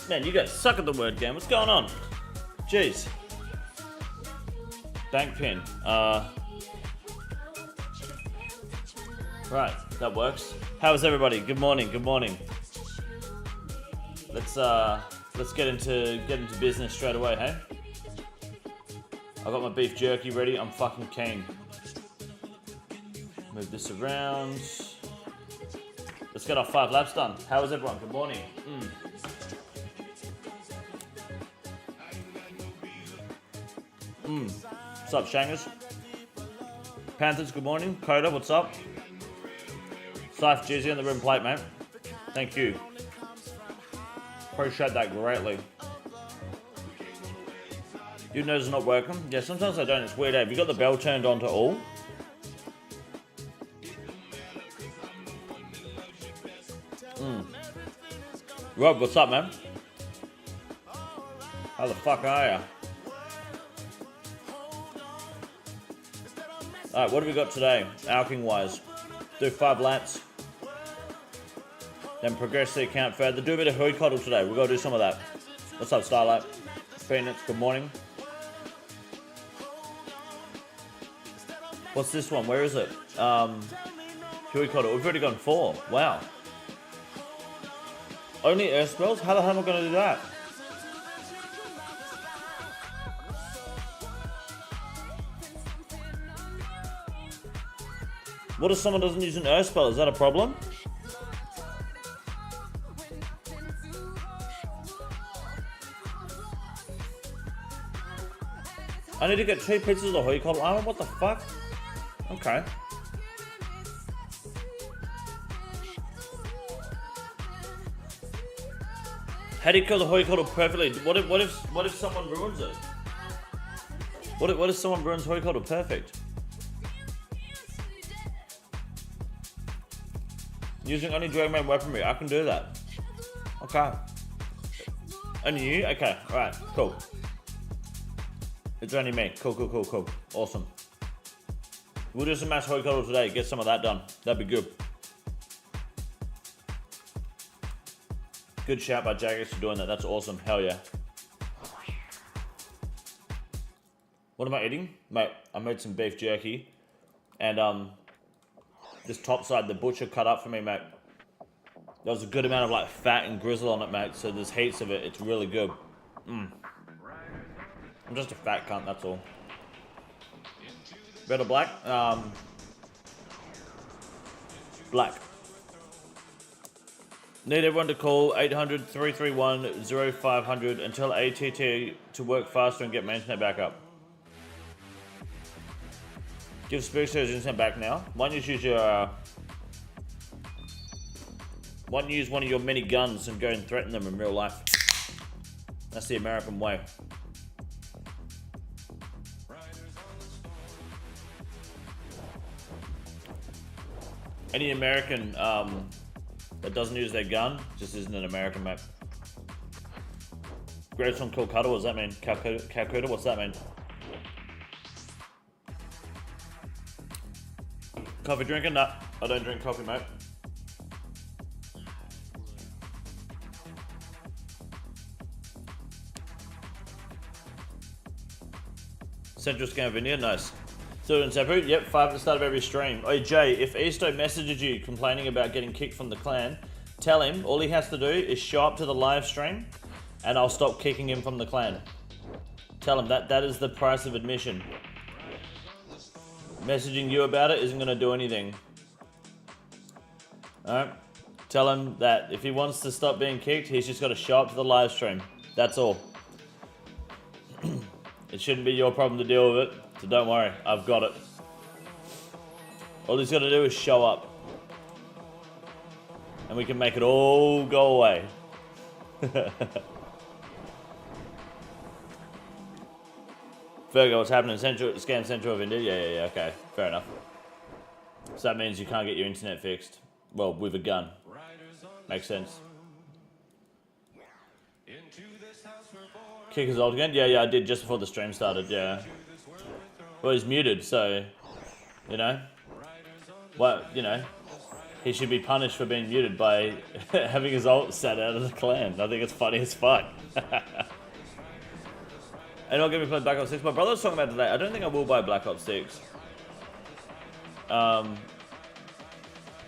Man, you guys suck at the word game. What's going on? Jeez. Bank pin. Right, that works. How is everybody? Good morning. Good morning. Let's get into business straight away, hey? I got my beef jerky ready. I'm fucking keen. Move this around. Let's get our 5 laps done. How is everyone? Good morning. What's up, Shangers? Panthers, good morning. Coda, what's up? Scythe Jizzy on the rim plate, mate. Thank you. Appreciate that greatly. You know it's not working? Yeah, sometimes I don't. It's weird. Have you got the bell turned on to all? Rob, what's up, man? How the fuck are ya? Alright, what have we got today? Alking wise. Do 5 laps. Then progress the account further. Do a bit of Huey coddle today. We've got to do some of that. What's up, Starlight? Phoenix, good morning. What's this one? Where is it? Huey coddle. We've already gone 4. Wow. Only air spells? How the hell am I going to do that? What if someone doesn't use an earth spell? Is that a problem? I need to get 2 pieces of Huey coddle armor? What the fuck? Okay. How do you kill the Huey coddle perfectly? What if someone ruins it? What if someone ruins Huey coddle perfect? Using only Dragonman weaponry, I can do that. Okay. Only you? Okay, alright, cool. It's only me. Cool. Awesome. We'll do some mass Huey coddle today, get some of that done. That'd be good. Good shout by Jaggers for doing that, that's awesome. Hell yeah. What am I eating? Mate, I made some beef jerky. And this top side, the butcher cut up for me, mate. There was a good amount of like fat and grizzle on it, mate. So there's heaps of it. It's really good. I'm just a fat cunt, that's all. Red or black? Black. Need everyone to call 800-331-0500 and tell ATT to work faster and get my internet back up. Give Speedster his internet back now. Why don't you use your... why don't you use one of your many guns and go and threaten them in real life? That's the American way. Any American that doesn't use their gun just isn't an American, mate. Greatest one called Cuddle, what does that mean? Calcutta, what's that mean? Coffee drinking? Nah, I don't drink coffee, mate. Central Scandinavia, nice. So in separate, yep, 5 at the start of every stream. Oh, Jay, if Easto messages you complaining about getting kicked from the clan, tell him all he has to do is show up to the live stream and I'll stop kicking him from the clan. Tell him that is the price of admission. Messaging you about it isn't going to do anything. Alright? Tell him that if he wants to stop being kicked, he's just got to show up to the live stream. That's all. It shouldn't be your problem to deal with it, so don't worry, I've got it. All he's got to do is show up. And we can make it all go away. Virgo, what's happening? Scam Central of India? Yeah, okay, fair enough. So that means you can't get your internet fixed. Well, with a gun. Makes sense. Kick his old again? Yeah, I did just before the stream started, yeah. Well, he's muted, so, you know. Well, you know, he should be punished for being muted by having his ult sat out of the clan. I think it's funny as fuck. And I'll give me play Black Ops 6. My brother was talking about today. I don't think I will buy Black Ops 6. I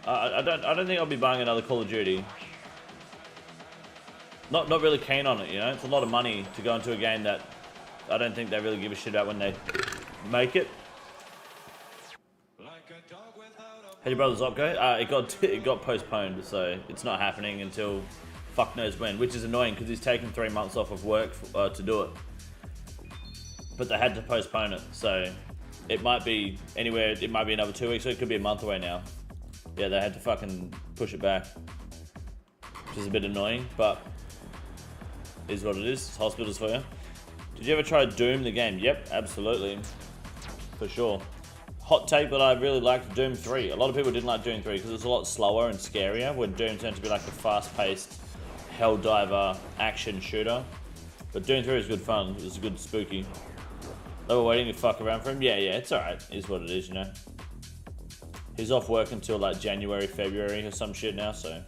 don't think I'll be buying another Call of Duty. Not really keen on it, you know. It's a lot of money to go into a game that I don't think they really give a shit about when they make it. How your brother's op go? It got postponed, so it's not happening until fuck knows when, which is annoying because he's taken 3 months off of work to do it. But they had to postpone it, so it might be anywhere. It might be another 2 weeks, or it could be a month away now. Yeah, they had to fucking push it back, which is a bit annoying, but is what it is. It's hospitals for you. Did you ever try Doom the game? Yep, absolutely, for sure. Hot take, but I really liked Doom 3. A lot of people didn't like Doom 3 because it's a lot slower and scarier, where Doom tends to be like a fast-paced Helldiver action shooter. But Doom 3 was good fun. It was good spooky. They were waiting to fuck around for him. Yeah, it's alright. Is what it is, you know. He's off work until like January, February or some shit now, so.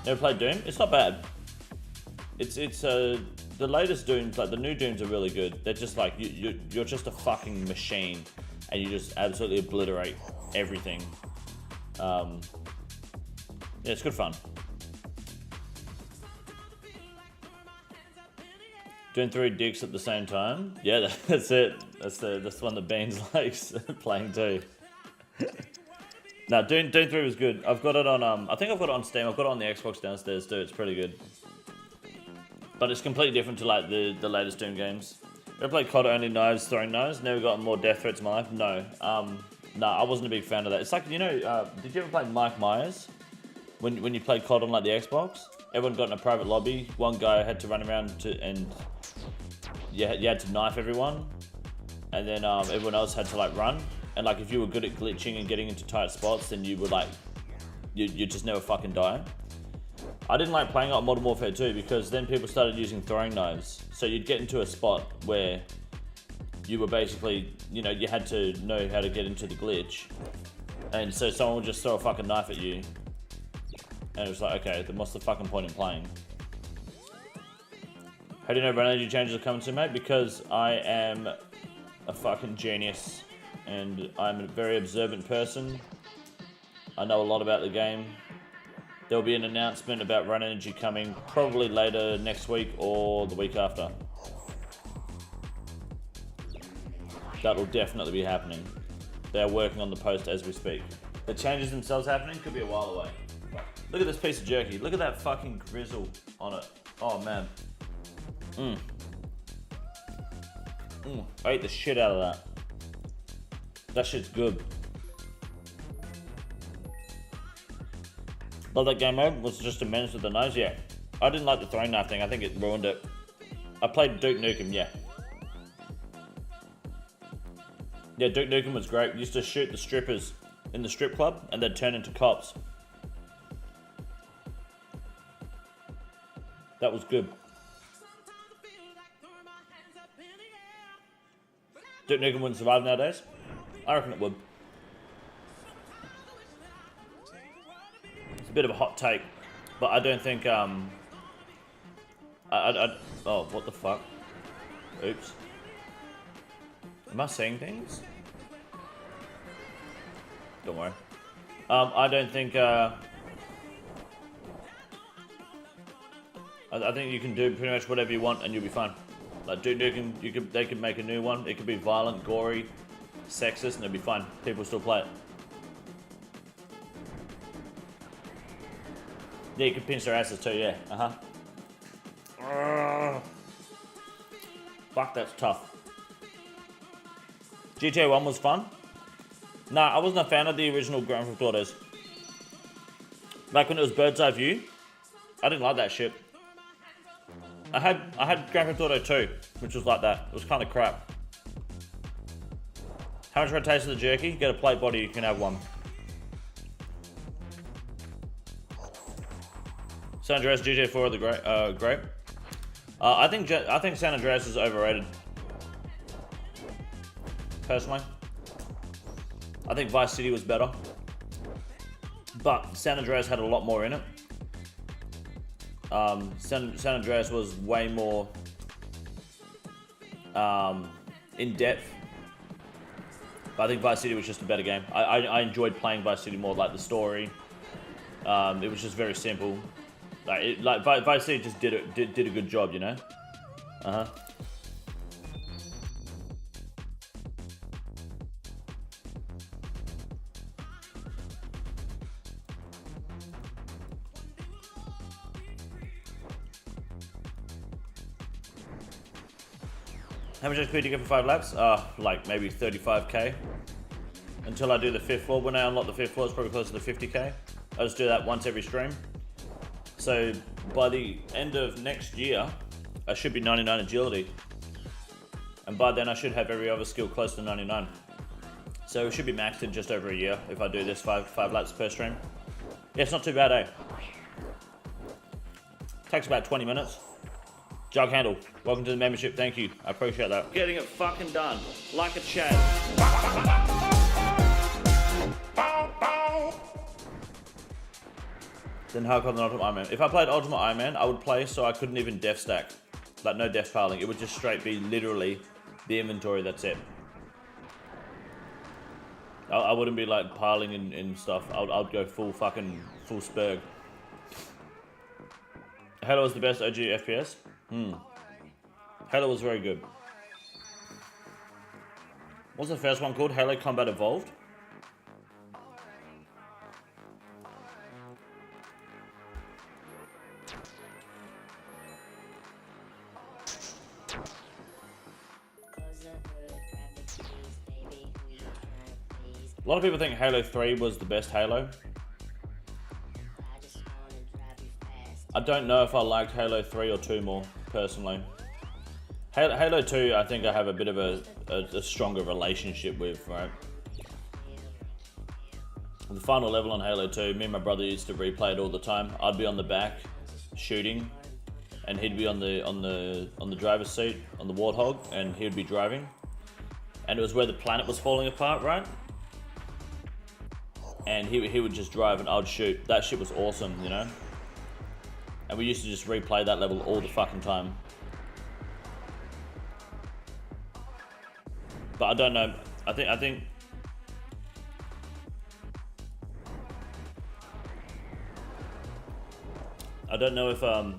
Never played Doom? It's not bad. It's the latest Dooms, like the new Dooms are really good. They're just like, you're just a fucking machine and you just absolutely obliterate everything. Yeah, it's good fun. Doing 3 dicks at the same time? Yeah, that's it. That's the one that Beans likes playing too. No, Doom 3 was good. I've got it on, I think I've got it on Steam. I've got it on the Xbox downstairs too. It's pretty good. But it's completely different to like the latest Doom games. Ever played COD only knives, throwing knives? Never gotten more death threats in my life? No. No, I wasn't a big fan of that. It's like, you know, did you ever play Mike Myers? When you played COD on like the Xbox? Everyone got in a private lobby. One guy had to run around and you had to knife everyone. And then everyone else had to like run. And like if you were good at glitching and getting into tight spots, then you would like, you just never fucking die. I didn't like playing on Modern Warfare 2 because then people started using throwing knives. So you'd get into a spot where you were basically, you know, you had to know how to get into the glitch. And so someone would just throw a fucking knife at you. And it was like, okay, then what's the fucking point in playing? How do you know run energy changes are coming soon, mate? Because I am a fucking genius. And I'm a very observant person. I know a lot about the game. There'll be an announcement about run energy coming probably later next week or the week after. That'll definitely be happening. They're working on the post as we speak. The changes themselves happening could be a while away. Look at this piece of jerky. Look at that fucking grizzle on it. Oh man. I ate the shit out of that. That shit's good. Love that game mode. Was just a menace with the nose. Yeah. I didn't like the throwing knife thing. I think it ruined it. I played Duke Nukem. Yeah. Yeah, Duke Nukem was great. We used to shoot the strippers in the strip club and they'd turn into cops. That was good. Duke Nukem wouldn't survive nowadays? I reckon it would. It's a bit of a hot take, but I don't think, oh, what the fuck? Oops. Am I saying things? Don't worry. I don't think, I think you can do pretty much whatever you want and you'll be fine. Like Duke Nukem, they could make a new one. It could be violent, gory, sexist, and it'll be fine. People still play it. Yeah, you can pinch their asses too, yeah. Fuck, that's tough. GTA 1 was fun. Nah, I wasn't a fan of the original Grand Theft Autos. Back when it was bird's eye view, I didn't like that shit. I had Grand Theft Auto 2, which was like that. It was kind of crap. How much for a taste of the jerky? Get a plate body, you can have one. San Andreas GTA 4 are the great. I think San Andreas is overrated. Personally, I think Vice City was better, but San Andreas had a lot more in it. San Andreas was way more in depth, but I think Vice City was just a better game. I enjoyed playing Vice City more, like the story. It was just very simple. Like Vice City just did a good job, you know. How much XP do you get for 5 laps? Like maybe 35k. Until I do the 5th floor. When I unlock the 5th floor, it's probably closer to 50k. I just do that once every stream. So by the end of next year, I should be 99 agility. And by then I should have every other skill close to 99. So it should be maxed in just over a year if I do this 5 laps per stream. Yeah, it's not too bad, eh? Takes about 20 minutes. Jug Handle, welcome to the membership, thank you. I appreciate that. Getting it fucking done, like a Chad. Then how come the Ultimate Iron Man? If I played Ultimate Iron Man, I would play so I couldn't even def stack. Like no def piling, it would just straight be literally the inventory, that's it. I wouldn't be like piling in stuff, I'd go full spurg. Halo was the best OG FPS? Halo was very good. What's the first one called? Halo Combat Evolved? A lot of people think Halo 3 was the best Halo. I don't know if I liked Halo 3 or 2 more, personally. Halo 2, I think I have a bit of a stronger relationship with, right? The final level on Halo 2, me and my brother used to replay it all the time. I'd be on the back, shooting, and he'd be on the driver's seat, on the Warthog, and he'd be driving. And it was where the planet was falling apart, right? And he would just drive and I'd shoot. That shit was awesome, you know? And we used to just replay that level all the fucking time. But I don't know. I think I don't know if I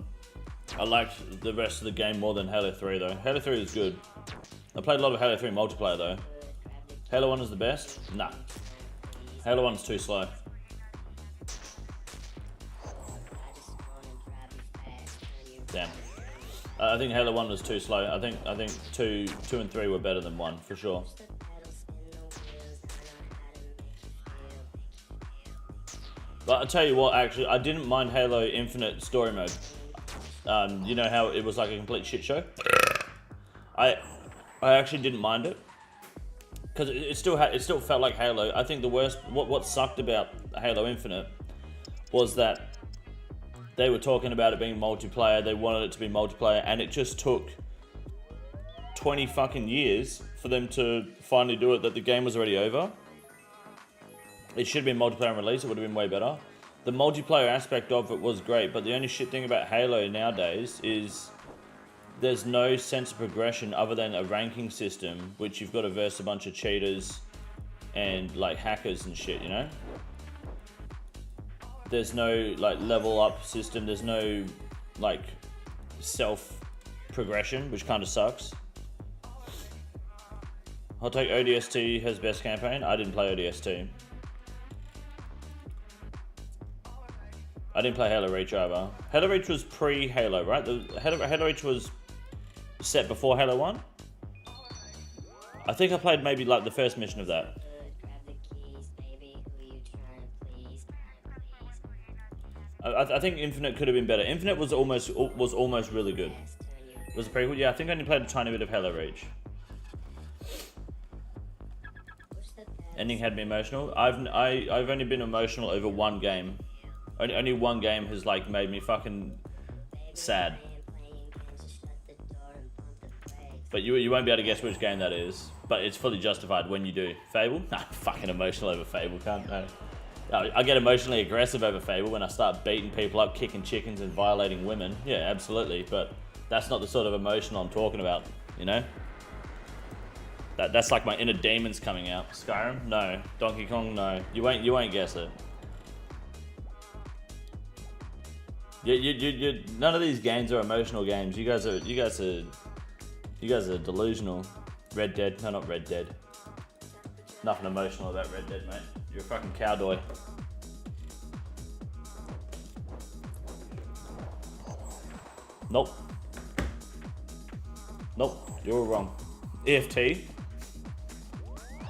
liked the rest of the game more than Halo 3 though. Halo 3 is good. I played a lot of Halo 3 multiplayer though. Halo 1 is the best? Nah. Halo 1's too slow. Damn. I think Halo 1 was too slow. I think 2 and 3 were better than 1 for sure. But I'll tell you what, actually, I didn't mind Halo Infinite story mode. You know how it was like a complete shit show? I actually didn't mind it. Because it still felt like Halo. I think the worst, what sucked about Halo Infinite was that they were talking about it being multiplayer, they wanted it to be multiplayer, and it just took 20 fucking years for them to finally do it, that the game was already over. It should have been multiplayer release, it would have been way better. The multiplayer aspect of it was great, but the only shit thing about Halo nowadays is there's no sense of progression other than a ranking system, which you've got to verse a bunch of cheaters and like hackers and shit, you know? There's no like level up system, there's no like self progression, which kind of sucks. I'll take ODST has best campaign. I didn't play ODST. I didn't play Halo Reach either. Halo Reach was pre-Halo, right? Halo Reach was set before Halo 1. I think I played maybe like the first mission of that. I think Infinite could have been better. Infinite was almost really good. Was it prequel? Yeah, I think I only played a tiny bit of Halo Reach. Ending had me emotional. I've only been emotional over one game. Only one game has like made me fucking sad. But you won't be able to guess which game that is. But it's fully justified when you do. Fable? Nah, fucking emotional over Fable, can't I? I get emotionally aggressive over Fable when I start beating people up, kicking chickens and violating women. Yeah, absolutely. But that's not the sort of emotion I'm talking about, you know? That's like my inner demons coming out. Skyrim? No. Donkey Kong? No. You won't guess it. None of these games are emotional games. You guys are delusional. Red Dead? No, not Red Dead. Nothing emotional about Red Dead, mate. You're a fucking cowboy. Nope. Nope. You're wrong. EFT.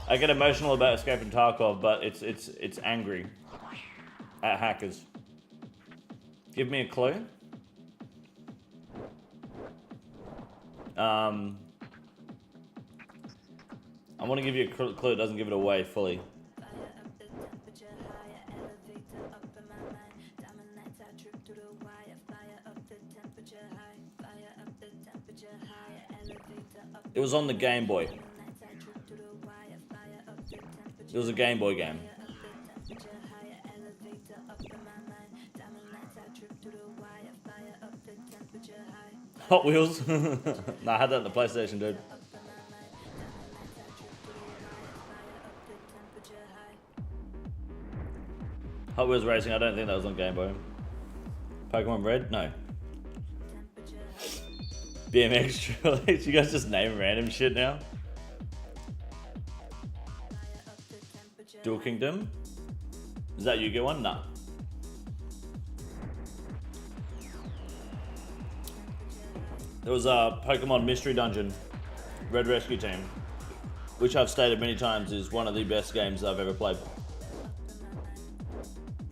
I get emotional about escaping Tarkov, but it's angry at hackers. Give me a clue. I want to give you a clue that doesn't give it away fully. It was on the Game Boy. It was a Game Boy game. Hot Wheels? Nah, I had that on the PlayStation, dude. Hot Wheels Racing, I don't think that was on Game Boy. Pokemon Red? No. BMX Trilogy? You guys just name random shit now? Dual Kingdom? Is that Yu-Gi-Oh one? Nah. There was a Pokemon Mystery Dungeon, Red Rescue Team, which I've stated many times is one of the best games I've ever played.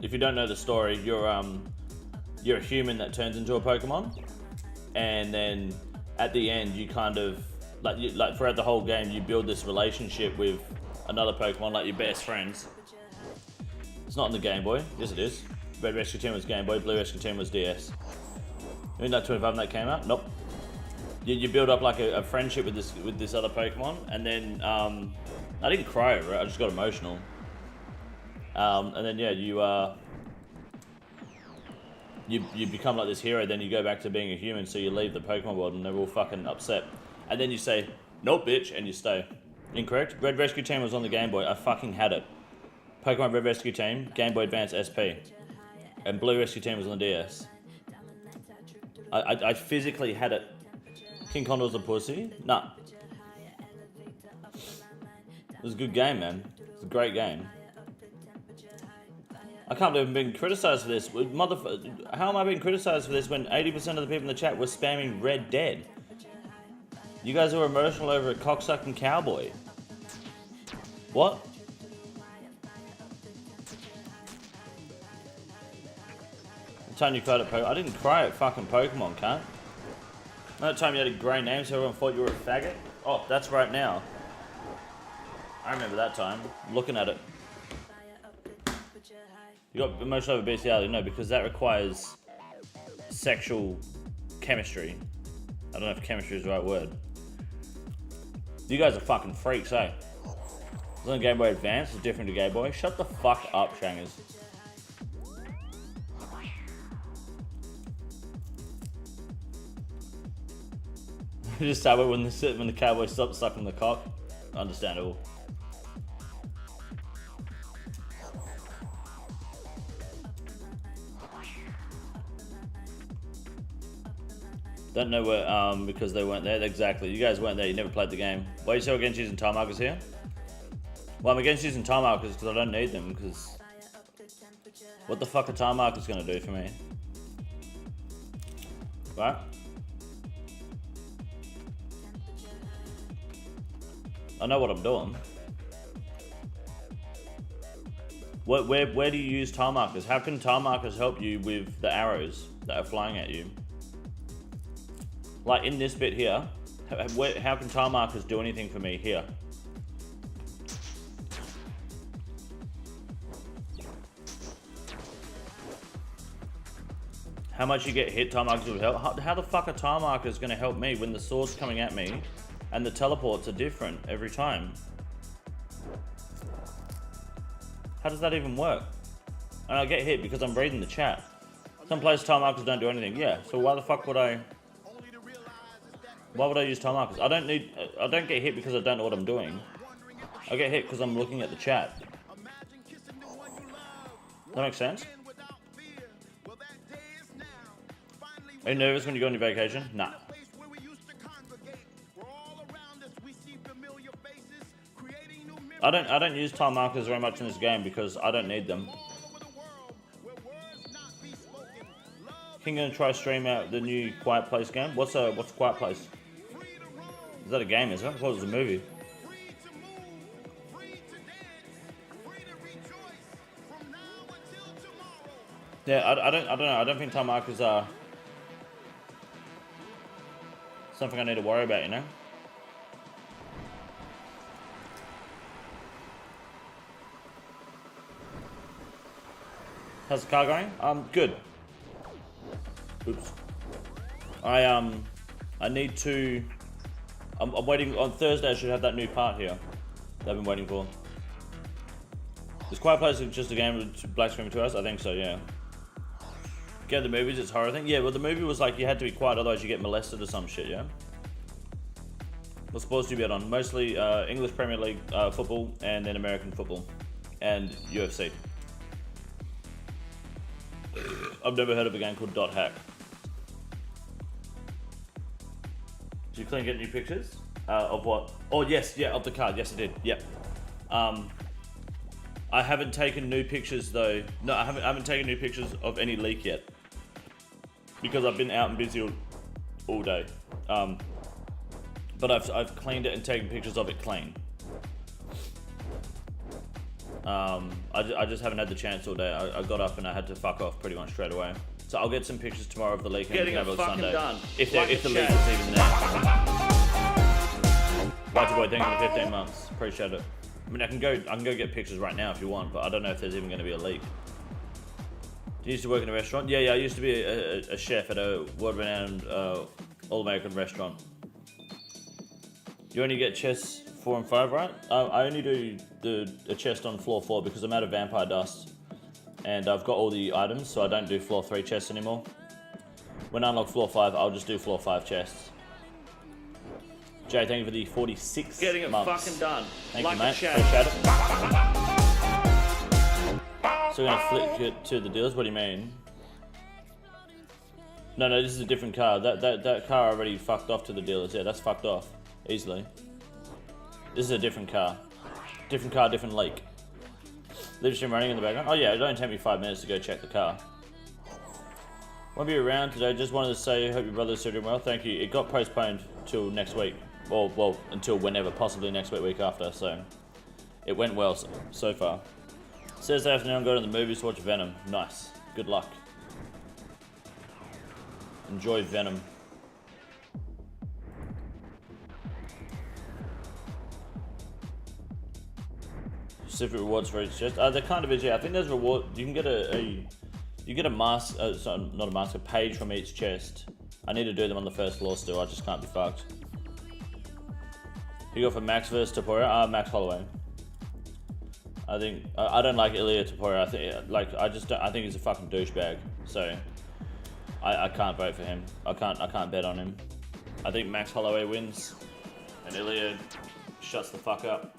If you don't know the story, you're a human that turns into a Pokemon, and then at the end you kind of like throughout the whole game you build this relationship with another Pokemon, like your best friends. It's not on the Game Boy. Yes, it is. Red Rescue Team was Game Boy. Blue Rescue Team was DS. In that 25 when that came out, nope. You build up like a friendship with this other Pokemon, and then I didn't cry over it. I just got emotional. And then yeah, you become like this hero. Then you go back to being a human. So you leave the Pokemon world, and they're all fucking upset. And then you say, "Nope, bitch," and you stay. Incorrect. Red Rescue Team was on the Game Boy. I fucking had it. Pokemon Red Rescue Team, Game Boy Advance SP, and Blue Rescue Team was on the DS. I physically had it. King Condor's a pussy? Nah. It was a good game, man. It's a great game. I can't believe I'm being criticised for this. How am I being criticised for this when 80% of the people in the chat were spamming Red Dead? You guys were emotional over a cocksucking cowboy. What? The time you cried at Pokemon? I didn't cry at fucking Pokemon, cunt. That time you had a grey name so everyone thought you were a faggot? Oh, that's right now. I remember that time. I'm looking at it. You got emotional over bestiality? No, because that requires sexual chemistry. I don't know if chemistry is the right word. You guys are fucking freaks, eh? Isn't Game Boy Advance is different to Game Boy? Shut the fuck up, Shangers. Just start when the cowboy stops sucking the cock. Understandable. Don't know where, because they weren't there. Exactly. You guys weren't there. You never played the game. Why are you so against using time markers here? Well, I'm against using time markers because I don't need them, because what the fuck are time markers going to do for me? Right? I know what I'm doing. Where do you use time markers? How can time markers help you with the arrows that are flying at you? Like in this bit here, how can time markers do anything for me here? How much you get hit, time markers will help. How the fuck are time markers going to help me when the sword's coming at me and the teleports are different every time? How does that even work? And I get hit because I'm reading the chat. Some places time markers don't do anything. Yeah, so why the fuck would I... Why would I use time markers? I don't get hit because I don't know what I'm doing. I get hit because I'm looking at the chat. That makes sense? Are you nervous when you go on your vacation? Nah. I don't use time markers very much in this game because I don't need them. King gonna try stream out the new Quiet Place game. What's Quiet Place? Is that a game, is it? I thought it was a movie. Yeah, I don't know. I don't think time markers are something I need to worry about, you know? How's the car going? Good. Oops. I need to... I'm waiting on Thursday. I should have that new part here that I've been waiting for. Is Quiet Place just a game with black screen for 2 hours? I think so, yeah. Get the movies, it's horror thing. Yeah, well the movie was like you had to be quiet, otherwise you get molested or some shit, yeah? What sports do you bet on? Mostly English Premier League football and then American football and UFC. I've never heard of a game called Dot Hack. Did you clean get new pictures? Of what? Oh yes, yeah, of the card. Yes, I did. Yep. I haven't taken new pictures though. No, I haven't taken new pictures of any leak yet because I've been out and busy all day. But I've cleaned it and taken pictures of it clean. I just haven't had the chance all day. I got up and I had to fuck off pretty much straight away. So I'll get some pictures tomorrow of the leak and we can have it Sunday. Done. If the leak is even there. Whitey boy, thank you for 15 months. Appreciate it. I mean, I can go get pictures right now if you want, but I don't know if there's even going to be a leak. Do you used to work in a restaurant? Yeah, I used to be a chef at a world-renowned all-American restaurant. You only get chests 4 and 5, right? I only do a chest on floor 4 because I'm out of vampire dust. And I've got all the items, so I don't do floor 3 chests anymore. When I unlock floor 5, I'll just do floor 5 chests. Jay, thank you for the 46 Getting it months. fucking done. Thank like you, mate. Appreciate it. So we're gonna flip it to the dealers. What do you mean? No, this is a different car. That car already fucked off to the dealers. Yeah, that's fucked off easily. This is a different car. Different car, different leak. Live stream running in the background. Oh yeah, it only take me 5 minutes to go check the car. Won't be around today. Just wanted to say, hope your brother's doing well. Thank you. It got postponed till next week. Or, well, until whenever, possibly next week after. So, it went well so far. Thursday afternoon, I'm going to the movies to watch Venom. Nice. Good luck. Enjoy Venom. Specific rewards for each chest. There kind of is, yeah. I think there's reward. You can get you get a mask, sorry, not a mask, a page from each chest. I need to do them on the first floor still. I just can't be fucked. You go for Max versus Taporia. Max Holloway. I think I don't like Ilya Taporia. I think I think he's a fucking douchebag. So I can't vote for him. I can't bet on him. I think Max Holloway wins, and Ilya shuts the fuck up.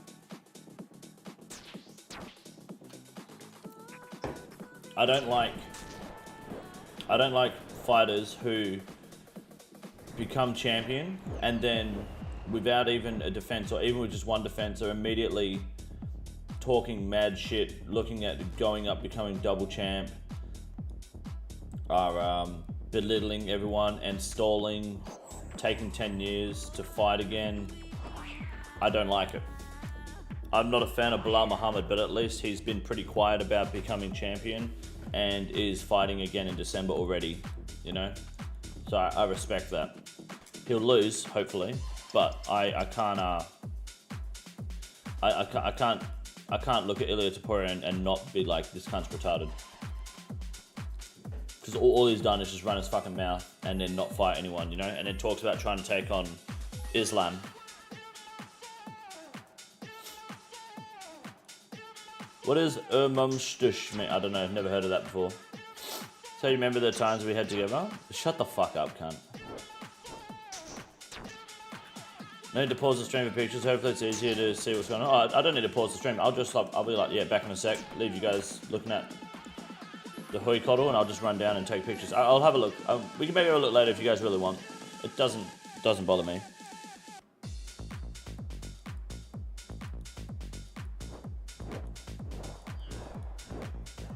I don't like fighters who become champion and then without even a defense or even with just one defense are immediately talking mad shit, looking at going up, becoming double champ, are belittling everyone and stalling, taking 10 years to fight again. I don't like it. I'm not a fan of Bilal Muhammad, but at least he's been pretty quiet about becoming champion and is fighting again in December already, you know? So I respect that. He'll lose, hopefully, but I can't look at Ilya Taporia and not be like, this cunt's retarded. Because all he's done is just run his fucking mouth and then not fight anyone, you know? And then talks about trying to take on Islam. What is Mumstush mean? I don't know, I've never heard of that before. So you remember the times we had together? Shut the fuck up, cunt. No need to pause the stream for pictures. Hopefully it's easier to see what's going on. Oh, I don't need to pause the stream. I'll be like, yeah, back in a sec. Leave you guys looking at the Huey coddle and I'll just run down and take pictures. I'll have a look. We can maybe have a look later if you guys really want. It doesn't bother me.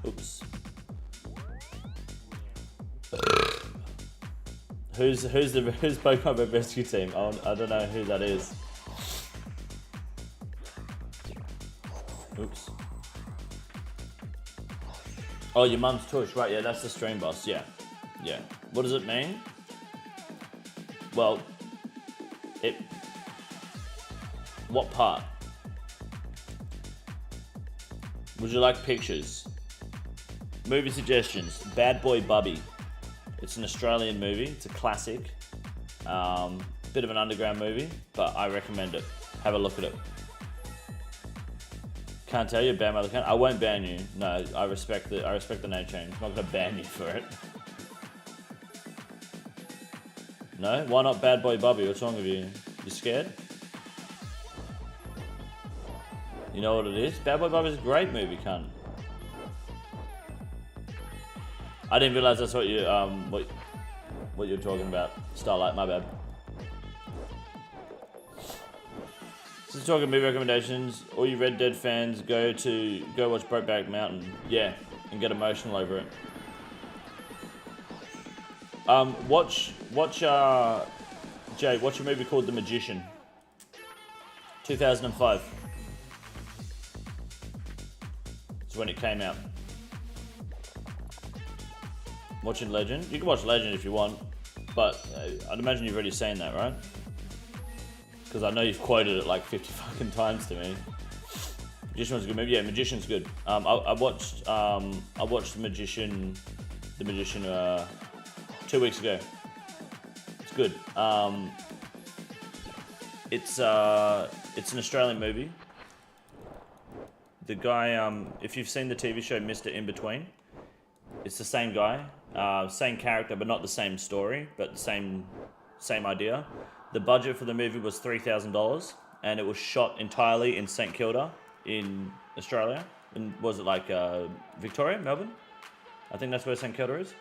Oops. Who's Pokemon Rescue Team? I don't know who that is. Oops. Oh, your mum's tush, right? Yeah, that's the stream boss. Yeah. What does it mean? Well, what part? Would you like pictures? Movie suggestions. Bad Boy Bubby. It's an Australian movie. It's a classic. Bit of an underground movie, but I recommend it. Have a look at it. Can't tell you, ban mother can't. I won't ban you. No, I respect the name change. I'm not gonna ban you for it. No? Why not Bad Boy Bubby? What's wrong with you? You scared? You know what it is? Bad Boy Bubby's a great movie, cunt. I didn't realize that's what you what you're talking about. Starlight, my bad. Since talking movie recommendations, all you Red Dead fans go watch Brokeback Mountain, yeah, and get emotional over it. Jay, watch a movie called The Magician. 2005. It's when it came out. Watching Legend? You can watch Legend if you want, but I'd imagine you've already seen that, right? Because I know you've quoted it like 50 fucking times to me. Magician was a good movie. Yeah, Magician's good. I watched The Magician 2 weeks ago. It's good. It's an Australian movie. The guy, if you've seen the TV show Mr. In Between, it's the same guy, same character, but not the same story, but the same idea. The budget for the movie was $3,000, and it was shot entirely in St Kilda in Australia. And was it like Victoria, Melbourne? I think that's where St Kilda is.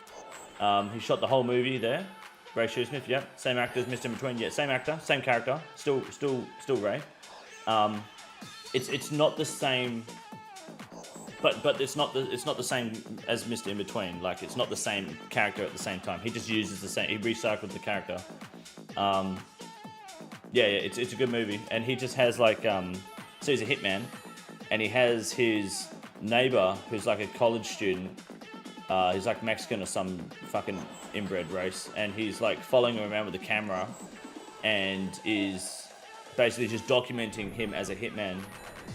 He shot the whole movie there. Ray Shoesmith, yeah, same actor as Mr. In Between, yeah, same actor, same character, still Ray. It's not the same But it's not the same as Mr. In Between. Like it's not the same character at the same time. He just uses the same. He recycled the character. Yeah, it's a good movie, and he just has like so he's a hitman, and he has his neighbor who's like a college student. He's like Mexican or some fucking inbred race, and he's like following him around with a camera, and is basically just documenting him as a hitman,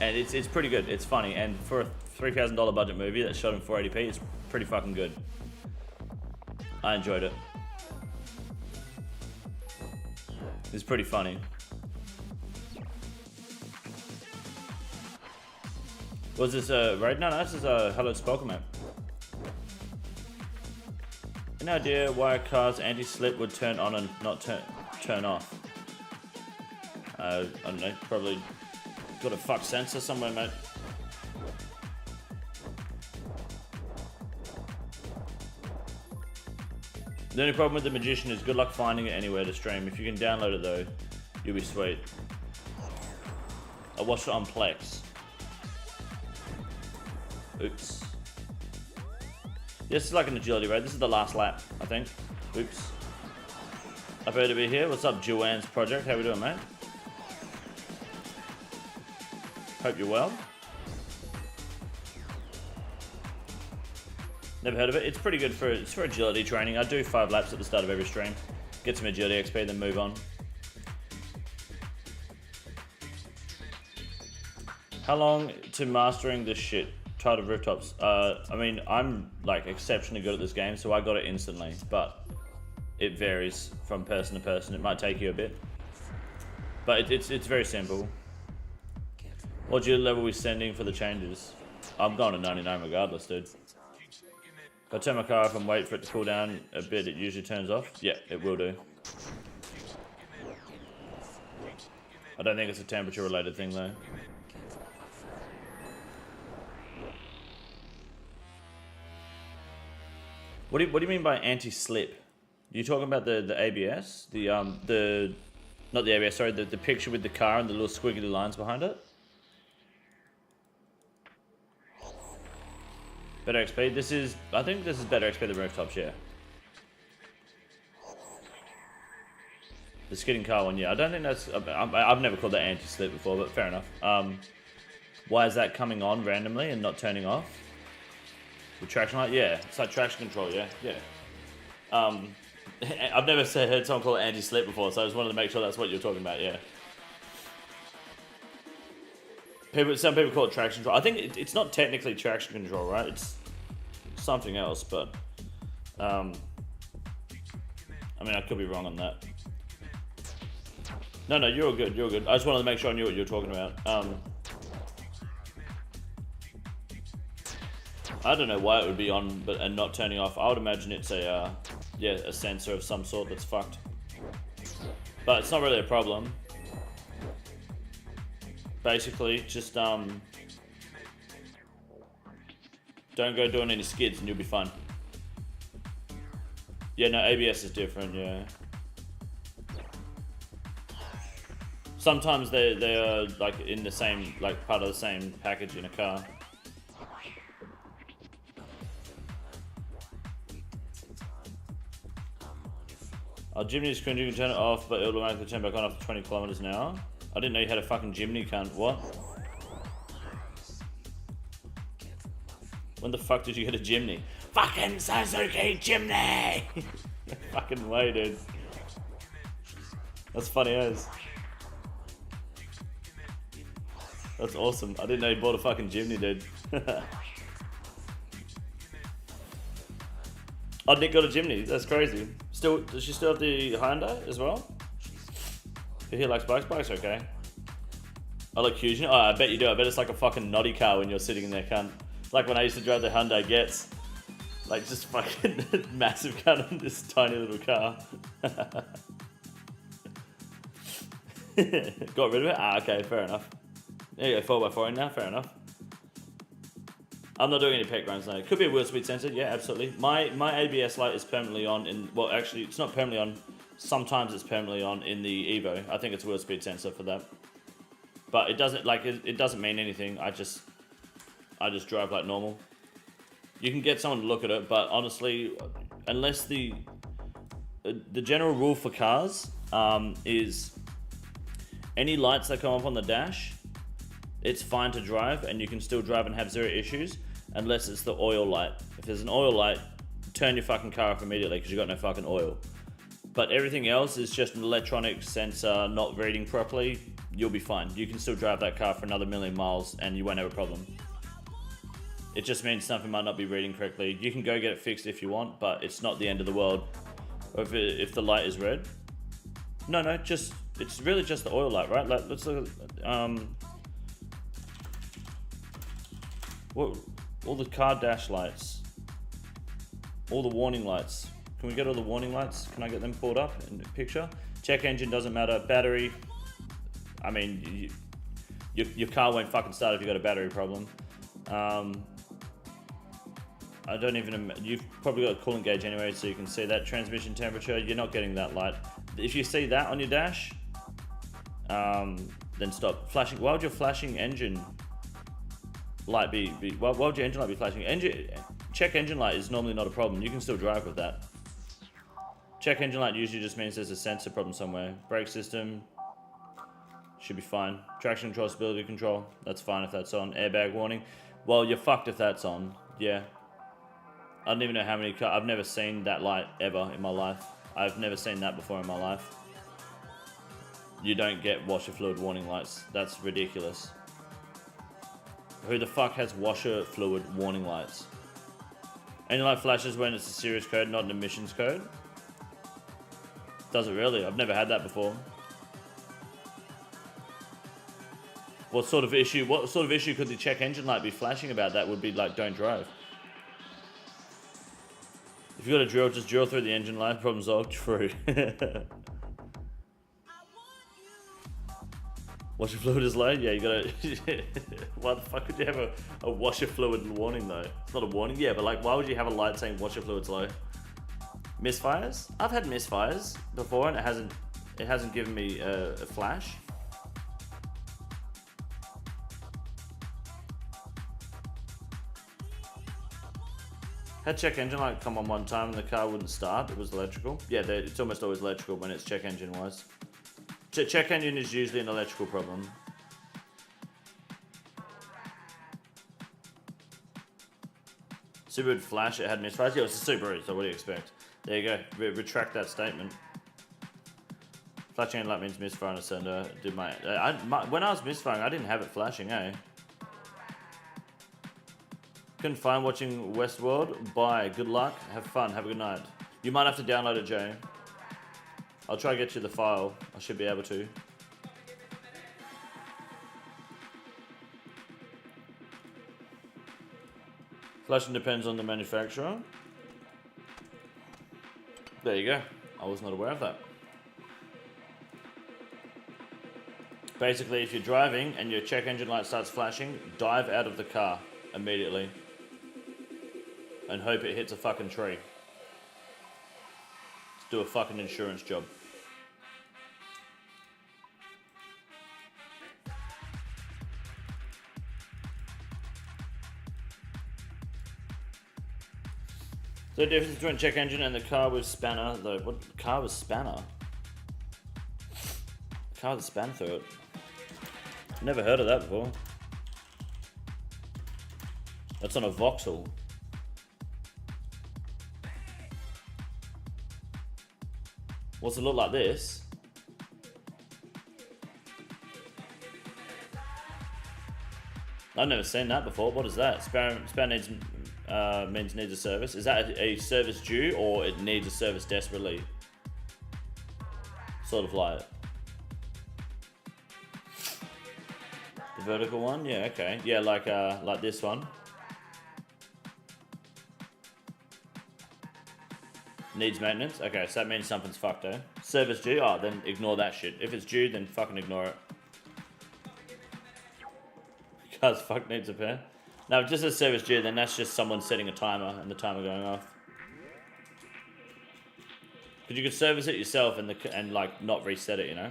and it's pretty good. It's funny, and for a $3,000 budget movie that's shot in 480p, it's pretty fucking good. I enjoyed it. It's pretty funny. Was this a raid? No, this is a Hello It's Spoken, mate. An idea why a car's anti-slip would turn on and not turn off. I don't know, probably got a fuck sensor somewhere, mate. The only problem with the Magician is good luck finding it anywhere to stream. If you can download it though, you'll be sweet. I watched it on Plex. Oops. This is like an agility raid. This is the last lap, I think. Oops. I've heard to be here. What's up, Joanne's project? How we doing, mate? Hope you're well. Never heard of it. It's pretty good for agility training. I do 5 laps at the start of every stream. Get some agility XP, then move on. How long to mastering this shit? Child of Rooftops. I mean, I'm like exceptionally good at this game, so I got it instantly, but it varies from person to person. It might take you a bit, but it's very simple. What agility level are we sending for the changes? I'm going to 99 regardless, dude. If I turn my car off and wait for it to cool down a bit, it usually turns off. Yeah, it will do. I don't think it's a temperature related thing though. What do you mean by anti-slip? Are you talking about the ABS? Not the ABS, sorry, the picture with the car and the little squiggly lines behind it? Better XP. I think this is better XP than Rooftops, yeah. The skidding car one, yeah. I don't think that's... I've never called that anti-slip before, but fair enough. Why is that coming on randomly and not turning off? The traction light? Yeah. It's like traction control, yeah. Yeah. I've never heard someone call it anti-slip before, so I just wanted to make sure that's what you're talking about, yeah. Some people call it traction control. I think it's not technically traction control, right? It's something else, but I mean, I could be wrong on that. No, you're all good. You're all good. I just wanted to make sure I knew what you were talking about. I don't know why it would be on and not turning off. I would imagine it's a sensor of some sort that's fucked. But it's not really a problem. Basically, just don't go doing any skids and you'll be fine. Yeah, no, ABS is different, yeah. Sometimes they are like in the same, like part of the same package in a car. Our Jimny is cringe, you can turn it off, but it'll automatically turn back on after 20 kilometers an hour. I didn't know you had a fucking Jimny, cunt. What? When the fuck did you get a Jimny? Fucking Suzuki Jimny! Fucking way, dude. That's funny as. That's awesome. I didn't know you bought a fucking Jimny, dude. Oh, Nick got a Jimny. That's crazy. Does she still have the Hyundai as well? Who here likes bikes? Bikes okay. I like Fusion. Oh, I bet you do. I bet it's like a fucking noddy car when you're sitting in there, cunt. It's like when I used to drive the Hyundai Getz. Like just fucking massive cunt in this tiny little car. Got rid of it? Ah, okay, fair enough. There you go, 4x4 in now, fair enough. I'm not doing any pet grinds now. It could be a wheel speed sensor, yeah, absolutely. My ABS light is permanently on in, well, actually, it's not permanently on. Sometimes it's permanently on in the Evo. I think it's a wheel speed sensor for that. But it doesn't, like, it doesn't mean anything. I just I just drive like normal. You can get someone to look at it, but honestly, unless the general rule for cars is any lights that come up on the dash, it's fine to drive and you can still drive and have zero issues unless it's the oil light. If there's an oil light, turn your fucking car off immediately because you got no fucking oil. But everything else is just an electronic sensor not reading properly, you'll be fine. You can still drive that car for another 1,000,000 miles and you won't have a problem. It just means something might not be reading correctly. You can go get it fixed if you want, but it's not the end of the world. Or if the light is red. No, it's really just the oil light, right? Like, let's look at all the car dash lights, all the warning lights. Can we get all the warning lights? Can I get them pulled up in the picture? Check engine doesn't matter. Battery, I mean, your car won't fucking start if you got a battery problem. I don't even, you've probably got a coolant gauge anyway, so you can see that. Transmission temperature, you're not getting that light. If you see that on your dash, then stop. Flashing, why would your flashing engine light be why would your engine light be flashing? Check engine light is normally not a problem. You can still drive with that. Check engine light usually just means there's a sensor problem somewhere. Brake system, should be fine. Traction control, stability control, that's fine if that's on. Airbag warning, well, you're fucked if that's on, yeah. I don't even know how many cars, I've never seen that light ever in my life. I've never seen that before in my life. You don't get washer fluid warning lights. That's ridiculous. Who the fuck has washer fluid warning lights? Engine light flashes when it's a serious code, not an emissions code. Does it really? I've never had that before. What sort of issue could the check engine light be flashing about? That would be like, don't drive. If you got a drill, just drill through the engine light. Problem solved. True. Washer fluid is low? Yeah, you gotta... Why the fuck would you have a washer fluid warning though? It's not a warning, yeah, but like, why would you have a light saying washer fluid's low? Misfires? I've had misfires before and it hasn't given me a flash. Had check engine light come on one time and the car wouldn't start. It was electrical. Yeah, it's almost always electrical when it's check engine wise. Check engine is usually an electrical problem. Subaru would flash, it had misfires. Yeah, it was a Subaru, so what do you expect? There you go, retract that statement. Flashing light means misfire on a sender. When I was misfiring, I didn't have it flashing, eh? Couldn't find watching Westworld. Bye, good luck, have fun, have a good night. You might have to download it, Jay. I'll try to get you the file. I should be able to. Flashing depends on the manufacturer. There you go. I was not aware of that. Basically, if you're driving and your check engine light starts flashing, dive out of the car immediately. And hope it hits a fucking tree. Let's do a fucking insurance job. So the difference between check engine and the car with spanner, though. What car with spanner? Car with a span through it. Never heard of that before. That's on a Vauxhall. What's it look like this? I've never seen that before. What is that? Span needs means needs a service. Is that a service due or it needs a service desperately? Sort of like the vertical one. Yeah, okay. Yeah, like this one. Needs maintenance. Okay, so that means something's fucked, eh? Service due. Oh, then ignore that shit. If it's due, then fucking ignore it. Car's fuck needs a pair. No, if it just says service due, then that's just someone setting a timer and the timer going off. Because you could service it yourself and like not reset it, you know.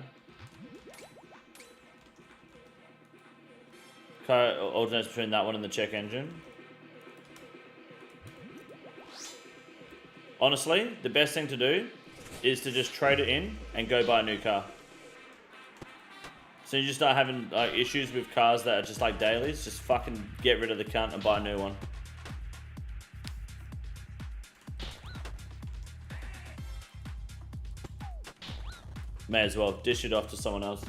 Car alternates between that one and the check engine. Honestly, the best thing to do is to just trade it in and go buy a new car. So you just start having like issues with cars that are just like dailies. Just fucking get rid of the cunt and buy a new one. May as well dish it off to someone else.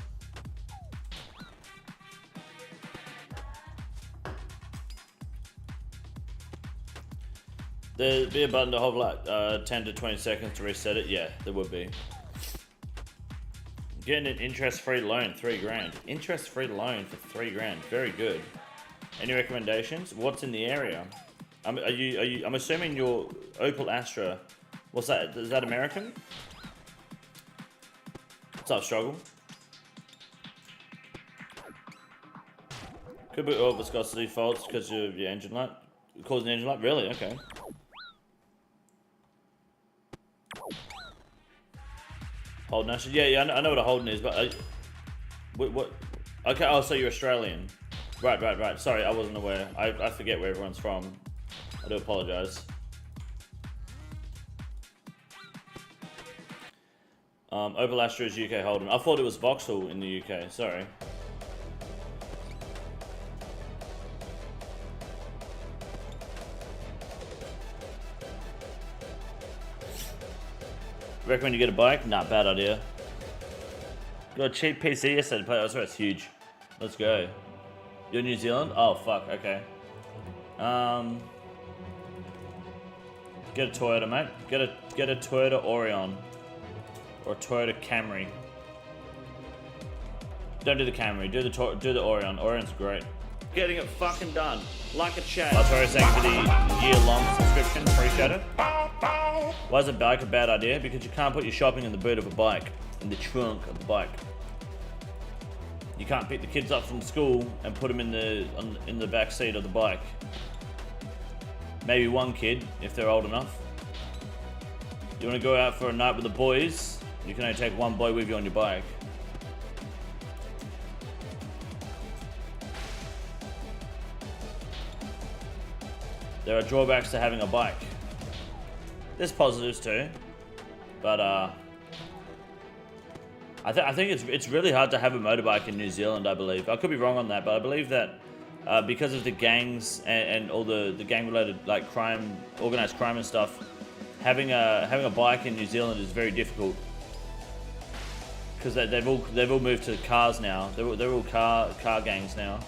There'd be a button to hold like 10 to 20 seconds to reset it. Yeah, there would be. Getting an interest-free loan, 3 grand. Interest-free loan for 3 grand, very good. Any recommendations? What's in the area? I'm assuming your Opel Astra. What's that? Is that American? What's up, struggle? Could be oil viscosity faults because of your engine light. Causing engine light? Really? Okay. Holden Astra? Yeah, I know what a Holden is, but what? Okay, oh, so you're Australian. Right. Sorry, I wasn't aware. I forget where everyone's from. I do apologise. Opel Astra is UK Holden. I thought it was Vauxhall in the UK. Sorry. Recommend you get a bike? Nah, bad idea. Got a cheap PC yesterday to play. Oh, sorry, it's huge. Let's go. You're New Zealand? Oh, fuck, okay. Get a Toyota, mate. Get a Toyota Orion. Or a Toyota Camry. Don't do the Camry, do the Orion. Orion's great. Getting it fucking done. Like a chat. That's thank you for the year-long subscription. Appreciate it. Why is a bike a bad idea? Because you can't put your shopping in the boot of a bike. In the trunk of the bike. You can't pick the kids up from school and put them in the back seat of the bike. Maybe one kid, if they're old enough. You want to go out for a night with the boys, you can only take one boy with you on your bike. There are drawbacks to having a bike. There's positives too, but I think it's really hard to have a motorbike in New Zealand. I believe I could be wrong on that, but I believe that because of the gangs and all the gang-related like crime, organized crime and stuff, having a bike in New Zealand is very difficult because they've all moved to cars now. They're all car gangs now.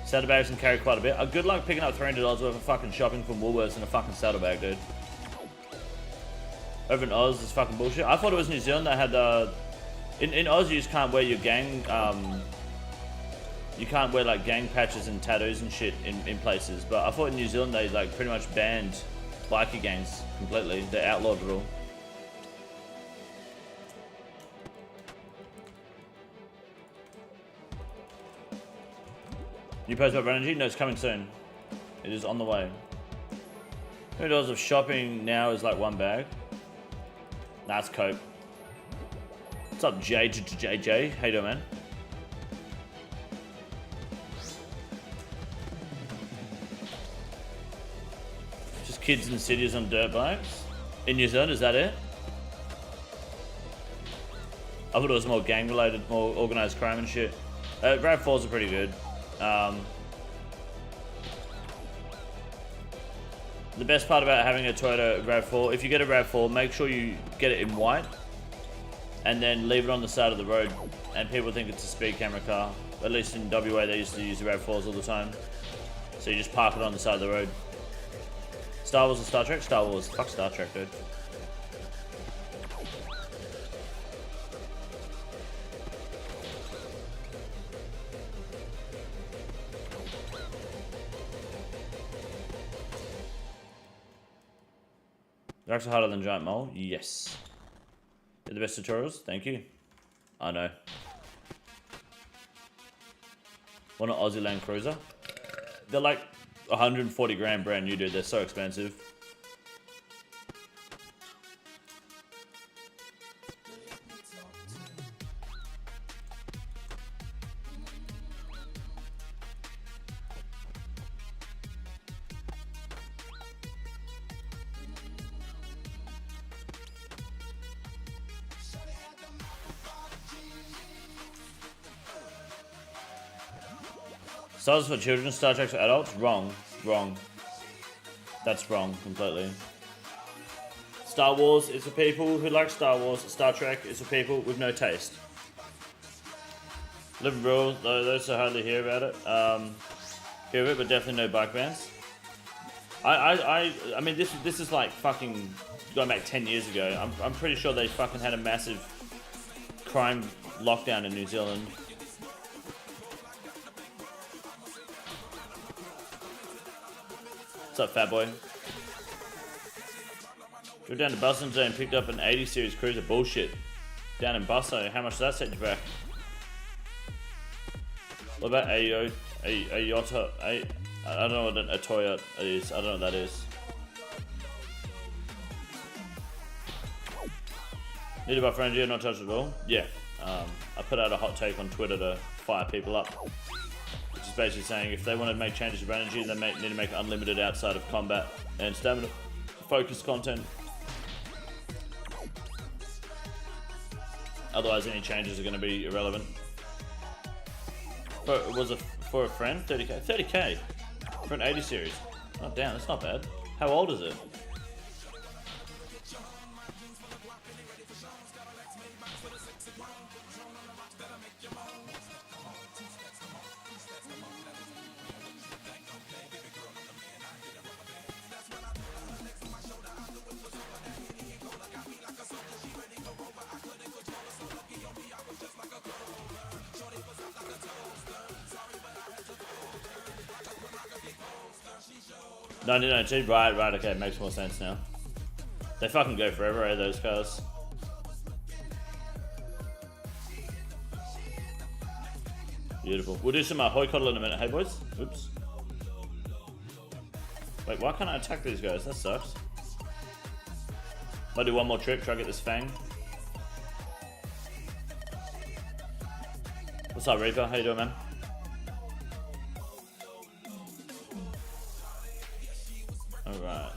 Saddlebags can carry quite a bit. Good luck picking up $300 worth of fucking shopping from Woolworths in a fucking saddlebag, dude. Over in Oz, it's fucking bullshit. I thought it was New Zealand that had in Oz you just can't wear your gang you can't wear like gang patches and tattoos and shit in places. But I thought in New Zealand they like pretty much banned bikie gangs completely. They outlawed it all. You post about Energy? No, it's coming soon. It is on the way. $2 of shopping now is like one bag. Nah, it's Coke. What's up, JJ? How you doing, man? Just kids in cities on dirt bikes? In New Zealand, is that it? I thought it was more gang related, more organized crime and shit. RAV4s are pretty good. The best part about having a Toyota RAV4, if you get a RAV4, make sure you get it in white and then leave it on the side of the road, and people think it's a speed camera car. At least in WA they used to use the RAV4s all the time. So you just park it on the side of the road. Star Wars or Star Trek? Star Wars. Fuck Star Trek, dude. They're actually harder than Giant Mole? Yes. They're the best tutorials? Thank you. I know. Want an Aussie Land Cruiser? They're like 140 grand brand new, dude. They're so expensive. Star Wars for children, Star Trek for adults? Wrong. Wrong. That's wrong completely. Star Wars is for people who like Star Wars. Star Trek is for people with no taste. Living Rule, those I hardly hear about it. Hear of it, but definitely no bike bands. I mean, this is like fucking going back 10 years ago. I'm pretty sure they fucking had a massive crime lockdown in New Zealand. What's up, fat boy? Drove down to Busso today and picked up an 80 series cruiser. Bullshit. Down in Busso, how much does that set you back? What about I don't know what a Toyota is. I don't know what that is. Need to buy for energy or not touch at all? Yeah. I put out a hot take on Twitter to fire people up. Which is basically saying if they want to make changes to energy, they need to make it unlimited outside of combat and stamina focused content. Otherwise, any changes are going to be irrelevant. Was it for a friend? 30k? 30k? For an 80 series? Oh damn, that's not bad. How old is it? No, right, okay, makes more sense now. They fucking go forever, eh, those cars. Beautiful. We'll do some Hoycoddle in a minute, hey boys? Oops. Wait, why can't I attack these guys? That sucks. Might do one more trip, try to get this Fang. What's up, Reaper? How you doing, man? Alright.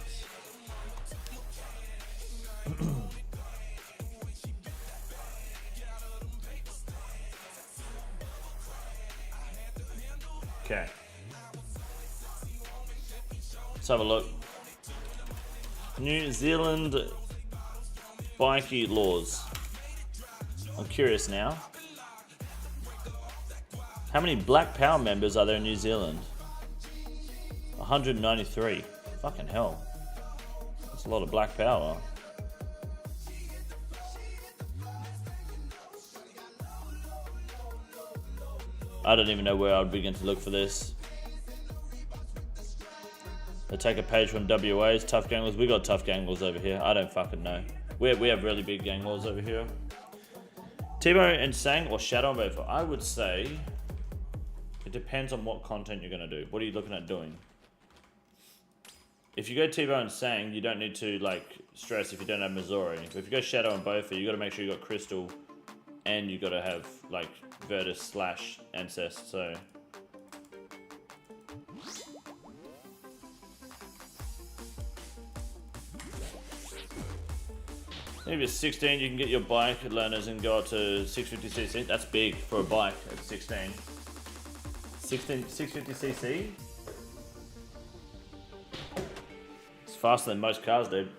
Okay. Let's have a look. New Zealand bikie laws. I'm curious now. How many Black Power members are there in New Zealand? 193. Fucking hell. That's a lot of Black Power. I don't even know where I would begin to look for this. They take a page from WA's tough gang laws. We got tough gang laws over here. I don't fucking know. We have really big gang laws over here. Timo and Sang or Shadow both. I would say it depends on what content you're gonna do. What are you looking at doing? If you go Tebow and Sang, you don't need to like stress if you don't have Missouri. But if you go Shadow and Bofa, you got to make sure you got Crystal, and you got to have like Virtus / Ancest. So maybe at 16, you can get your bike learners and go up to 650cc. That's big for a bike at 16. 650cc. Faster than most cars, dude.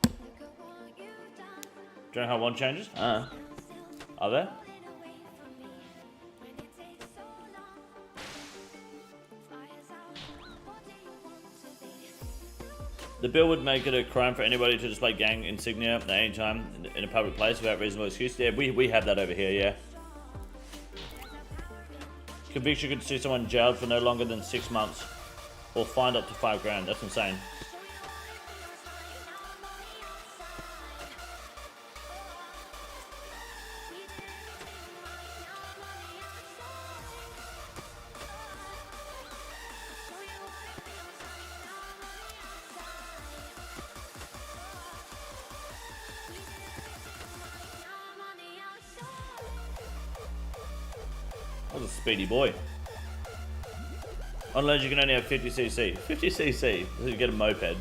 Do you know how one changes? Are there? The bill would make it a crime for anybody to display gang insignia at any time in a public place without reasonable excuse. Yeah, we have that over here, yeah. Conviction could see someone jailed for no longer than 6 months. Or fined up to $5 grand. That's insane. That was a speedy boy. Unless you can only have 50cc. 50cc, you get a moped.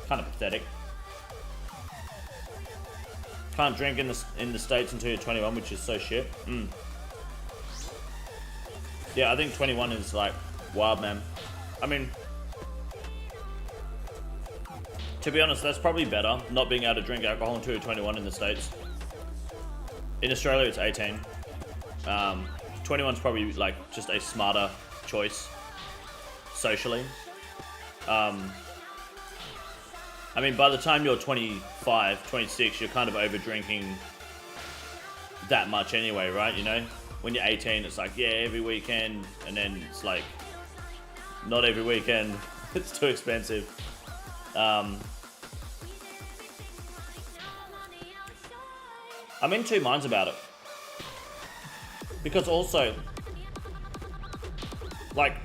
Kind of pathetic. Can't drink in the States until you're 21, which is so shit. Yeah, I think 21 is like wild, man. I mean, to be honest, that's probably better, not being able to drink alcohol until you're 21 in the States. In Australia, it's 18. 21's probably like just a smarter choice socially. I mean, by the time you're 25, 26, you're kind of over drinking that much anyway, right? You know, when you're 18, it's like, yeah, every weekend, and then it's like, not every weekend. It's too expensive. I'm in two minds about it. Because also, like,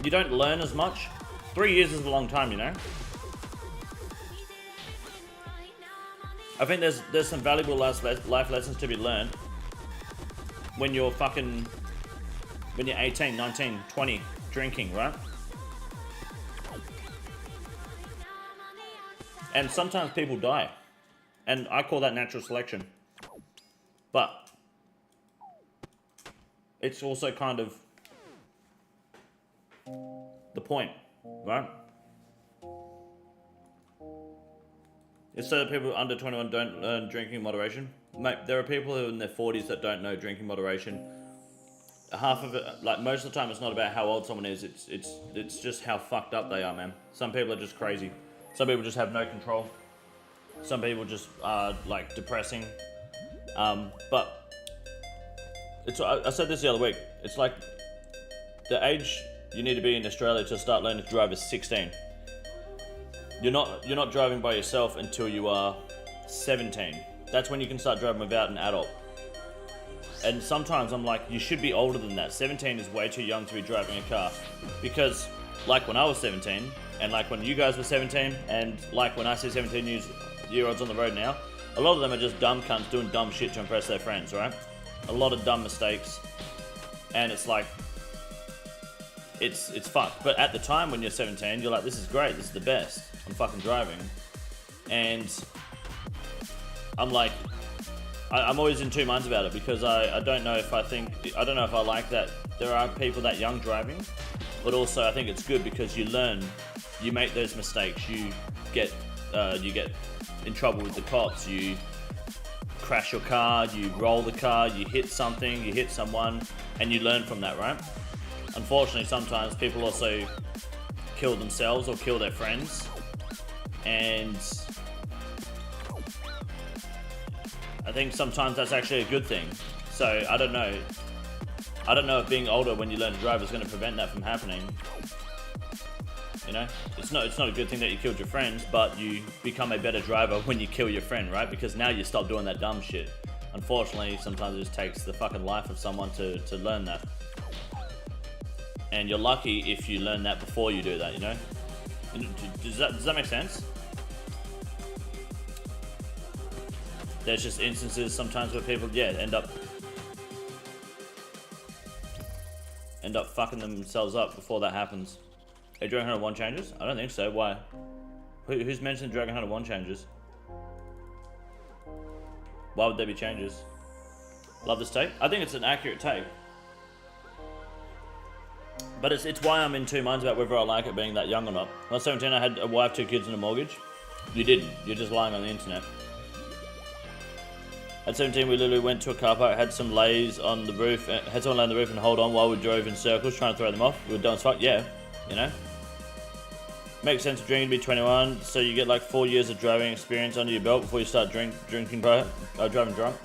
you don't learn as much. 3 years is a long time, you know? I think there's some valuable life lessons to be learned when you're 18, 19, 20, drinking, right? And sometimes people die. And I call that natural selection. But it's also kind of the point, right? It's so that people under 21 don't learn drinking moderation. Mate, there are people who are in their 40s that don't know drinking moderation. Half of it, like most of the time, it's not about how old someone is. It's just how fucked up they are, man. Some people are just crazy. Some people just have no control. Some people just are like depressing. But it's, I said this the other week. It's like the age you need to be in Australia to start learning to drive is 16. You're not driving by yourself until you are 17. That's when you can start driving without an adult. And sometimes I'm like, you should be older than that. 17 is way too young to be driving a car. Because like when I was 17, and like when you guys were 17, and like when I see 17-year-olds on the road now, a lot of them are just dumb cunts doing dumb shit to impress their friends, right? A lot of dumb mistakes. And it's like, it's fucked. But at the time when you're 17, you're like, this is great, this is the best. I'm fucking driving. And I'm like, I'm always in two minds about it, because I don't know if I like that there are people that young driving, but also I think it's good because you learn, you make those mistakes, you get in trouble with the cops, you crash your car, you roll the car, you hit something, you hit someone, and you learn from that, right? Unfortunately, sometimes people also kill themselves or kill their friends, and I think sometimes that's actually a good thing. So I don't know if being older when you learn to drive is going to prevent that from happening. You know, it's not a good thing that you killed your friends, but you become a better driver when you kill your friend, right? Because now you stop doing that dumb shit. Unfortunately, sometimes it just takes the fucking life of someone to learn that. And you're lucky if you learn that before you do that, you know? Does that make sense? There's just instances sometimes where people, end up fucking themselves up before that happens. Hey, Dragon Hunter 1 changes? I don't think so. Why? Who's mentioned Dragon Hunter 1 changes? Why would there be changes? Love this take. I think it's an accurate take. But it's why I'm in two minds about whether I like it being that young or not. When I was 17, I had a wife, 2 kids, and a mortgage. You didn't. You're just lying on the internet. At 17, we literally went to a car park, had some lays on the roof, had someone lay on the roof and hold on while we drove in circles, trying to throw them off. We were dumb as fuck, yeah, you know. Makes sense for drinking to be 21, so you get like 4 years of driving experience under your belt before you start driving drunk.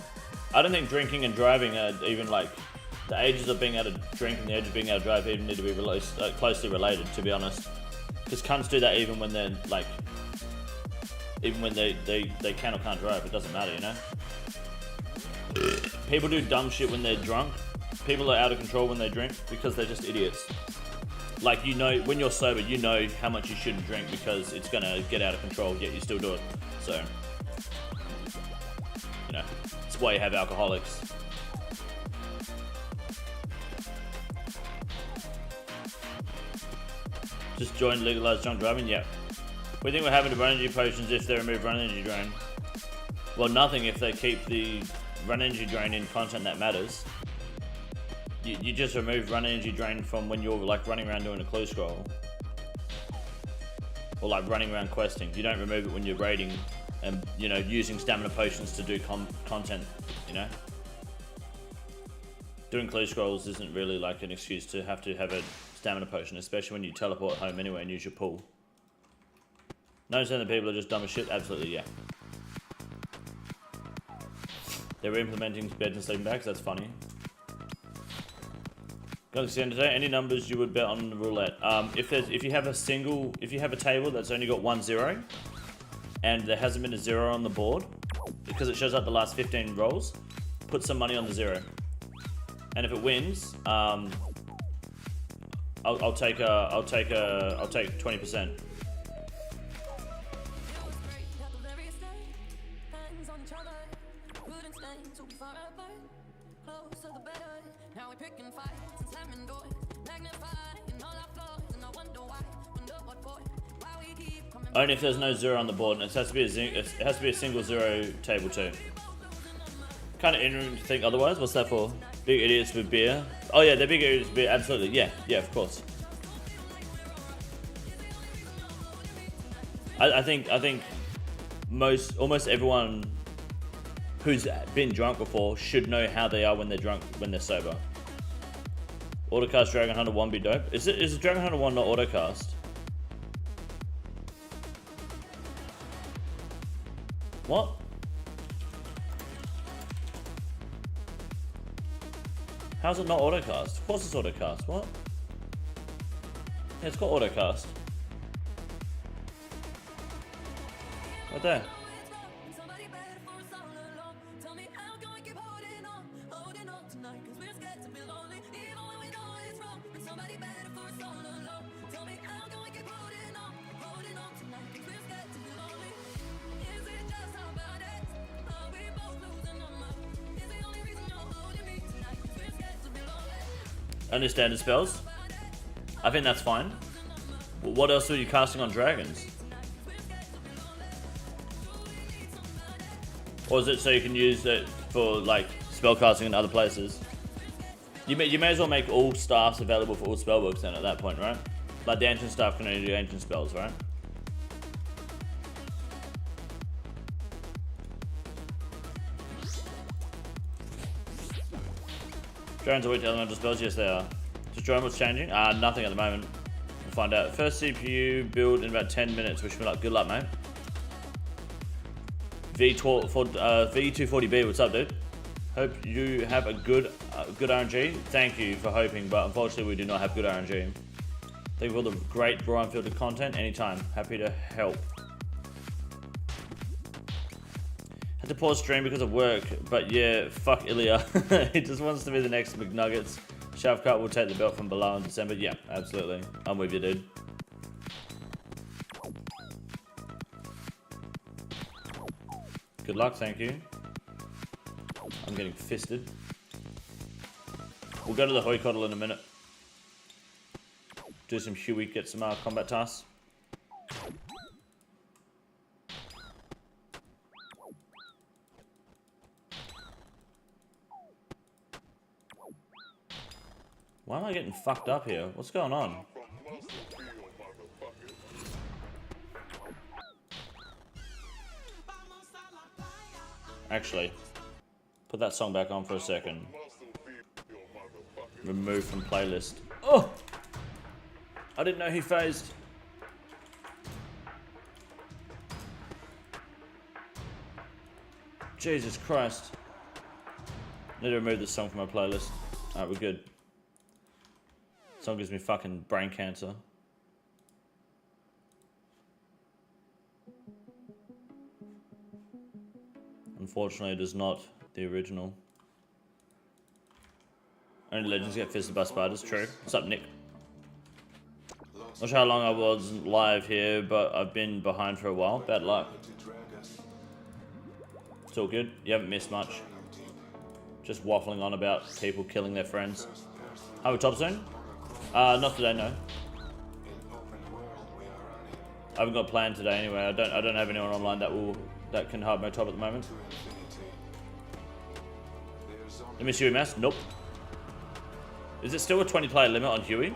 I don't think drinking and driving are even like, the ages of being able to drink and the age of being able to drive even need to be closely related, to be honest. Because cunts do that even when they're like, even when they can or can't drive, it doesn't matter, you know. People do dumb shit when they're drunk. People are out of control when they drink because they're just idiots. Like, you know, when you're sober, you know how much you shouldn't drink because it's gonna get out of control, yet you still do it. So, you know, that's why you have alcoholics. Just join legalized drunk driving? Yeah. We think we're having to run energy potions if they remove run energy drain. Well, nothing if they keep the run energy drain in content that matters. You just remove run energy drain from when you're like running around doing a clue scroll. Or like running around questing. You don't remove it when you're raiding and, you know, using stamina potions to do content, you know? Doing clue scrolls isn't really like an excuse to have a stamina potion, especially when you teleport home anyway and use your pool. 90% of the people are just dumb as shit? Absolutely, yeah. They were implementing beds and sleeping bags, that's funny. Galaxy End today, any numbers you would bet on the roulette? If you have a table that's only got 1 0 and there hasn't been a 0 on the board, because it shows up the last 15 rolls, put some money on the 0. And if it wins, I'll take 20%. Only if there's no 0 on the board, and it has to be a single 0 table too. Kind of ignorant to think otherwise. What's that for? Big idiots with beer. Oh yeah, they're big idiots with beer. Absolutely. Yeah, of course. I think almost everyone who's been drunk before should know how they are when they're drunk, when they're sober. Autocast Dragon Hunter 1 be dope. Is Dragon Hunter 1 not autocast? What? How's it not autocast? Of course it's autocast. What? Yeah, it's got autocast. Right there. Only standard spells? I think that's fine. What else are you casting on dragons? Or is it so you can use it for like spell casting in other places? You may as well make all staffs available for all spellbooks then at that point, right? Like the ancient staff can only do ancient spells, right? Drones are weak to elemental spells? Yes, they are. Just drone what's changing? Nothing at the moment. We'll find out. First CPU build in about 10 minutes. Wish me luck. Good luck, mate. V240B, what's up, dude? Hope you have a good RNG. Thank you for hoping, but unfortunately we do not have good RNG. Thank you for all the great raw unfiltered content. Anytime. Happy to help. Had to pause stream because of work, but yeah, fuck Ilya. He just wants to be the next McNuggets. Shavkat will take the belt from Bilal in December. Yeah, absolutely. I'm with you, dude. Good luck, thank you. I'm getting fisted. We'll go to the Hoycoddle in a minute. Do some Huey, get some combat tasks. Why am I getting fucked up here? What's going on? Actually, put that song back on for a second. Remove from playlist. Oh! I didn't know he phased. Jesus Christ. Need to remove this song from my playlist. Alright, we're good. Song gives me fucking brain cancer. Unfortunately, it is not the original. Only legends get fisted by spiders, true. What's up, Nick? Not sure how long I wasn't live here, but I've been behind for a while. Bad luck. It's all good. You haven't missed much. Just waffling on about people killing their friends. Are we top soon? Not today, no. I haven't got planned today anyway. I don't have anyone online that will that can hard mode top at the moment. Let me see Huey Mass. Nope. Is it still a 20 player limit on Huey?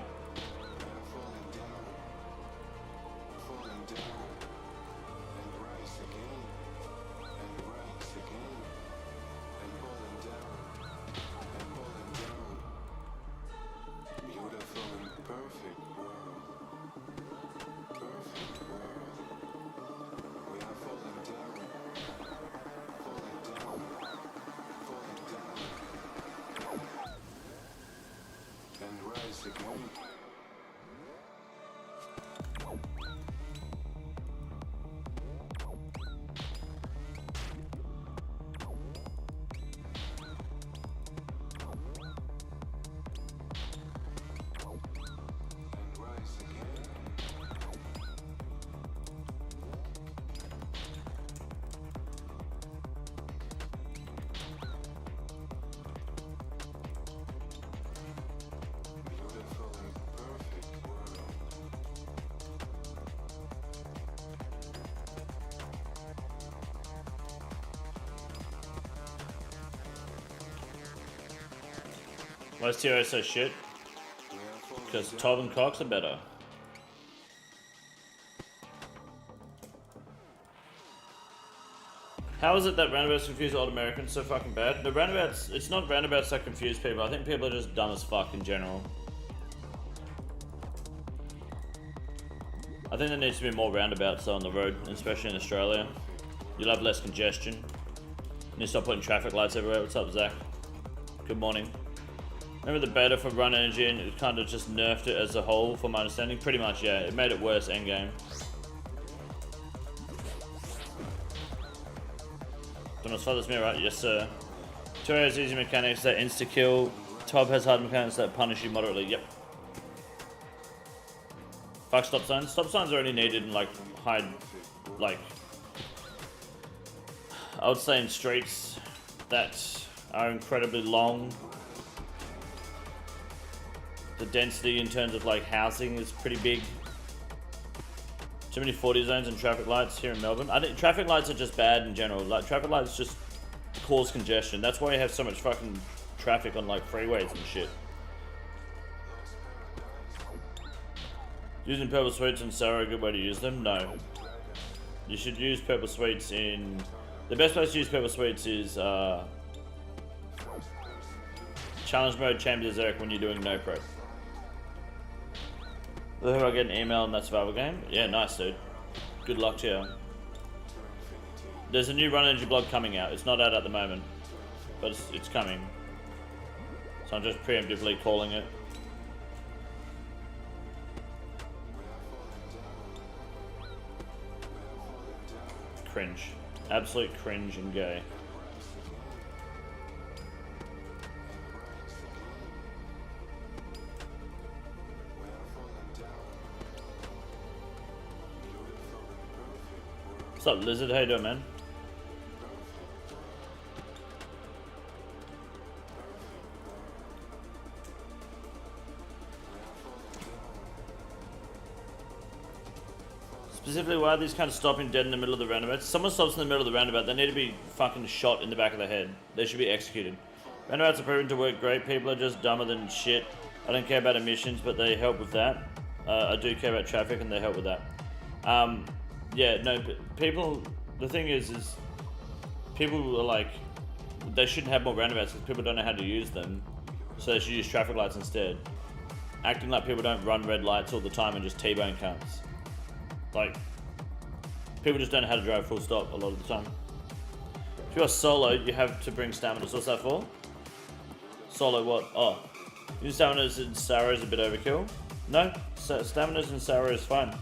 Why is TRO so shit? Because Tob and Cox are better. How is it that roundabouts confuse old Americans so fucking bad? The roundabouts, it's not roundabouts that confuse people. I think people are just dumb as fuck in general. I think there needs to be more roundabouts on the road, especially in Australia. You'll have less congestion. And you stop putting traffic lights everywhere. What's up, Zach? Good morning. Remember the beta for Run Energy and it kind of just nerfed it as a whole, from my understanding? Pretty much, yeah. It made it worse endgame. Don't know as far as me, right? Yes, sir. Tour has easy mechanics that insta-kill. Tob has hard mechanics that punish you moderately. Yep. Fuck stop signs. Stop signs are only needed in, like, high... Like... I would say in streets that are incredibly long. The density in terms of like housing is pretty big. Too many 40 zones and traffic lights here in Melbourne. I think traffic lights are just bad in general. Like traffic lights just cause congestion. That's why you have so much fucking traffic on like freeways and shit. Using purple sweets and sour a good way to use them? No. You should use purple sweets in... The best place to use purple sweets is challenge mode, chamber Zerk when you're doing no prep. Who I get an email in that survival game? Yeah, nice, dude. Good luck to you. There's a new Run Energy blog coming out. It's not out at the moment, but it's coming. So I'm just preemptively calling it. Cringe. Absolute cringe and gay. What's up, Lizard? How you doing, man? Specifically, why are these kind of stopping dead in the middle of the roundabout? If someone stops in the middle of the roundabout, they need to be fucking shot in the back of the head. They should be executed. Roundabouts are proven to work great. People are just dumber than shit. I don't care about emissions, but they help with that. I do care about traffic, and they help with that. Yeah, no, people... The thing is people are like... They shouldn't have more roundabouts because people don't know how to use them. So they should use traffic lights instead. Acting like people don't run red lights all the time and just T-bone cunts. Like, people just don't know how to drive full stop a lot of the time. If you're solo, you have to bring stamina. So what's that for? Solo what? Oh. Using staminas in Sarah is a bit overkill. No, staminas in Sarah is fine.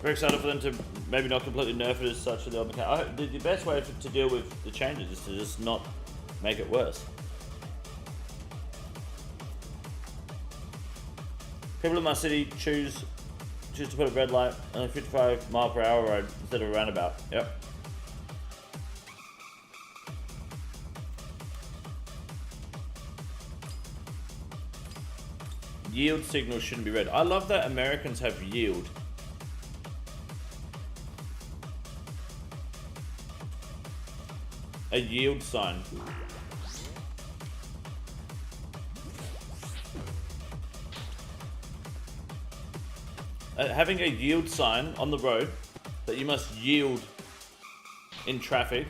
Very excited for them to maybe not completely nerf it as such for the old mechanic. The best way to deal with the changes is to just not make it worse. People in my city choose to put a red light on a 55 mile per hour road instead of a roundabout. Yep. Yield signals shouldn't be red. I love that Americans have yield. A yield sign. Having a yield sign on the road that you must yield in traffic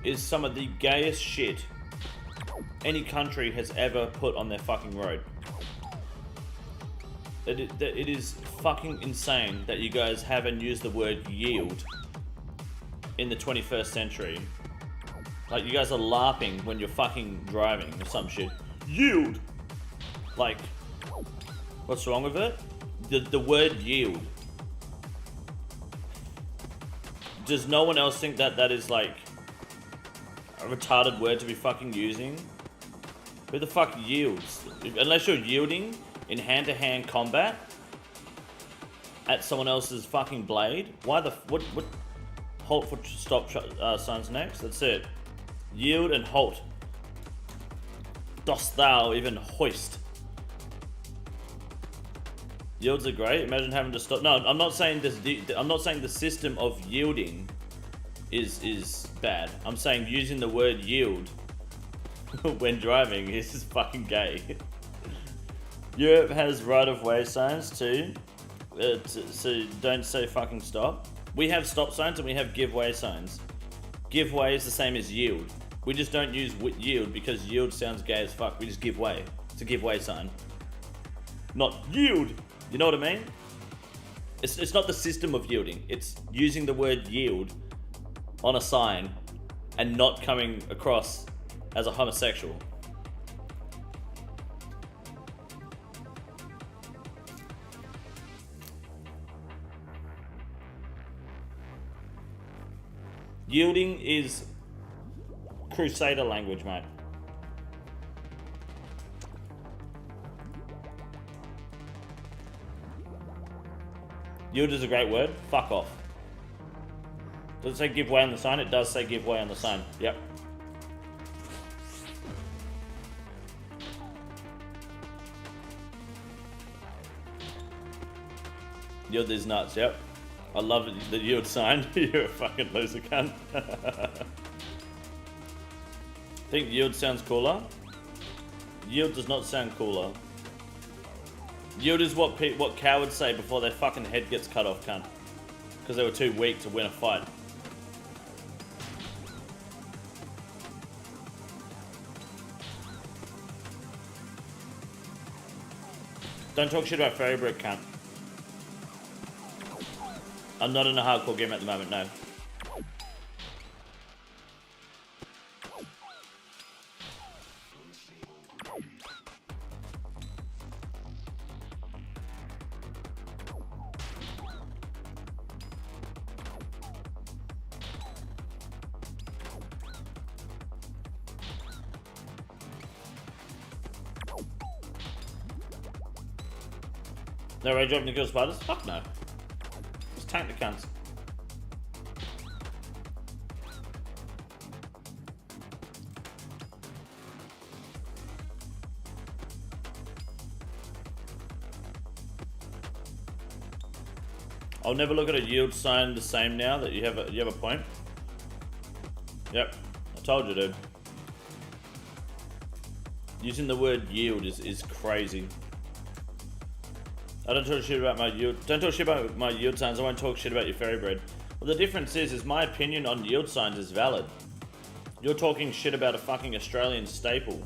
is some of the gayest shit any country has ever put on their fucking road. It is fucking insane that you guys haven't used the word yield in the 21st century. Like, you guys are laughing when you're fucking driving or some shit. Yield! Like, what's wrong with it? The word yield. Does no one else think that that is like a retarded word to be fucking using? Who the fuck yields? Unless you're yielding in hand-to-hand combat at someone else's fucking blade. Why the what halt for stop signs next? That's it. Yield and halt. Dost thou even hoist? Yields are great. Imagine having to stop. No, I'm not saying this. I'm not saying the system of yielding is bad. I'm saying using the word yield when driving is fucking gay. Europe has right-of-way signs too, so don't say fucking stop. We have stop signs and we have give way signs. Give way is the same as yield. We just don't use yield because yield sounds gay as fuck. We just give way. It's a give way sign. Not yield. You know what I mean? It's not the system of yielding. It's using the word yield on a sign and not coming across as a homosexual. Yielding is Crusader language, mate. Yield is a great word. Fuck off. Does it say give way on the sign? It does say give way on the sign. Yep. Yield is nuts, yep. I love the yield sign. You're a fucking loser cunt. Think yield sounds cooler? Yield does not sound cooler. Yield is what cowards say before their fucking head gets cut off, cunt. Because they were too weak to win a fight. Don't talk shit about Fairy Brick, cunt. I'm not in a hardcore game at the moment, no. No rage open to kill spiders? Fuck no. Just tank the cunts. I'll never look at a yield sign the same now that you have a point. Yep, I told you, dude. Using the word yield is crazy. I don't talk shit about my yield. Don't talk shit about my yield signs. I won't talk shit about your fairy bread. Well, the difference is my opinion on yield signs is valid. You're talking shit about a fucking Australian staple.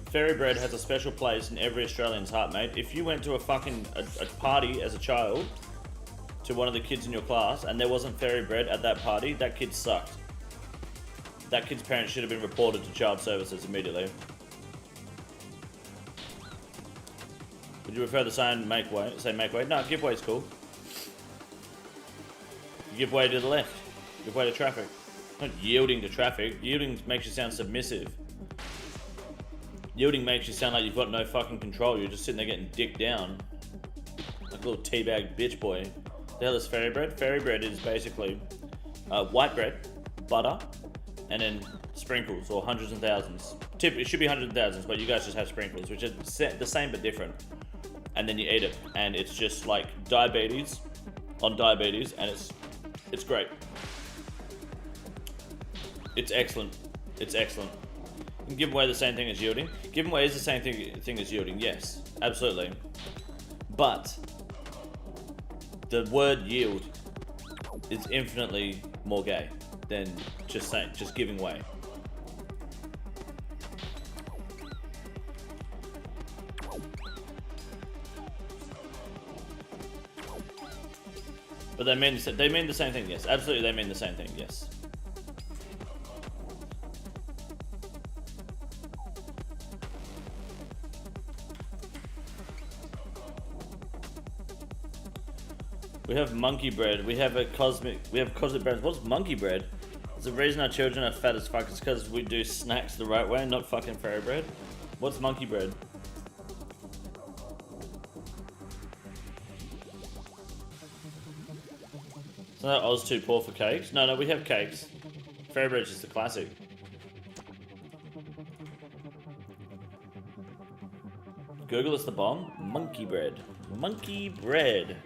Fairy bread has a special place in every Australian's heart, mate. If you went to a fucking a party as a child to one of the kids in your class and there wasn't fairy bread at that party, that kid sucked. That kid's parents should have been reported to child services immediately. Would you prefer the sign make way? Say make way? No, give way is cool. You give way to the left. Give way to traffic. Not yielding to traffic. Yielding makes you sound submissive. Yielding makes you sound like you've got no fucking control. You're just sitting there getting dicked down. Like a little teabag bitch boy. The hell is fairy bread? Fairy bread is basically white bread, butter, and then sprinkles, or hundreds and thousands. It should be hundreds and thousands, but you guys just have sprinkles, which are the same but different. And then you eat it, and it's just like diabetes on diabetes, and it's great. It's excellent. It's excellent. Giveaway the same thing as yielding. Giveaway is the same thing as yielding. Yes, absolutely. But the word yield is infinitely more gay than just giving way. But they mean the same thing. Yes, absolutely, they mean the same thing. Yes. We have monkey bread. We have cosmic bread. What's monkey bread? It's the reason our children are fat as fuck. It's because we do snacks the right way, not fucking fairy bread. What's monkey bread? It's not Oz too poor for cakes. No, we have cakes. Fairy bread's just the classic. Google is the bomb. Monkey bread. Monkey bread.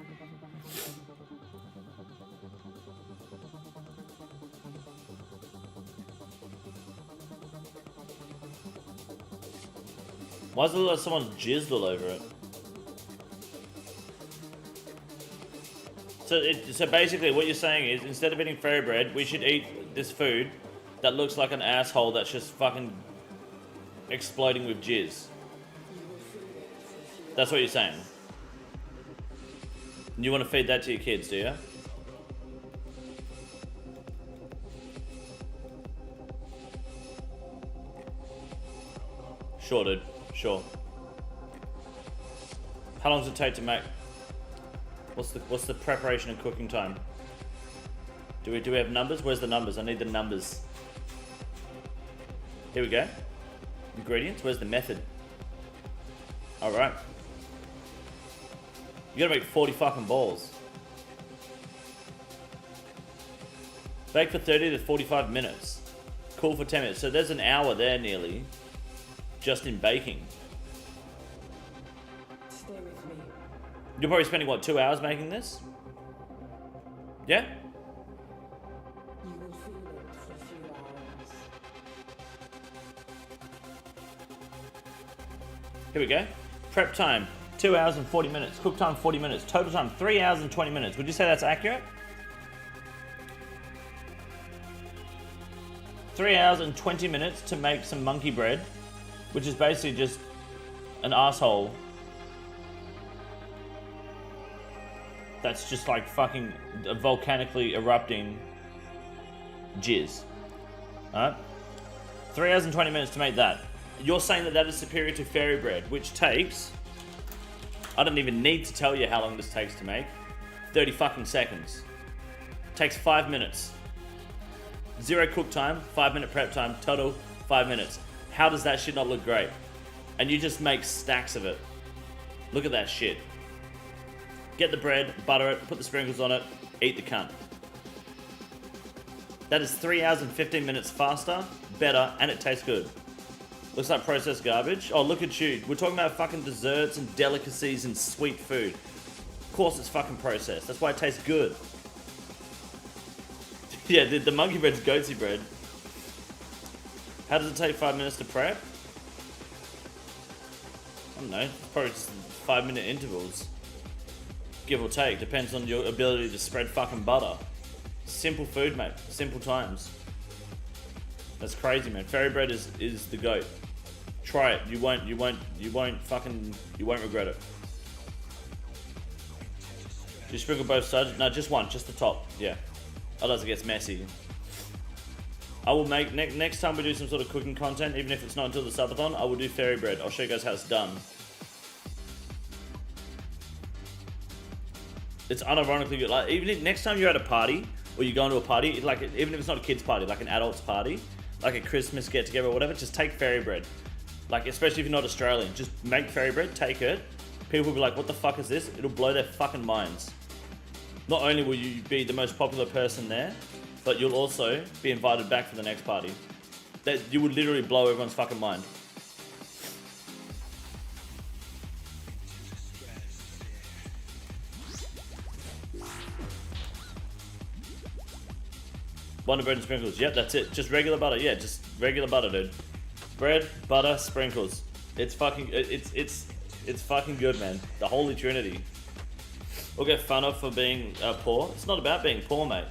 Why does it look like someone's jizzed all over it? So basically what you're saying is, instead of eating fairy bread, we should eat this food that looks like an asshole that's just fucking exploding with jizz. That's what you're saying. You want to feed that to your kids, do you? Sure, dude. Sure. How long does it take to make? What's the preparation and cooking time? Do we have numbers? Where's the numbers? I need the numbers. Here we go. Ingredients. Where's the method? All right. You gotta make 40 fucking balls. Bake for 30 to 45 minutes. Cool for 10 minutes. So there's an hour there nearly, just in baking. Stay with me. You're probably spending, what, 2 hours making this? Yeah? You will feel it for a few hours. Here we go. Prep time, 2 hours and 40 minutes. Cook time, 40 minutes. Total time, 3 hours and 20 minutes. Would you say that's accurate? 3 hours and 20 minutes to make some monkey bread, which is basically just an asshole that's just like fucking volcanically erupting jizz. Alright? 3 hours and 20 minutes to make that. You're saying that that is superior to fairy bread, which takes... I don't even need to tell you how long this takes to make. 30 fucking seconds. Takes 5 minutes. 0 cook time, 5 minute prep time, total 5 minutes. How does that shit not look great? And you just make stacks of it. Look at that shit. Get the bread, butter it, put the sprinkles on it, eat the cunt. That is 3 hours and 15 minutes faster, better, and it tastes good. Looks like processed garbage. Oh, look at you. We're talking about fucking desserts and delicacies and sweet food. Of course it's fucking processed. That's why it tastes good. Yeah, the monkey bread's goatsy bread. How does it take 5 minutes to prep? I don't know. Probably just 5 minute intervals. Give or take. Depends on your ability to spread fucking butter. Simple food, mate. Simple times. That's crazy, man. Fairy bread is the goat. Try it. You won't regret it. Do you sprinkle both sides? No, just one, just the top. Yeah. Otherwise it gets messy. I will make, next time we do some sort of cooking content, even if it's not until the subathon, I will do fairy bread. I'll show you guys how it's done. It's unironically good. Like, even if next time you're at a party, or you're going to a party, like, even if it's not a kid's party, like an adult's party, like a Christmas get together or whatever, just take fairy bread. Like, especially if you're not Australian, just make fairy bread, take it. People will be like, what the fuck is this? It'll blow their fucking minds. Not only will you be the most popular person there, but you'll also be invited back for the next party. That you would literally blow everyone's fucking mind. Wonder bread and sprinkles. Yep, that's it. Just regular butter. Yeah, just regular butter, dude. Bread, butter, sprinkles. It's fucking. It's fucking good, man. The holy trinity. We'll get fun of for being poor. It's not about being poor, mate.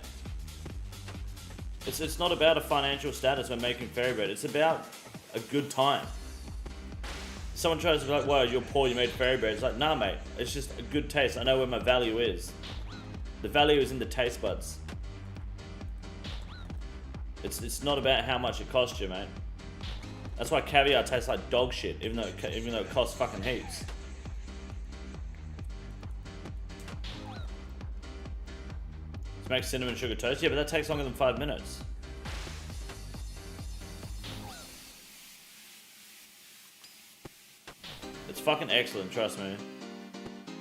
It's not about a financial status when making fairy bread. It's about a good time. Someone tries to be like, "Wow, you're poor. You made fairy bread." It's like, nah, mate. It's just a good taste. I know where my value is. The value is in the taste buds. It's not about how much it costs you, mate. That's why caviar tastes like dog shit, even though it costs fucking heaps. Let's make cinnamon sugar toast. Yeah, but that takes longer than 5 minutes. It's fucking excellent, trust me.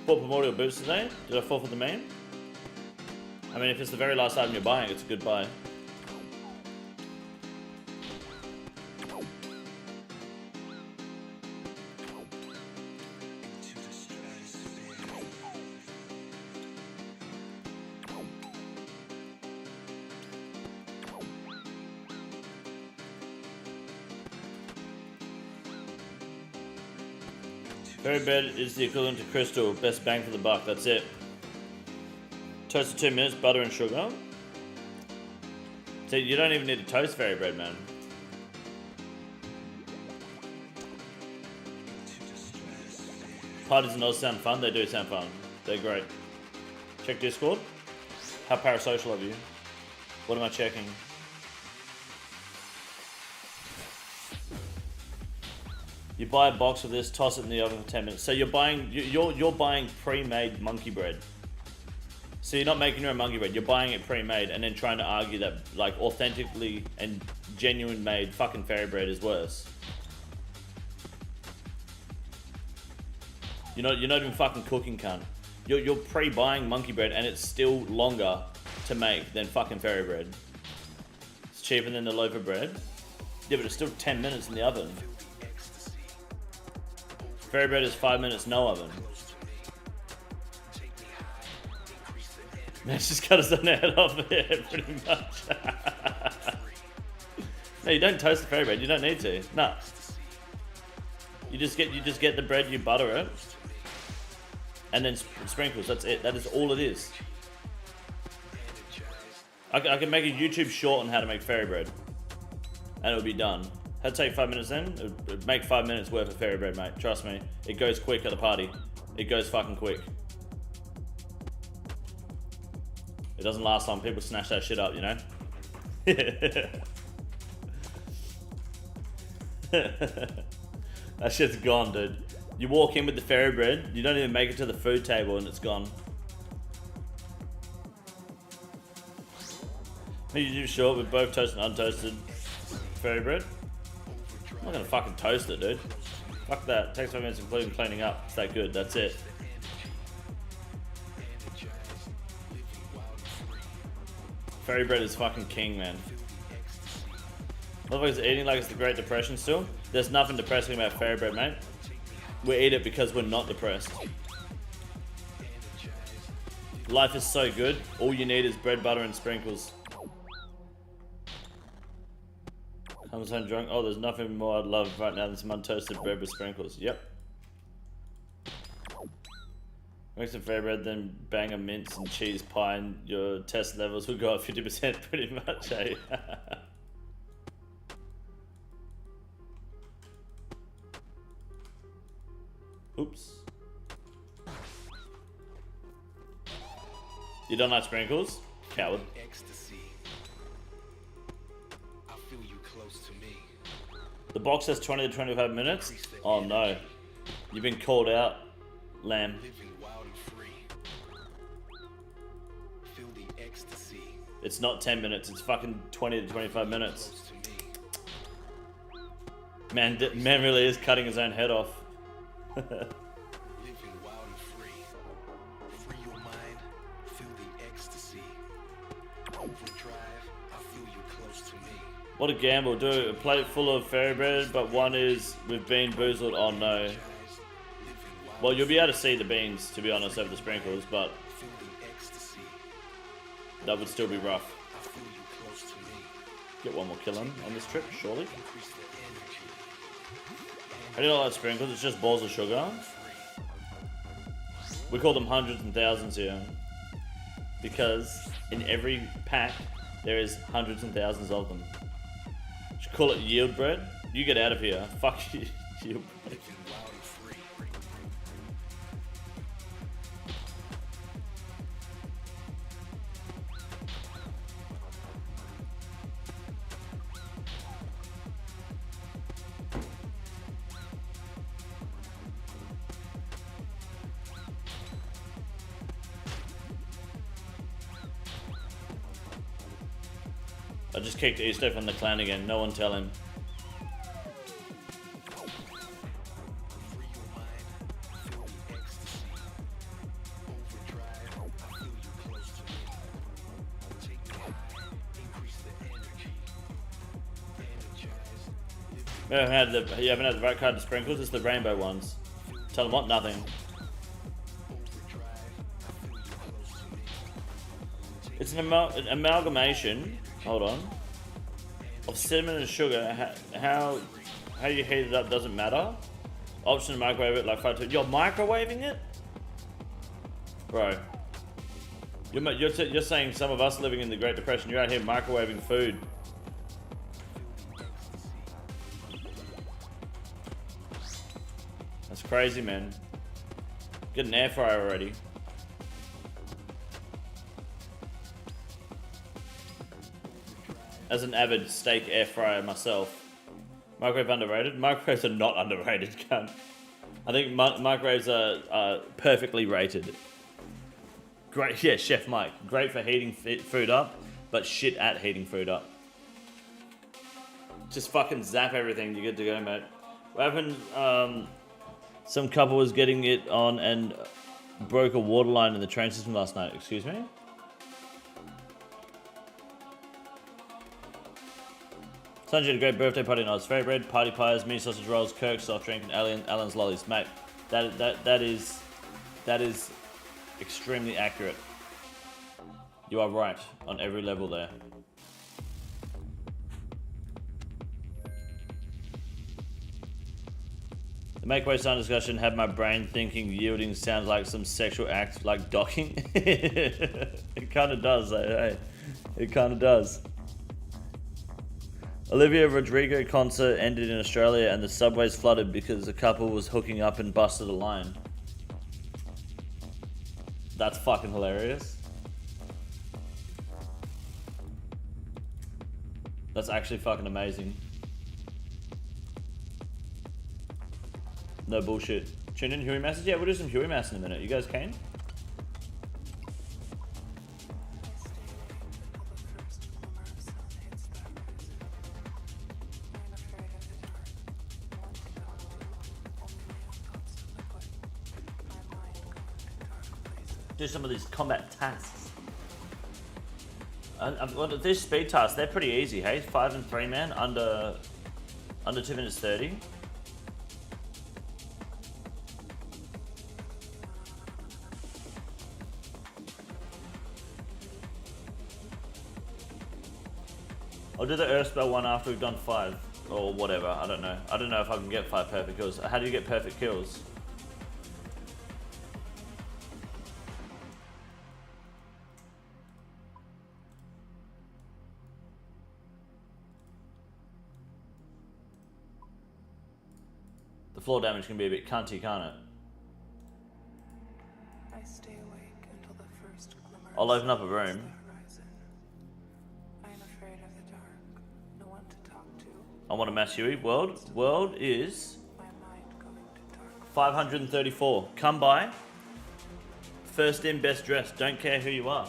Bought primordial boots today. Did I fall for the meme? I mean, if it's the very last item you're buying, it's a good buy. Fairy bread is the equivalent to crystal. Best bang for the buck. That's it. Toast for 2 minutes. Butter and sugar. So you don't even need to toast fairy bread, man. Parties in Oz sound fun. They do sound fun. They're great. Check Discord. How parasocial of you. What am I checking? You buy a box of this, toss it in the oven for 10 minutes. So you're buying pre-made monkey bread. So you're not making your own monkey bread. You're buying it pre-made and then trying to argue that like authentically and genuine made fucking fairy bread is worse. You're not even fucking cooking, cunt. You're pre-buying monkey bread and it's still longer to make than fucking fairy bread. It's cheaper than the loaf of bread. Yeah, but it's still 10 minutes in the oven. Fairy bread is 5 minutes, no oven. Man, just cut his own head off there, pretty much. No, you don't toast the fairy bread. You don't need to. No. You just get the bread. You butter it, and then sprinkles. That's it. That is all it is. I can make a YouTube short on how to make fairy bread, and it'll be done. That'd take 5 minutes then. It'd make 5 minutes worth of fairy bread, mate. Trust me. It goes quick at the party. It goes fucking quick. It doesn't last long. People snatch that shit up, you know? That shit's gone, dude. You walk in with the fairy bread, you don't even make it to the food table and it's gone. YouTube short with both toasted and untoasted fairy bread. I'm not gonna fucking toast it, dude. Fuck that. Takes 5 minutes including cleaning up. It's that good. That's it. Fairy bread is fucking king, man. Motherfuckers eating like it's the Great Depression still. There's nothing depressing about fairy bread, mate. We eat it because we're not depressed. Life is so good. All you need is bread, butter, and sprinkles. Comes home drunk. Oh, there's nothing more I'd love right now than some untoasted bread with sprinkles. Yep. Make some fairy bread, then bang a mince and cheese pie, and your test levels will go up 50% pretty much, eh? Oops. You don't like sprinkles? Coward. The box says 20 to 25 minutes? Oh no. You've been called out, lamb. It's not 10 minutes, it's fucking 20 to 25 minutes. Man really is cutting his own head off. What a gamble. Do a plate full of fairy bread, but one is with bean boozled. Oh no. Well, you'll be able to see the beans, to be honest, over the sprinkles, but that would still be rough. Get one more kill in on this trip, surely. I do not like sprinkles, it's just balls of sugar. We call them hundreds and thousands here. Because in every pack, there is hundreds and thousands of them. Should call it yield bread? You get out of here. Fuck you, yield bread. I just kicked Easto from the clan again. No one tell him. You haven't had the right card to sprinkles. It's the rainbow ones. Tell them what? Nothing. It's an amalgamation. Hold on. Of cinnamon and sugar. How you heat it up doesn't matter. Option to microwave it like 5 times. You're microwaving it, bro. You're saying some of us living in the Great Depression. You're out here microwaving food. That's crazy, man. Get an air fryer already. As an avid steak air fryer myself. Microwave underrated? Microwaves are not underrated, cunt. I think microwaves are perfectly rated. Great, yeah, Chef Mike. Great for heating food up, but shit at heating food up. Just fucking zap everything, you're good to go, mate. What happened, some couple was getting it on and broke a water line in the train system last night. Excuse me? Sanjay had a great birthday party and I was fairy bread, party pies, mini sausage rolls, Kirk soft drink, and Alan's lollies. Mate, that is extremely accurate. You are right on every level there. The make way sound discussion had my brain thinking yielding sounds like some sexual act like docking. It kind of does, hey. It kind of does. Olivia Rodrigo concert ended in Australia and the subways flooded because a couple was hooking up and busted a line. That's fucking hilarious. That's actually fucking amazing. No bullshit. Tune in Huey Mass. Yeah, we'll do some Huey Mass in a minute. You guys keen? Do some of these combat tasks. Well, these speed tasks, they're pretty easy, hey? 5 and 3 man, under 2 minutes 30. I'll do the Earth spell one after we've done 5 or whatever. I don't know. I don't know if I can get 5 perfect kills. How do you get perfect kills? The floor damage can be a bit cunty, can't it? I stay awake until the first glimmer. I'll open up a room. I am afraid of the dark. No one to talk to. I want to mass Huey. World is My mind going to dark. 534. Come by. First in, best dressed. Don't care who you are.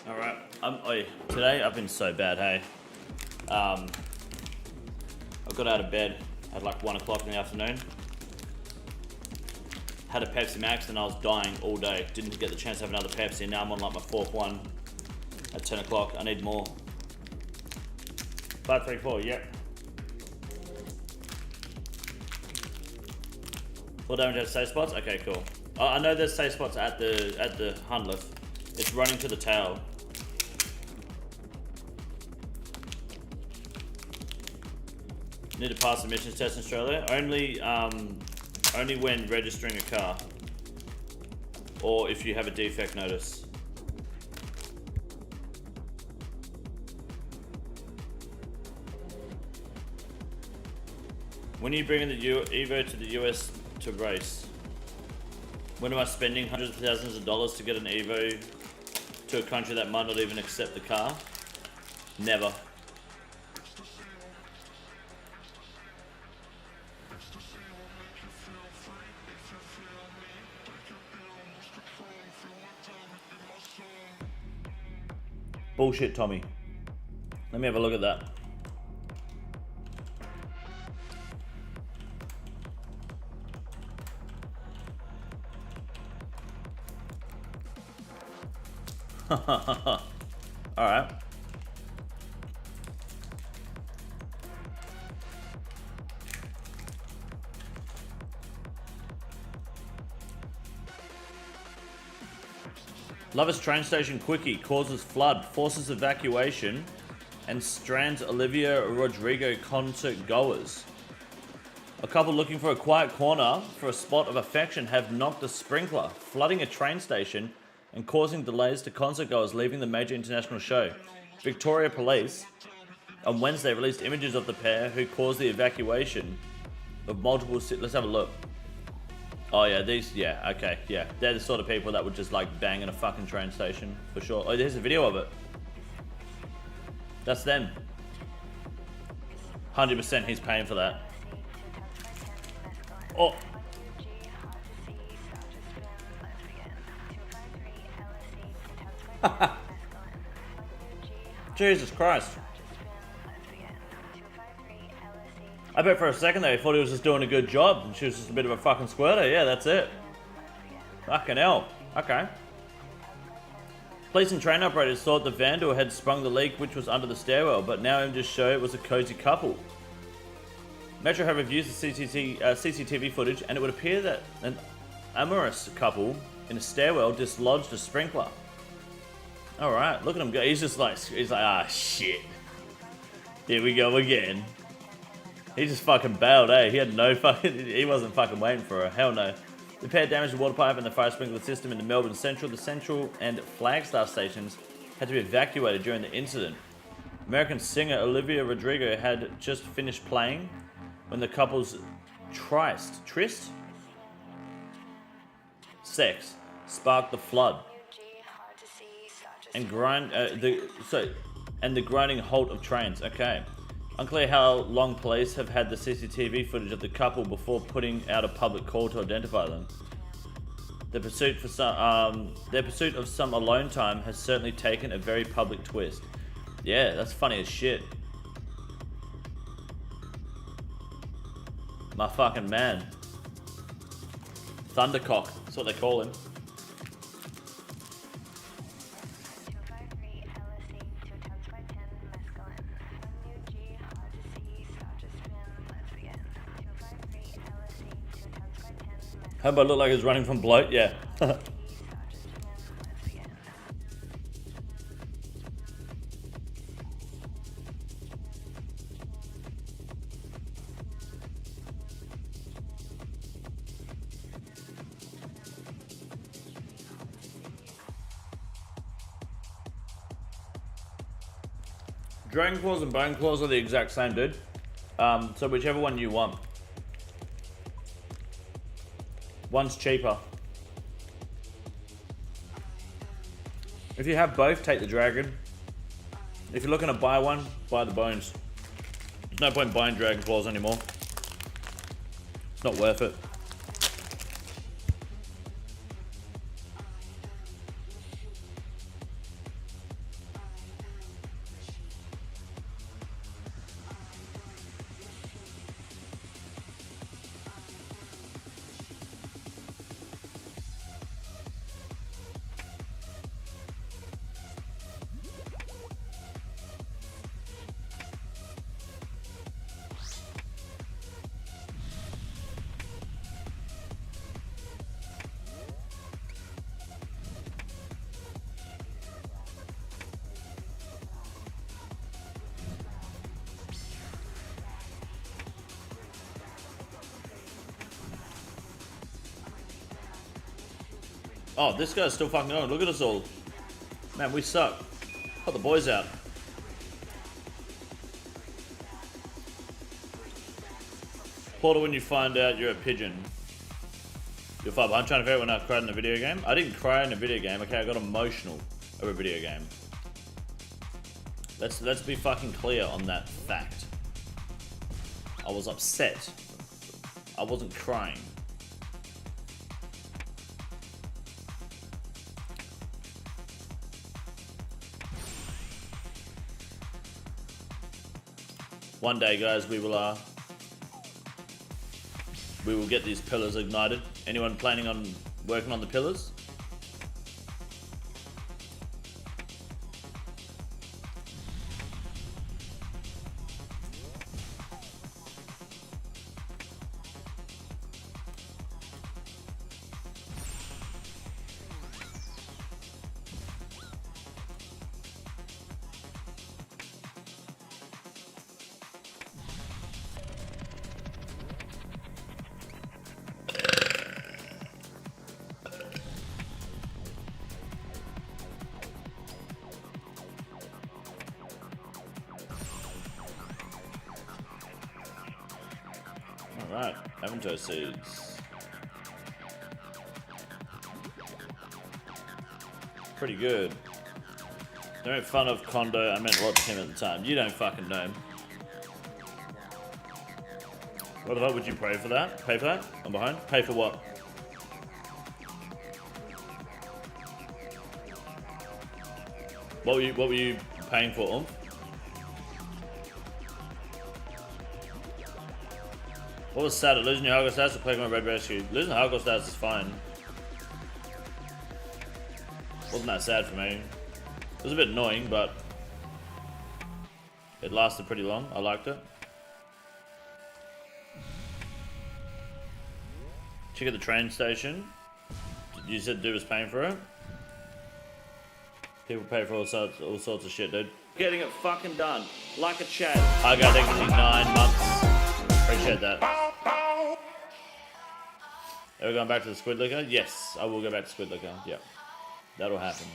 Alright, today I've been so bad, hey. I got out of bed at like 1 o'clock in the afternoon. Had a Pepsi Max and I was dying all day. Didn't get the chance to have another Pepsi. Now I'm on like my 4th one at 10 o'clock. I need more. 534, yep. Full damage has safe spots? Okay, cool. I know there's safe spots at the Hundleth. It's running to the tail. Need to pass the emissions test in Australia? Only when registering a car. Or if you have a defect notice. When are you bringing the Evo to the US to race? When am I spending hundreds of thousands of dollars to get an Evo to a country that might not even accept the car? Never. Bullshit, Tommy. Let me have a look at that. Alright. Lovers train station quickie causes flood, forces evacuation, and strands Olivia Rodrigo concert goers. A couple looking for a quiet corner for a spot of affection have knocked a sprinkler, flooding a train station and causing delays to concert goers leaving the major international show. Victoria Police on Wednesday released images of the pair who caused the evacuation of multiple cities. Let's have a look. Oh yeah, okay, yeah. They're the sort of people that would just like bang in a fucking train station, for sure. Oh, there's a video of it. That's them. 100% he's paying for that. Oh. Jesus Christ. I bet for a second there he thought he was just doing a good job and she was just a bit of a fucking squirter. Yeah, that's it. Fucking hell. Okay. Police and train operators thought the vandal had sprung the leak which was under the stairwell, but now images show it was a cozy couple. Metro have reviewed the CCTV footage and it would appear that an amorous couple in a stairwell dislodged a sprinkler. Alright, look at him go. He's like, ah, shit. Here we go again. He just fucking bailed, eh? He had no fucking, he wasn't fucking waiting for her. Hell no. The pair damaged the water pipe and the fire sprinkler system in the Melbourne Central. The Central and Flagstaff stations had to be evacuated during the incident. American singer Olivia Rodrigo had just finished playing when the couple's tryst? Sex sparked the flood. And the grinding halt of trains. Okay. Unclear how long police have had the CCTV footage of the couple before putting out a public call to identify them. Their pursuit of some alone time has certainly taken a very public twist. Yeah, that's funny as shit. My fucking man. Thundercock, that's what they call him. Hope I look like I was running from bloat? Yeah. Dragon claws and bone claws are the exact same, dude. So whichever one you want. One's cheaper. If you have both, take the dragon. If you're looking to buy one, buy the bones. There's no point buying dragon claws anymore. It's not worth it. Oh, this guy's still fucking going. Look at us all. Man, we suck. Put the boys out. Portal when you find out you're a pigeon. You're fine. I'm trying to figure out when I cried in a video game. I didn't cry in a video game. Okay, I got emotional over a video game. Let's be fucking clear on that fact. I was upset. I wasn't crying. One day, guys, we will get these pillars ignited. Anyone planning on working on the pillars? Alright, Avento seeds. Pretty good. Don't make fun of Kondo, I meant watch him at the time. You don't fucking know him. What the fuck would you pay for that? Pay for that? I'm behind. Pay for what? What were you paying for, What was sad at losing your hardcore stats or playing my red rescue? Losing hardcore stats is fine. Wasn't that sad for me. It was a bit annoying, but it lasted pretty long. I liked it. Check at the train station. You said dude was paying for it. People pay for all sorts of shit, dude. Getting it fucking done. Like a chat. I got technically 9 months. Appreciate that. Are we going back to the squid liquor? Yes, I will go back to squid liquor. Yep. That'll happen.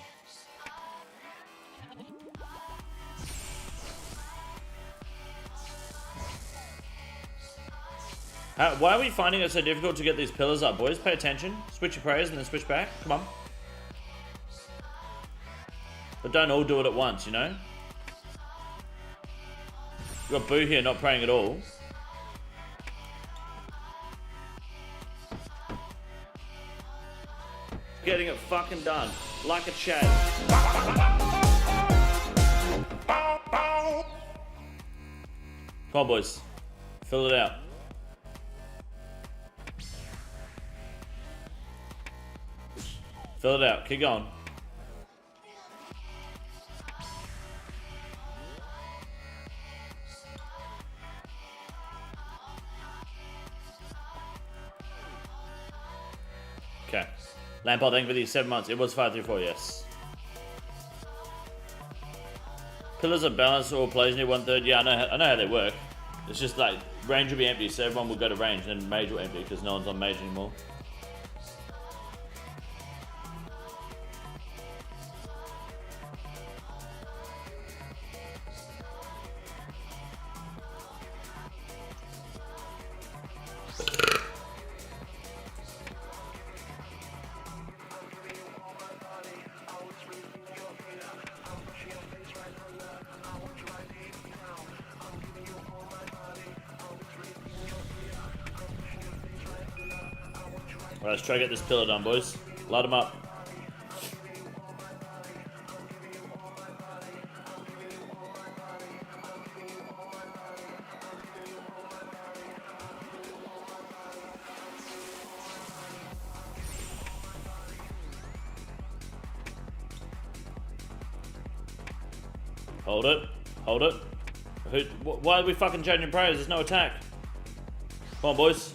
Why are we finding it so difficult to get these pillars up, boys? Pay attention. Switch your prayers and then switch back. Come on. But don't all do it at once, you know? You got Boo here not praying at all. Getting it fucking done. Like a chat. Come on, boys. Fill it out. Fill it out. Keep going. Okay. Lampard, thank you for these 7 months. It was 534, yes. Pillars are balanced, all plays near 1/3. Yeah, I know how they work. It's just like range will be empty, so everyone will go to range, and then mage will empty because no one's on mage anymore. Alright, let's try to get this pillar done, boys. Light them up. Hold it. Hold it. Why are we fucking changing prayers? There's no attack. Come on, boys.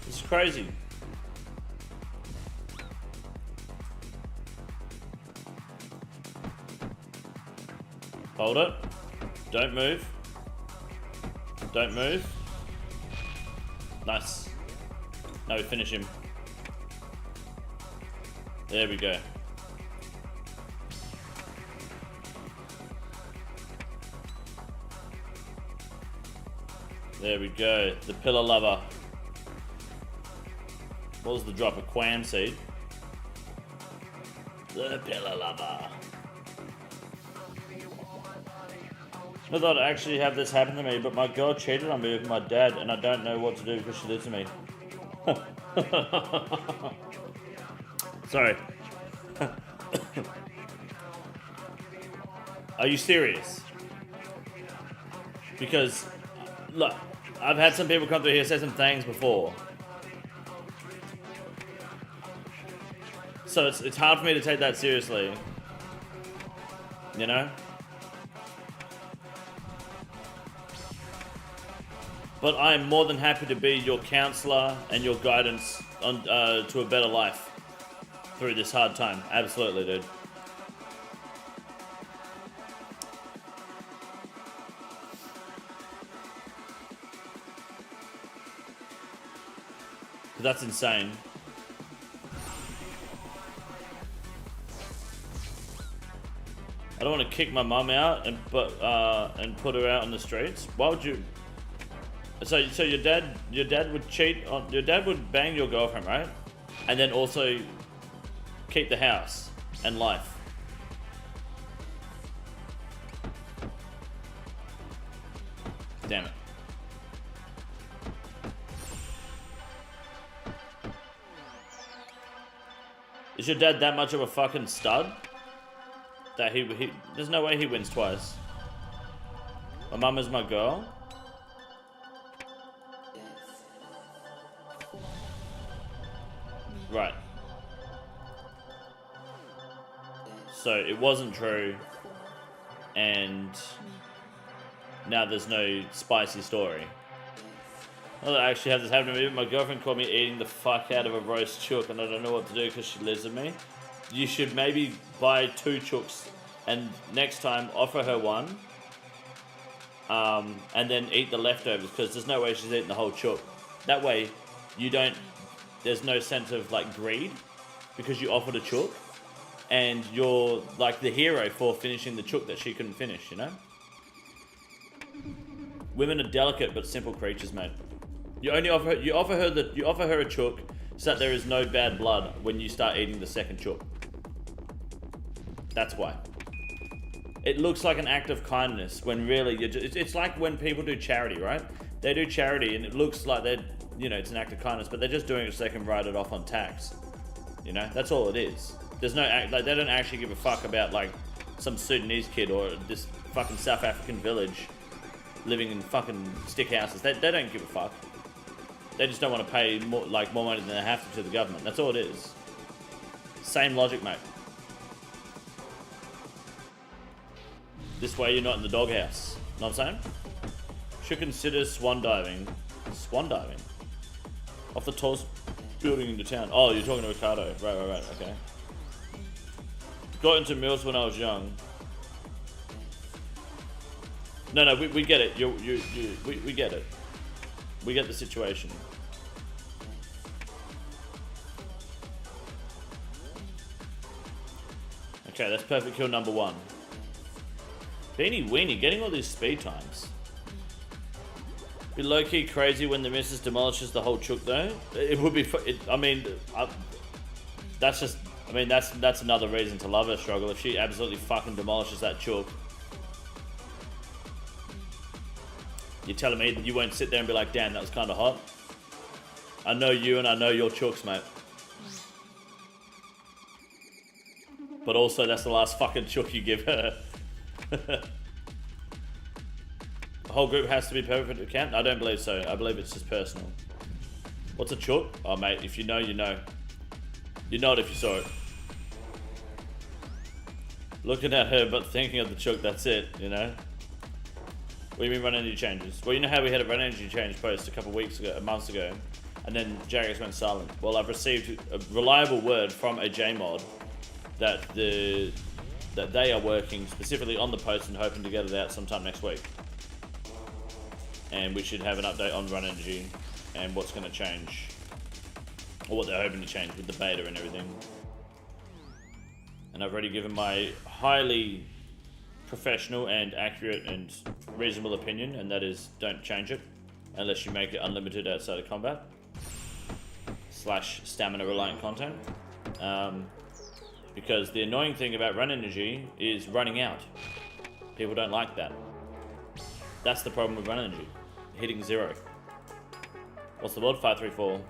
This is crazy. Hold it. Don't move. Don't move. Nice. Now we finish him. There we go. There we go. The pillar lover. What was the drop? A quam seed? The pillar lover. I thought I'd actually have this happen to me, but my girl cheated on me with my dad, and I don't know what to do because she lives with me. Sorry. Are you serious? Because, look, I've had some people come through here say some things before. So it's hard for me to take that seriously. You know? But I am more than happy to be your counselor and your guidance on to a better life through this hard time. Absolutely, dude. That's insane. I don't want to kick my mum out and put her out on the streets. Why would you? So your dad would cheat on your dad would bang your girlfriend, right? And then also keep the house and life. Damn it. Is your dad that much of a fucking stud? That he there's no way he wins twice. My mum is my girl. Right. So it wasn't true, and now there's no spicy story. Well, I actually had this happen to me. My girlfriend caught me eating the fuck out of a roast chook, and I don't know what to do because she lives with me. You should maybe buy 2 chooks, and next time offer her one, and then eat the leftovers because there's no way she's eating the whole chook. That way, you don't. There's no sense of like greed because you offered a chook, and you're like the hero for finishing the chook that she couldn't finish. You know. Women are delicate but simple creatures, mate. You only offer her a chook so that there is no bad blood when you start eating the second chook. That's why. It looks like an act of kindness when really it's like when people do charity, right? They do charity and it looks like they're, you know, it's an act of kindness, but they're just doing it so they can write it off on tax. You know, that's all it is. There's no like they don't actually give a fuck about like some Sudanese kid or this fucking South African village living in fucking stick houses. They don't give a fuck. They just don't want to pay more money than they have to the government. That's all it is. Same logic, mate. This way you're not in the doghouse. Know what I'm saying? Should consider swan diving. Swan diving? Off the tallest building in the town. Oh, you're talking to Ricardo. Right. Okay. Got into meals when I was young. No, we get it. We get it. We get the situation. Okay, that's perfect kill number 1. Beanie Weenie, getting all these speed times. Be low-key crazy when the missus demolishes the whole chook though. It would be, that's another reason to love her struggle. If she absolutely fucking demolishes that chook. You're telling me that you won't sit there and be like, damn, that was kind of hot? I know you and I know your chooks, mate. But also, that's the last fucking chook you give her. The whole group has to be perfect to count? I don't believe so. I believe it's just personal. What's a chook? Oh, mate, if you know, you know. You know it if you saw it. Looking at her, but thinking of the chook, that's it, you know? What do you mean run energy changes? Well, you know how we had a run energy change post a month ago, and then Jagex went silent. Well, I've received a reliable word from a JMod that they are working specifically on the post and hoping to get it out sometime next week. And we should have an update on run energy and what's going to change, or what they're hoping to change with the beta and everything. And I've already given my highly professional and accurate and reasonable opinion, and that is don't change it unless you make it unlimited outside of combat / stamina reliant content. Because the annoying thing about run energy is running out. People don't like that. That's the problem with run energy. Hitting 0. What's the world? 534.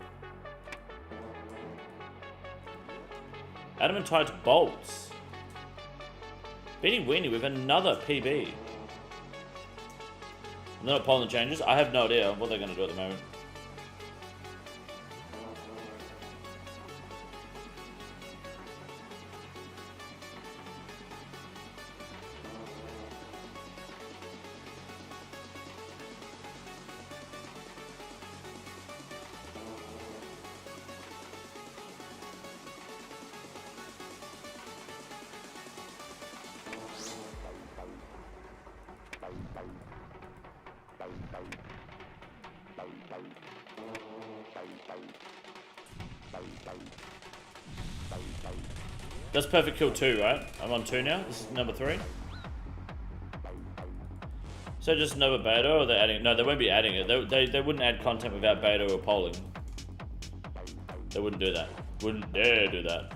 Adamantite bolts. Beanie Weenie with another PB. And they're not polling the changes. I have no idea what they're going to do at the moment. That's perfect kill 2, right? I'm on 2 now. This is number 3. So just another beta, or they're adding? No, they won't be adding it. They wouldn't add content without beta or polling. They wouldn't do that. Wouldn't dare do that.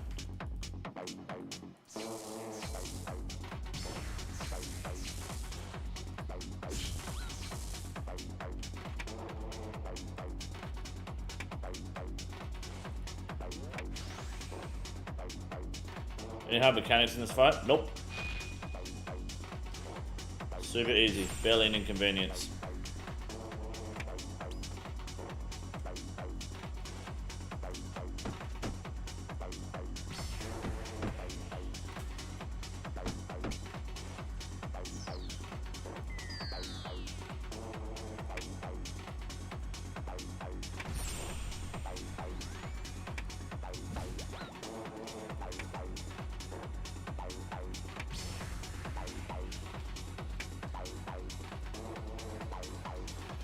Any hard mechanics in this fight? Nope. Super easy. Barely an inconvenience.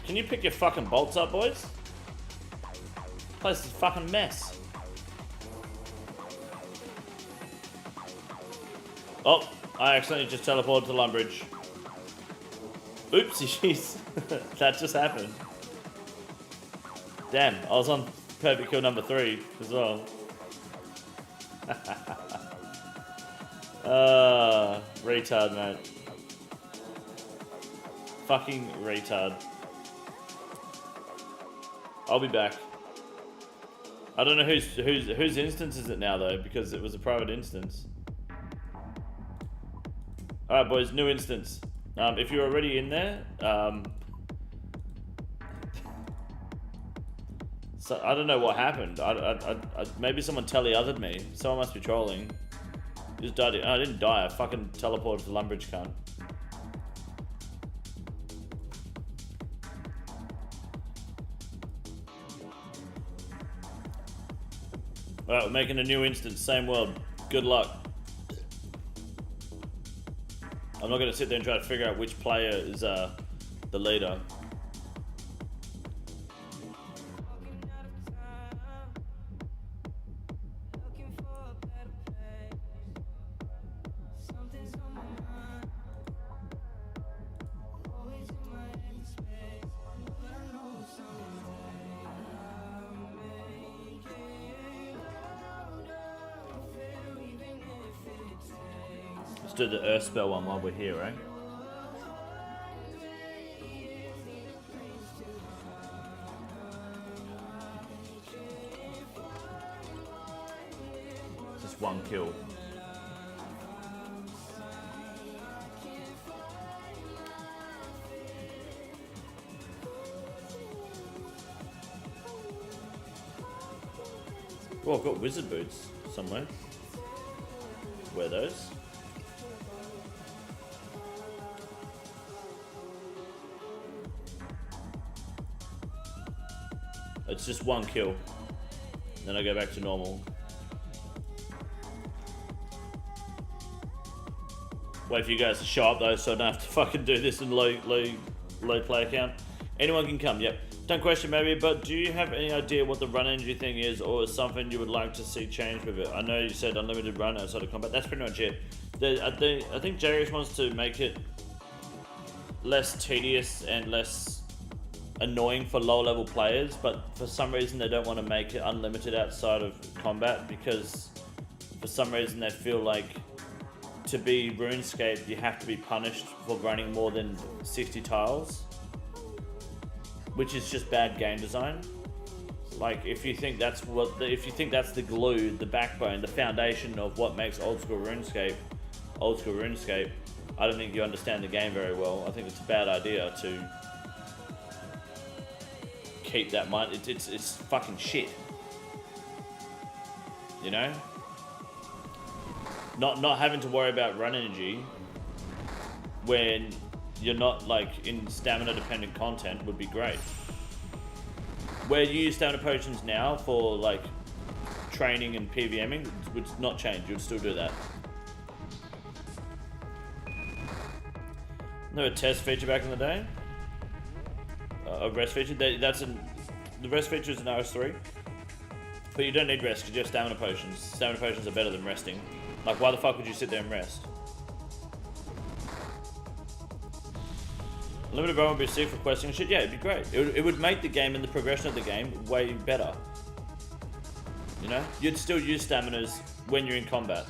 Can you pick your fucking bolts up, boys? This place is a fucking mess. Oh, I accidentally just teleported to Lumbridge. Oopsie jeez. That just happened. Damn, I was on perfect kill number 3 as well. Retard, mate. Fucking retard. I'll be back. I don't know whose instance is it now though, because it was a private instance. All right, boys, new instance. If you're already in there, so I don't know what happened. Maybe someone tele-othered me. Someone must be trolling. Just died. I didn't die. I fucking teleported to Lumbridge, cunt. Alright, we're making a new instance, same world. Good luck. I'm not going to sit there and try to figure out which player is the leader. Do the Earth spell one while we're here, right? Just one kill. Oh, I've got wizard boots somewhere. Wear those. It's just one kill. Then I go back to normal. Wait for you guys to show up though, so I don't have to fucking do this in low player count. Anyone can come, yep. Don't question maybe, but do you have any idea what the run energy thing is, or is something you would like to see change with it? I know you said unlimited run outside of combat. That's pretty much it. I think Jarius wants to make it less tedious and less annoying for lower level players, but for some reason they don't want to make it unlimited outside of combat, because for some reason they feel like to be RuneScape you have to be punished for running more than 60 tiles, which is just bad game design. Like, if you think that's the glue, the backbone, the foundation of what makes old school RuneScape, I don't think you understand the game very well. I think it's a bad idea to keep that mind. It's fucking shit. You know? Not having to worry about run energy when you're not like in stamina dependent content would be great. Where you use stamina potions now for like training and PVMing would not change. You would still do that. No, a test feature back in the day. A rest feature. The rest feature is in OS3, but you don't need rest because you have stamina potions. Stamina potions are better than resting. Like, why the fuck would you sit there and rest? Limited run would be sick for questing and shit. Yeah, it'd be great. It would make the game and the progression of the game way better. You know? You'd still use staminas when you're in combat.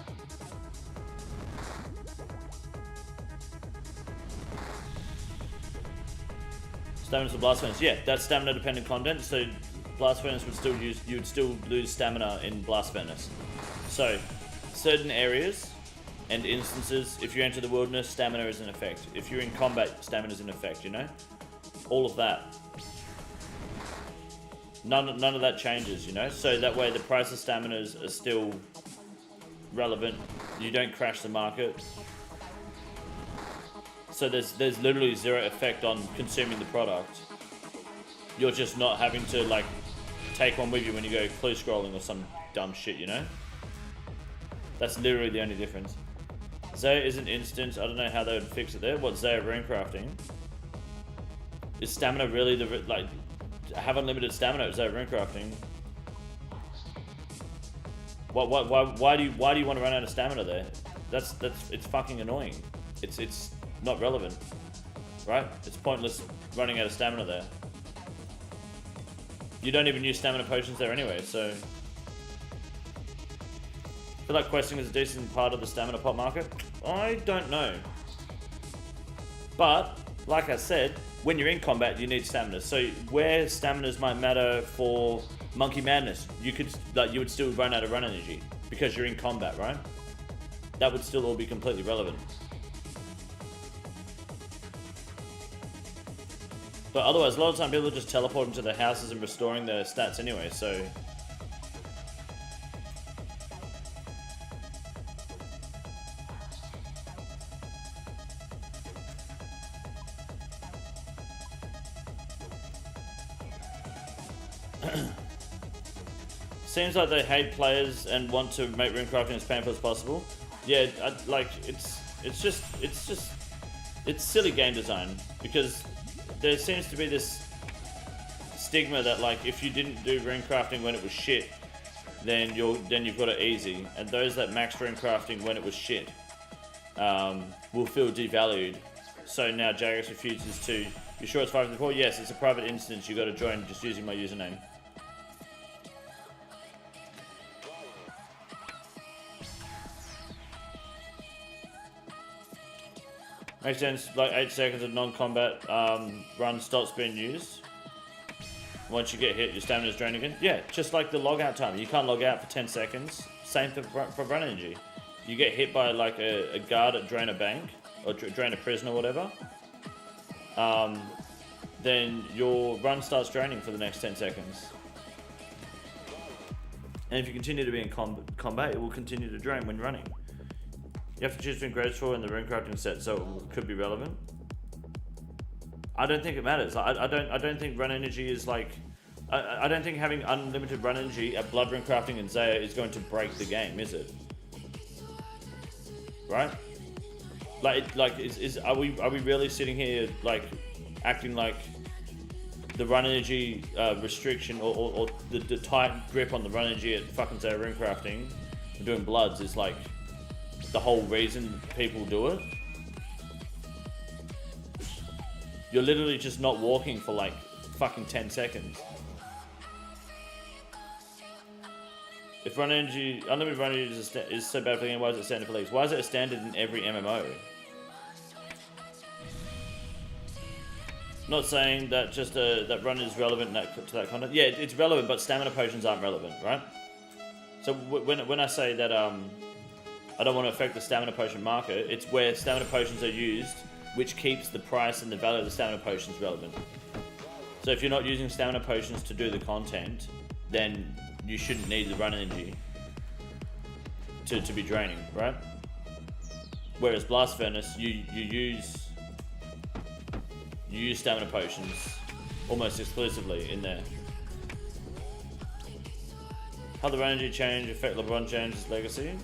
Stamina for blast furnace. Yeah, that's stamina dependent content. So blast furnace would still use. You would still lose stamina in blast furnace. So certain areas and instances, if you enter the wilderness, stamina is in effect. If you're in combat, stamina is in effect. You know, all of that. None of that changes. You know, so that way the price of staminas are still relevant. You don't crash the market. So there's literally zero effect on consuming the product. You're just not having to like take one with you when you go clue scrolling or some dumb shit, you know? That's literally the only difference. Zaya is an instance. I don't know how they would fix it there. What Zaya rune crafting? Is stamina really the like have unlimited stamina at Zaya rune crafting? Why do you want to run out of stamina there? That's it's fucking annoying. It's not relevant, right? It's pointless running out of stamina there. You don't even use stamina potions there anyway, so... I feel like questing is a decent part of the stamina pot market. I don't know. But, like I said, when you're in combat, you need stamina. So where staminas might matter for Monkey Madness, you would still run out of run energy because you're in combat, right? That would still all be completely relevant. But otherwise, a lot of time people are just teleporting to their houses and restoring their stats anyway, so... Seems like they hate players and want to make rune crafting as painful as possible. Yeah, it's silly game design, because there seems to be this stigma that like if you didn't do rune crafting when it was shit, then you've got it easy, and those that maxed rune crafting when it was shit will feel devalued. So now Jairus refuses to. You sure it's 504? Yes, it's a private instance. You got to join just using my username. Makes sense, like 8 seconds of non-combat run stops being used. Once you get hit, your stamina is drained again. Yeah, just like the logout time. You can't log out for 10 seconds. Same for run energy. You get hit by like a guard at Drain a Bank, or Drain a Prison or whatever. Then your run starts draining for the next 10 seconds. And if you continue to be in combat, it will continue to drain when running. You have to choose between graceful and the rune crafting set, so it could be relevant. I don't think it matters. I don't think run energy is like... I don't think having unlimited run energy at Blood Rune Crafting and Zaya is going to break the game, is it? Right? Are we really sitting here like acting like the run energy restriction or the tight grip on the run energy at fucking say rune crafting, doing bloods is like the whole reason people do it. You're literally just not walking for like fucking 10 seconds. If run energy, unlimited run energy is so bad for the game, why is it standard for leagues? Why is it a standard in every MMO? Not saying that just that run is relevant to that content. Yeah, it's relevant, but stamina potions aren't relevant, right? So when I say that I don't want to affect the stamina potion market, it's where stamina potions are used, which keeps the price and the value of the stamina potions relevant. So if you're not using stamina potions to do the content, then you shouldn't need the run energy to be draining, right? Whereas Blast Furnace, you use stamina potions almost exclusively in there. How the run energy change affect LeBron James' legacy?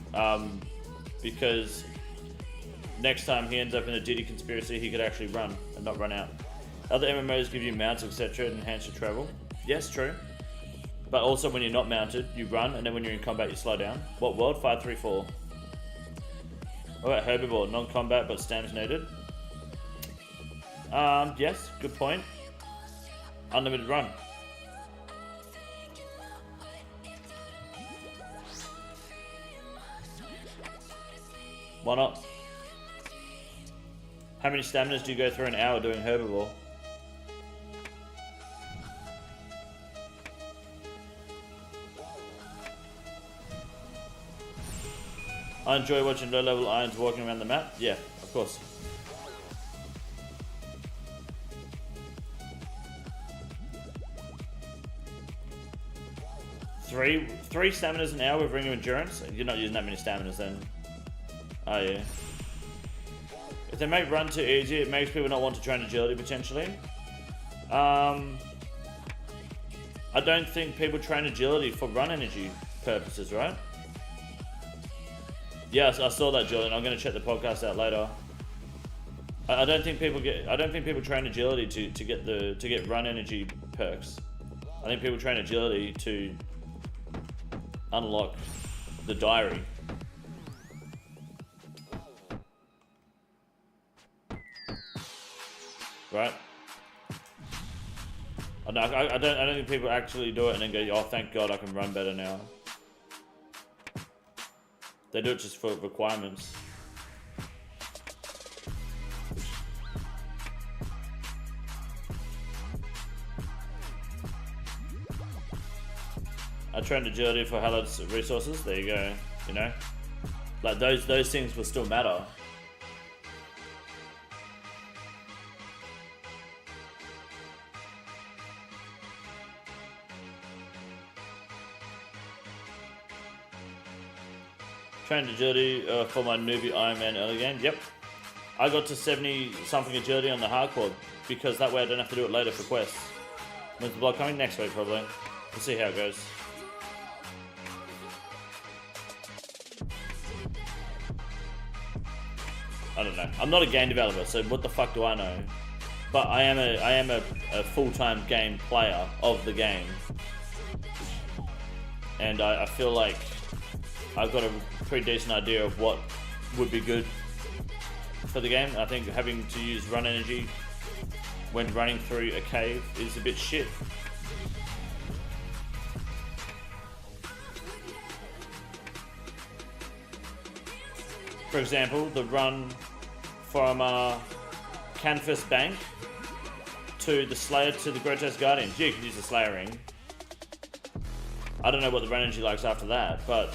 Because next time he ends up in a Diddy conspiracy, he could actually run and not run out. Other MMOs give you mounts, etc. and enhance your travel. Yes, true. But also when you're not mounted, you run, and then when you're in combat, you slow down. What world? 534. What about herbivore? Non-combat, but stam's needed. Yes, good point. Unlimited run. Why not? How many staminas do you go through an hour doing herbivore? I enjoy watching low-level irons walking around the map. Yeah, of course. Three staminas an hour with Ring of Endurance? You're not using that many staminas then. Oh yeah. If they make run too easy, it makes people not want to train agility potentially. I don't think people train agility for run energy purposes, right? Yes, I saw that, Julian. I'm going to check the podcast out later. I don't think people train agility to get run energy perks. I think people train agility to unlock the diary. Right? I don't think people actually do it and then go, oh, thank God I can run better now. They do it just for requirements. I trained agility for Halo's resources. There you go. You know, like those things will still matter. Trained agility for my newbie Iron Man early game. Yep. I got to 70 something agility on the hardcore because that way I don't have to do it later for quests. When's the blog coming? Next week probably. We'll see how it goes. I don't know. I'm not a game developer, so what the fuck do I know? But I am a full-time game player of the game. And I feel like I've got a pretty decent idea of what would be good for the game. I think having to use run energy when running through a cave is a bit shit. For example, the run from Canvas Bank to the Slayer to the Grotesque Guardians. Yeah, you can use the Slayer ring. I don't know what the run energy likes after that, but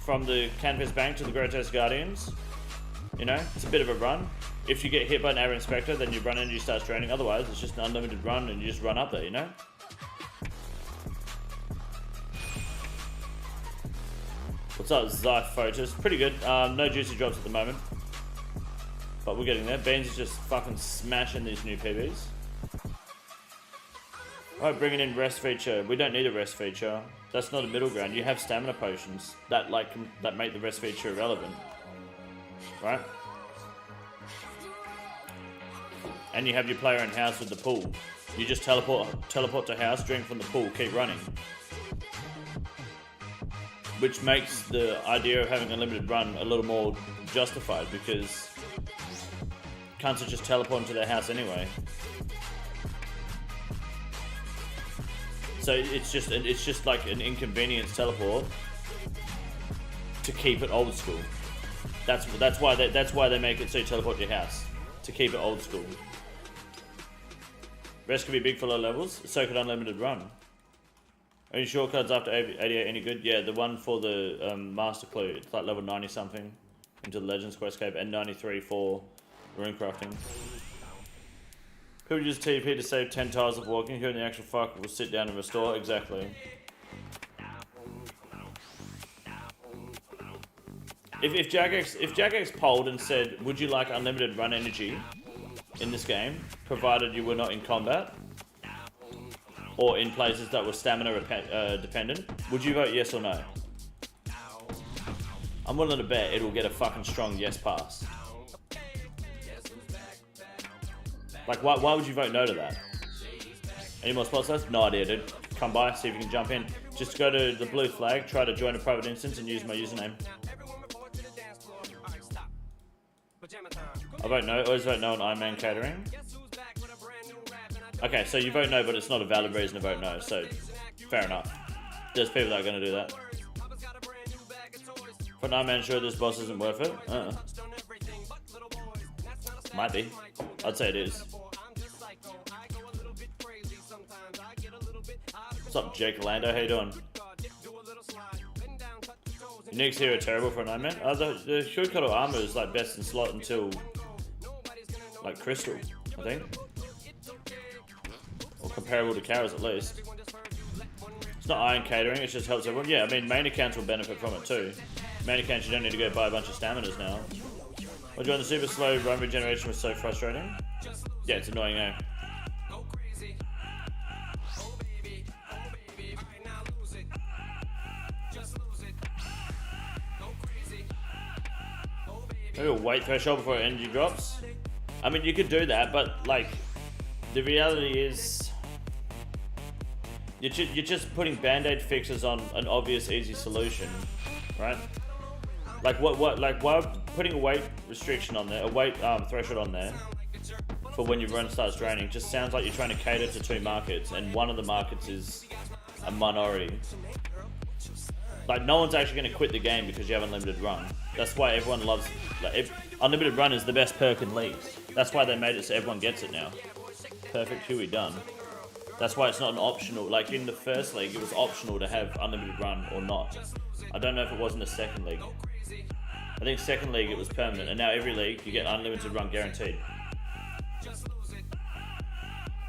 from the Canvas Bank to the Grotesque Guardians, you know, it's a bit of a run. If you get hit by an Air Inspector, then your run energy starts draining. Otherwise, it's just an unlimited run and you just run up there, you know? What's up, Zyphotus? Pretty good. No juicy drops at the moment. But we're getting there. Beans is just fucking smashing these new PBs. Alright, bringing in rest feature. We don't need a rest feature. That's not a middle ground. You have stamina potions that make the rest feature irrelevant. Right? And you have your player in house with the pool. You just teleport to house, drink from the pool, keep running. Which makes the idea of having a limited run a little more justified because cunts are just teleporting to their house anyway. So it's just like an inconvenience teleport to keep it old school. That's why they make it so you teleport to your house, to keep it old school. Rest can be big for low levels, so could unlimited run. Any shortcuts after 88 any good? Yeah, the one for the master clue, it's like level 90 something into the Legends Questscape and 93 for rune crafting. People use TP to save 10 tiles of walking, who in the actual fuck will sit down and restore? Exactly. If Jagex polled and said, would you like unlimited run energy in this game, provided you were not in combat, or in places that were stamina dependent, would you vote yes or no? I'm willing to bet it will get a fucking strong yes pass. Like, why would you vote no to that? Any more spots left? No idea, dude. Come by, see if you can jump in. Just go to the blue flag, try to join a private instance and use my username. I vote no. Always vote no on Iron Man catering. Okay, so you vote no, but it's not a valid reason to vote no, so fair enough. There's people that are going to do that. For an Iron Man, sure, this boss isn't worth it. Might be. I'd say it is. What's up, Jake Lando? How you doing? Uniques here are terrible for an Iron Man. The Huey Cuddle armor is like best in slot until like Crystal, I think. Or comparable to Kara's at least. It's not iron catering, it just helps everyone. Yeah, I mean, main accounts will benefit from it too. Main accounts, you don't need to go buy a bunch of staminas now. I joined the super slow run regeneration was so frustrating. Yeah, it's annoying, eh? Maybe a weight threshold before energy drops. I mean, you could do that, but like, the reality is, you're just putting band-aid fixes on an obvious, easy solution, right? Like why putting a weight restriction on there, a weight threshold on there, for when your run starts draining, just sounds like you're trying to cater to two markets, and one of the markets is a minority. Like, no one's actually going to quit the game because you have unlimited run. That's why everyone loves, like, unlimited run is the best perk in leagues. That's why they made it so everyone gets it now. Perfect Huey done. That's why it's not an optional, like in the first league it was optional to have unlimited run or not. I don't know if it was in the second league. I think second league it was permanent, and now every league you get unlimited run guaranteed.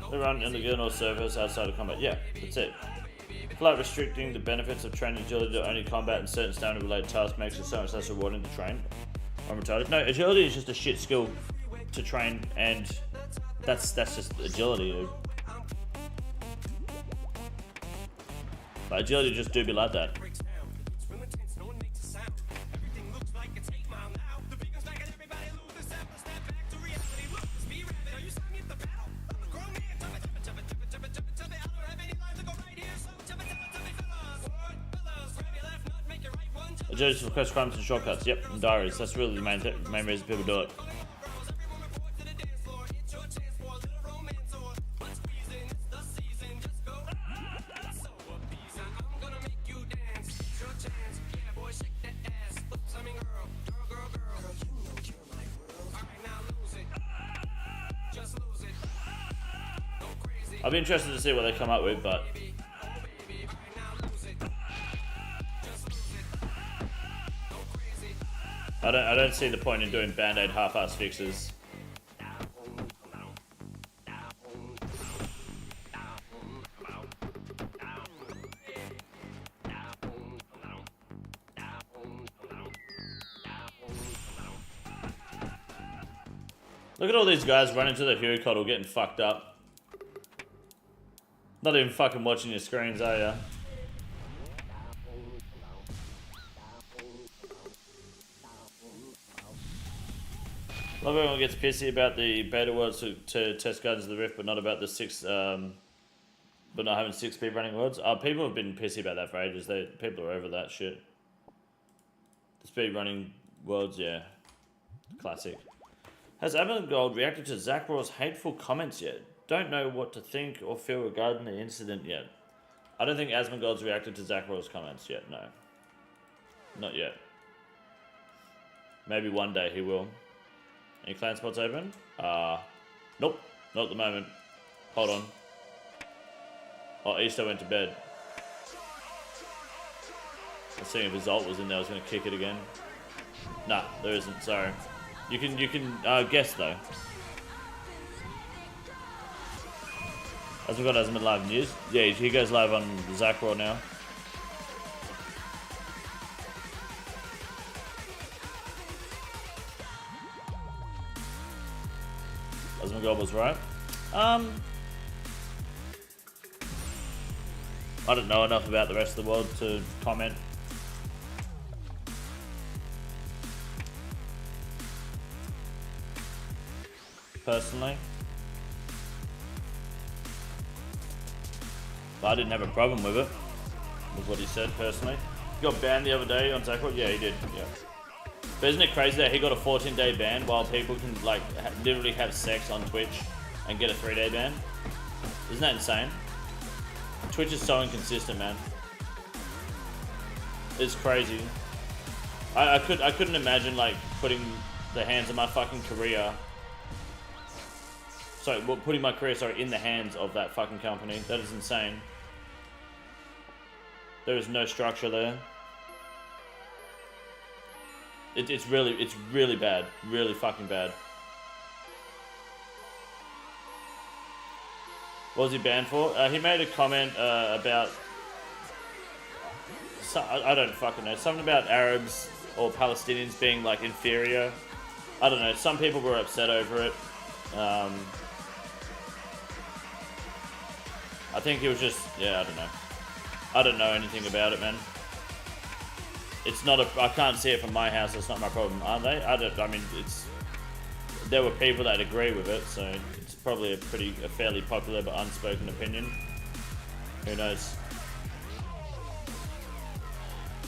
The run in the Culinary service outside of combat, yeah, that's it. Flat restricting the benefits of training agility to only combat and certain stamina related tasks makes it so much less rewarding to train. I'm retarded. No, agility is just a shit skill to train, and that's just agility, dude. But agility just do be like that. Agility to request crimes and shortcuts. Yep, and diaries. That's really the main reason people do it. I'll be interested to see what they come up with, but I don't see the point in doing band-aid half-ass fixes. Look at all these guys running to the Huey Coddle getting fucked up. Not even fucking watching your screens, are ya? Love everyone gets pissy about the beta worlds to test Guardians of the Rift, but not about the but not having 6 speed running worlds. People have been pissy about that for ages. People are over that shit. The speed running worlds, yeah, classic. Has Gold reacted to Zach Raw's hateful comments yet? Don't know what to think or feel regarding the incident yet. I don't think Gold's reacted to Zach Raw's comments yet. No, not yet. Maybe one day he will. Any clan spots open? Nope, not at the moment. Hold on. Oh, Easter went to bed. I was seeing if his ult was in there. I was going to kick it again. Nah, there isn't. Sorry. You can guess though. As we got hasn't been live news. Yeah, he goes live on Zach Raw now. God was right. I don't know enough about the rest of the world to comment. Personally. But I didn't have a problem with it. Was what he said personally. He got banned the other day on Zach Raw? Yeah, he did. Yeah. But isn't it crazy that he got a 14-day ban while people can like literally have sex on Twitch and get a 3-day ban? Isn't that insane? Twitch is so inconsistent, man. It's crazy. I couldn't imagine like putting the hands of my fucking career. Sorry, well, putting my career in the hands of that fucking company. That is insane. There is no structure there. It's really bad. Really fucking bad. What was he banned for? He made a comment about... I don't fucking know. Something about Arabs or Palestinians being, like, inferior. I don't know. Some people were upset over it. I think he was just... Yeah, I don't know. I don't know anything about it, man. It's not I can't see it from my house. It's not my problem, are they? I mean, there were people that agree with it, so it's probably a fairly popular but unspoken opinion. Who knows?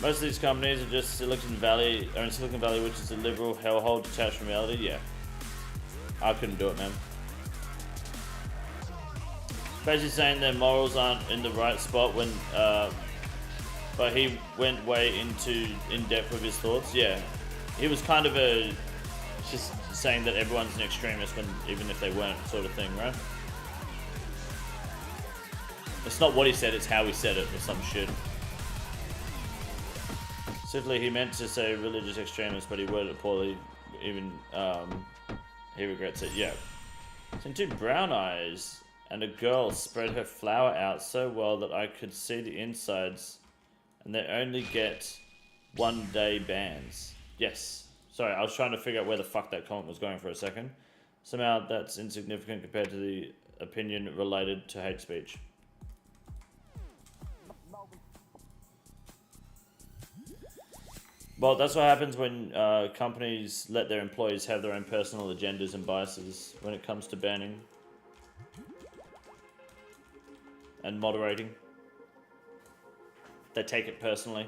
Most of these companies are just in Silicon Valley, which is a liberal hellhole detached from reality. Yeah, I couldn't do it, man. Basically saying their morals aren't in the right spot when. But he went way in depth with his thoughts. Yeah, he was kind of just saying that everyone's an extremist when even if they weren't, sort of thing, right? It's not what he said; it's how he said it, or some shit. Simply, he meant to say religious extremist, but he worded it poorly. Even he regrets it. Yeah. So two brown eyes and a girl spread her flower out so well that I could see the insides. And they only get 1-day bans. Yes. Sorry, I was trying to figure out where the fuck that comment was going for a second. Somehow that's insignificant compared to the opinion related to hate speech. Well, that's what happens when companies let their employees have their own personal agendas and biases when it comes to banning and moderating. They take it personally.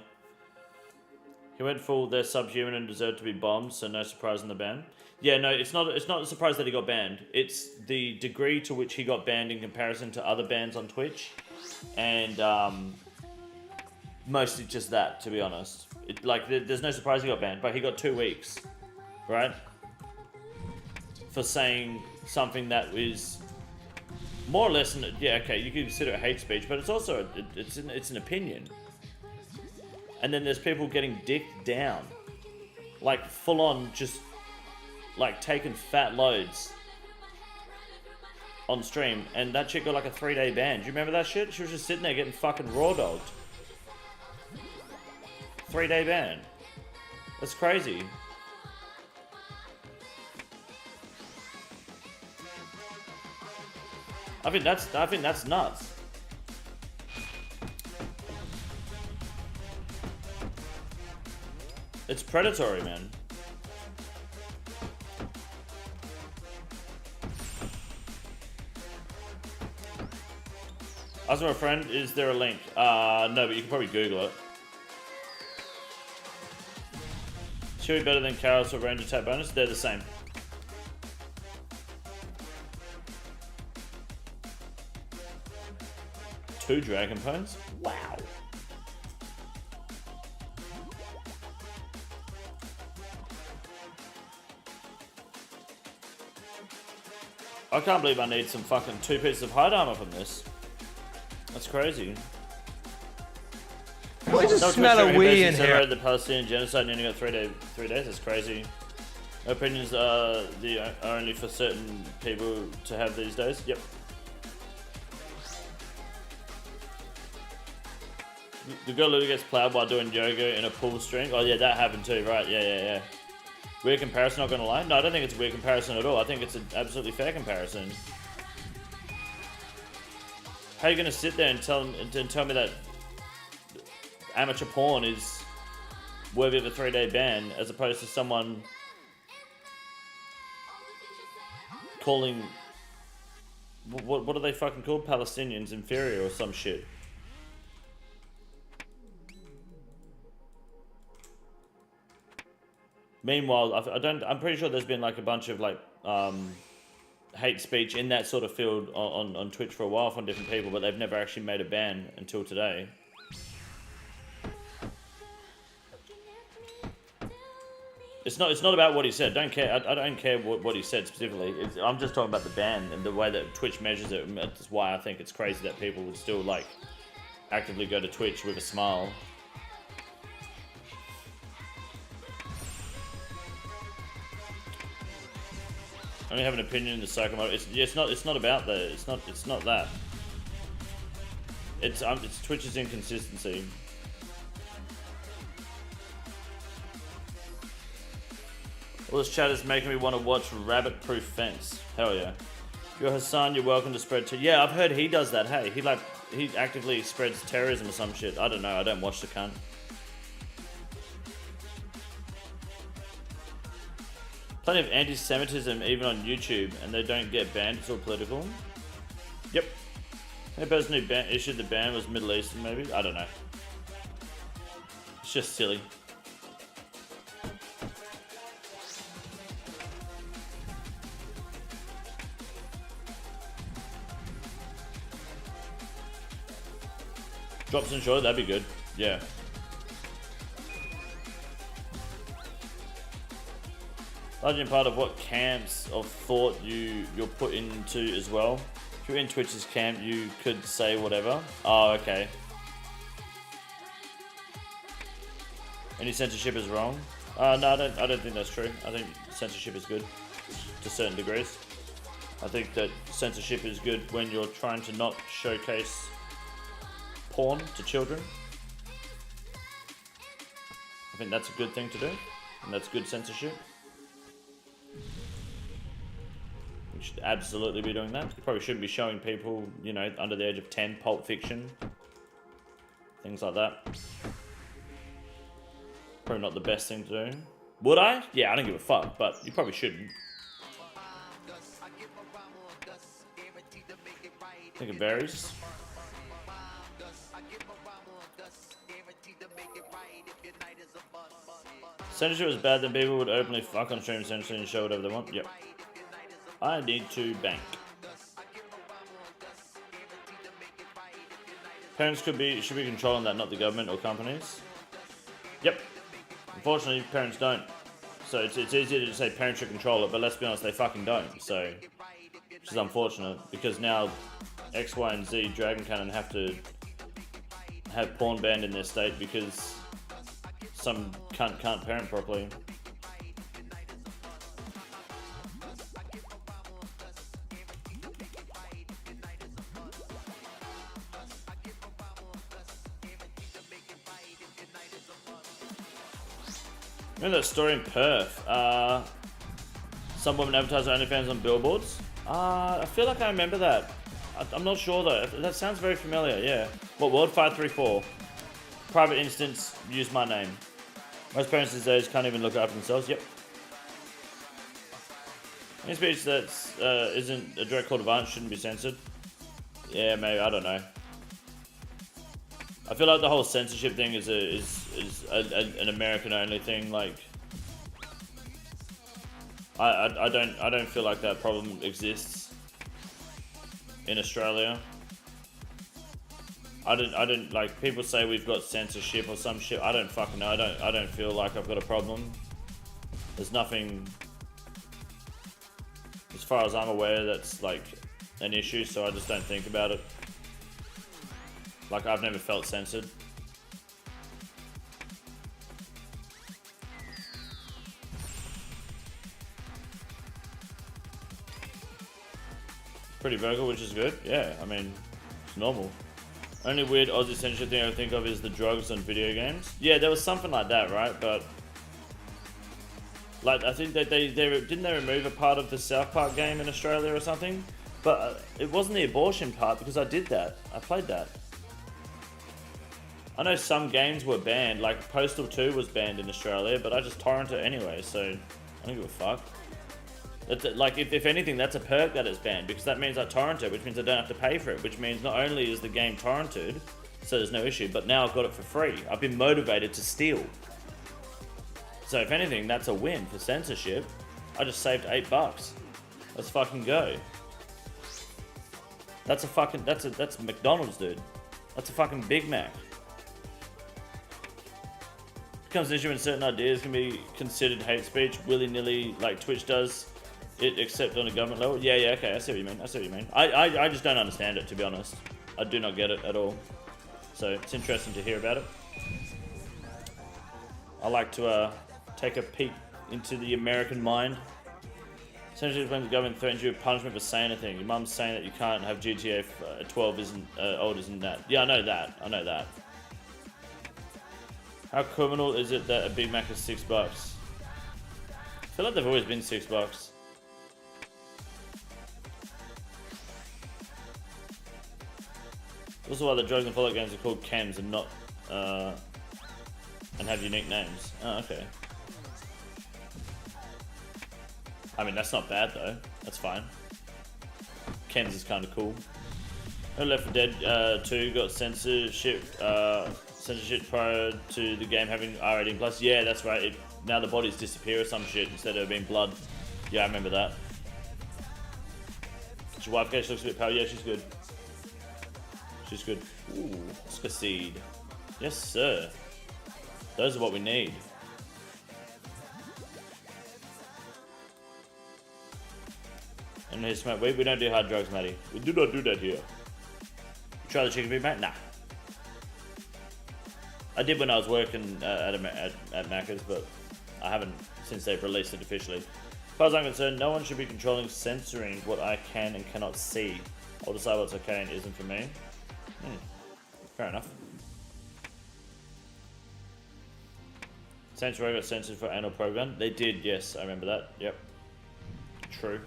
He went full, they're subhuman and deserve to be bombed, so no surprise in the ban. Yeah, no, it's not a surprise that he got banned. It's the degree to which he got banned in comparison to other bans on Twitch. And mostly just that, to be honest. There's no surprise he got banned, but he got 2 weeks, right? For saying something that is more or less, yeah, okay, you can consider it hate speech, but it's also, it's an opinion. And then there's people getting dicked down. Like, full on, just, like, taking fat loads on stream. And that chick got, like, a 3-day ban. Do you remember that shit? She was just sitting there getting fucking raw dogged. 3-day ban. That's crazy. I think that's nuts. It's predatory, man. Ask my friend, is there a link? No, but you can probably Google it. Is Huey better than Karos or Ranger Tap bonus? They're the same. Two dragon pones? Wow. I can't believe I need some fucking 2 pieces of hide armor from this. That's crazy. I just smell a wee in here. The Palestinian genocide and only got 3 days. That's crazy. Opinions are only for certain people to have these days. Yep. The girl who gets plowed while doing yoga in a pool string. Oh yeah, that happened too, right? Yeah. Weird comparison, not gonna lie. No, I don't think it's a weird comparison at all. I think it's an absolutely fair comparison. How are you gonna sit there and tell me that amateur porn is worthy of a 3-day ban, as opposed to someone calling what are they fucking called? Palestinians inferior or some shit? Meanwhile, I'm pretty sure there's been like a bunch of like hate speech in that sort of field on Twitch for a while from different people, but they've never actually made a ban until today. It's not about what he said. Don't care. I don't care what he said specifically. I'm just talking about the ban and the way that Twitch measures it. That's why I think it's crazy that people would still like actively go to Twitch with a smile. I only have an opinion in the psychomotor. It's not about that. It's not that. It's Twitch's inconsistency. All this chat is making me want to watch Rabbit Proof Fence. Hell yeah. You're Hassan, you're welcome to spread yeah, I've heard he does that, hey. He actively spreads terrorism or some shit. I don't know, I don't watch the cunt. Plenty of anti-Semitism even on YouTube, and they don't get banned, it's all political. Yep. The person who issued the ban was Middle Eastern, maybe? I don't know. It's just silly. Drops in short, that'd be good. Yeah. Largely part of what camps of thought you're put into as well. If you're in Twitch's camp, you could say whatever. Oh, okay. Any censorship is wrong. No, I don't think that's true. I think censorship is good to certain degrees. I think that censorship is good when you're trying to not showcase porn to children. I think that's a good thing to do, and that's good censorship. We should absolutely be doing that. You probably shouldn't be showing people, you know, under the age of 10, Pulp Fiction, things like that. Probably not the best thing to do. Would I? Yeah, I don't give a fuck, but you probably shouldn't. I think it varies. Censorship is bad, then people would openly fuck on stream essentially and show whatever they want. Yep. I need to bank. Parents should be controlling that, not the government or companies. Yep. Unfortunately, parents don't. So it's easier to say parents should control it, but let's be honest, they fucking don't. So, which is unfortunate, because now X, Y, and Z Dragon Cannon have to have porn banned in their state because some cunt can't parent properly. Remember that story in Perth? Some woman advertised OnlyFans on billboards? I feel like I remember that. I'm not sure though. That sounds very familiar, yeah. What, World 534? Private instance, use my name. Most parents these days can't even look after themselves. Yep. Any speech that isn't a direct call to violence shouldn't be censored. Yeah, maybe. I don't know. I feel like the whole censorship thing is an American only thing. Like, I don't feel like that problem exists in Australia. I don't like, people say we've got censorship or some shit. I don't fucking know. I don't feel like I've got a problem. There's nothing, as far as I'm aware, that's like an issue, so I just don't think about it. Like, I've never felt censored. Pretty vocal, which is good. Yeah, I mean, it's normal. Only weird Aussie censorship thing I think of is the drugs on video games. Yeah, there was something like that, right? But like, I think that they didn't they remove a part of the South Park game in Australia or something? But it wasn't the abortion part, because I did that. I played that. I know some games were banned, like Postal 2 was banned in Australia, but I just torrent it anyway, so I don't give a fuck. Like, if anything, that's a perk that it's banned, because that means I torrent it, which means I don't have to pay for it, which means not only is the game torrented, so there's no issue, but now I've got it for free. I've been motivated to steal. So if anything, that's a win for censorship. I just saved $8. Let's fucking go. That's a fucking, that's McDonald's, dude. That's a fucking Big Mac. Becomes an issue when certain ideas can be considered hate speech willy-nilly, like Twitch does it, except on a government level. Yeah, okay, I see what you mean. I see what you mean. I just don't understand it, to be honest. I do not get it at all. So it's interesting to hear about it. I like to take a peek into the American mind. Essentially, when the government threatens you with punishment for saying a thing. Your mum's saying that you can't have GTA 12 isn't old, isn't that? Yeah, I know that. I know that. How criminal is it that a Big Mac is $6? I feel like they've always been $6. Also, why the drugs and Fallout games are called chems and not and have unique names. Oh, okay. I mean, that's not bad though. That's fine. Chems is kind of cool. Left 4 Dead 2 got censorship prior to the game having R18 plus. Yeah, that's right. Now the bodies disappear or some shit instead of being blood. Yeah, I remember that. Your wife looks a bit pale. Yeah, she's good. She's good. Ooh, Oscar seed. Yes, sir. Those are what we need. And here's smoke weed. We don't do hard drugs, Matty. We do not do that here. Try the chicken Big Mac? Nah. I did when I was working at Macca's, but I haven't since they've released it officially. As far as I'm concerned, no one should be controlling censoring what I can and cannot see. I'll decide what's okay and isn't for me. Fair enough. Saints Row got censored for anal program. They did, yes, I remember that. Yep. True.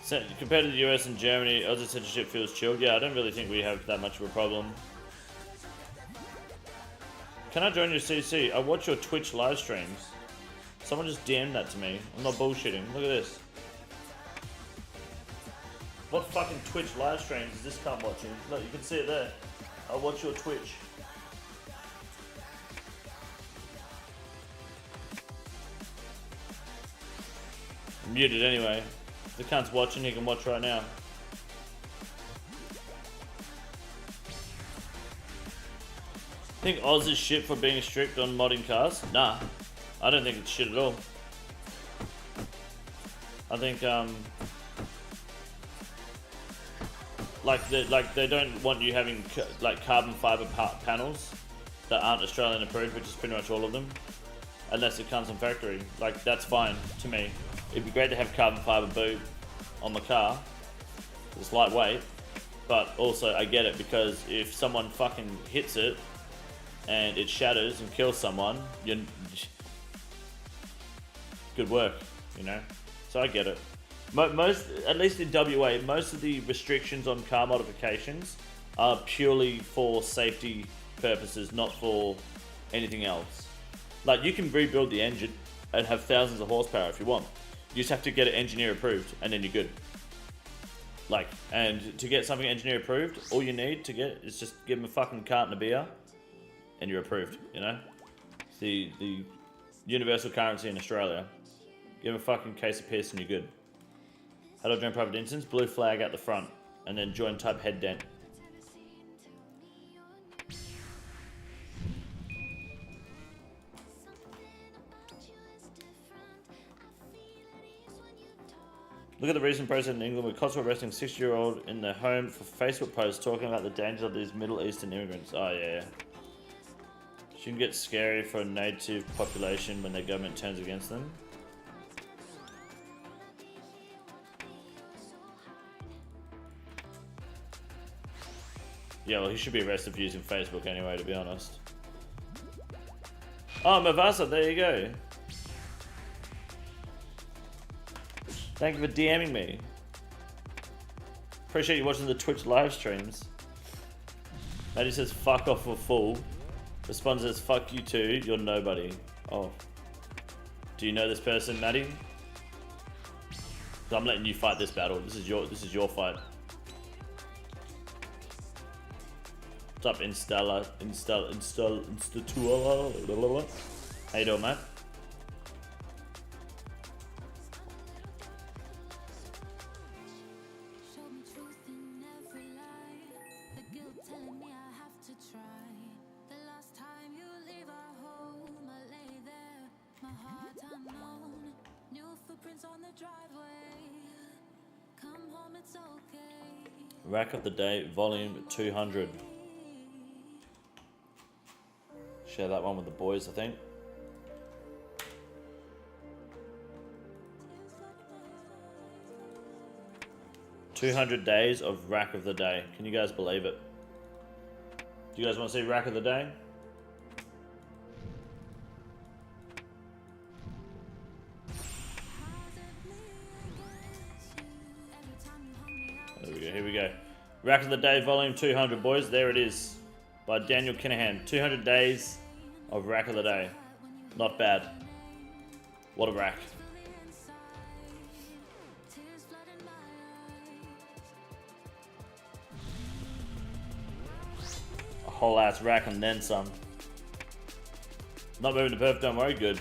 So, compared to the US and Germany, Aussie censorship feels chilled. Yeah, I don't really think we have that much of a problem. Can I join your CC? I watch your Twitch live streams. Someone just DM'd that to me. I'm not bullshitting. Look at this. What fucking Twitch live streams is this cunt watching? Look, you can see it there. I watch your Twitch. I'm muted anyway. If the cunt's watching, he can watch right now. Think Oz is shit for being strict on modding cars? Nah, I don't think it's shit at all. I think like they don't want you having like carbon fiber panels that aren't Australian approved, which is pretty much all of them, unless it comes from factory. Like, that's fine to me. It'd be great to have carbon fiber boot on the car. It's lightweight, but also I get it, because if someone fucking hits it and it shatters and kills someone, good work, you know? So I get it. Most, at least in WA, most of the restrictions on car modifications are purely for safety purposes, not for anything else. Like, you can rebuild the engine and have thousands of horsepower if you want. You just have to get it engineer approved, and then you're good. Like, and to get something engineer approved, all you need to get is just give them a fucking carton of beer, and you're approved, you know? The universal currency in Australia. Give them a fucking case of piss and you're good. How do I join private instance? Blue flag at the front, and then join type head dent. Look at the recent process in England with Kosovo arresting 60-year-old in their home for Facebook posts talking about the danger of these Middle Eastern immigrants. Oh yeah. Shouldn't get scary for a native population when their government turns against them. Yeah, well, he should be arrested for using Facebook anyway, to be honest. Oh, Mavasa, there you go. Thank you for DMing me. Appreciate you watching the Twitch live streams. Maddie says, fuck off for fool. Responds says, fuck you too, you're nobody. Oh. Do you know this person, Maddie? So I'm letting you fight this battle. This is your fight. What's up, installer? How you doing, mate? Rack of the Day, volume 200. Share that one with the boys, I think. "200 days of Rack of the Day." Can you guys believe it? Do you guys want to see Rack of the Day? There we go, here we go. Rack of the Day, volume 200, boys. There it is. By Daniel Kinahan. 200 days of Rack of the Day. Not bad. What a rack. A whole ass rack and then some. Not moving to Perth, don't worry, good.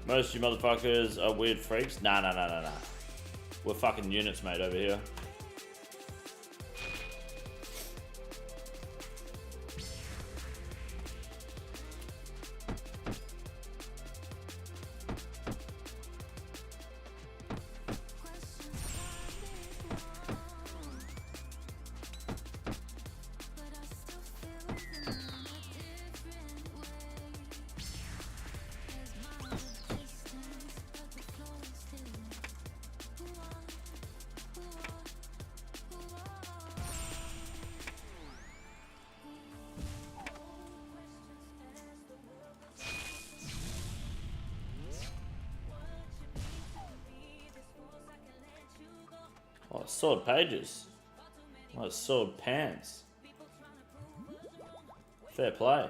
Most of you motherfuckers are weird freaks. Nah. We're fucking units, mate, over here. Oh, sword pages. Oh, sword pants. Fair play.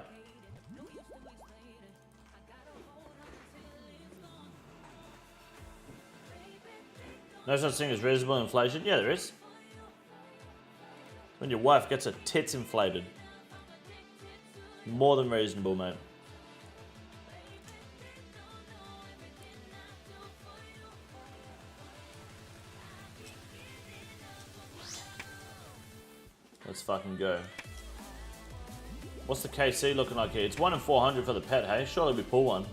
No such thing as reasonable inflation? Yeah, there is. When your wife gets her tits inflated. More than reasonable, mate. Let's fucking go. What's the KC looking like here? It's 1 in 400 for the pet, hey? Surely we pull one.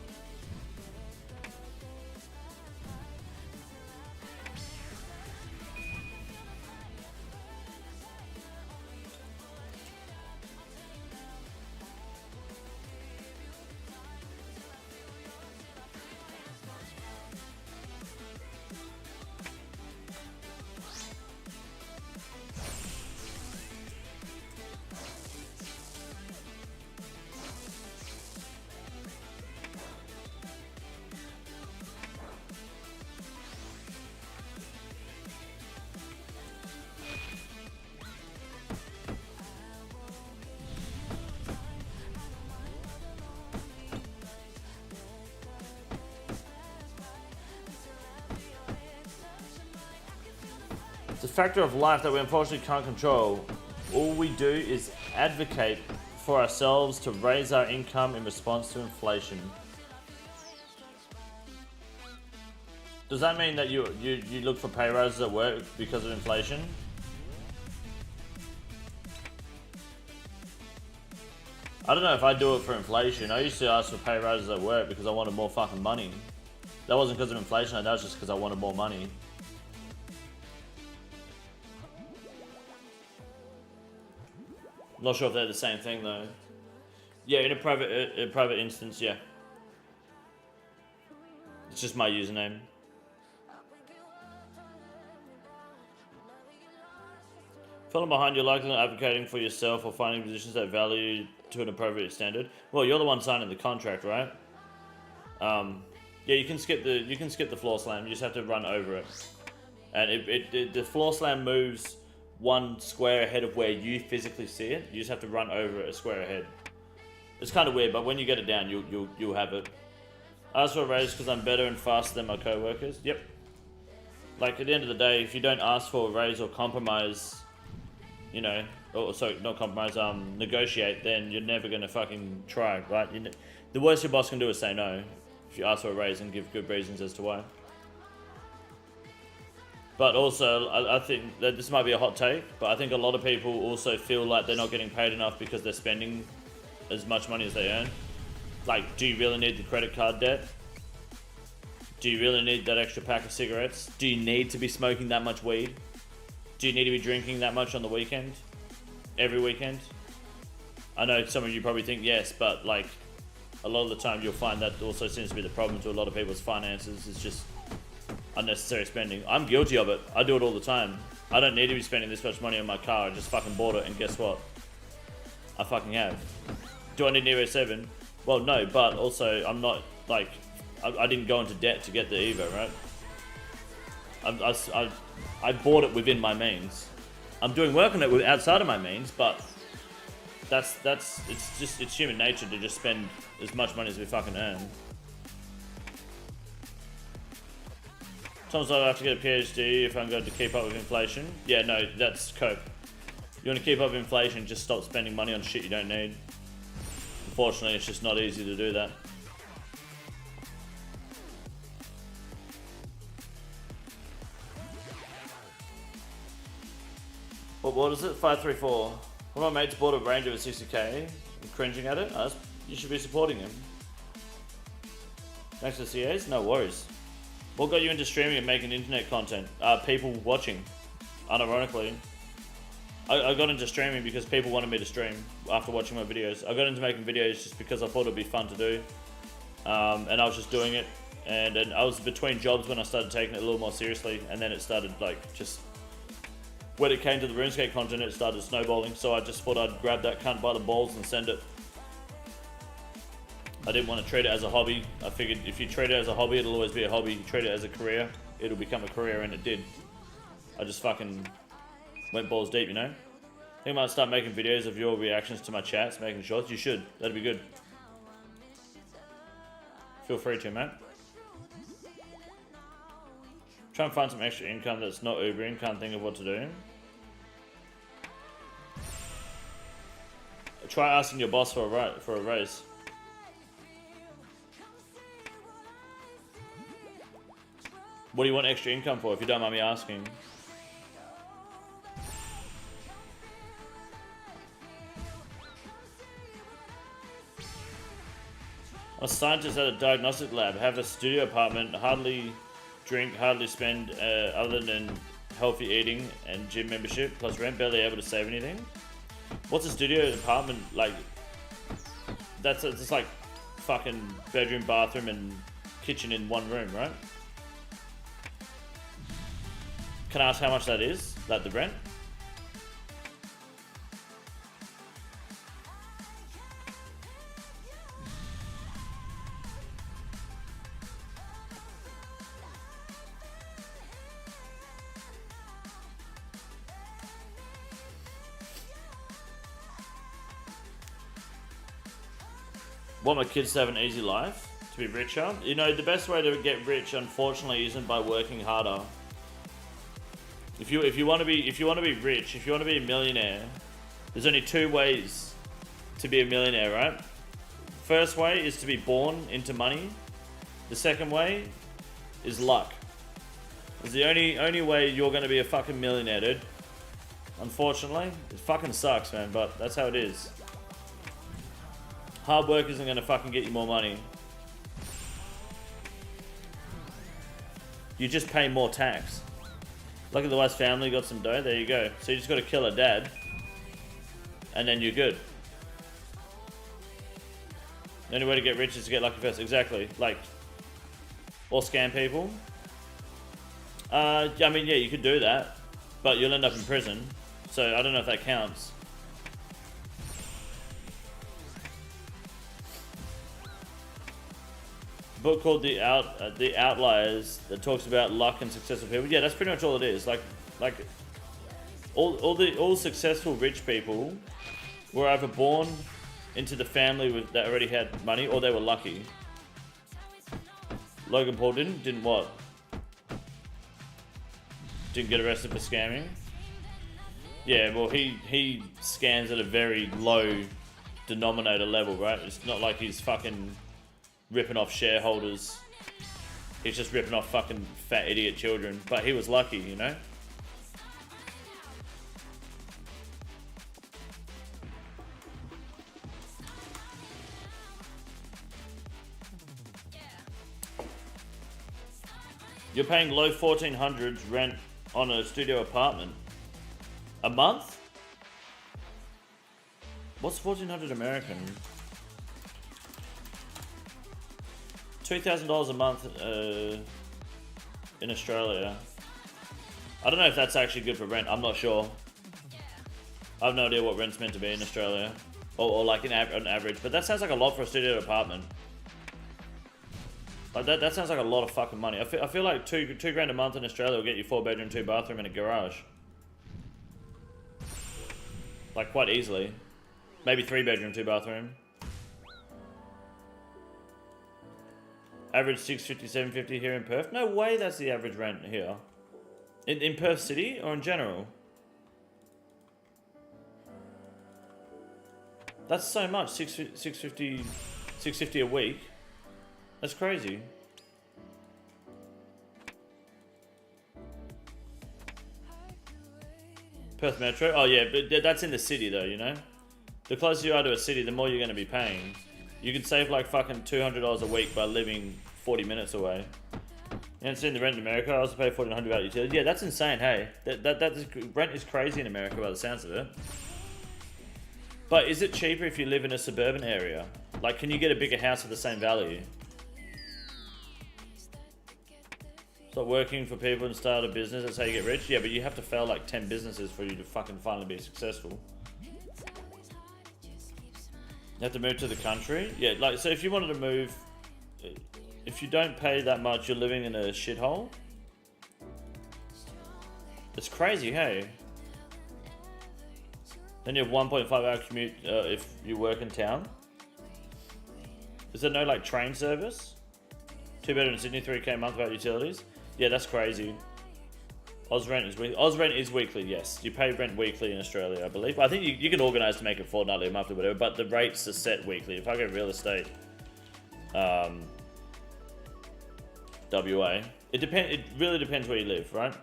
It's a factor of life that we unfortunately can't control. All we do is advocate for ourselves to raise our income in response to inflation. Does that mean that you look for pay rises at work because of inflation? I don't know if I do it for inflation. I used to ask for pay rises at work because I wanted more fucking money. That wasn't because of inflation, that was just because I wanted more money. I'm not sure if they're the same thing though. Yeah, in a private instance, yeah. It's just my username. Falling behind, you're likely not advocating for yourself or finding positions that value to an appropriate standard. Well, you're the one signing the contract, right? Yeah, you can skip the floor slam. You just have to run over it, and the floor slam moves one square ahead of where you physically see it. You just have to run over it a square ahead. It's kind of weird, but when you get it down, you'll have it. I ask for a raise because I'm better and faster than my co-workers. Yep. Like at the end of the day, if you don't ask for a raise or compromise, you know, or sorry, not compromise, negotiate, then you're never gonna fucking try, right? The worst your boss can do is say no if you ask for a raise and give good reasons as to why. But also, I think that this might be a hot take, but I think a lot of people also feel like they're not getting paid enough because they're spending as much money as they earn. Like, do you really need the credit card debt? Do you really need that extra pack of cigarettes? Do you need to be smoking that much weed? Do you need to be drinking that much on the weekend? Every weekend? I know some of you probably think yes, but like a lot of the time you'll find that also seems to be the problem to a lot of people's finances. It's just unnecessary spending. I'm guilty of it. I do it all the time. I don't need to be spending this much money on my car. I just fucking bought it, and guess what? I fucking have. Do I need an Evo 7? Well, no, but also I'm not like I didn't go into debt to get the Evo, right? I bought it within my means. I'm doing work on it outside of my means, but it's human nature to just spend as much money as we fucking earn. Tom's like, I have to get a PhD if I'm going to keep up with inflation. Yeah, no, that's cope. You want to keep up with inflation, just stop spending money on shit you don't need. Unfortunately, it's just not easy to do that. What is it? 534. One of my mates bought a Ranger at 60k. I'm cringing at it. You should be supporting him. Thanks to CAs? No worries. What got you into streaming and making internet content? People watching. Unironically. I got into streaming because people wanted me to stream after watching my videos. I got into making videos just because I thought it'd be fun to do. And I was just doing it. And I was between jobs when I started taking it a little more seriously. And then it started like just... When it came to the Runescape content, it started snowballing. So I just thought I'd grab that cunt by the balls and send it. I didn't want to treat it as a hobby. I figured if you treat it as a hobby, it'll always be a hobby. You treat it as a career, it'll become a career, and it did. I just fucking went balls deep, you know? I think I might start making videos of your reactions to my chats, making shorts. You should. That'd be good. Feel free to, mate. Try and find some extra income that's not Ubering. Can't think of what to do. Try asking your boss for a raise. What do you want extra income for, if you don't mind me asking? I'm a scientist at a diagnostic lab. I have a studio apartment, hardly drink, hardly spend other than healthy eating and gym membership, plus rent, barely able to save anything. What's a studio apartment like? That's just like fucking bedroom, bathroom, and kitchen in one room, right? Can I ask how much that is? Like the rent? Want my kids to have an easy life? To be richer? You know, the best way to get rich, unfortunately, isn't by working harder. If you want to be rich, if you want to be a millionaire, there's only two ways to be a millionaire, right? First way is to be born into money. The second way is luck. It's the only way you're going to be a fucking millionaire, dude. Unfortunately, it fucking sucks, man, but that's how it is. Hard work isn't going to fucking get you more money. You just pay more tax. Look at the West family, got some dough, there you go. So you just got to kill a dad, and then you're good. The only way to get rich is to get lucky first. Exactly. Like, or scam people. I mean, yeah, you could do that, but you'll end up in prison. So I don't know if that counts. A book called The Outliers that talks about luck and successful people. Yeah, that's pretty much all it is. Like all successful rich people were either born into the family that already had money, or they were lucky. Logan Paul didn't what? Didn't get arrested for scamming. Yeah, well, he scams at a very low denominator level, right? It's not like he's fucking ripping off shareholders. He's just ripping off fucking fat idiot children. But he was lucky, you know? You're paying low 1400s rent on a studio apartment. A month? What's 1400 American? $2,000 a month in Australia. I don't know if that's actually good for rent. I'm not sure. I have no idea what rent's meant to be in Australia. Or like an average. But that sounds like a lot for a studio apartment. Like that sounds like a lot of fucking money. I feel like two grand a month in Australia will get you 4-bedroom, 2-bathroom and a garage. Like quite easily. Maybe 3-bedroom, 2-bathroom. Average 650, 750 here in Perth. No way that's the average rent here. In Perth City or in general? That's so much, 650 a week. That's crazy. Perth Metro? Oh yeah, but that's in the city though, you know? The closer you are to a city, the more you're going to be paying. You can save like fucking $200 a week by living 40 minutes away. You haven't seen the rent in America? I also pay $1,400 about utilities. Yeah, that's insane, hey. Rent is crazy in America by the sounds of it. But is it cheaper if you live in a suburban area? Like, can you get a bigger house for the same value? Stop working for people and start a business, that's how you get rich? Yeah, but you have to fail like 10 businesses for you to fucking finally be successful. You have to move to the country? Yeah, like, so if you wanted to move, if you don't pay that much, you're living in a shithole? It's crazy, hey? Then you have 1.5 hour commute if you work in town. Is there no like train service? 2-bedroom in Sydney, 3K a month without utilities? Yeah, that's crazy. Ozrent is weekly, yes. You pay rent weekly in Australia, I believe. I think you can organise to make it fortnightly, a monthly, whatever, but the rates are set weekly. If I go real estate, WA, it really depends where you live, right?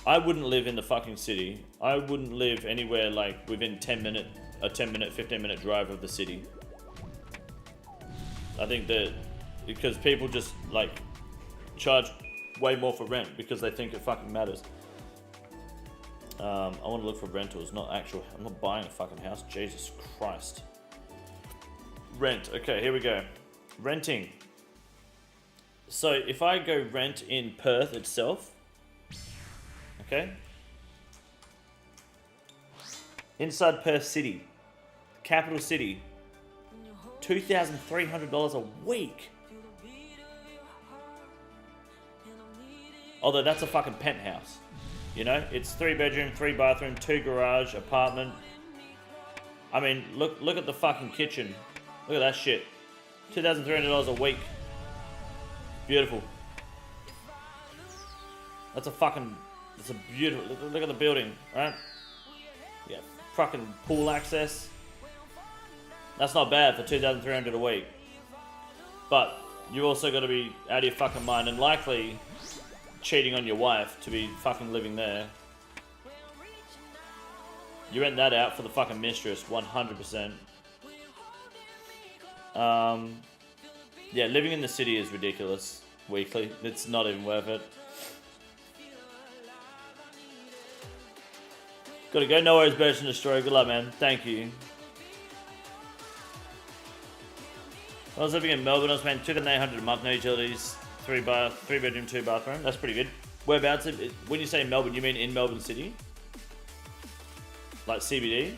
I wouldn't live in the fucking city. I wouldn't live anywhere like within a 10 minute, 15 minute drive of the city. I think that because people just like charge way more for rent because they think it fucking matters. I want to look for rentals, not actual. I'm not buying a fucking house. Jesus Christ. Rent. Okay, here we go. Renting. So if I go rent in Perth itself, okay, inside Perth City, capital city, $2,300 a week. Although that's a fucking penthouse, you know? It's 3-bedroom, 3-bathroom, 2 garage, apartment. I mean, look at the fucking kitchen. Look at that shit. $2,300 a week. Beautiful. That's a fucking It's a beautiful, look at the building, right? Yeah, fucking pool access. That's not bad for 2,300 a week. But you also got to be out of your fucking mind and likely cheating on your wife to be fucking living there. You rent that out for the fucking mistress, 100%. Yeah, living in the city is ridiculous weekly. It's not even worth it. Gotta go. No worries, Birch and Destroy. Good luck, man. Thank you. I was living in Melbourne. I was paying $2,800 a month, no utilities, 3 bedroom, 2 bathroom. That's pretty good. Whereabouts? When you say Melbourne, you mean in Melbourne City? Like CBD?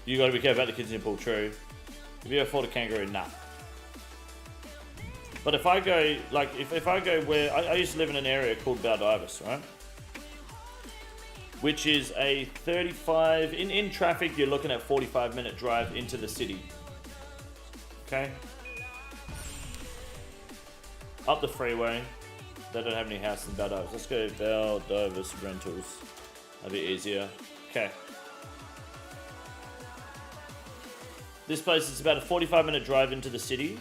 You gotta be careful about the kids in the pool, true. If you afford a kangaroo, nah. But if I go, like, if I go where, I used to live in an area called Baldivis, right? Which is a 35, in traffic, you're looking at 45-minute drive into the city. Okay? Up the freeway. They don't have any houses in Baldivis. Let's go Baldivis Rentals. That'd be easier. Okay. This place is about a 45-minute drive into the city.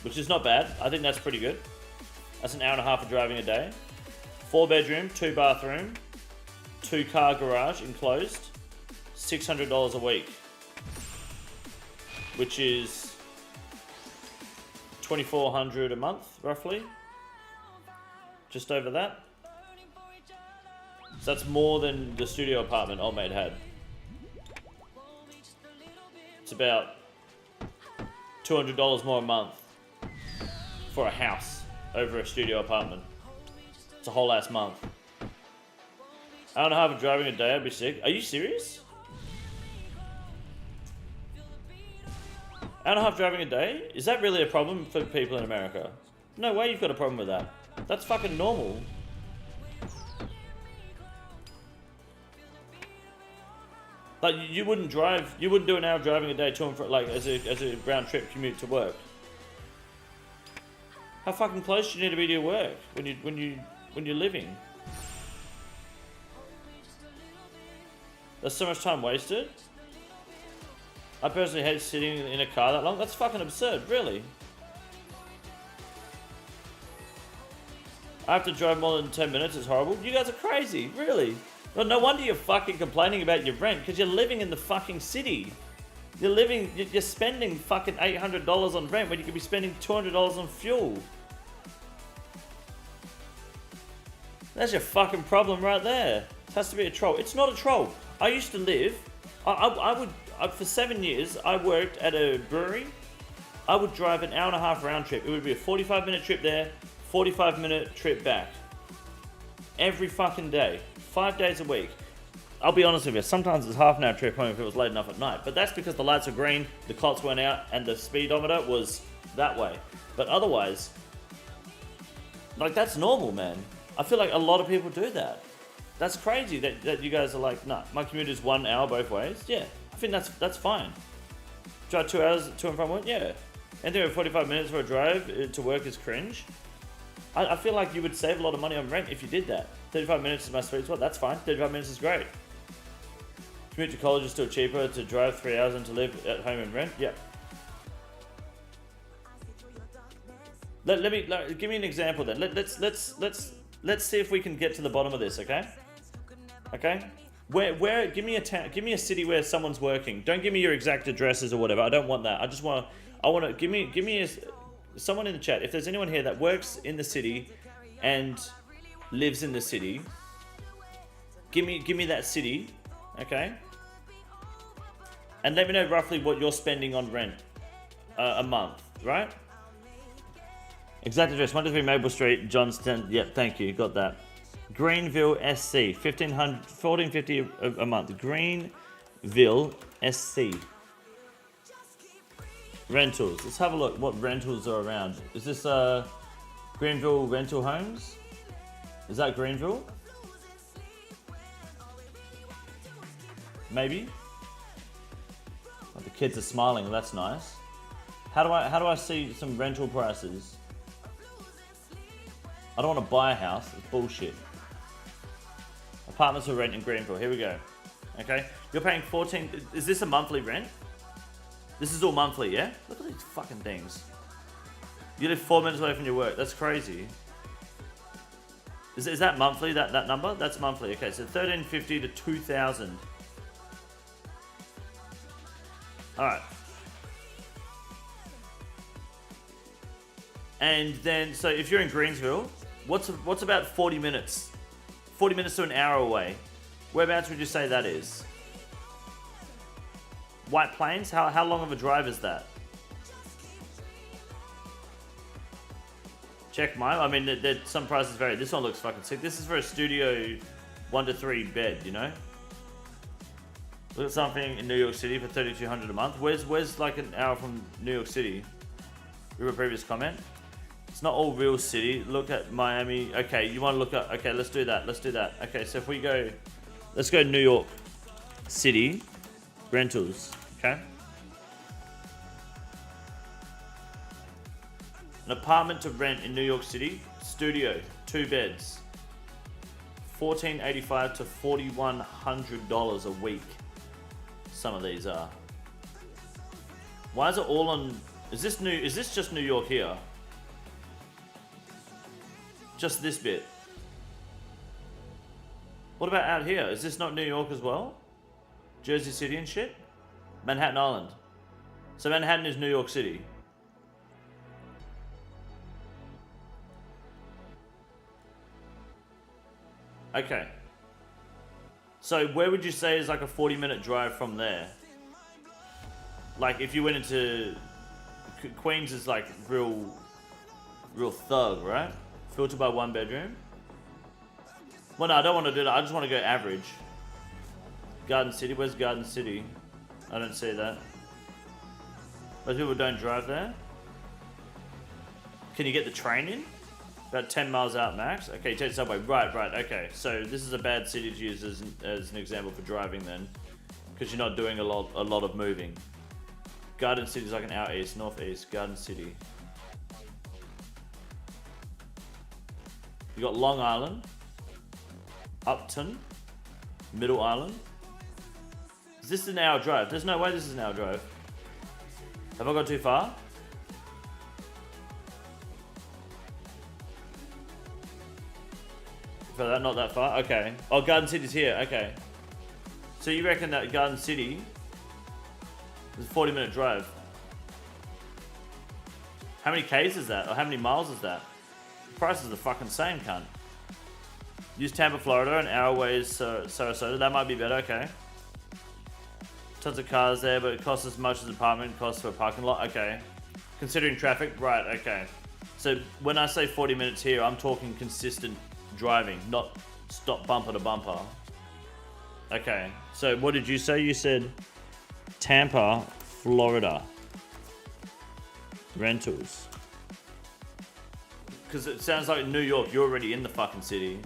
Which is not bad. I think that's pretty good. That's an hour and a half of driving a day. 4 bedroom, 2 bathroom, 2 car garage enclosed. $600 a week. Which is $2,400 a month, roughly. Just over that. So that's more than the studio apartment old mate had. It's about $200 more a month for a house over a studio apartment. It's a whole ass month. Hour and a half of driving a day, I'd be sick. Are you serious? Hour and a half driving a day? Is that really a problem for people in America? No way you've got a problem with that. That's fucking normal. Like, you wouldn't do an hour driving a day to and from, like, as a round trip commute to work. How fucking close do you need to be to your work when you're living? There's so much time wasted. I personally hate sitting in a car that long. That's fucking absurd, really. I have to drive more than 10 minutes. It's horrible. You guys are crazy, really. Well, no wonder you're fucking complaining about your rent, because you're living in the fucking city. You're spending fucking $800 on rent when you could be spending $200 on fuel. That's your fucking problem right there. It has to be a troll. It's not a troll. I used to live, for 7 years, I worked at a brewery. I would drive an hour and a half round trip. It would be a 45-minute trip there, 45-minute trip back. Every fucking day. 5 days a week. I'll be honest with you, sometimes it's half an hour trip home if it was late enough at night. But that's because the lights were green, the clocks went out, and the speedometer was that way. But otherwise, like, that's normal, man. I feel like a lot of people do that. That's crazy that you guys are like, nah, my commute is 1 hour both ways. Yeah, I think that's fine. Drive 2 hours to and from work, yeah. Anything over 45 minutes for a drive to work is cringe. I feel like you would save a lot of money on rent if you did that. 35 minutes is my sweet spot, that's fine. 35 minutes is great. Commute to college is still cheaper to drive 3 hours than to live at home and rent, yeah. Give me an example then. Let's see if we can get to the bottom of this, okay? Okay? Where give me a town, give me a city where someone's working. Don't give me your exact addresses or whatever. I don't want that. I want to give me someone in the chat. If there's anyone here that works in the city and lives in the city, give me that city, okay? And let me know roughly what you're spending on rent a month, right? Exact address, 123 Maple Street, Johnston. Yep, thank you, got that. Greenville SC, $1,450 a month. Greenville SC. Rentals. Let's have a look what rentals are around. Is this Greenville Rental Homes? Is that Greenville? Maybe. Like the kids are smiling. That's nice. How do I see some rental prices? I don't want to buy a house. It's bullshit. Apartments for rent in Greenville. Here we go. Okay, you're paying 14. Is this a monthly rent? This is all monthly, yeah? Look at these fucking things. You live 4 minutes away from your work. That's crazy. Is that monthly? That number? That's monthly. Okay, so 1350 to 2000. All right. And then, so if you're in Greensville, what's about 40 minutes? 40 minutes to an hour away. Whereabouts would you say that is? White Plains? How long of a drive is that? Check mine. I mean, some prices vary. This one looks fucking sick. This is for a studio 1 to 3 bed, you know? Look at something in New York City for $3,200 a month. Where's like an hour from New York City? Remember a previous comment? It's not all real city. Look at Miami. Okay, you want to look at... Okay, let's do that. Let's do that. Okay, so if we go... Let's go New York City rentals. Okay? An apartment to rent in New York City. Studio. 2 beds. $1,485 to $4,100 a week. Some of these are. Why is it all on... Is this just New York here? Just this bit. What about out here? Is this not New York as well? Jersey City and shit? Manhattan Island. So Manhattan is New York City. Okay. So where would you say is like a 40-minute drive from there? Like if you went into... Queens is like real thug, right? Filtered by 1 bedroom. Well, no, I don't want to do that. I just want to go average. Garden City. Where's Garden City? I don't see that. Most people don't drive there. Can you get the train in? About 10 miles out max. Okay, you take the subway. Right. Okay. So this is a bad city to use as an example for driving then, because you're not doing a lot of moving. Garden City is like an hour east, northeast. Garden City. You got Long Island, Upton, Middle Island. Is this an hour drive? There's no way this is an hour drive. Have I gone too far? For that, not that far? Okay. Oh, Garden City's here. Okay. So you reckon that Garden City is a 40-minute drive? How many Ks is that? Or how many miles is that? The prices are the fucking same, cunt. Use Tampa, Florida, an hour away is Sarasota. That might be better, okay. Tons of cars there, but it costs as much as an apartment costs for a parking lot. Okay. Considering traffic, right, okay. So when I say 40 minutes here, I'm talking consistent driving, not stop bumper to bumper. Okay, so what did you say? You said Tampa, Florida. Rentals. Because it sounds like New York, you're already in the fucking city.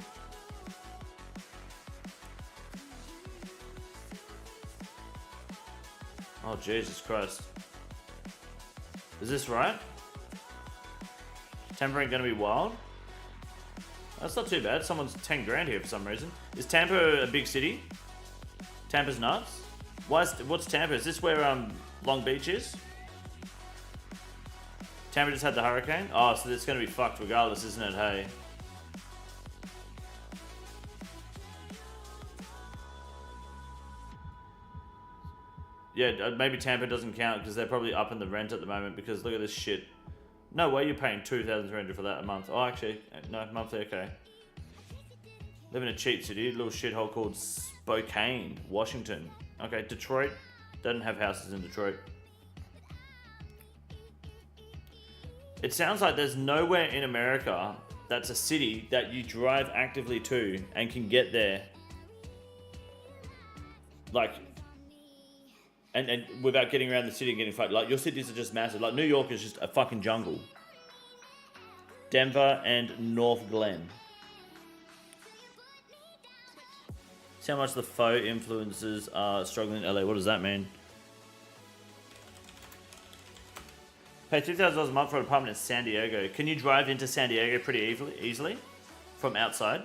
Oh, Jesus Christ. Is this right? Tampa ain't gonna be wild? That's not too bad. Someone's 10 grand here for some reason. Is Tampa a big city? Tampa's nuts? What's Tampa? Is this where Long Beach is? Tampa just had the hurricane? Oh, so it's going to be fucked regardless, isn't it? Hey. Yeah, maybe Tampa doesn't count because they're probably up in the rent at the moment because look at this shit. No way you're paying $2,300 for that a month. Oh, actually, no, monthly, okay. Live in a cheap city, a little shithole called Spokane, Washington. Okay, Detroit. Doesn't have houses in Detroit. It sounds like there's nowhere in America that's a city that you drive actively to and can get there. Like, and without getting around the city and getting fucked. Like, your cities are just massive. Like, New York is just a fucking jungle. Denver and North Glen. See how much the faux influencers are struggling in LA. What does that mean? Pay $2,000 a month for an apartment in San Diego. Can you drive into San Diego pretty easily from outside?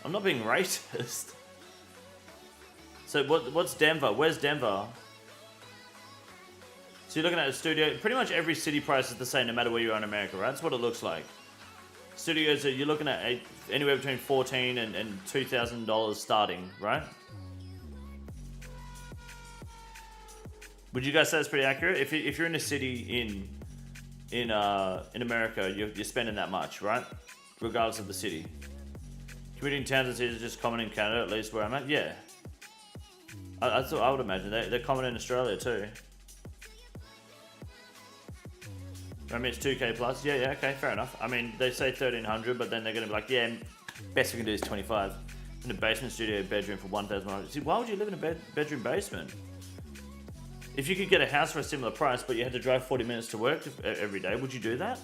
I'm not being racist. So what's Denver? Where's Denver? So you're looking at a studio. Pretty much every city price is the same no matter where you are in America, right? That's what it looks like. Studios, you're looking at anywhere between $1,400 and $2,000 starting, right? Would you guys say that's pretty accurate? If you're in a city in America, you're spending that much, right? Regardless of the city. Commuting towns and cities are just common in Canada, at least where I'm at. Yeah, I would imagine they're common in Australia too. I mean, it's 2K plus. Yeah, okay, fair enough. I mean, they say 1,300, but then they're going to be like, yeah, best we can do is 25. In a basement studio bedroom for 1,100. See, why would you live in a bedroom basement? If you could get a house for a similar price, but you had to drive 40 minutes to work every day, would you do that?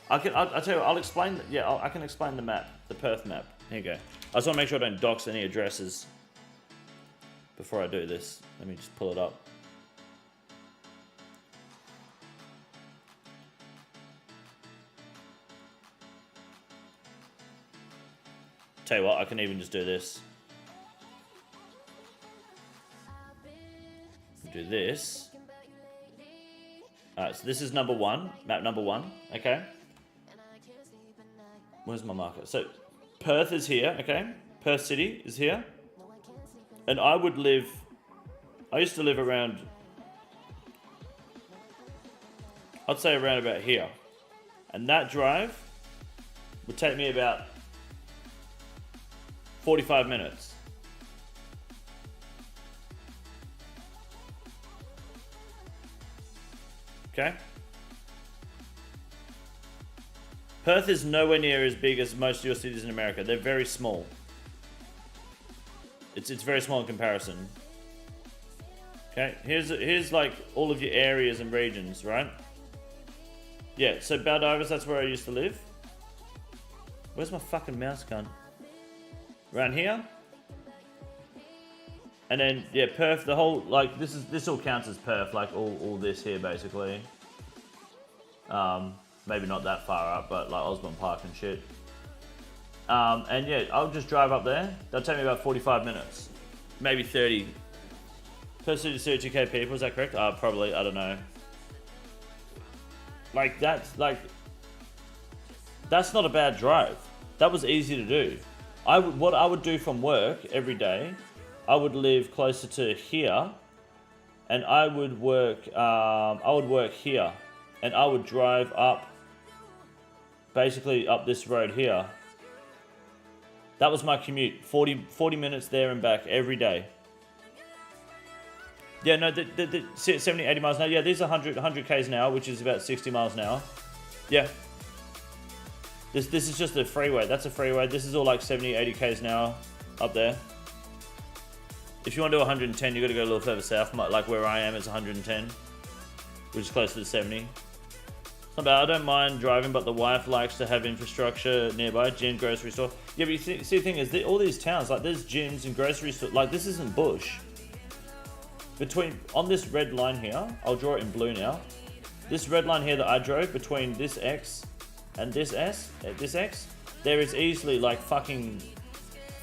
I'll tell you, I'll explain. Yeah, I can explain the map, the Perth map. Here you go. I just want to make sure I don't dox any addresses before I do this. Let me just pull it up. Tell you what, I can even just do this. Do this. Alright, so this is number one, map number one, okay? Where's my marker? So, Perth is here, okay? Perth City is here. And I used to live around, I'd say around about here. And that drive would take me about 45 minutes. Okay? Perth is nowhere near as big as most of your cities in America. They're very small. It's very small in comparison. Okay, here's like all of your areas and regions, right? Yeah, so Baldivis, that's where I used to live. Where's my fucking mouse gun? Around here. And then, yeah, Perth, the whole, like, this all counts as Perth, like, all this here, basically. Maybe not that far up, but, like, Osborne Park and shit. And, yeah, I'll just drive up there. That'll take me about 45 minutes. Maybe 30. Per city to 32k people, is that correct? Probably, I don't know. Like, that's not a bad drive. That was easy to do. What I would do from work every day, I would live closer to here, and I would work here, and I would drive up, basically up this road here. That was my commute, 40 minutes there and back every day. Yeah, no, the 70, 80 miles an hour. Yeah, these are 100 k's an hour, which is about 60 miles an hour. Yeah. This is just a freeway. That's a freeway. This is all like 70, 80 k's an hour up there. If you want to do 110, you got to go a little further south. Like where I am, it's 110, which is closer to 70. It's not bad. I don't mind driving, but the wife likes to have infrastructure nearby, gym, grocery store. Yeah, but you see, the thing is, all these towns, like there's gyms and grocery stores. Like this isn't bush. On this red line here, I'll draw it in blue now. This red line here that I drove between this X and this X, there is easily like fucking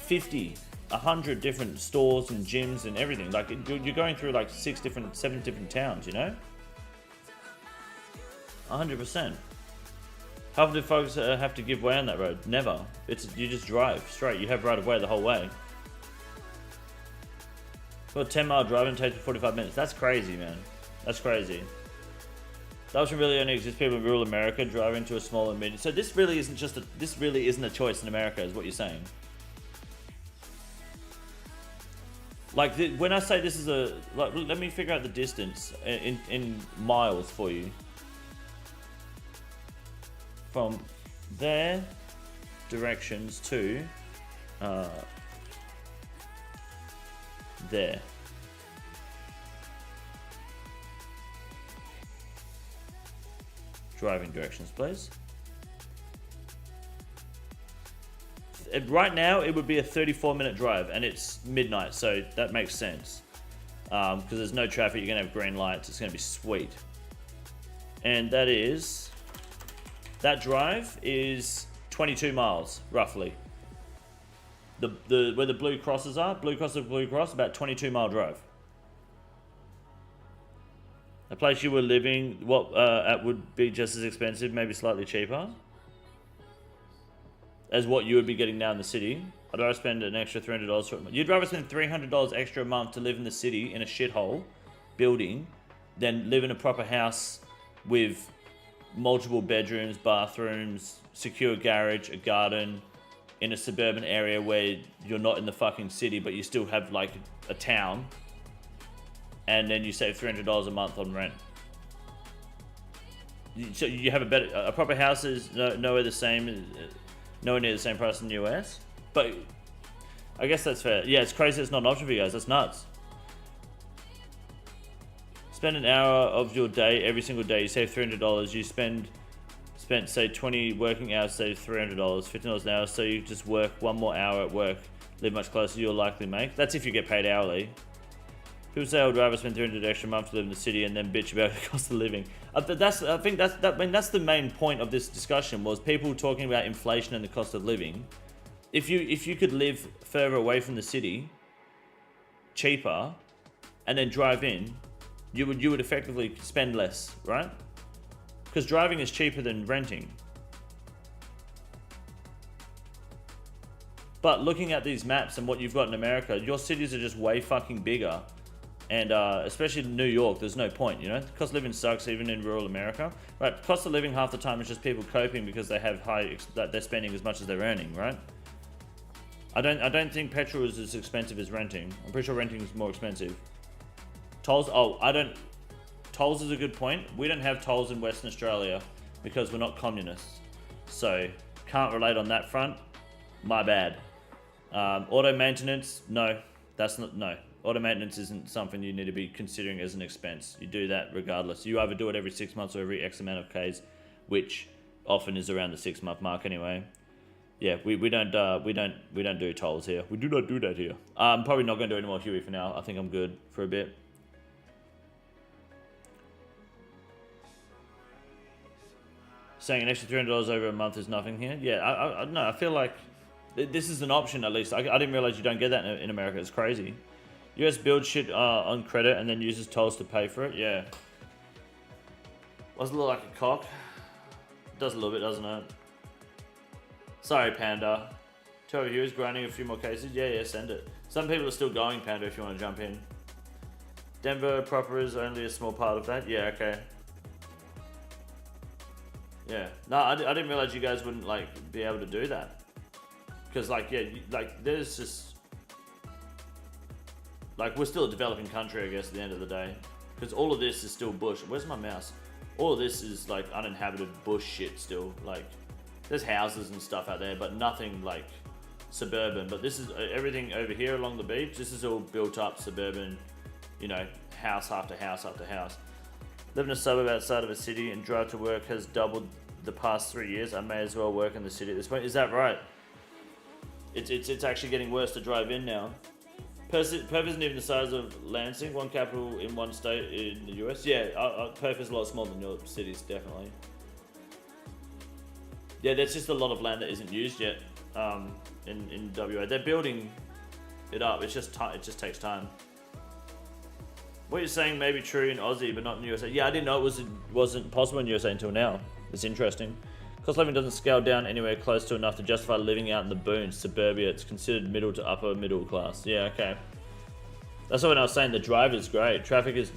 50, 100 different stores and gyms and everything. Like you're going through like 7 different towns, you know? 100%. How often do folks have to give way on that road? Never. You just drive straight. You have right of way the whole way. Well, 10-mile driving takes 45 minutes. That's crazy, man. That's crazy. That should really only exist people in rural America driving to a small and medium. So this really isn't a choice in America, is what you're saying. Like when I say this is let me figure out the distance in miles for you. From their directions to there. Driving directions, please. Right now, it would be a 34-minute drive, and it's midnight, so that makes sense. because there's no traffic. You're gonna have green lights. It's gonna be sweet. And that drive is 22 miles roughly. The where the blue crosses are, blue cross to blue cross, about 22-mile drive. A place you were living, what at would be just as expensive, maybe slightly cheaper, as what you would be getting now in the city. I'd rather spend an extra $300 for it. You'd rather spend $300 extra a month to live in the city in a shithole building than live in a proper house with multiple bedrooms, bathrooms, secure garage, a garden, in a suburban area where you're not in the fucking city, but you still have like a town, and then you save $300 a month on rent. So you have a proper house is nowhere near the same price in the US, but I guess that's fair. Yeah, it's crazy it's not an option for you guys. That's nuts. Spend an hour of your day every single day, you save $300. You spent say 20 working hours, save $300, $15 an hour, so you just work one more hour at work, live much closer, you'll likely make. That's if you get paid hourly. People say I would rather spend $300 extra a month to live in the city and then bitch about the cost of living. I think that's the main point of this discussion, was people talking about inflation and the cost of living. If you could live further away from the city, cheaper, and then drive in, you would effectively spend less, right? Because driving is cheaper than renting. But looking at these maps and what you've got in America, your cities are just way fucking bigger. And especially in New York, there's no point, you know? Cost of living sucks even in rural America. Right, cost of living half the time is just people coping because they have that they're spending as much as they're earning, right? I don't think petrol is as expensive as renting. I'm pretty sure renting is more expensive. Tolls, tolls is a good point. We don't have tolls in Western Australia because we're not communists. So, can't relate on that front. My bad. Auto maintenance, no. Auto maintenance isn't something you need to be considering as an expense. You do that regardless. You either do it every 6 months or every X amount of Ks, which often is around the 6-month mark anyway. Yeah, we don't do tolls here. We do not do that here. I'm probably not going to do any more Huey for now. I think I'm good for a bit. Saying an extra $300 over a month is nothing here. Yeah, no, I feel like this is an option at least. I didn't realize you don't get that in America. It's crazy. US builds shit on credit and then uses tolls to pay for it. Yeah. Does it look like a cock? It does a little bit, doesn't it? Sorry, Panda. Tell you who's grinding a few more cases. Yeah, send it. Some people are still going, Panda, if you want to jump in. Denver proper is only a small part of that. Yeah, okay. Yeah. No, I didn't realize you guys wouldn't, like, be able to do that. Because, like, yeah, like, there's just... Like, we're still a developing country, I guess, at the end of the day. Because all of this is still bush. Where's my mouse? All of this is, like, uninhabited bush shit still. Like, there's houses and stuff out there, but nothing, like, suburban. But this is everything over here along the beach. This is all built up suburban, you know, house after house after house. Live in a suburb outside of a city and drive to work has doubled the past 3 years. I may as well work in the city at this point. Is that right? It's actually getting worse to drive in now. Perth isn't even the size of Lansing, one capital in one state in the US. Yeah, Perth is a lot smaller than your cities, definitely. Yeah, there's just a lot of land that isn't used yet in WA. They're building it up. It just takes time. What you're saying may be true in Aussie, but not in the USA. Yeah, I didn't know it wasn't possible in the USA until now. It's interesting. Cost of living doesn't scale down anywhere close to enough to justify living out in the boons, suburbia. It's considered middle to upper middle class. Yeah, okay. That's what I was saying. The drive is great. Traffic is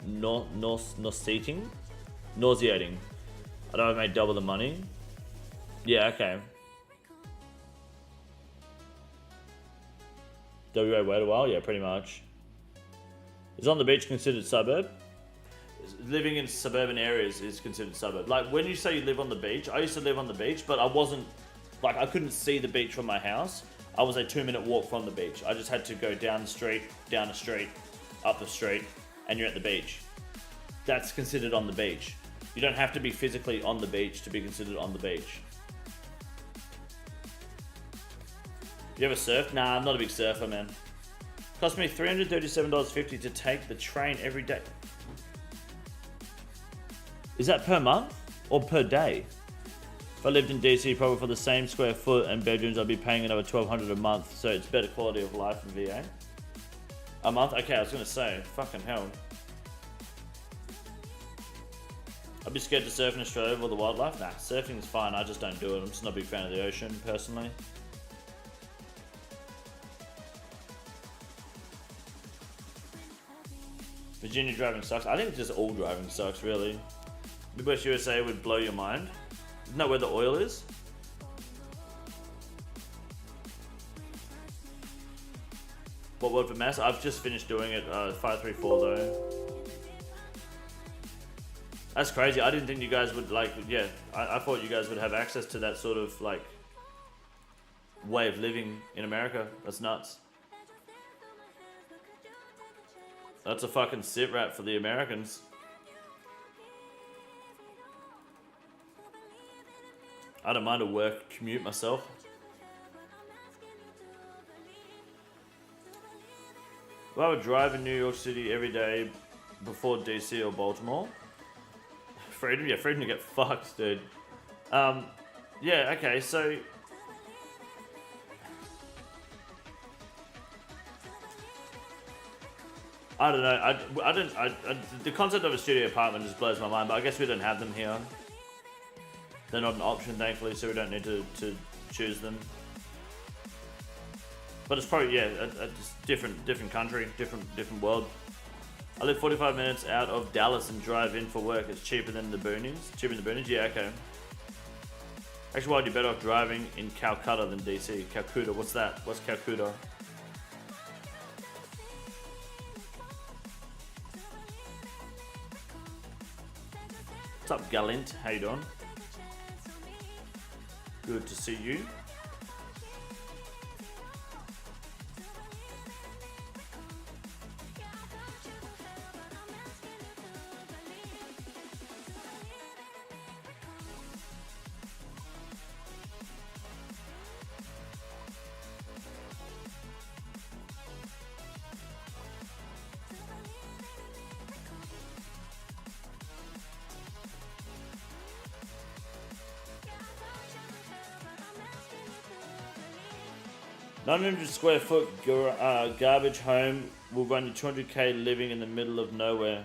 nauseating. I don't know if I made double the money. Yeah, okay. WA wait a while? Yeah, pretty much. Is on the beach considered suburb? Living in suburban areas is considered suburb. Like, when you say you live on the beach, I used to live on the beach, but I wasn't, like, I couldn't see the beach from my house. I was a 2-minute walk from the beach. I just had to go down the street, up the street, and you're at the beach. That's considered on the beach. You don't have to be physically on the beach to be considered on the beach. You ever surf? Nah, I'm not a big surfer, man. Cost me $337.50 to take the train every day. Is that per month or per day? If I lived in DC, probably for the same square foot and bedrooms, I'd be paying another $1,200 a month. So it's better quality of life in VA. A month? Okay, I was gonna say, fucking hell. I'd be scared to surf in Australia with all the wildlife. Nah, surfing is fine. I just don't do it. I'm just not a big fan of the ocean, personally. Virginia driving sucks. I think just all driving sucks, really. Midwest USA would blow your mind. Isn't that where the oil is? What word for mass? I've just finished doing it, 534 though. That's crazy. I didn't think you guys would like, yeah, I thought you guys would have access to that sort of like way of living in America. That's nuts. That's a fucking sit rap for the Americans. I don't mind a work commute myself. If I would drive in New York City every day before DC or Baltimore. Freedom? Yeah, freedom to get fucked, dude. Yeah, okay, so... I don't know, the concept of a studio apartment just blows my mind, but I guess we don't have them here. They're not an option, thankfully, so we don't need to choose them. But it's probably, yeah, a different country, different world. I live 45 minutes out of Dallas and drive in for work. It's cheaper than the boonies. Cheaper than the boonies? Yeah, okay. Actually, why would you better off driving in Calcutta than DC? Calcutta, what's that? What's Calcutta? What's up, Gallant? How you doing? Good to see you. $900 square foot garbage home will run you $200K living in the middle of nowhere.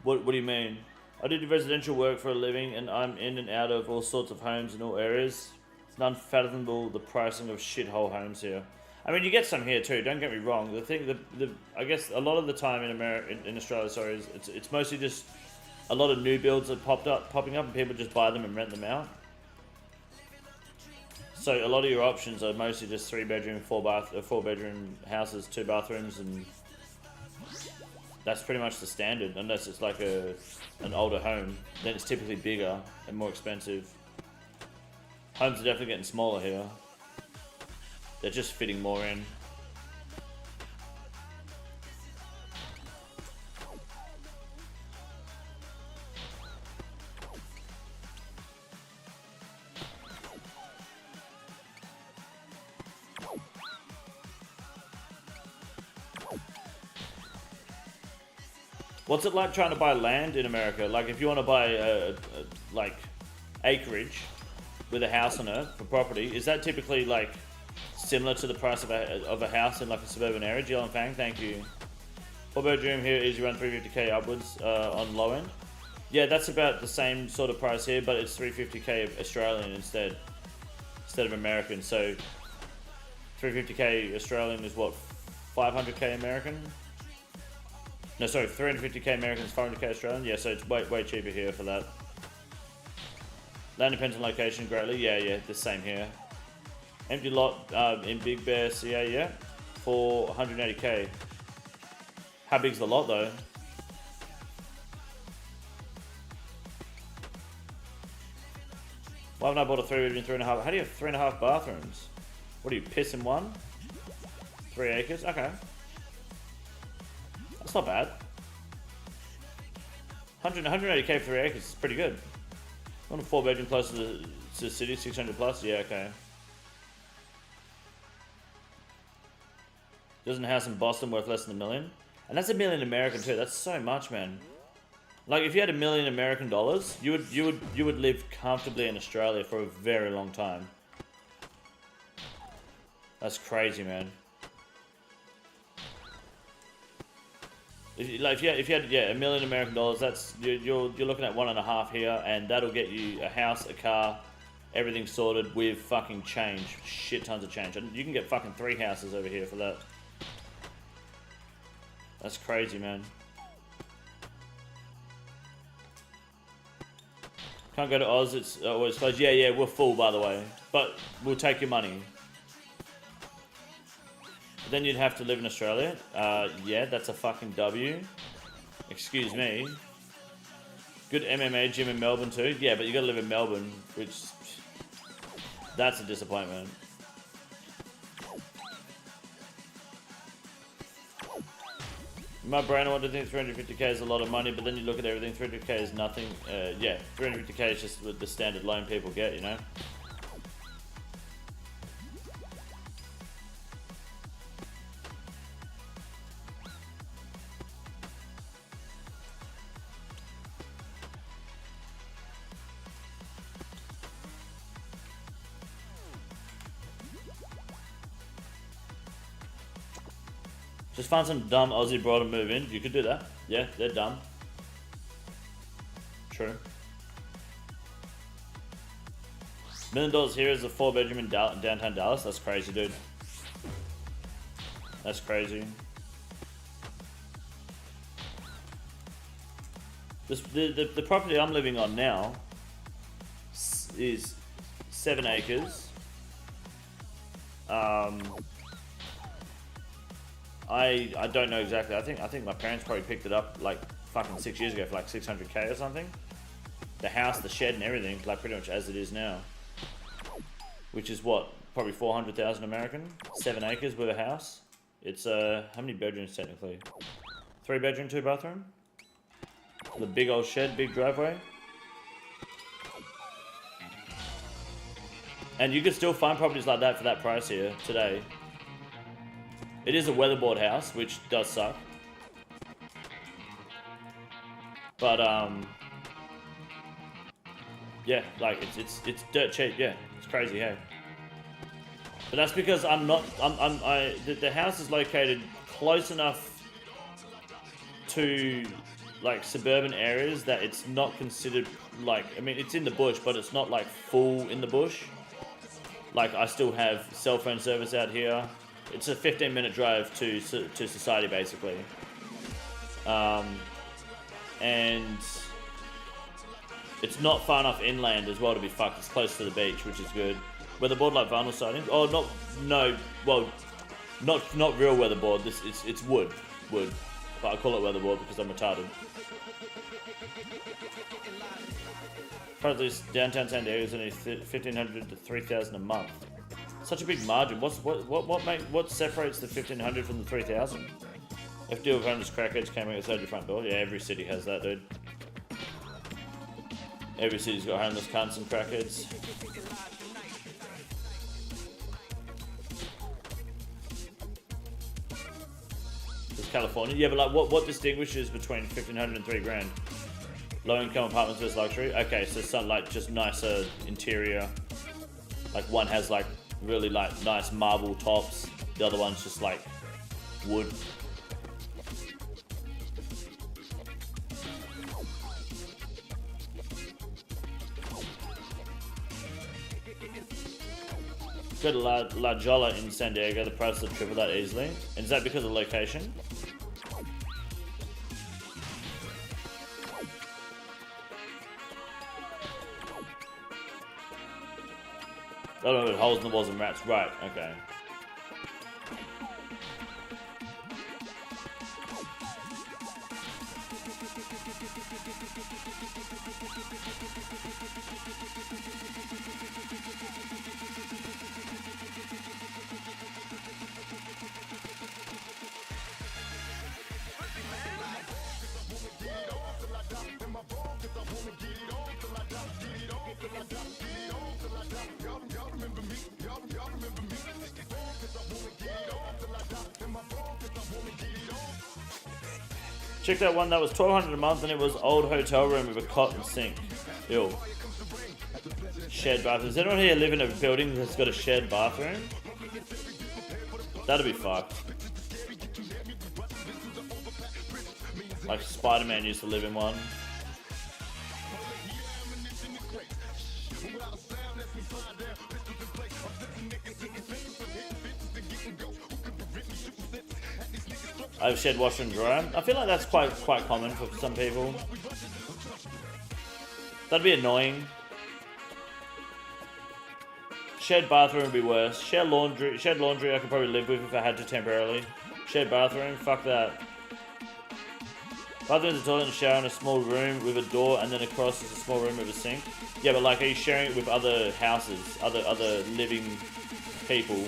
What do you mean? I do residential work for a living and I'm in and out of all sorts of homes in all areas. It's unfathomable the pricing of shithole homes here. I mean, you get some here too, don't get me wrong. The thing, I guess a lot of the time in Australia, sorry, it's mostly just a lot of new builds that popping up and people just buy them and rent them out. So a lot of your options are mostly just 3-bedroom, 4-bedroom houses, 2 bathrooms, and that's pretty much the standard. Unless it's like an older home, then it's typically bigger and more expensive. Homes are definitely getting smaller here. They're just fitting more in. What's it like trying to buy land in America? Like if you want to buy like acreage with a house on it for property, is that typically like similar to the price of a house in like a suburban area? Jill and Fang, thank you. 4-bedroom here is around 350K upwards on low end. Yeah, that's about the same sort of price here, but it's 350K Australian instead of American. So 350K Australian is what, 500K American? No, sorry, 350K American is 500K Australian. Yeah, so it's way cheaper here for that. Land depends on location greatly. Yeah, the same here. Empty lot in Big Bear, CA, yeah, for 180K. How big's the lot though? Why haven't I bought a 3-bedroom, 3.5? How do you have 3.5 bathrooms? What do you piss in one? 3 acres? Okay. That's not bad. 180K for 3 acres is pretty good. Want a 4-bedroom close to the city, 600 plus? Yeah, okay. Doesn't a house in Boston worth less than $1 million? And that's $1 million American too. That's so much, man. Like if you had $1 million American dollars, you would live comfortably in Australia for a very long time. That's crazy, man. If you had $1 million American dollars, that's you're looking at 1.5 here, and that'll get you a house, a car, everything sorted with fucking change, shit tons of change. And you can get fucking 3 houses over here for that. That's crazy, man. Can't go to Oz, it's always closed. Yeah, we're full, by the way. But we'll take your money. Then you'd have to live in Australia. Yeah, that's a fucking W. Excuse me. Good MMA gym in Melbourne too. Yeah, but you gotta live in Melbourne, which... That's a disappointment. In my brain, I want to think 350k is a lot of money, but then you look at everything, 350k is nothing. Yeah, 350k is just what the standard loan people get, you know? Just find some dumb Aussie broad and move in. You could do that. Yeah, they're dumb. True. $1 million here is a 4-bedroom in downtown Dallas. That's crazy, dude. That's crazy. The property I'm living on now is 7 acres. I don't know exactly. I think my parents probably picked it up like fucking 6 years ago for like 600k or something. The house, the shed, and everything, like pretty much as it is now. Which is what, probably 400,000 American. 7 acres with a house. It's how many bedrooms technically? 3 bedroom, 2 bathroom. The big old shed, big driveway. And you could still find properties like that for that price here today. It is a weatherboard house, which does suck. But yeah, like it's dirt cheap. Yeah, it's crazy, hey. But that's because the house is located close enough to like suburban areas that it's not considered like, I mean, it's in the bush, but it's not like full in the bush. Like I still have cell phone service out here. It's a 15-minute drive to society, basically. And it's not far enough inland as well to be fucked. It's close to the beach, which is good. Weatherboard like vinyl siding? Oh, not real weatherboard. It's wood, but I call it weatherboard because I'm retarded. Apparently, downtown San Diego is only $1,500 to $3,000 a month. Such a big margin. What separates the 1,500 from the 3,000? FD of homeless crackheads came outside your front door. Yeah, every city has that, dude. Every city's got homeless cunts and crackheads. It's California. Yeah, but like, what distinguishes between 1,500 and $3,000? Low-income apartments versus luxury. Okay, so some like just nicer interior. Like one has like really like nice marble tops. The other one's just like wood. Go to La Jolla in San Diego, the price will triple that easily. And is that because of location? I don't know, with holes in the walls and rats. Right, okay. Y'all remember me. Checked out one that was $1,200 a month and it was old hotel room with a cot and sink. Ew. Shared bathroom. Does anyone here live in a building that's got a shared bathroom? That'd be fucked. Like Spider-Man used to live in one. I have shared washer and dryer. I feel like that's quite common for some people. That'd be annoying. Shared bathroom would be worse. Shared laundry I could probably live with if I had to temporarily. Shared bathroom, fuck that. Bathroom is a toilet and shower in a small room with a door, and then across is a small room with a sink. Yeah, but like, are you sharing it with other houses, other living people?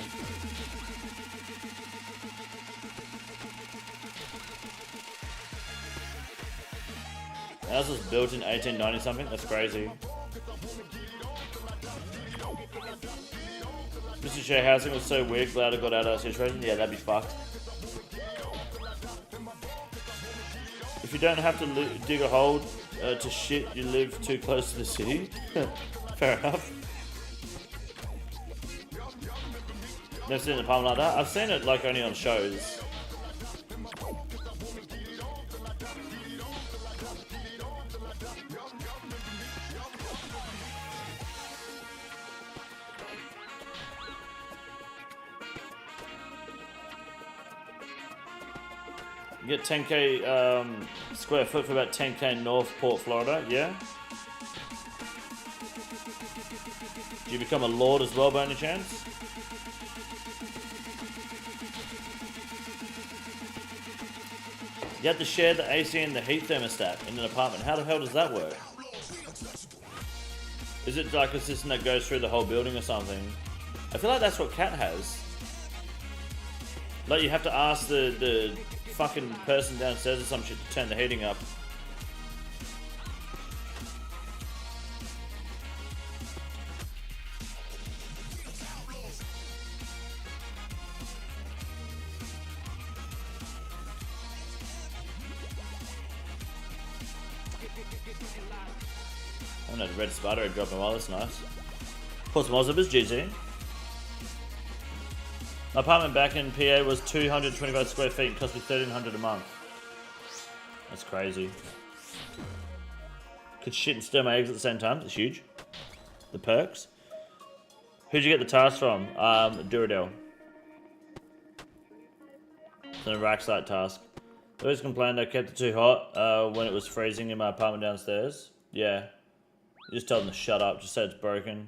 The house was built in 1890 something. That's crazy. Mr. Share housing was so weird. Glad I got out of that situation. Yeah, that'd be fucked. If you don't have to dig a hole to shit, you live too close to the city. Fair enough. Never seen an apartment like that. I've seen it like only on shows. You get 10k square foot for about 10k North Port, Florida, yeah? Do you become a lord as well by any chance? You have to share the AC and the heat thermostat in an apartment. How the hell does that work? Is it like a system that goes through the whole building or something? I feel like that's what Cat has. Like you have to ask the fucking person downstairs or some shit to turn the heating up. I haven't had a red spider drop in a while, that's nice. Put some Automotive is GG. My apartment back in PA was 225 square feet and cost me $1,300 a month. That's crazy. Could shit and stir my eggs at the same time. It's huge. The perks. Who'd you get the task from? Duradel. It's an Iraq site task. I always complained I kept it too hot when it was freezing in my apartment downstairs. Yeah. You just tell them to shut up. Just say it's broken.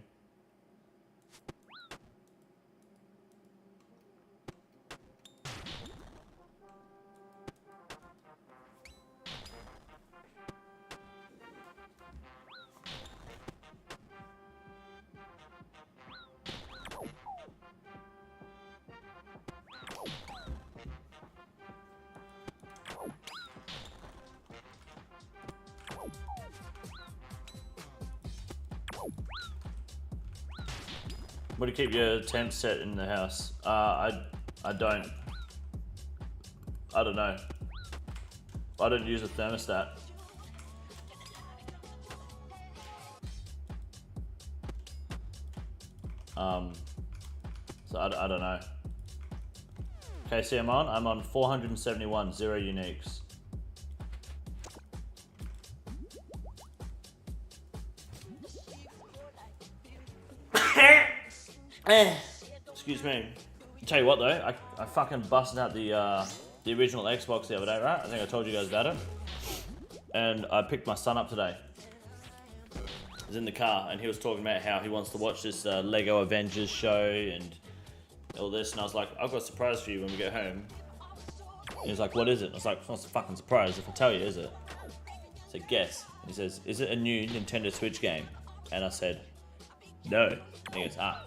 What do you keep your temp set in the house? I don't. I don't know. I don't use a thermostat. So I don't know. KC I'm on 471, 0 uniques. Excuse me. Tell you what though, I fucking busted out the original Xbox the other day, right? I think I told you guys about it. And I picked my son up today. He was in the car and he was talking about how he wants to watch this Lego Avengers show and all this. And I was like, I've got a surprise for you when we get home. And he was like, what is it? I was like, it's not a fucking surprise if I tell you, is it? I said, guess. And he says, is it a new Nintendo Switch game? And I said, no. And he goes, ah.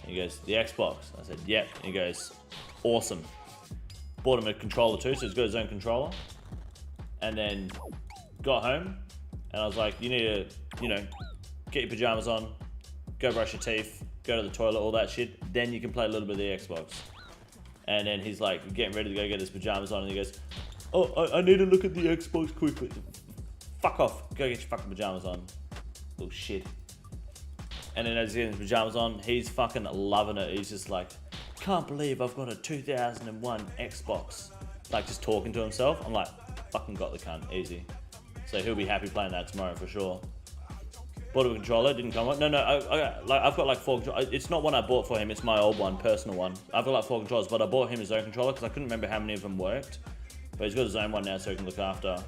And he goes, the Xbox. I said, yep. And he goes, awesome. Bought him a controller too, so he's got his own controller. And then got home, and I was like, you need to, you know, get your pajamas on, go brush your teeth, go to the toilet, all that shit. Then you can play a little bit of the Xbox. And then he's like getting ready to go get his pajamas on, and he goes, Oh, I need to look at the Xbox quickly. Fuck off. Go get your fucking pajamas on. Little shit. And then as he's getting his pajamas on, he's fucking loving it. He's just like, can't believe I've got a 2001 Xbox. Like just talking to himself. I'm like, fucking got the cunt, easy. So he'll be happy playing that tomorrow for sure. Bought a controller, didn't come on. No, I've got like 4 controllers. It's not one I bought for him, it's my old one, personal one. I've got like 4 controllers, but I bought him his own controller because I couldn't remember how many of them worked. But he's got his own one now so he can look after.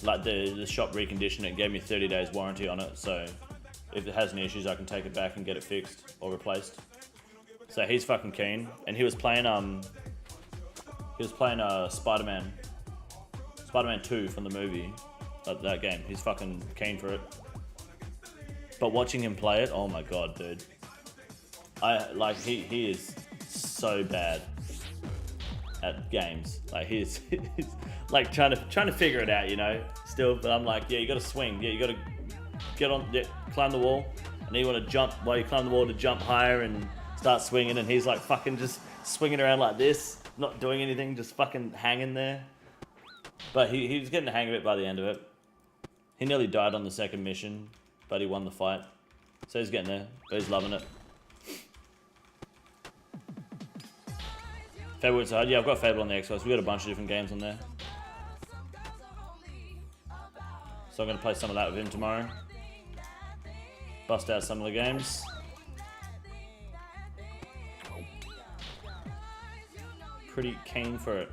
Like the shop reconditioned it, gave me 30 days warranty on it, so if it has any issues I can take it back and get it fixed or replaced. So he's fucking keen, and he was playing Spider-Man 2 from the movie, that game. He's fucking keen for it. But watching him play it, oh my god, dude. He is so bad at games. Like he's like trying to figure it out, you know. Still, but I'm like, yeah, you got to swing. Yeah, you got to get on, climb the wall, and then you want to jump while you climb the wall to jump higher and start swinging. And he's like fucking just swinging around like this, not doing anything, just fucking hanging there. But he was getting the hang of it by the end of it. He nearly died on the second mission, but he won the fight. So he's getting there, but he's loving it. Fable inside. Yeah, I've got Fable on the Xbox. We've got a bunch of different games on there. So I'm going to play some of that with him tomorrow. Bust out some of the games. Pretty keen for it.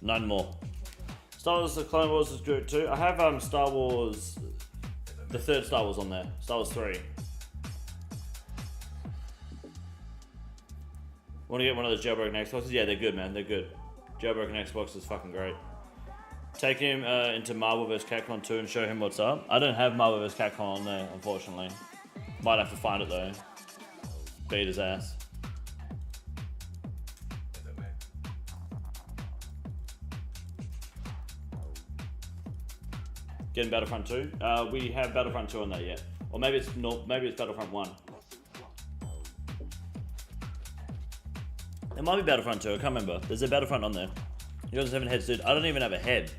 None more. Star Wars: The Clone Wars is good too. I have Star Wars, the third Star Wars on there. Star Wars 3. Want to get one of those jailbroken Xboxes? Yeah, they're good, man. They're good. Jailbroken Xbox is fucking great. Take him into Marvel vs. Capcom 2 and show him what's up. I don't have Marvel vs. Capcom on there, unfortunately. Might have to find it though. Beat his ass. Getting Battlefront 2. We have Battlefront 2 on there yet, or maybe it's Battlefront 1. It might be Battlefront 2. I can't remember. There's a Battlefront on there. You guys haven't heads, dude. I don't even have a head.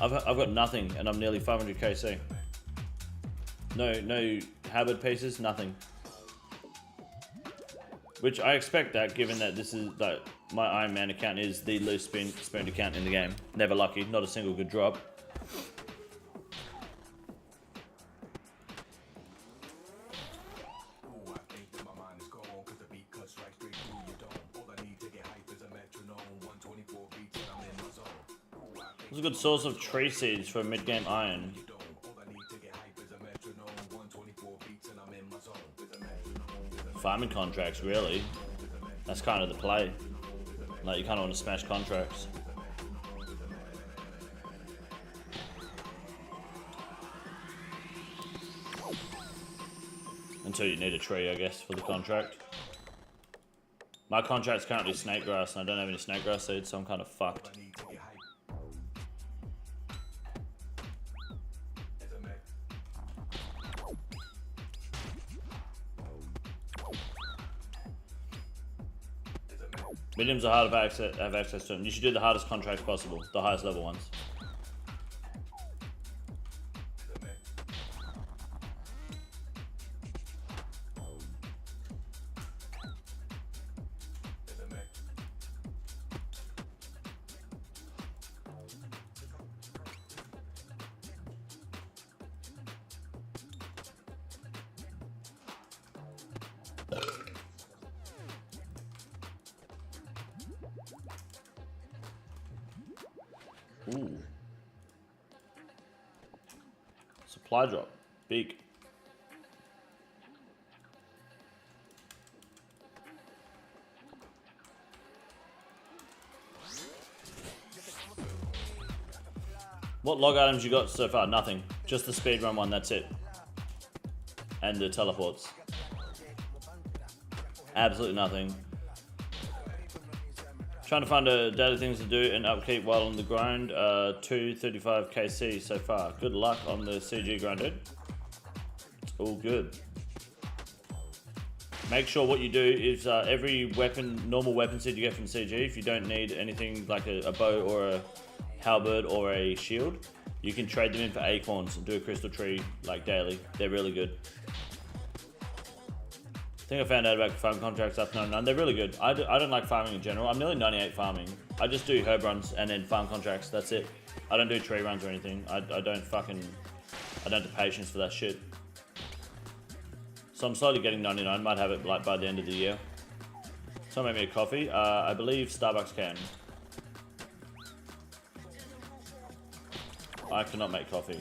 I've got nothing, and I'm nearly 500 KC. No Hubbard pieces, nothing. Which I expect that, given that this is like my Iron Man account is the loose spoon account in the game. Never lucky, not a single good drop. It's a good source of tree seeds for mid-game iron. Farming contracts, really. That's kind of the play. Like, you kind of want to smash contracts. Until you need a tree, I guess, for the contract. My contract's currently snake grass, and I don't have any snake grass seeds, so I'm kind of fucked. Mediums are hard to have access to them. You should do the hardest contracts possible, the highest level ones. Ooh. Supply drop. Big. What log items you got so far? Nothing. Just the speedrun one, that's it. And the teleports. Absolutely nothing. Trying to find daily things to do and upkeep while on the grind. 235 KC so far. Good luck on the CG grind, dude. It's all good. Make sure what you do is every weapon, normal weapon set you get from CG, if you don't need anything like a bow or a halberd or a shield, you can trade them in for acorns and do a crystal tree like daily. They're really good. I think I found out about farm contracts after 99. They're really good. I don't like farming in general. I'm nearly 98 farming. I just do herb runs and then farm contracts. That's it. I don't do tree runs or anything. I don't have the patience for that shit. So I'm slowly getting 99. Might have it like by the end of the year. Someone make me a coffee. I believe Starbucks can. I cannot make coffee.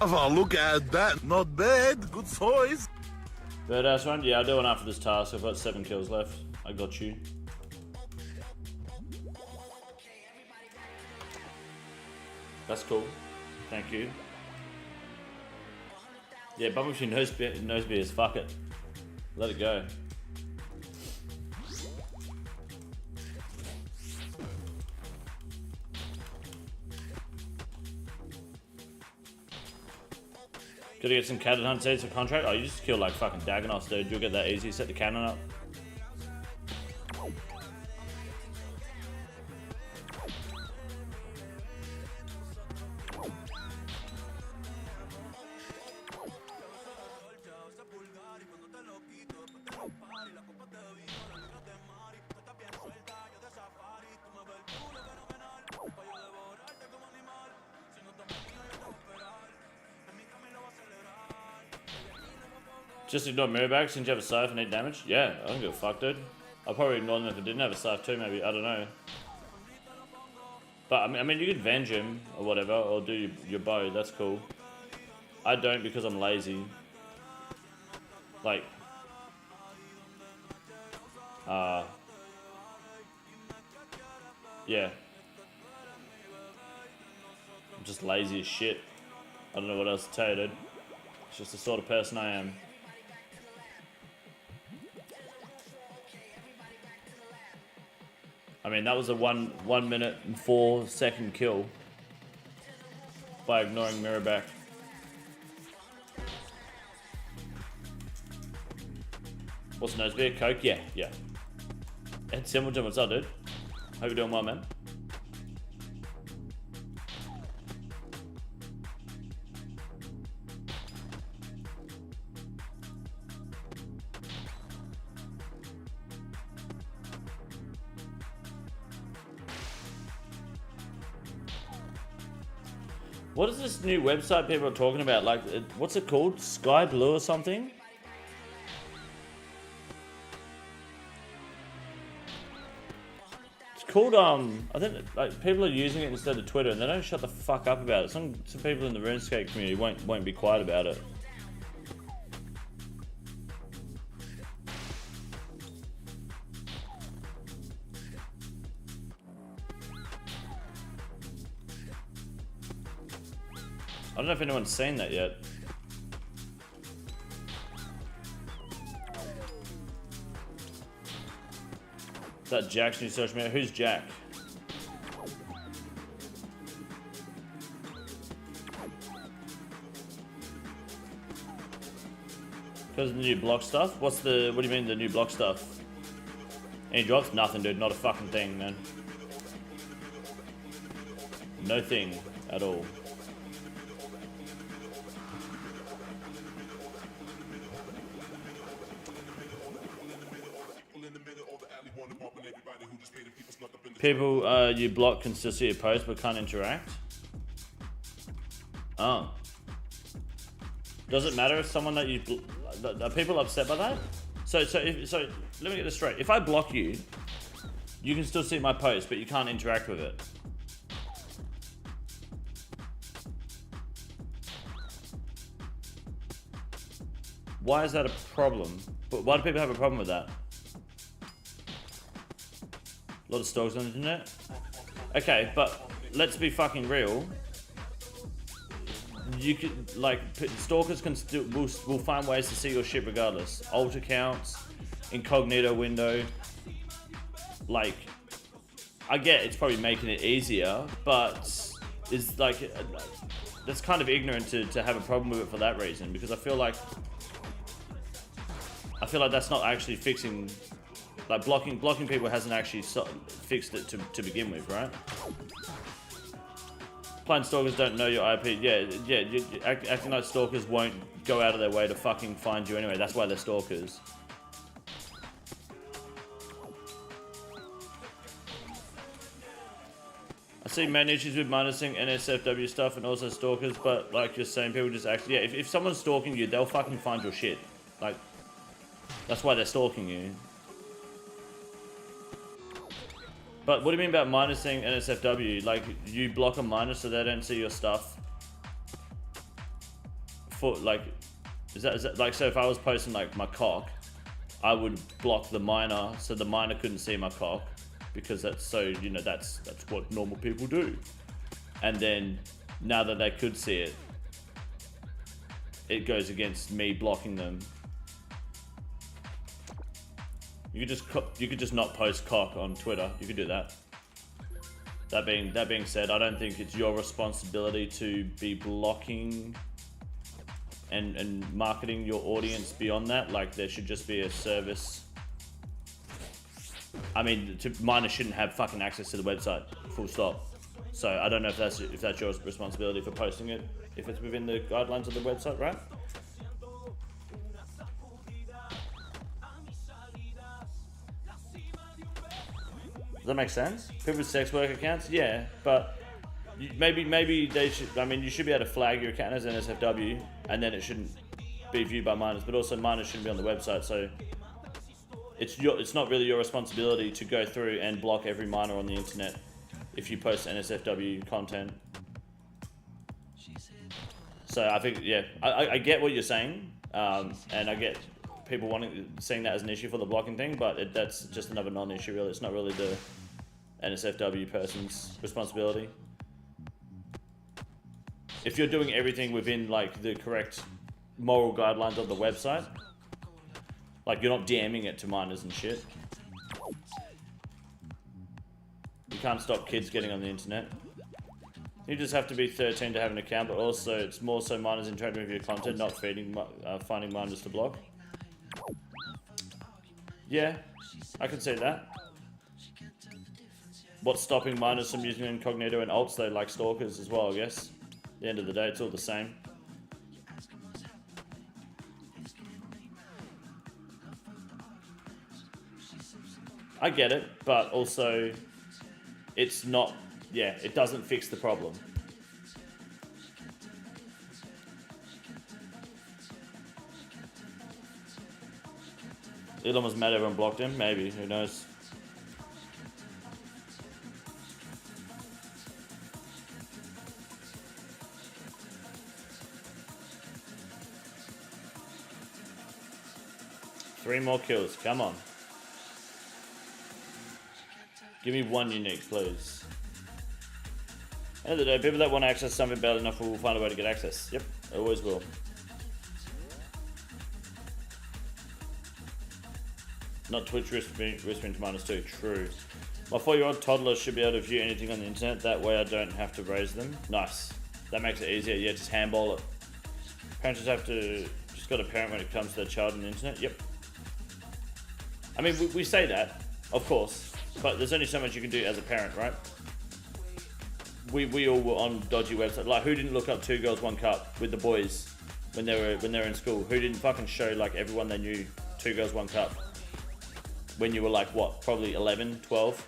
Oh, look at that. Not bad. Good choice. Birdhouse run? Yeah, I'll do one after this task. I've got 7 kills left. I got you. That's cool. Thank you. Yeah, Bubbleshoe knows beers. Fuck it. Let it go. Gotta get some cannon hunt seeds for contract. Oh, you just kill like fucking Diagnostics, dude. You'll get that easy. Set the cannon up. Just ignore mirrorback since you have a scythe and 8 damage? Yeah, I don't give a fuck, dude. I'll probably ignore them if I didn't have a scythe too, maybe. I don't know. But, I mean, you could venge him or whatever, or do your bow. That's cool. I don't because I'm lazy. Like... yeah. I'm just lazy as shit. I don't know what else to tell you, dude. It's just the sort of person I am. I mean, that was a 1 minute and 4 second kill by ignoring mirrorback. What's nose beer? Coke? Yeah. Ed Simpleton, what's up, dude? Hope you're doing well, man. What is this new website people are talking about? Like, what's it called? Sky Blue or something? It's called, I think, like, people are using it instead of Twitter and they don't shut the fuck up about it. Some people in the Runescape community won't be quiet about it. I don't know if anyone's seen that yet. Is that Jack's new social media? Who's Jack? Because of the new block stuff? What do you mean the new block stuff? Any drops? Nothing, dude. Not a fucking thing, man. No thing at all. People you block can still see your post but can't interact. Oh. Does it matter if someone that you are people upset by that? So let me get this straight. If I block you, you can still see my post, but you can't interact with it. Why is that a problem? But why do people have a problem with that? A lot of stalkers on the internet. Okay, but let's be fucking real. You could stalkers can still will find ways to see your shit regardless. Alt accounts, incognito window. Like, I get it's probably making it easier, but is like that's kind of ignorant to have a problem with it for that reason, because I feel like that's not actually fixing. Like blocking people hasn't actually fixed it to begin with, right? Plain stalkers don't know your IP. Yeah. Acting like stalkers won't go out of their way to fucking find you anyway. That's why they're stalkers. I see main issues with minusing NSFW stuff and also stalkers, but like you're saying, people just act. Yeah, if someone's stalking you, they'll fucking find your shit. Like, that's why they're stalking you. But what do you mean about minusing NSFW? Like, you block a minor so they don't see your stuff? For, like, is that like, so if I was posting, like, my cock, I would block the minor so the minor couldn't see my cock, because that's so, you know, that's what normal people do. And then, now that they could see it, it goes against me blocking them. You could just not post cock on Twitter. You could do that. That being said, I don't think it's your responsibility to be blocking and marketing your audience beyond that. Like, there should just be a service. I mean, minors shouldn't have fucking access to the website. Full stop. So I don't know if that's your responsibility for posting it, if it's within the guidelines of the website, right? Does that make sense? People with sex work accounts? Yeah, but maybe they should, I mean, you should be able to flag your account as NSFW, and then it shouldn't be viewed by minors, but also minors shouldn't be on the website, so it's not really your responsibility to go through and block every minor on the internet if you post NSFW content. So I think, yeah, I get what you're saying, and I get people seeing that as an issue for the blocking thing, but that's just another non-issue really. It's not really the NSFW person's responsibility. If you're doing everything within like the correct moral guidelines of the website, like you're not DMing it to minors and shit. You can't stop kids getting on the internet. You just have to be 13 to have an account, but also it's more so minors interacting with your content, not finding minors to block. Yeah, I can see that. What's stopping minors from using incognito and alts? They like stalkers as well, I guess. At the end of the day, it's all the same. I get it, but also it's not, yeah, it doesn't fix the problem. Elon was mad everyone blocked him, maybe, who knows. Three more kills, come on. Give me one unique, please. End of the day, people that want to access something bad enough will find a way to get access. Yep, always will. Not Twitch whispering to -2, true. My 4-year-old toddler should be able to view anything on the internet, that way I don't have to raise them. Nice. That makes it easier, yeah, just handball it. Parents just got a parent when it comes to their child on the internet, yep. I mean, we say that, of course, but there's only so much you can do as a parent, right? We all were on dodgy websites. Like, who didn't look up 2 Girls 1 Cup with the boys when they were in school? Who didn't fucking show like everyone they knew 2 Girls 1 Cup when you were like what, probably 11, 12?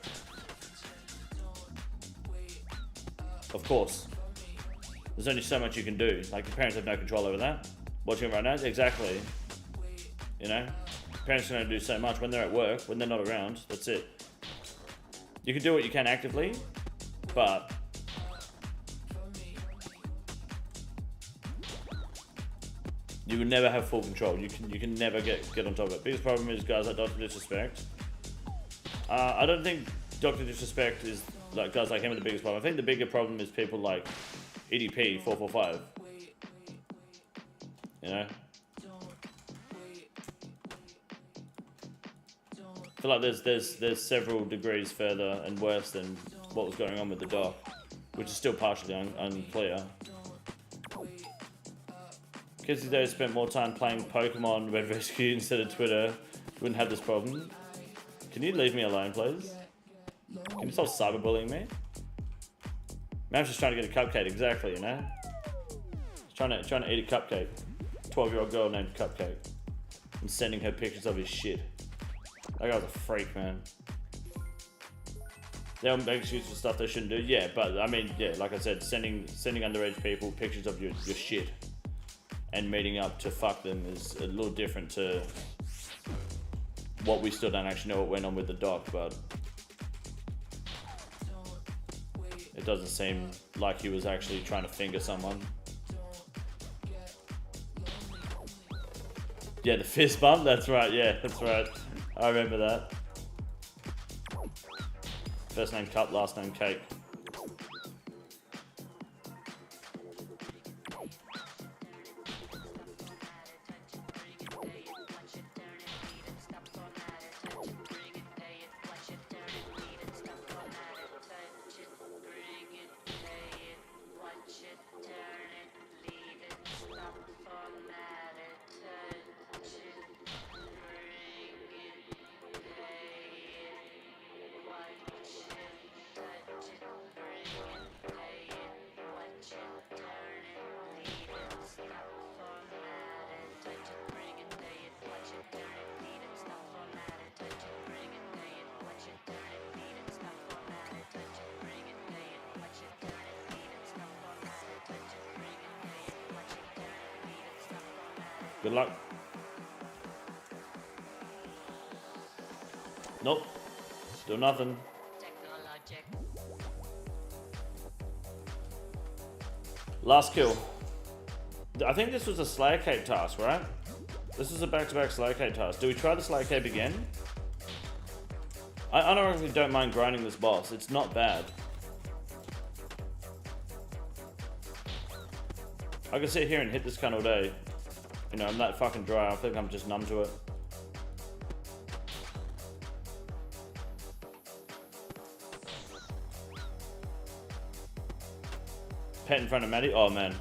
Of course. There's only so much you can do. Like, your parents have no control over that. Watching it right now, exactly. You know? Parents can only do so much when they're at work, when they're not around. That's it. You can do what you can actively, but you will never have full control. You can never get on top of it. Biggest problem is guys like Dr. Disrespect. I don't think Dr. Disrespect is like guys like him are the biggest problem. I think the bigger problem is people like EDP 445. You know? I feel like there's several degrees further and worse than what was going on with the doc, which is still partially unclear. Kids these days spent more time playing Pokemon Red Rescue instead of Twitter. Wouldn't have this problem. Can you leave me alone, please? Can you stop cyberbullying me? Man's just trying to get a cupcake, exactly, you know? He's trying to eat a cupcake. 12-year-old girl named Cupcake. And sending her pictures of his shit. That guy's a freak, man. They'll make excuses for stuff they shouldn't do. Yeah, but I mean, yeah, like I said, sending underage people pictures of your shit and meeting up to fuck them is a little different to what we still don't actually know what went on with the doc, but it doesn't seem like he was actually trying to finger someone. Yeah, the fist bump, that's right, yeah, that's right. I remember that. First name Cup, last name Cake. Good luck. Nope. Still nothing. Last kill. I think this was a Slayer Cape task, right? This is a back-to-back Slayer Cape task. Do we try the Slayer Cape again? I honestly don't mind grinding this boss. It's not bad. I can sit here and hit this cunt all day. You know, I'm that fucking dry. I think I'm just numb to it. Pet in front of Maddie? Oh man,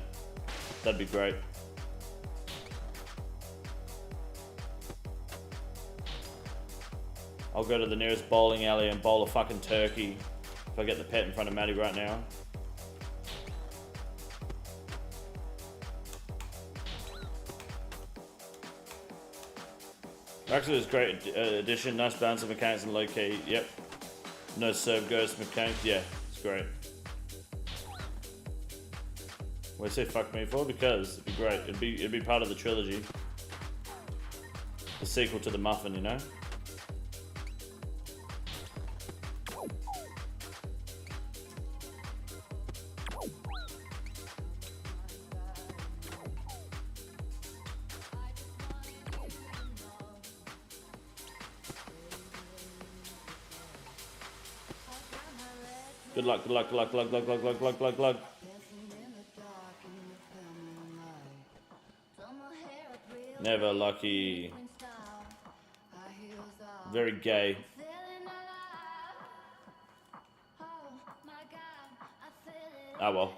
that'd be great. I'll go to the nearest bowling alley and bowl a fucking turkey if I get the pet in front of Maddie right now. Actually, it's a great addition. Nice balance of mechanics and low key. Yep. No serve ghost mechanics. Yeah, it's great. What do I say fuck me for? Because it'd be great. It'd be part of the trilogy. The sequel to the Muffin, you know? Good luck, good luck, good luck, good luck, good luck, good luck, good luck, good luck, good luck. Never lucky. Very gay. Ah well.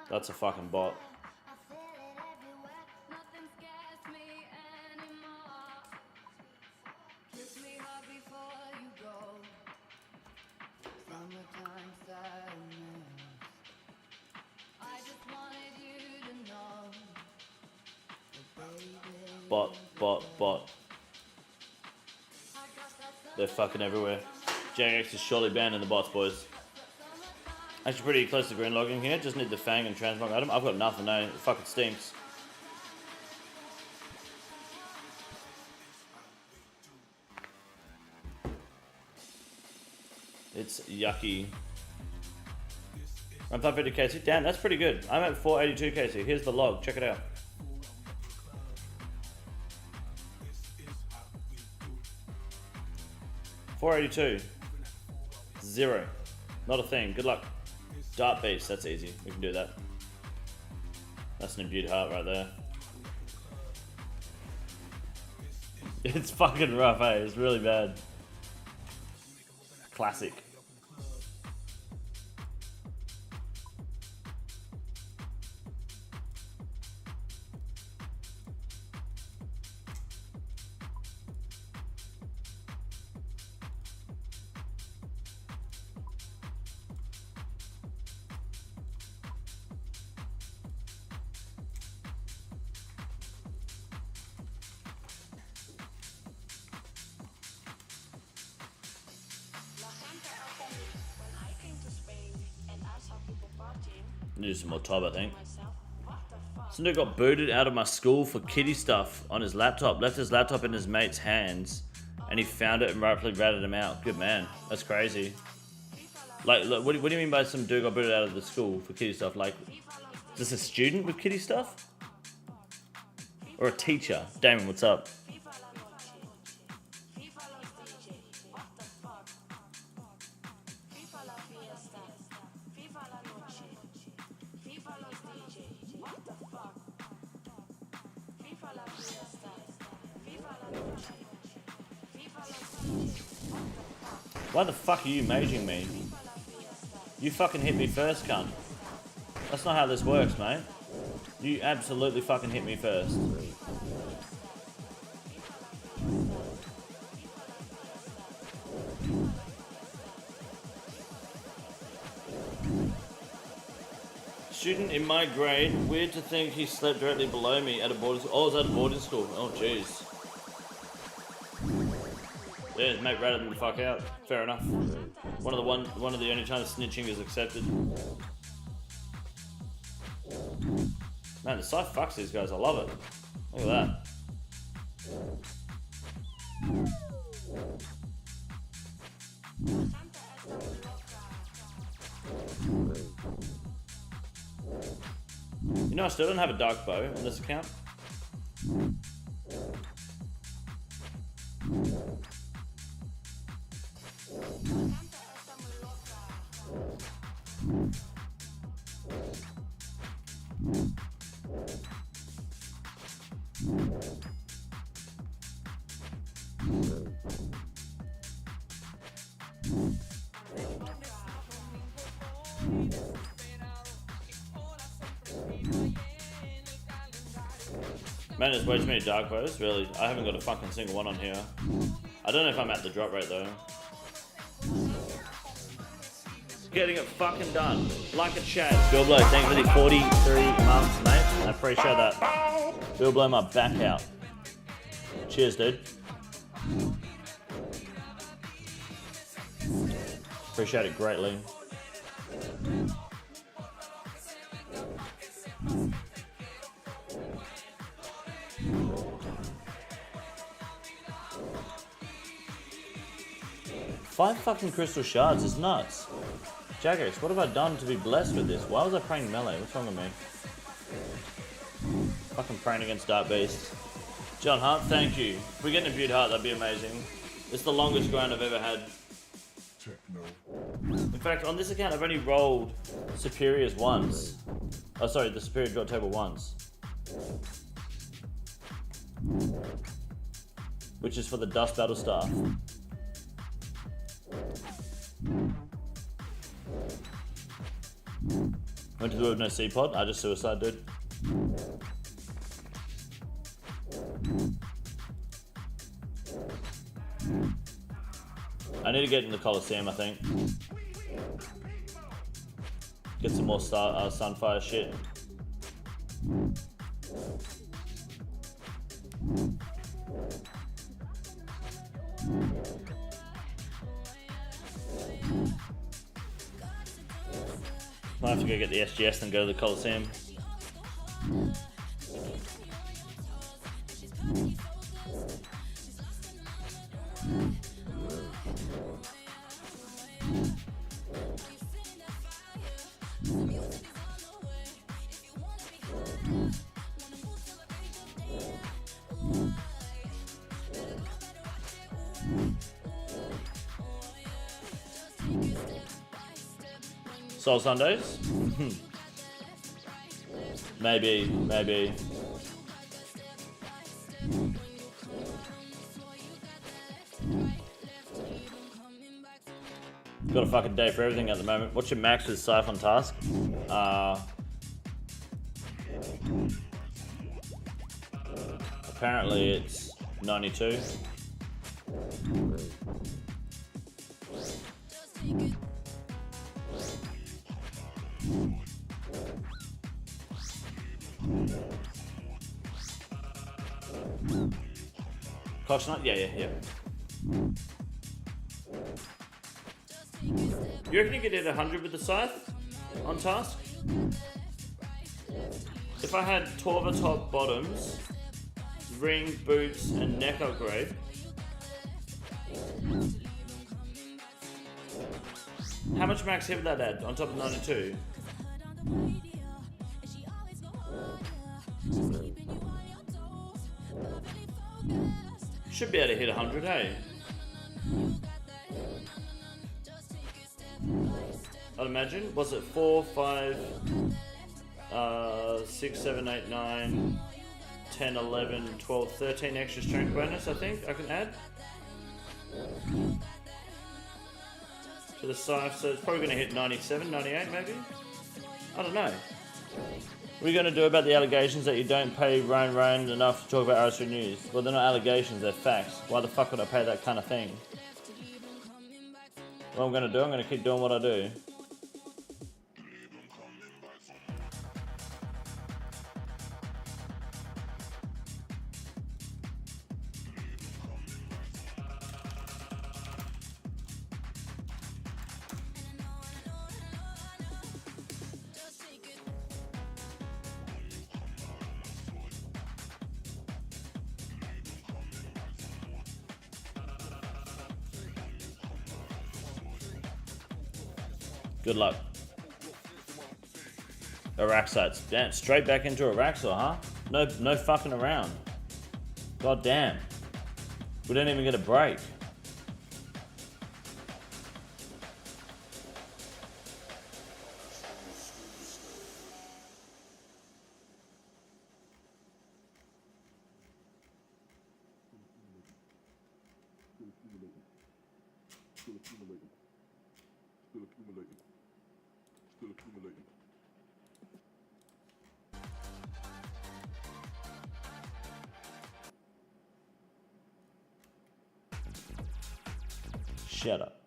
That's a fucking bot. Bot. They're fucking everywhere. JX is surely banned in the bots, boys. Actually pretty close to green logging here. Just need the Fang and transmog item. I've got nothing, no. It fucking stinks. It's yucky. I'm 550 KC. Damn, that's pretty good. I'm at 482 KC. Here's the log. Check it out. $482. 0. Not a thing. Good luck. Dart beast. That's easy. We can do that. That's an imbued heart right there. It's fucking rough, eh? It's really bad. Classic. Do some more Tob, I think. Some dude got booted out of my school for kiddie stuff on his laptop. Left his laptop in his mate's hands, and he found it and rightfully ratted him out. Good man. That's crazy. Like, look, what do you mean by some dude got booted out of the school for kiddie stuff? Like, is this a student with kiddie stuff? Or a teacher? Damon, what's up? Why the fuck are you maging me? You fucking hit me first, cunt. That's not how this works, mate. You absolutely fucking hit me first. Student in my grade, weird to think he slept directly below me at a boarding school. Oh, I was at a boarding school. Oh, jeez. Yeah, his mate ratted him the fuck out. Fair enough. One of the only times snitching is accepted. Man, the site fucks these guys. I love it. Look at that. You know, I still don't have a dark bow on this account. Man, there's way too many dark bows, really. I haven't got a fucking single one on here. I don't know if I'm at the drop rate though. Getting it fucking done. Like a chat. Bill Blow, thanks for the 43 months, mate. I appreciate that. Bill Blow my back out. Cheers, dude. Appreciate it greatly. Five fucking crystal shards is nuts. Jagex, what have I done to be blessed with this? Why was I praying melee? What's wrong with me? Fucking praying against Dark Beast. John Hart, thank you. If we get an imbued heart, that'd be amazing. It's the longest grind I've ever had. In fact, on this account, I've only rolled superiors once. Oh, sorry, the superior drop table once. Which is for the Dust Battle Staff. Went to the with no C-pod. I just suicide, dude. I need to get in the Coliseum, I think. Get some more Sunfire shit. have to go get the SGS and go to the Coliseum. Soul Sundays? Maybe. Got a fucking day for everything at the moment. What's your max with Siphon task? Apparently it's 92. Cocksnut? Yeah. You reckon you could hit 100 with the scythe on task? If I had 12 top bottoms, ring, boots, and neck upgrade. How much max hit would that add on top of 92? Should be able to hit 100, hey? I'd imagine. Was it 4, 5, 6, 7, 8, 9, 10, 11, 12, 13 extra strength bonus, I think I can add to the scythe, so it's probably going to hit 97, 98 maybe? I don't know. What are you going to do about the allegations that you don't pay Ryan enough to talk about RS3 News? Well, they're not allegations, they're facts. Why the fuck would I pay that kind of thing? What I'm going to do, I'm going to keep doing what I do. Good luck. Araxites. Damn, straight back into Araxor, huh? No fucking around. God damn. We didn't even get a break. Shut up.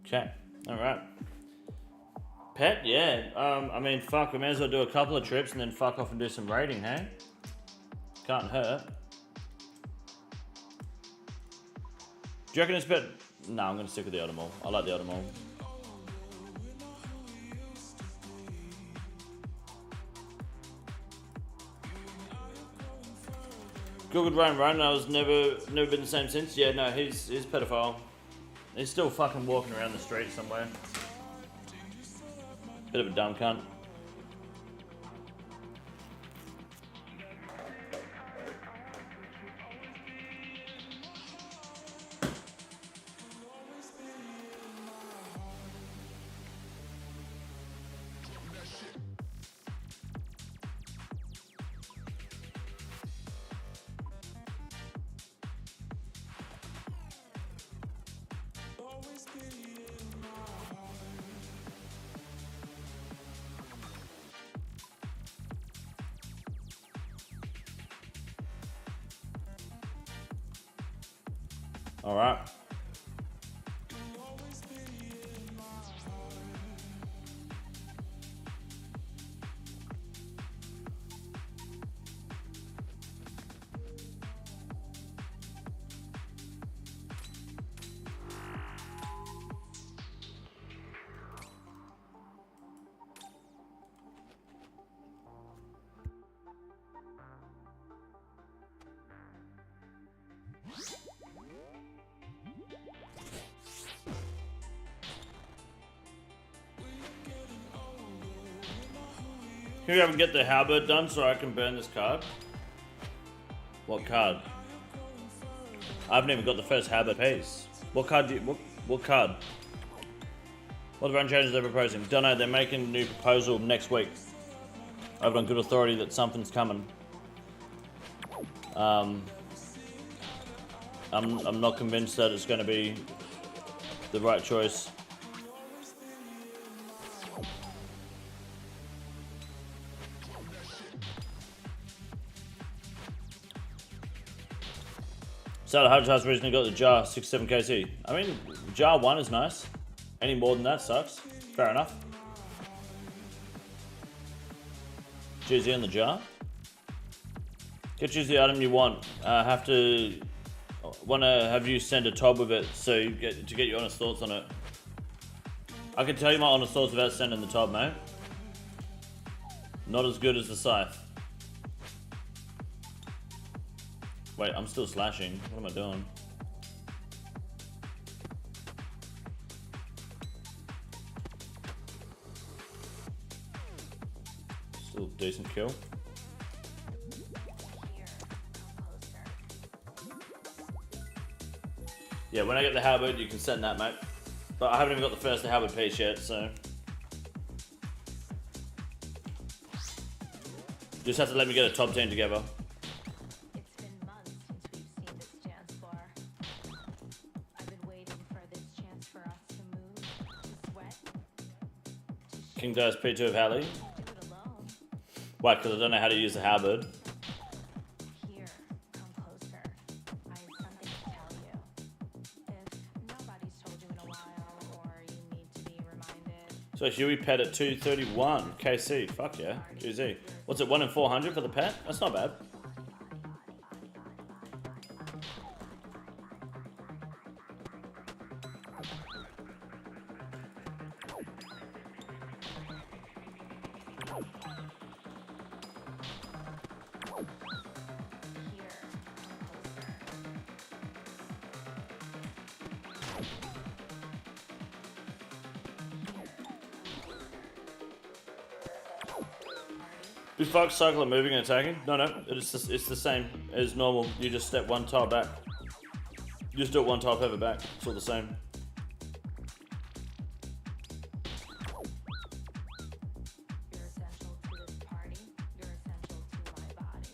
Okay, alright. Pet, yeah. I mean, fuck, we may as well do a couple of trips and then fuck off and do some raiding, hey? Can't hurt. Do you reckon it's better? No, I'm gonna stick with the Automotive. I like the Automotive. Good Ryan. I was never been the same since. Yeah, no, he's pedophile. He's still fucking walking around the street somewhere. Bit of a dumb cunt. All right. Can we ever get the halberd done so I can burn this card? What card? I haven't even got the first halberd piece. What card do you, what card? What run changes they're proposing? Don't know, they're making a new proposal next week. I've on good authority that something's coming. I'm not convinced that it's going to be the right choice. So the Hydrotas recently got the jar 67 KC. I mean, jar 1 is nice. Any more than that sucks. Fair enough. GZ on the jar. Get choose the item you want. Wanna have you send a TOB with it so you get your honest thoughts on it. I can tell you my honest thoughts without sending the TOB, mate. Not as good as the scythe. Wait, I'm still slashing. What am I doing? Still a decent kill. Yeah, when I get the halberd, you can send that, mate. But I haven't even got the first halberd piece yet, so. Just have to let me get a top team together. It's been months since we've seen this dance floor. I've been waiting for this chance for us to move, to sweat, to King Dice P2 of Hallie. do it alone. Why? Because I don't know how to use the halberd. Here, come closer. I have something to tell you. If nobody's told you in a while, or you need to be reminded, So Huey pet at 231 KC. Fuck yeah. GZ. What's it, 1 in 400 for the pet? That's not bad. here, Do fuck cycle of moving and attacking? No, it's the same as normal. You just step one tile back. You just do it one tile further back. It's all the same. You're essential to this party. You're essential to my body.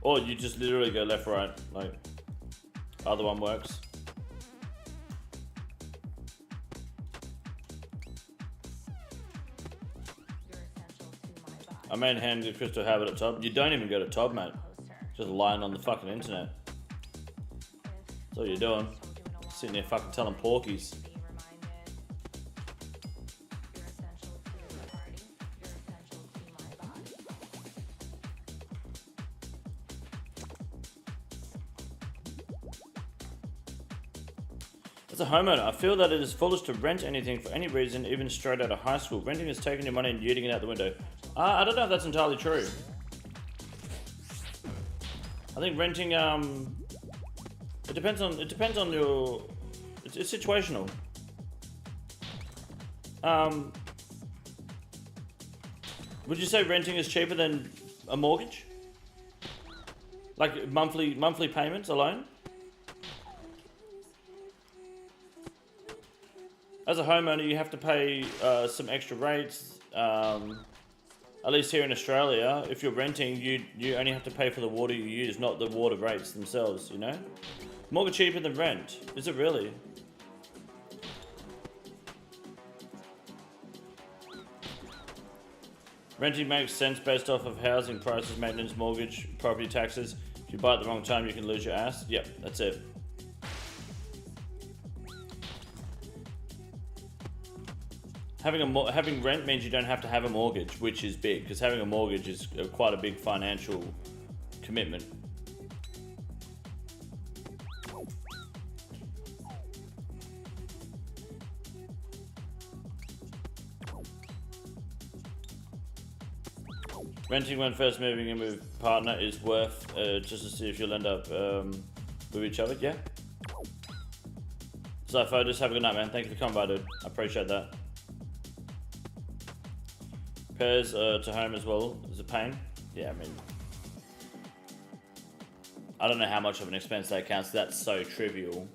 Or you just literally go left, right. Like, other one works. You're essential to my body. I main hand the crystal habit at top. You don't even go to top, mate. Closer. Just lying on the fucking internet. That's all you're doing. Told you in a while. Sitting there fucking telling porkies. Be reminded. You're essential to the party. You're essential to my body. As a homeowner, I feel that it is foolish to rent anything for any reason, even straight out of high school. Renting is taking your money and yeeting it out the window. I don't know if that's entirely true. I think renting, it depends on your, it's situational. Would you say renting is cheaper than a mortgage? Like monthly payments alone? As a homeowner, you have to pay some extra rates. At least here in Australia, if you're renting, you only have to pay for the water you use, not the water rates themselves, you know? Mortgage cheaper than rent. Is it really? Renting makes sense based off of housing prices, maintenance, mortgage, property taxes. If you buy at the wrong time, you can lose your ass. Yep, that's it. Having rent means you don't have to have a mortgage, which is big, because having a mortgage is quite a big financial commitment. Renting when first moving in with partner is worth just to see if you'll end up with each other. Yeah. So, just have a good night, man. Thank you for coming by, dude. I appreciate that. Repairs to home as well is a pain. Yeah, I mean, I don't know how much of an expense that counts. That's so trivial.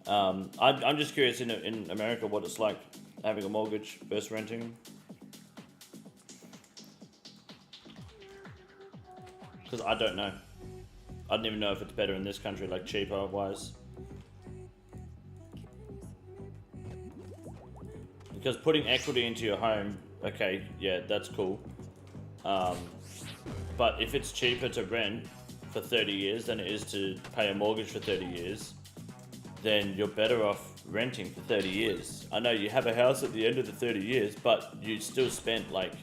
I'm just curious in America what it's like having a mortgage versus renting. Because I don't know. I don't even know if it's better in this country, like cheaper wise. Because putting equity into your home, okay, yeah, that's cool. But if it's cheaper to rent for 30 years than it is to pay a mortgage for 30 years, then you're better off renting for 30 years. I know you have a house at the end of the 30 years, but you still spent like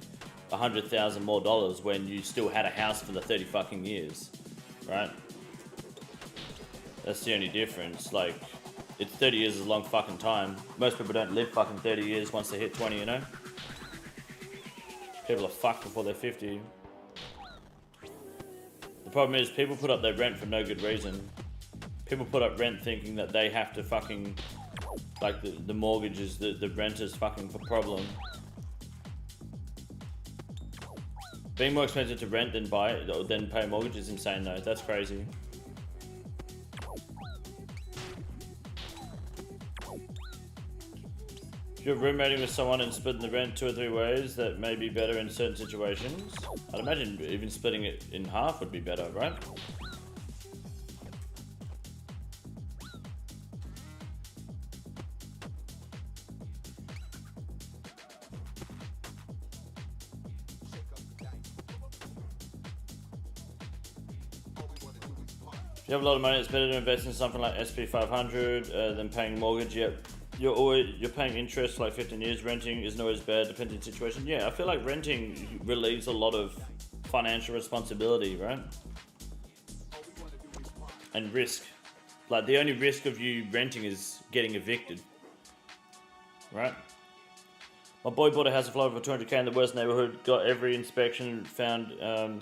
$100,000 more when you still had a house for the 30 fucking years, right? That's the only difference. Like, it's 30 years is a long fucking time. Most people don't live fucking 30 years once they hit 20, you know? People are fucked before they're 50. The problem is people put up their rent for no good reason. People put up rent thinking that they have to fucking, like the mortgage is the renter's fucking problem. Being more expensive to rent than buy or than pay a mortgage is insane though. That's crazy. If you're roommating with someone and splitting the rent 2 or 3 ways, that may be better in certain situations. I'd imagine even splitting it in half would be better, right? If you have a lot of money, it's better to invest in something like SP 500 than paying mortgage. Yep. You're paying interest for like 15 years. Renting isn't always bad, depending on the situation. Yeah, I feel like renting relieves a lot of financial responsibility, right? And risk. Like the only risk of you renting is getting evicted, right? My boy bought a house in Florida for 200k in the worst neighborhood. Got every inspection, and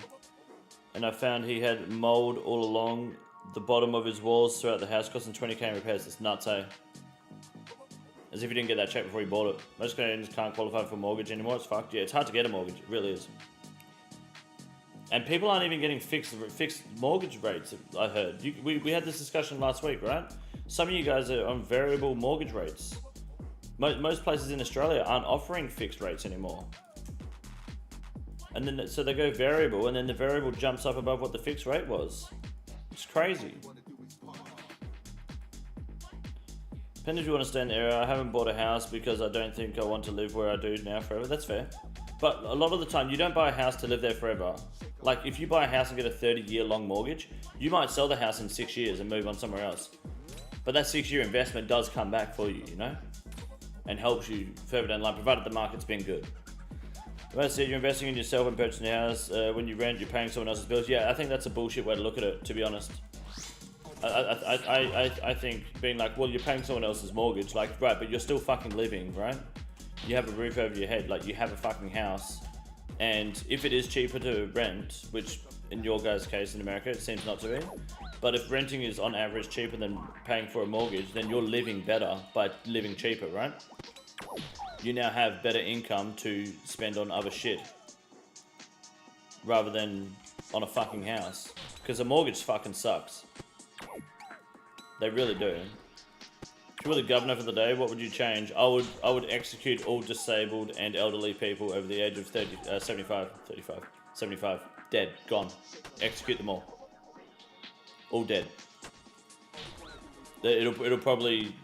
I found he had mold all along the bottom of his walls throughout the house, costing 20k in repairs. It's nuts, eh? As if you didn't get that check before you bought it. Most Canadians can't qualify for a mortgage anymore. It's fucked. Yeah, it's hard to get a mortgage. It really is. And people aren't even getting fixed mortgage rates, I heard. We had this discussion last week, right? Some of you guys are on variable mortgage rates. Most places in Australia aren't offering fixed rates anymore. And then, so they go variable, and then the variable jumps up above what the fixed rate was. It's crazy. Depends if you want to stay in the area. I haven't bought a house because I don't think I want to live where I do now forever. That's fair. But a lot of the time, you don't buy a house to live there forever. Like, if you buy a house and get a 30-year long mortgage, you might sell the house in 6 years and move on somewhere else. But that 6-year investment does come back for you, you know? And helps you further down the line, provided the market's been good. When I said you're investing in yourself and purchasing a house, when you rent, you're paying someone else's bills. Yeah, I think that's a bullshit way to look at it, to be honest. I think being like, well, you're paying someone else's mortgage, like, right, but you're still fucking living, right? You have a roof over your head, like, you have a fucking house. And if it is cheaper to rent, which in your guys' case in America, it seems not to be, but if renting is on average cheaper than paying for a mortgage, then you're living better by living cheaper, right? You now have better income to spend on other shit rather than on a fucking house. Because a mortgage fucking sucks. They really do. If you were the governor for the day, what would you change? I would execute all disabled and elderly people over the age of 75. Dead. Gone. Execute them all. All dead. It'll probably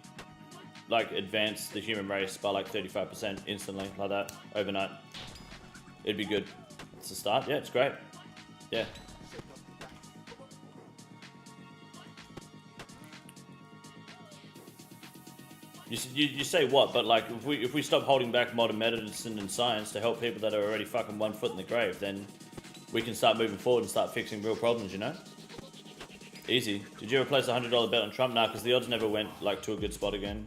like advance the human race by like 35% instantly, like that, overnight. It'd be good. It's a start. Yeah, it's great. Yeah. You say what, but like if we stop holding back modern medicine and science to help people that are already fucking 1 foot in the grave, then we can start moving forward and start fixing real problems, you know? Easy. Did you ever place a $100 bet on Trump? Nah, because the odds never went like to a good spot again.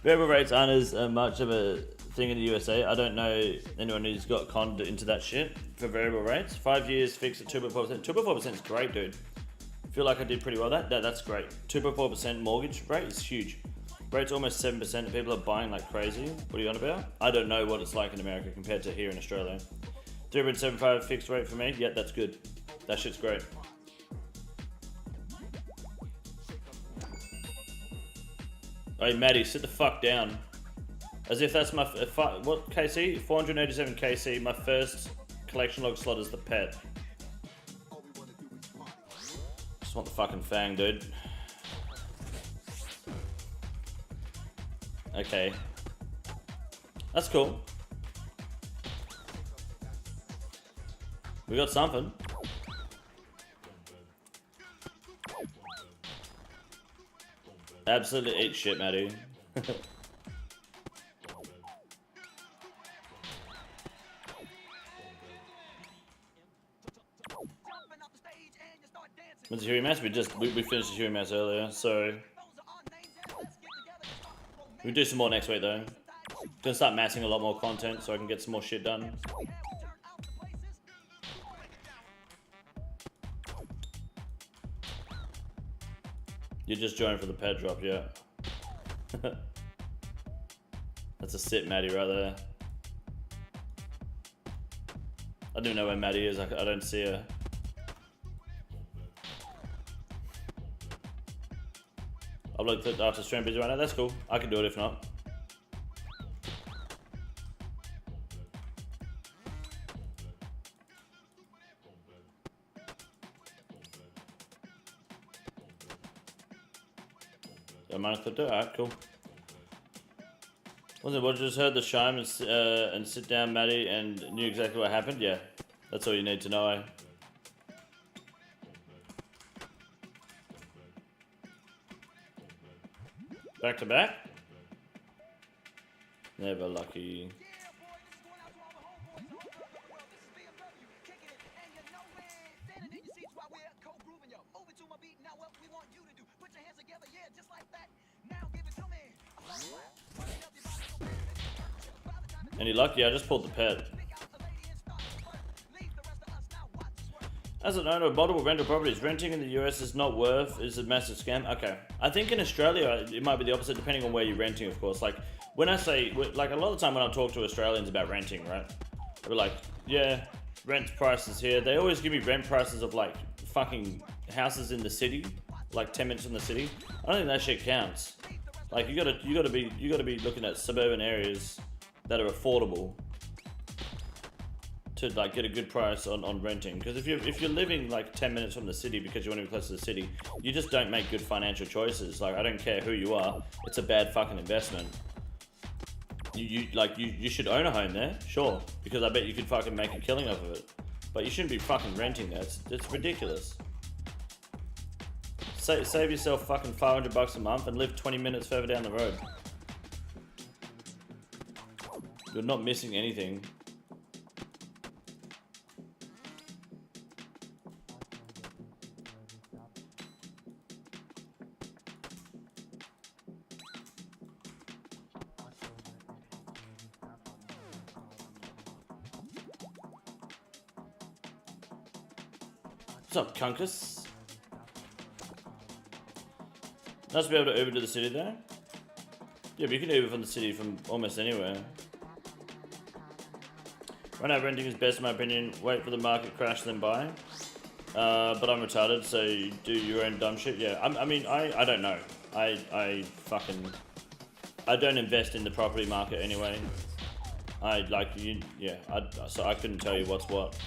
Variable rates aren't as much of a thing in the USA. I don't know anyone who's got conned into that shit for variable rates. 5 years fixed at 2.4%. 2.4% is great, dude. Feel like I did pretty well. That's great. 2.4% mortgage rate is huge. Rate's almost 7%. People are buying like crazy. What are you on about? I don't know what it's like in America compared to here in Australia. 3.75 fixed rate for me. Yeah, that's good. That shit's great. Hey, Maddie, sit the fuck down. As if that's my... what KC? 487 KC. My first collection log slot is the pet. Just want the fucking fang, dude. Okay. That's cool. We got something. Absolutely eat shit, Maddie. When's the Huey match? We finished the Huey match earlier, so we'll do some more next week though. Gonna start massing a lot more content so I can get some more shit done. You just joined for the pet drop, yeah. That's a sit Maddie right there. I don't even know where Maddie is, I don't see her. I've looked at after stream busy right now, that's cool. I can do it if not. Alright, cool. Wasn't what just heard the chime and sit down, Maddie, and knew exactly what happened? Yeah, that's all you need to know. Eh? Back to back? Never lucky. Any luck? Yeah, I just pulled the pet. As an owner of multiple rental properties, renting in the US is a massive scam. Okay. I think in Australia, it might be the opposite depending on where you're renting, of course. Like, when I say, like a lot of the time when I talk to Australians about renting, right? They're like, yeah, rent prices here. They always give me rent prices of like fucking houses in the city, like 10 minutes from the city. I don't think that shit counts. Like, you gotta be looking at suburban areas that are affordable to like get a good price on renting. Because if you're living like 10 minutes from the city because you want to be close to the city, you just don't make good financial choices. Like, I don't care who you are, it's a bad fucking investment. You should own a home there, sure, because I bet you could fucking make a killing off of it. But you shouldn't be fucking renting there. It's ridiculous. Save yourself fucking $500 a month and live 20 minutes further down the road. You're not missing anything. What's up, Kunkus? Nice to be able to Uber to the city though. Yeah, but you can Uber from the city from almost anywhere. Right now, renting is best in my opinion. Wait for the market crash, then buy. But I'm retarded, so you do your own dumb shit. Yeah, I mean, I don't know. I don't invest in the property market anyway. So I couldn't tell you what's what.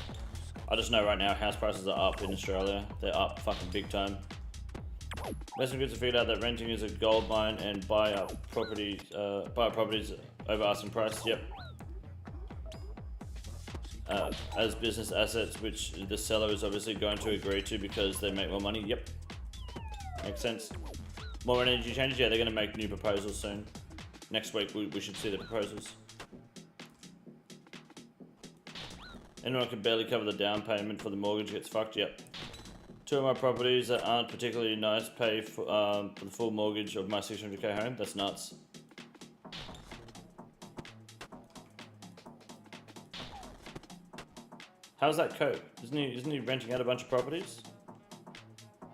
I just know right now house prices are up in Australia. They're up fucking big time. Less than good to figure out that renting is a gold mine and buy properties over asking price. Yep. As business assets, which the seller is obviously going to agree to because they make more money. Yep. Makes sense. More energy changes? Yeah, they're going to make new proposals soon. Next week we should see the proposals. Anyone can barely cover the down payment for the mortgage gets fucked. Yep. 2 of my properties that aren't particularly nice pay for the full mortgage of my 600k home. That's nuts. How's that cope? Isn't he renting out a bunch of properties?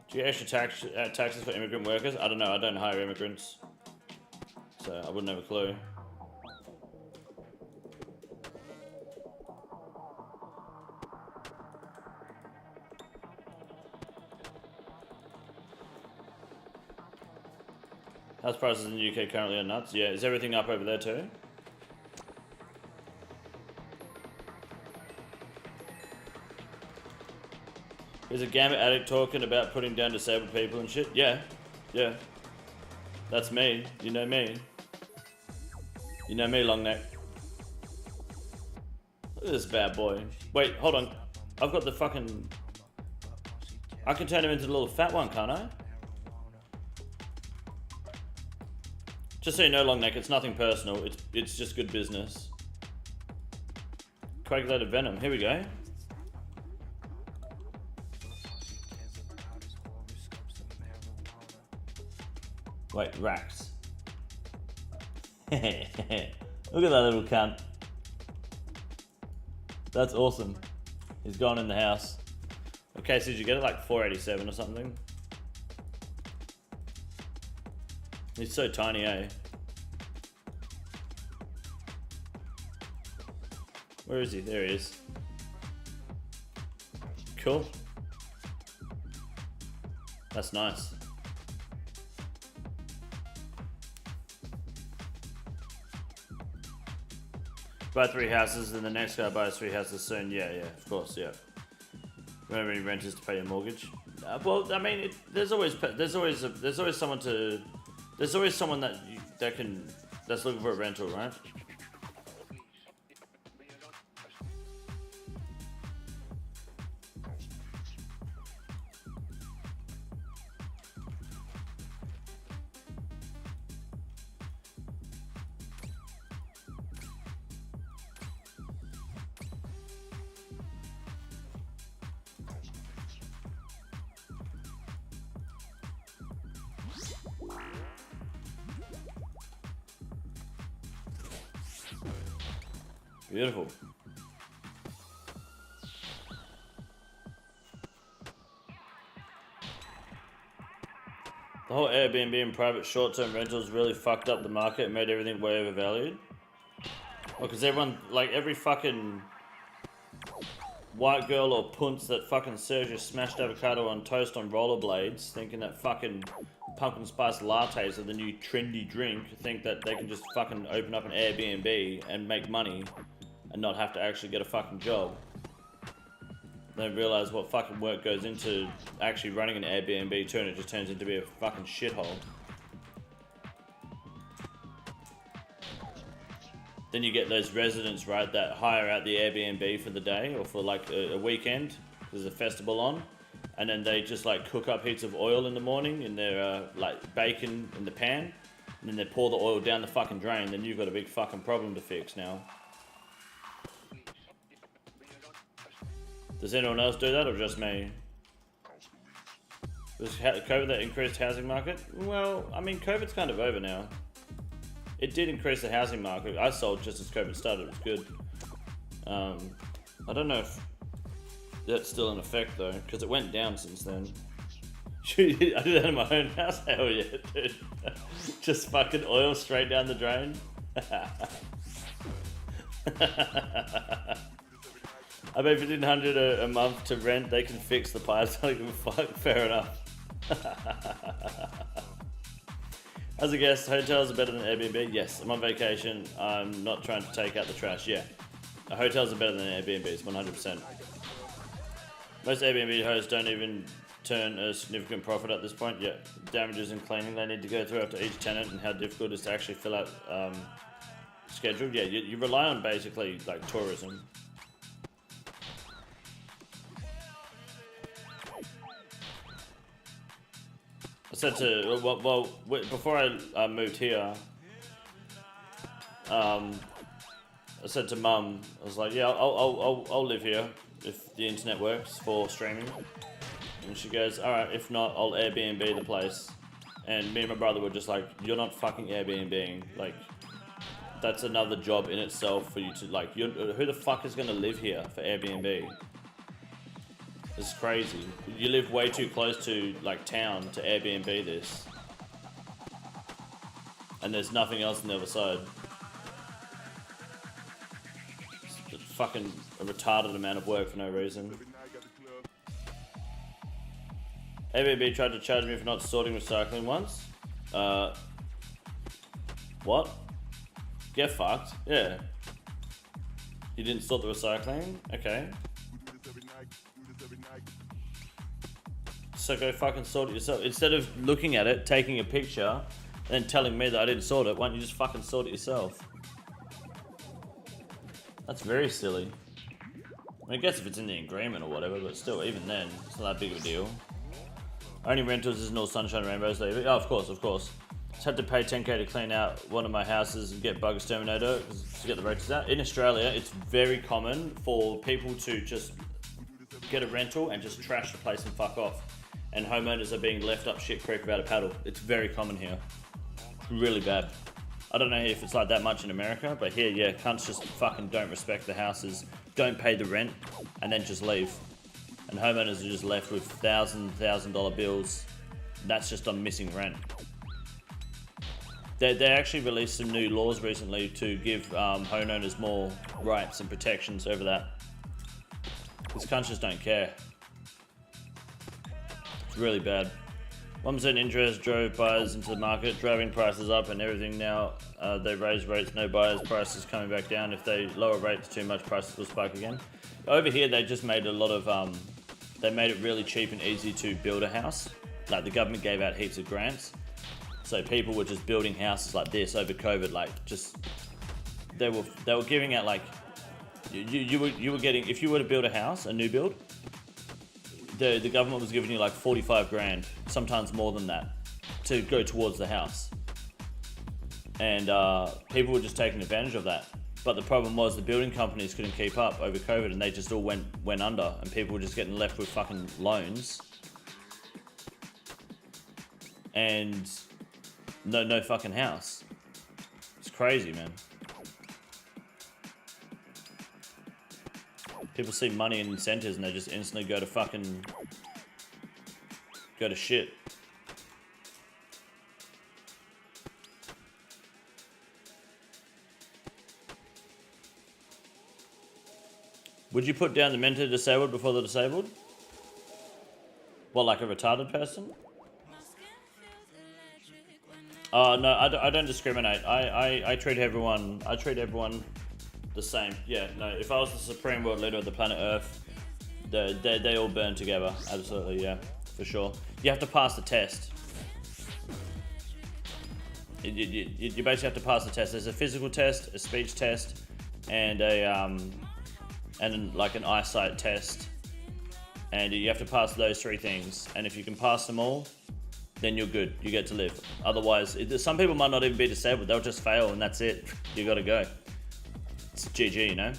Do you get extra taxes for immigrant workers? I don't know. I don't hire immigrants. so I wouldn't have a clue. House prices in the UK currently are nuts. Yeah, is everything up over there too? Is a Gambit addict talking about putting down disabled people and shit? Yeah, yeah. That's me. You know me. You know me, long neck. Look at this bad boy. Wait, hold on. I've got the fucking... I can turn him into the little fat one, can't I? Just so you know, long neck, it's nothing personal. It's just good business. Coagulated venom. Here we go. Wait, racks. Look at that little cunt. That's awesome. He's gone in the house. Okay, so did you get it like 487 or something? He's so tiny, eh? Where is he? There he is. Cool. That's nice. Buy 3 houses, then the next guy buys 3 houses soon. Yeah, of course, yeah. You don't have any renters to pay your mortgage. Well, I mean, there's always someone to. There's always someone that's looking for a rental, right? Beautiful. The whole Airbnb and private short-term rentals really fucked up the market and made everything way overvalued. Well, because everyone, like every fucking white girl or punts that fucking serves you smashed avocado on toast on rollerblades, thinking that fucking pumpkin spice lattes are the new trendy drink, think that they can just fucking open up an Airbnb and make money and not have to actually get a fucking job. They don't realize what fucking work goes into actually running an Airbnb too, and it just turns into be a fucking shithole. Then you get those residents, right, that hire out the Airbnb for the day or for like a weekend, there's a festival on, and then they just like cook up heaps of oil in the morning in their like bacon in the pan, and then they pour the oil down the fucking drain. Then you've got a big fucking problem to fix now. Does anyone else do that or just me? Was COVID that increased housing market? Well, I mean, COVID's kind of over now. It did increase the housing market. I sold just as COVID started. It was good. I don't know if that's still in effect though, because it went down since then. I did that in my own house. Hell yeah, dude. Just fucking oil straight down the drain. I pay $1,500 a month to rent. They can fix the pipes. I don't give a fuck. Fair enough. As a guest, hotels are better than Airbnb. Yes, I'm on vacation. I'm not trying to take out the trash. Yeah, hotels are better than Airbnbs. 100%. Most Airbnb hosts don't even turn a significant profit at this point. Yeah, damages and cleaning they need to go through after each tenant, and how difficult it is to actually fill out schedule. Yeah, you rely on basically like tourism. I said to, well, before I moved here, I said to Mum, I was like, yeah, I'll live here if the internet works for streaming. And she goes, alright, if not, I'll Airbnb the place. And me and my brother were just like, you're not fucking Airbnb-ing. Like, that's another job in itself for you to, like, who the fuck is gonna live here for Airbnb? It's crazy. You live way too close to like town to Airbnb this. And there's nothing else on the other side. It's fucking a retarded amount of work for no reason. ABB tried to charge me for not sorting recycling once. What? Get fucked. Yeah. You didn't sort the recycling? Okay. So go fucking sort it yourself. Instead of looking at it, taking a picture, and then telling me that I didn't sort it, why don't you just fucking sort it yourself? That's very silly. I mean, I guess if it's in the agreement or whatever, but still, even then, it's not that big of a deal. Only rentals isn't all sunshine and rainbows. Oh, of course, of course. Just had to pay 10k to clean out one of my houses and get bug exterminator to get the roaches out. In Australia, it's very common for people to just get a rental and just trash the place and fuck off. And homeowners are being left up shit creek without a paddle. It's very common here. Really bad. I don't know if it's like that much in America, but here, yeah, cunts just fucking don't respect the houses, don't pay the rent, and then just leave. And homeowners are just left with $1,000 bills. That's just on missing rent. They actually released some new laws recently to give homeowners more rights and protections over that. Because cunts just don't care. It's really bad. 1% interest drove buyers into the market, driving prices up and everything now. They raise rates, no buyers, prices coming back down. If they lower rates too much, prices will spike again. Over here, they just made a lot of, they made it really cheap and easy to build a house. Like the government gave out heaps of grants. So people were just building houses like this over COVID, like just, they were giving out like, you were getting, if you were to build a house, a new build, the government was giving you like 45 grand, sometimes more than that, to go towards the house. And people were just taking advantage of that. But the problem was the building companies couldn't keep up over COVID and they just all went under and people were just getting left with fucking loans. And no fucking house. It's crazy, man. People see money and incentives and they just instantly go to shit. Would you put down the mentally disabled before the disabled? What, like a retarded person? Oh no, I don't discriminate. I treat everyone the same. Yeah, no. If I was the supreme world leader of the planet Earth, they all burn together. Absolutely, yeah, for sure. You have to pass the test. You basically have to pass the test. There's a physical test, a speech test, and like an eyesight test. And you have to pass those three things. And if you can pass them all, then you're good. You get to live. Otherwise, some people might not even be disabled. They'll just fail, and that's it. You gotta go. It's GG, you know?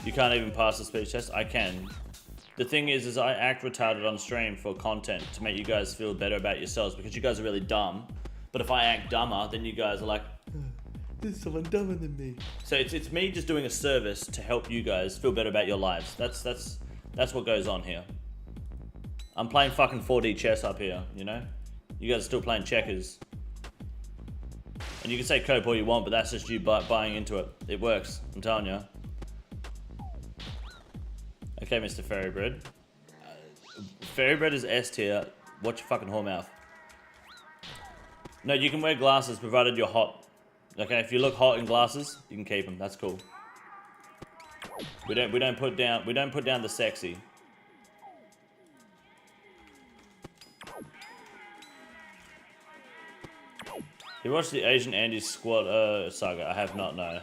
You can't even pass the speech test. I can. The thing is I act retarded on stream for content to make you guys feel better about yourselves because you guys are really dumb. But if I act dumber, then you guys are like, there's someone dumber than me. So it's me just doing a service to help you guys feel better about your lives. That's what goes on here. I'm playing fucking 4D chess up here, you know? You guys are still playing checkers. And you can say cope all you want, but that's just you buying into it. It works, I'm telling you. Okay, Mr. Ferrybread. Ferrybread is S tier. Watch your fucking whore mouth. No, you can wear glasses provided you're hot. Okay, if you look hot in glasses, you can keep them. That's cool. We don't put down the sexy. You watched the Asian Andy's Squad saga? I have not, no.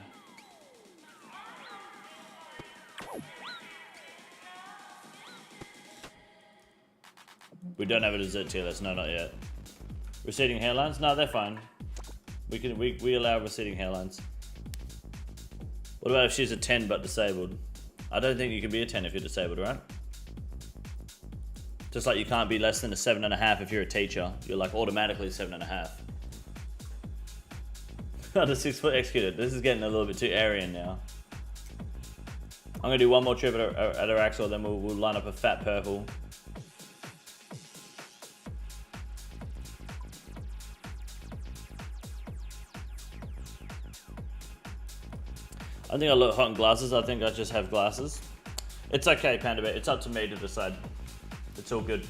We don't have it as Z tier list, no, not yet. Receding hairlines? No, they're fine. We allow receding hairlines. What about if she's a 10 but disabled? I don't think you can be a 10 if you're disabled, right? Just like you can't be less than a 7.5 if you're a teacher. You're like automatically 7.5. Under 6 foot executed. This is getting a little bit too Aryan now. I'm gonna do one more trip at Araxel, then we'll line up a fat purple. I think I look hot in glasses. I think I just have glasses. It's okay, Panda Bear. It's up to me to decide. It's all good.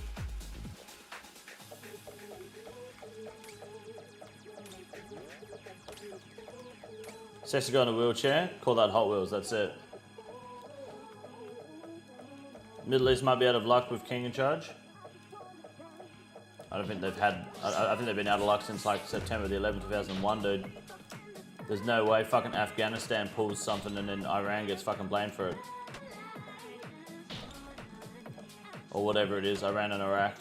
Sexy guy in a wheelchair. Call that Hot Wheels. That's it. Middle East might be out of luck with King in charge. I don't think they've had. I think they've been out of luck since like September the 11th, 2001, dude. There's no way fucking Afghanistan pulls something and then Iran gets fucking blamed for it. Or whatever it is, Iran and Iraq.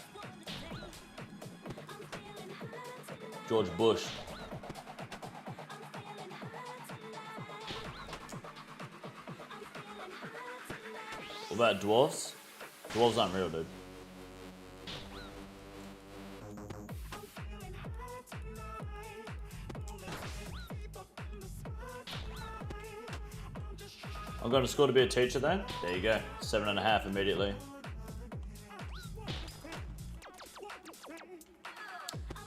George Bush. What about dwarves? Dwarves aren't real, dude. I'm going to school to be a teacher though. There you go. 7.5 immediately.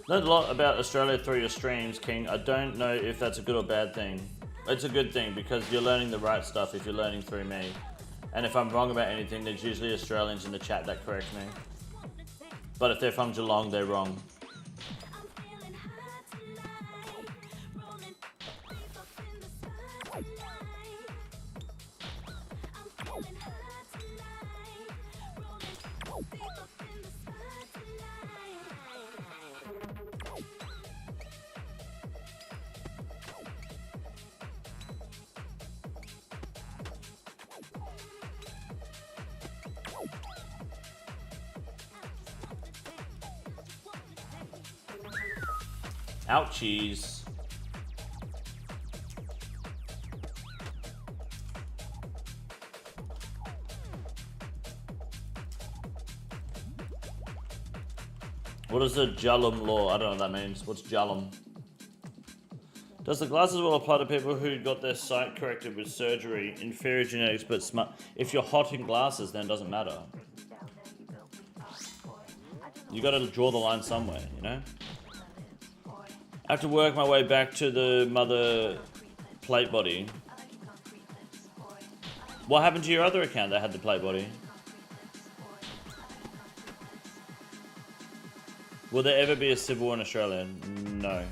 Learned a lot about Australia through your streams, King. I don't know if that's a good or bad thing. It's a good thing because you're learning the right stuff if you're learning through me. And if I'm wrong about anything, there's usually Australians in the chat that correct me. But if they're from Geelong, they're wrong. Ouchies. What is the Jalum law? I don't know what that means. What's Jalum? Does the glasses will apply to people who got their sight corrected with surgery, inferior genetics, but smart? If you're hot in glasses, then it doesn't matter. You gotta draw the line somewhere, you know? I have to work my way back to the mother plate body. What happened to your other account that had the plate body? Will there ever be a civil war in Australia? No.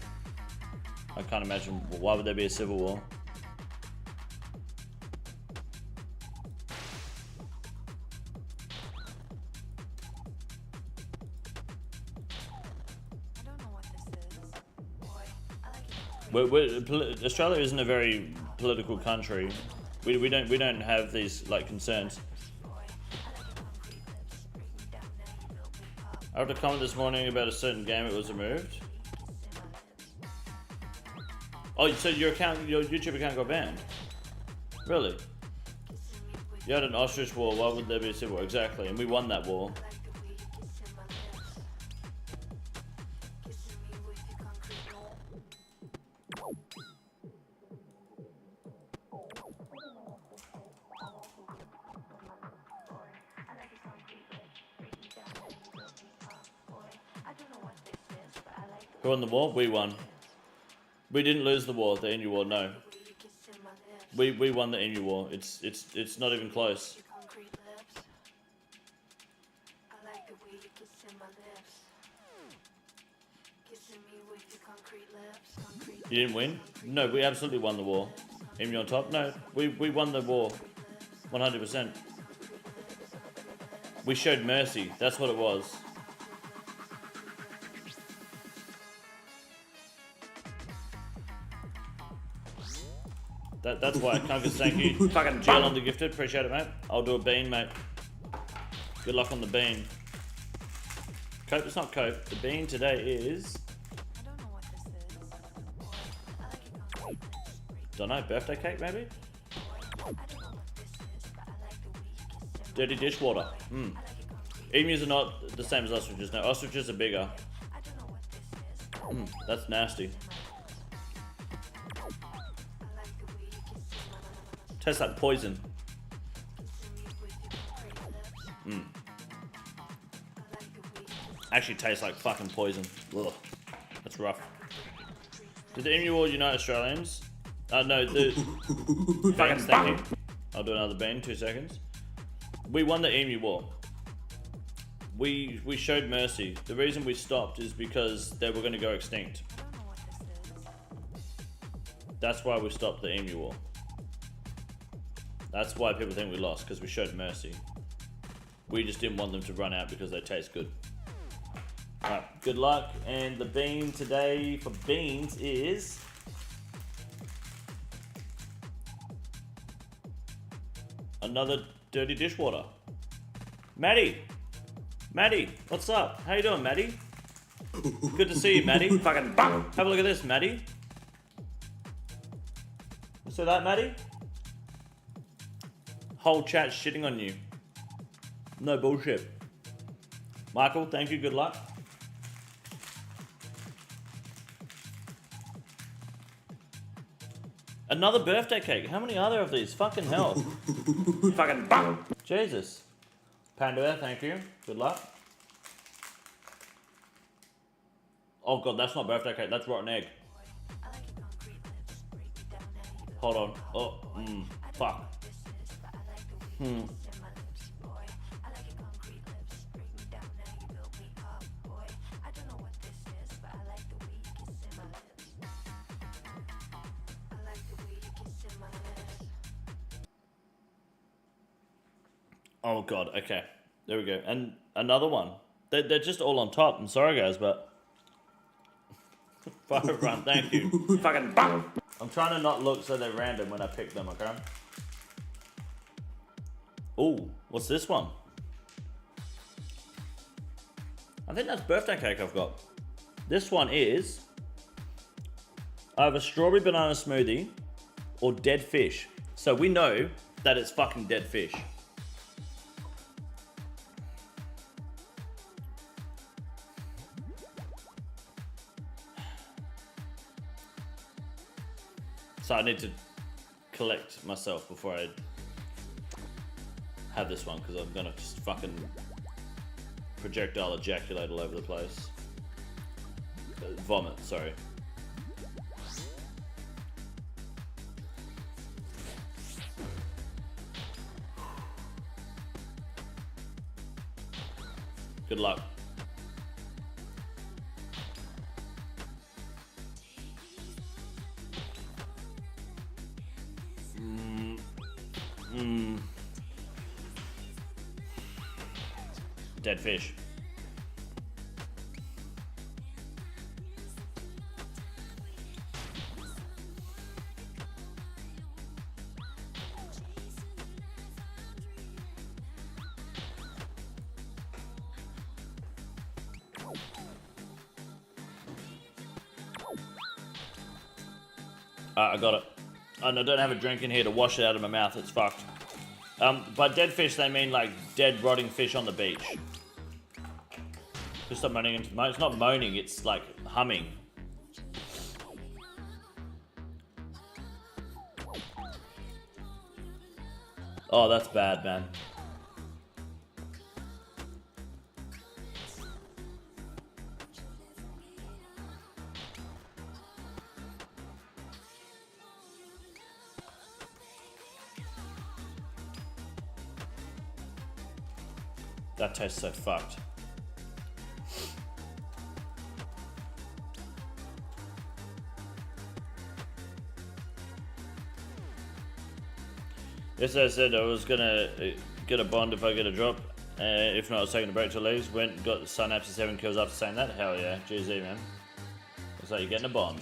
I can't imagine. Why would there be a civil war? Australia isn't a very political country. We don't have these like concerns. I wrote a comment this morning about a certain game. It was removed. Oh, so your YouTube account got banned? Really? You had an ostrich war. Why would there be a civil war? Exactly, and we won that war. Who won the war? We won. We didn't lose the war, the Inu war, no. We won the Inu war. It's not even close. You didn't win? No, we absolutely won the war. Emu on top? No, we won the war. 100%. We showed mercy. That's what it was. That's why I can't get thank you. Fucking jail on the gifted. Appreciate it, mate. I'll do a bean, mate. Good luck on the bean. Cope, it's not cope. The bean today is... I don't know what this is. I like it concrete. Don't know, birthday cake maybe? I don't know what this is, but I like the way you kiss him. Dirty dishwater. Hmm. Emus are not the same as ostriches. No, ostriches are bigger. I don't know what this is. That's nasty. Tastes like poison. Actually tastes like fucking poison. Ugh. That's rough. Did the Emu War unite Australians? No, the beans, thank you. I'll do another bean, 2 seconds. We won the Emu War. We showed mercy. The reason we stopped is because they were going to go extinct. I don't know what this is. That's why we stopped the Emu War. That's why people think we lost, because we showed mercy. We just didn't want them to run out because they taste good. Alright, good luck. And the bean today for beans is... another dirty dishwater. Maddie! Maddie, what's up? How you doing, Maddie? Good to see you, Maddie. Fucking have a look at this, Maddie. You see that, Maddie? Whole chat shitting on you. No bullshit. Michael, thank you, good luck. Another birthday cake. How many are there of these? Fucking hell. Fucking Jesus. Panda, thank you. Good luck. Oh god, that's not birthday cake. That's rotten egg. I like your concrete lips, break me down now you Hold on. Oh, fuck. what this is, but I like the way you kiss my lips, boy. I like your concrete lips, break me down now you build me up, boy. I don't know what this is, but I like the way you kiss my lips. I like the way you kiss my lips. Oh god, okay. There we go. And another one. They're just all on top. I'm sorry guys, but... Fire run, thank you. Fucking I'm trying to not look so they're random when I pick them, okay? Ooh, what's this one? I think that's birthday cake I've got. This one is... I have a strawberry banana smoothie or dead fish. So we know that it's fucking dead fish. So I need to collect myself before I have this one, because I'm gonna just fucking projectile ejaculate all over the place. Vomit, sorry. Good luck. Dead fish. I got it. And I don't have a drink in here to wash it out of my mouth. It's fucked. By dead fish, they mean like dead, rotting fish on the beach. Just stop moaning into the mic. It's not moaning, it's like humming. Oh, that's bad, man. That tastes so fucked. Yes, I said I was gonna get a bond if I get a drop. If not, I was taking a break to leave. Went, got synapses 7 kills after saying that. Hell yeah, GZ man. Looks like you're getting a bond.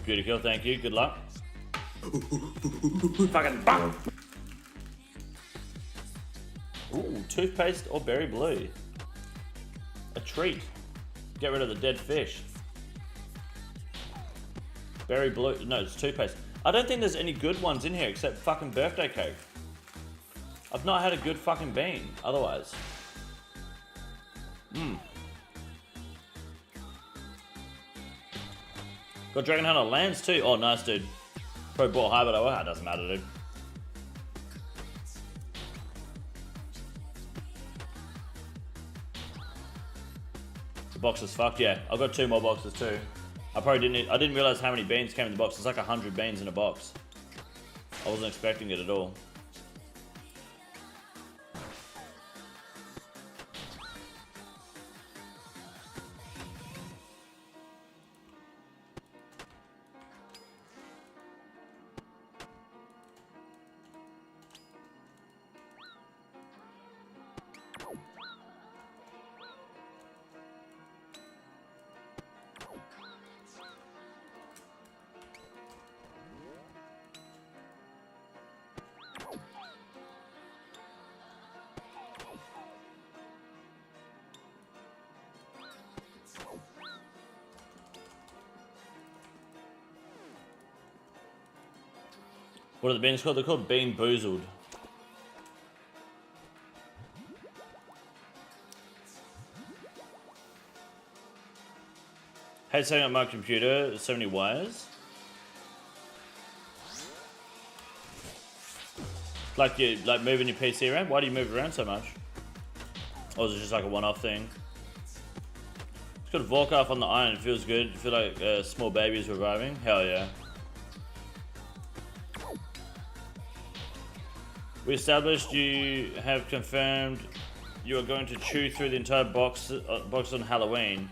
Beauty kill, thank you. Good luck. Fucking bang! Ooh, toothpaste or berry blue. A treat. Get rid of the dead fish. Berry blue. No, it's toothpaste. I don't think there's any good ones in here except fucking birthday cake. I've not had a good fucking bean otherwise. Got Dragon Hunter lands too. Oh, nice, dude. Probably bought high, but it doesn't matter, dude. box is fucked. Yeah, I've got 2 more boxes too. I didn't realize how many beans came in the box. It's like 100 beans in a box. I wasn't expecting it at all. What are the beans called? They're called Bean Boozled. Hey, setting up my computer, so many wires. Like you like moving your PC around? Why do you move around so much? Or is it just like a one-off thing? It's got a Volkov on the iron, it feels good. You feel like a small baby is reviving? Hell yeah. We established you have confirmed you are going to chew through the entire box on Halloween.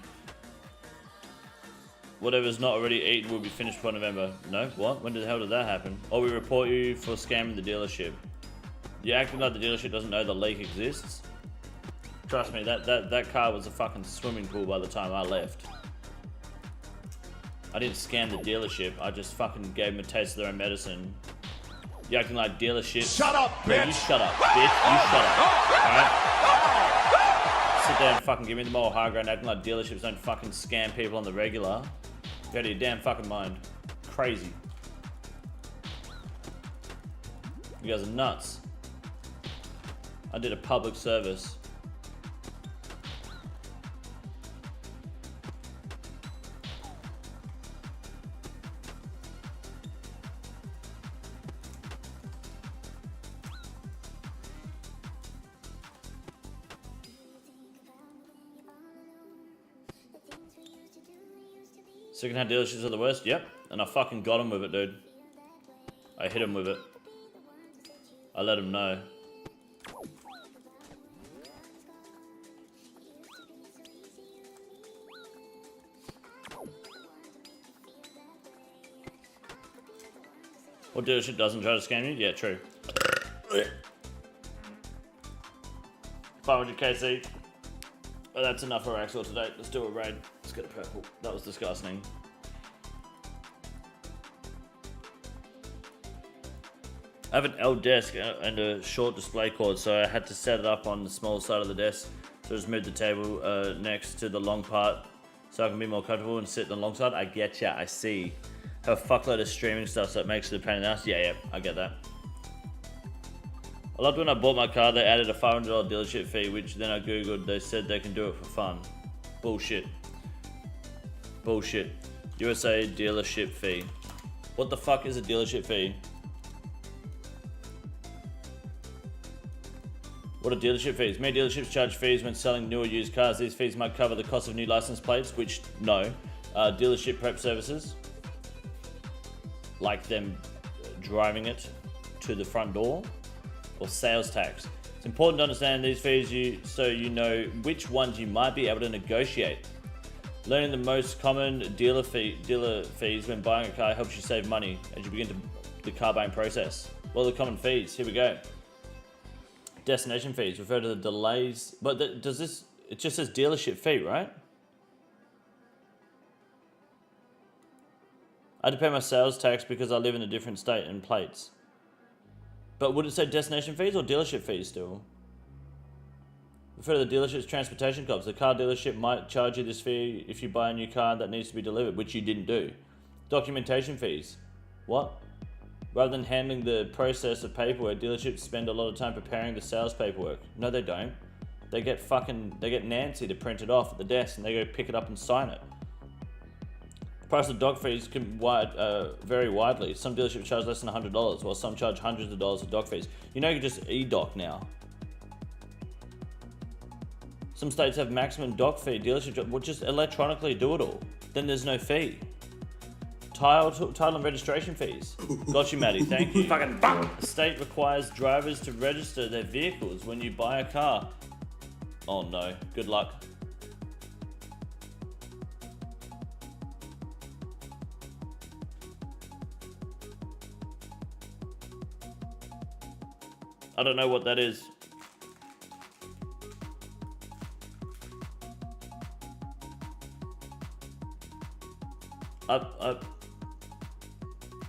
Whatever's not already eaten will be finished by November. No? What? When the hell did that happen? Or we report you for scamming the dealership. You're acting like the dealership doesn't know the leak exists. Trust me, that car was a fucking swimming pool by the time I left. I didn't scam the dealership, I just fucking gave them a taste of their own medicine. You're acting like dealership. Shut up, bitch! Yeah, you shut up, bitch. You shut up. Alright? Sit there and fucking give me the moral high ground acting like dealerships don't fucking scam people on the regular. Get out of your damn fucking mind. Crazy. You guys are nuts. I did a public service. Second-hand dealerships are the worst? Yep. And I fucking got him with it, dude. I hit him with it. I let him know. What dealership doesn't try to scam you? Yeah, true. 500 KC. Oh, that's enough for Axel today. Let's do a raid. Let's get a purple. That was disgusting. I have an L desk and a short display cord, so I had to set it up on the small side of the desk. So I just moved the table next to the long part so I can be more comfortable and sit on the long side. I get ya, I see. Have a fuckload of streaming stuff so it makes it a pain in the ass. Yeah, I get that. I loved when I bought my car, they added a $500 dealership fee, which then I googled, they said they can do it for fun. Bullshit. Bullshit. USA dealership fee. What the fuck is a dealership fee? What are dealership fees? Many dealerships charge fees when selling new or used cars. These fees might cover the cost of new license plates, which, no. Dealership prep services, like them driving it to the front door, or sales tax. It's important to understand these fees so you know which ones you might be able to negotiate. Learning the most common dealer fees when buying a car helps you save money as you begin the car buying process. What are the common fees? Here we go. Destination fees refer to the delays, but it just says dealership fee, right? I had to pay my sales tax because I live in a different state and plates. But would it say destination fees or dealership fees still? Refer to the dealership's transportation costs. The car dealership might charge you this fee if you buy a new car that needs to be delivered, which you didn't do. Documentation fees. What? Rather than handling the process of paperwork, dealerships spend a lot of time preparing the sales paperwork. No, they don't. They get Nancy to print it off at the desk and they go pick it up and sign it. The price of doc fees can vary widely. Some dealerships charge less than $100, while some charge hundreds of dollars of doc fees. You know you can just e-doc now. Some states have maximum dock fee. Dealership will just electronically do it all. Then there's no fee. Title and registration fees. Got you, Maddie. Thank you. Fucking fuck. The state requires drivers to register their vehicles when you buy a car. Oh no. Good luck. I don't know what that is. I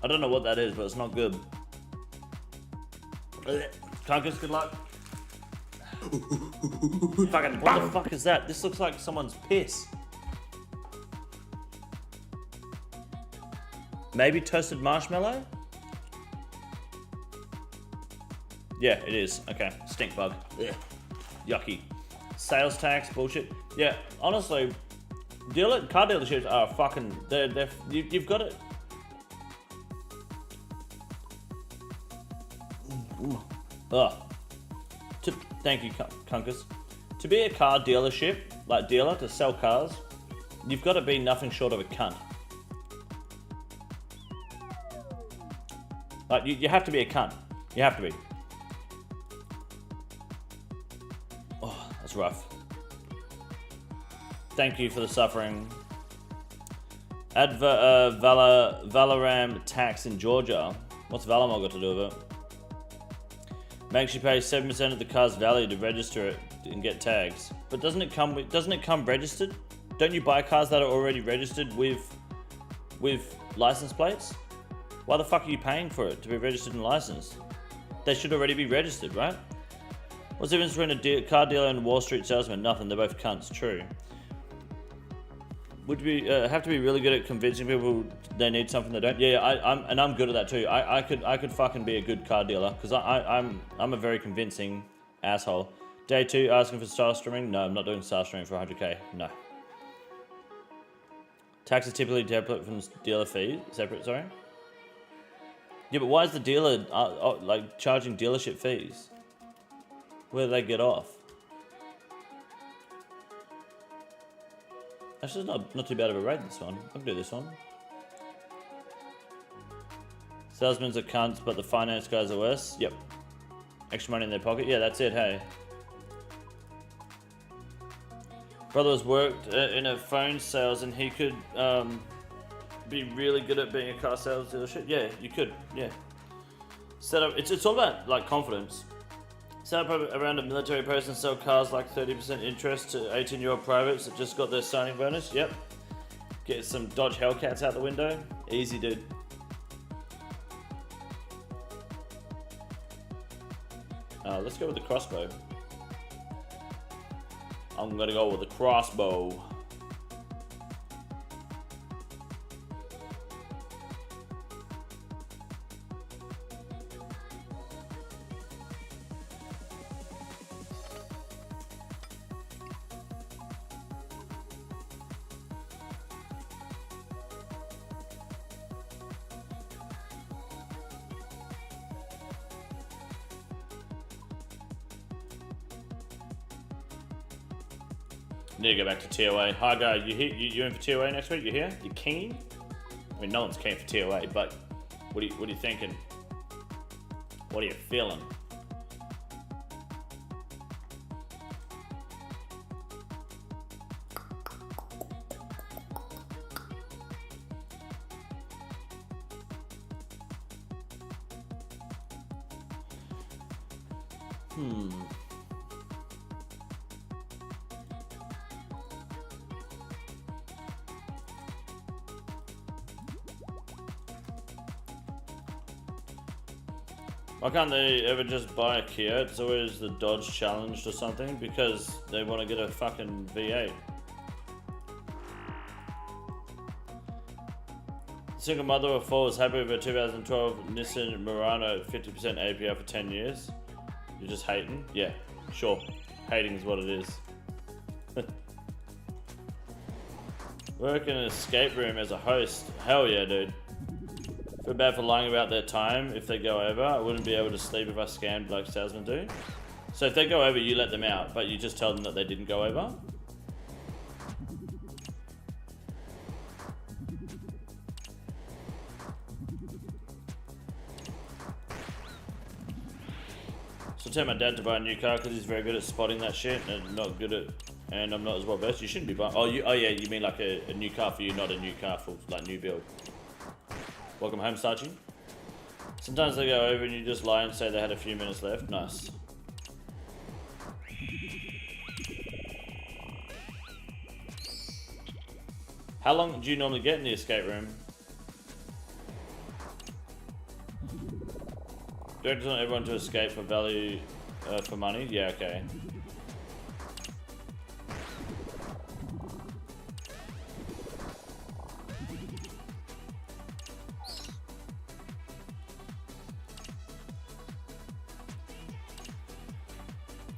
don't know what that is, but it's not good. Carcass, good luck. Fucking, what the fuck is that? This looks like someone's piss. Maybe toasted marshmallow? Yeah, it is. Okay, stink bug. Ugh. Yucky. Sales tax, bullshit. Yeah, honestly, car dealerships are fucking. You've got it. Ugh. Thank you, Kunkus. To be a car dealership, like dealer, to sell cars, you've got to be nothing short of a cunt. Like, you have to be a cunt. You have to be. Oh, that's rough. Thank you for the suffering. Add Valaram tax in Georgia. What's Valamol got to do with it? Makes you pay 7% of the car's value to register it and get tags. But doesn't it come registered? Don't you buy cars that are already registered with license plates? Why the fuck are you paying for it to be registered and licensed? They should already be registered, right? What's the difference between a car dealer and a Wall Street salesman? Nothing, they're both cunts, true. Would you have to be really good at convincing people they need something they don't? Yeah, I'm good at that too. I could fucking be a good car dealer because I'm a very convincing asshole. Day 2, asking for star streaming? No, I'm not doing star streaming for 100k. No. Tax is typically separate from dealer fee. Separate, sorry. Yeah, but why is the dealer like charging dealership fees? Where do they get off? Actually, it's not too bad of a rate, this one. I can do this one. Salesmen's are cunts, but the finance guys are worse. Yep. Extra money in their pocket. Yeah, that's it, hey. Brother has worked in a phone sales and he could be really good at being a car sales dealership. Yeah, you could, yeah. Set up, it's all about like confidence. Set up around a military post and sell cars like 30% interest to 18-year-old privates that just got their signing bonus. Yep. Get some Dodge Hellcats out the window. Easy, dude. Let's go with the crossbow. I'm gonna go with the crossbow. Need to go back to TOA. Hi guy, you in for TOA next week? You here? You keen? I mean, no one's keen for TOA, but what are you thinking? What are you feeling? Why can't they ever just buy a Kia? It's always the Dodge Challenge or something because they want to get a fucking V8. Single mother of 4 was happy with her 2012 Nissan Murano 50% APR for 10 years. You're just hating? Yeah, sure. Hating is what it is. Work in an escape room as a host. Hell yeah, dude. Feel bad for lying about their time if they go over. I wouldn't be able to sleep if I scammed like salesmen do. So if they go over, you let them out, but you just tell them that they didn't go over? So tell my dad to buy a new car because he's very good at spotting that shit and not good at, and I'm not as well versed. You shouldn't be buying. Oh, yeah, you mean like a new car for you, not a new car for like new build. Welcome home, Sachi. Sometimes they go over and you just lie and say they had a few minutes left. Nice. How long do you normally get in the escape room? Do you want everyone to escape for value, for money? Yeah, okay.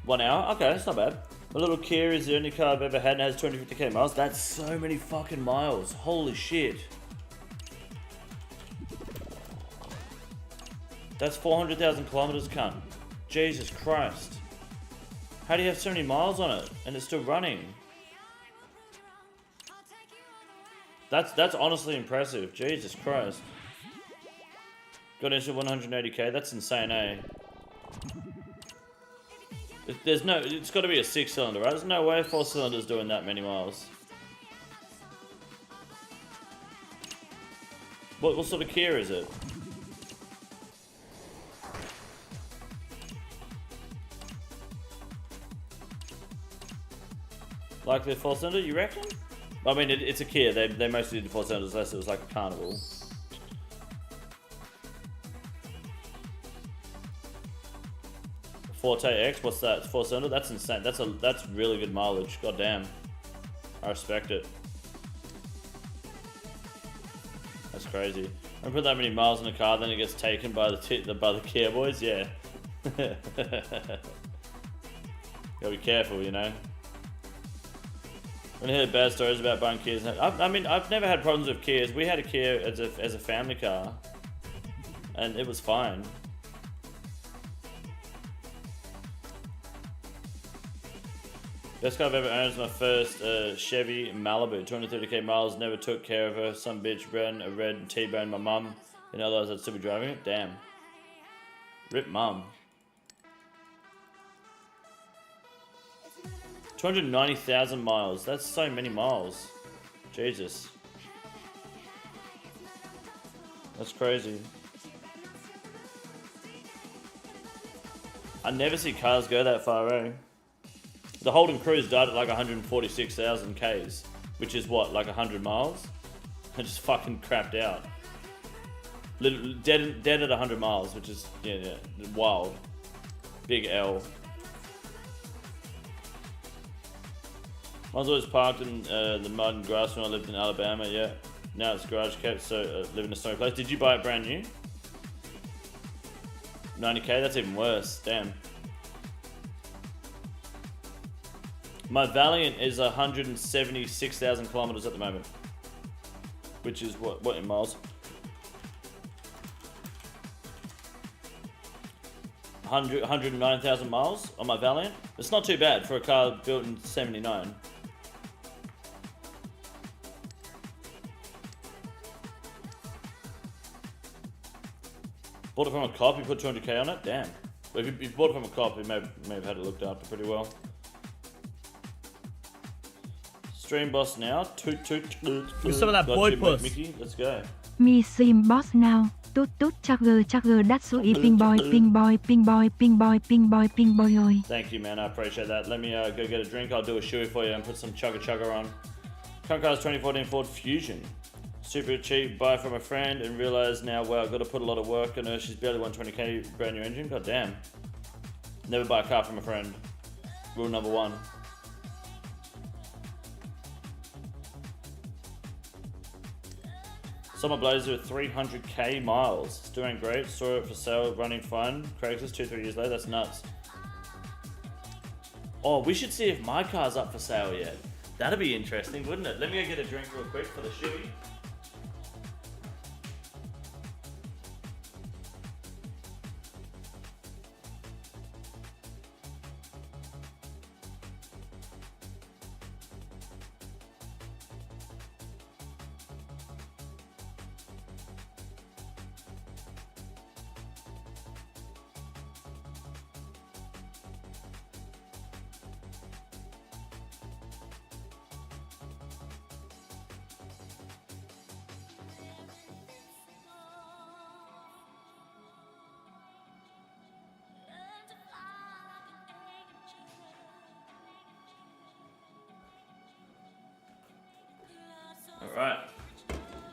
One hour? Okay, that's not bad. My little Kia is the only car I've ever had and has 250k miles. That's so many fucking miles. Holy shit. That's 400,000 kilometers, cunt. Jesus Christ. How do you have so many miles on it and it's still running? That's honestly impressive. Jesus Christ. Got into 180k. That's insane, eh? There's no, it's got to be a 6-cylinder, right? There's no way 4-cylinder's doing that many miles. What sort of Kia is it? Like the 4-cylinder, you reckon? I mean, it's a Kia. They mostly did 4-cylinders unless it was like a Carnival. Forte X, what's that? 4-cylinder? That's insane. That's really good mileage. God damn. I respect it. That's crazy. I put that many miles in a car, then it gets taken by the Kia boys. Yeah. Gotta be careful, you know. When I hear bad stories about buying Kias, I mean, I've never had problems with Kias. We had a Kia as a family car, and it was fine. Best car I've ever owned is my first Chevy Malibu. 230k miles, never took care of her. Some bitch ran a red T-boned my mum. And otherwise I'd still be driving it. Damn. Rip mum. 290,000 miles. That's so many miles. Jesus. That's crazy. I never see cars go that far, eh? The Holden Cruise died at like 146,000 Ks, which is what, like 100 miles? I just fucking crapped out. Dead at 100 miles, which is, yeah, wild. Big L. I was always parked in the mud and grass when I lived in Alabama, yeah. Now it's garage kept, so live in a snowy place. Did you buy it brand new? 90k? That's even worse, damn. My Valiant is 176,000 kilometers at the moment, which is what in miles? 109,000 miles on my Valiant. It's not too bad for a car built in '79. Bought it from a cop. You put 200k on it. Damn. Well, if you bought it from a cop, you may have had it looked after pretty well. Stream boss now. Toot toot toot. Give some of that boy puss. Mickey, let's go. Me stream boss now. Toot toot chugger that's so ping boy ping boy ping boy ping boy ping boy ping boy oi. Thank you, man. I appreciate that. Let me go get a drink. I'll do a shoey for you and put some chugger on. Current car's 2014 Ford Fusion. Super cheap. Buy from a friend and realize now, wow, I've got to put a lot of work on her. She's barely 120k brand new engine. God damn. Never buy a car from a friend. Rule number 1. Summer Blazer with 300k miles. It's doing great. Saw it for sale, running fine. Craigslist 2-3 years later. That's nuts. Oh, we should see if my car's up for sale yet. That'd be interesting, wouldn't it? Let me go get a drink real quick for the shoey.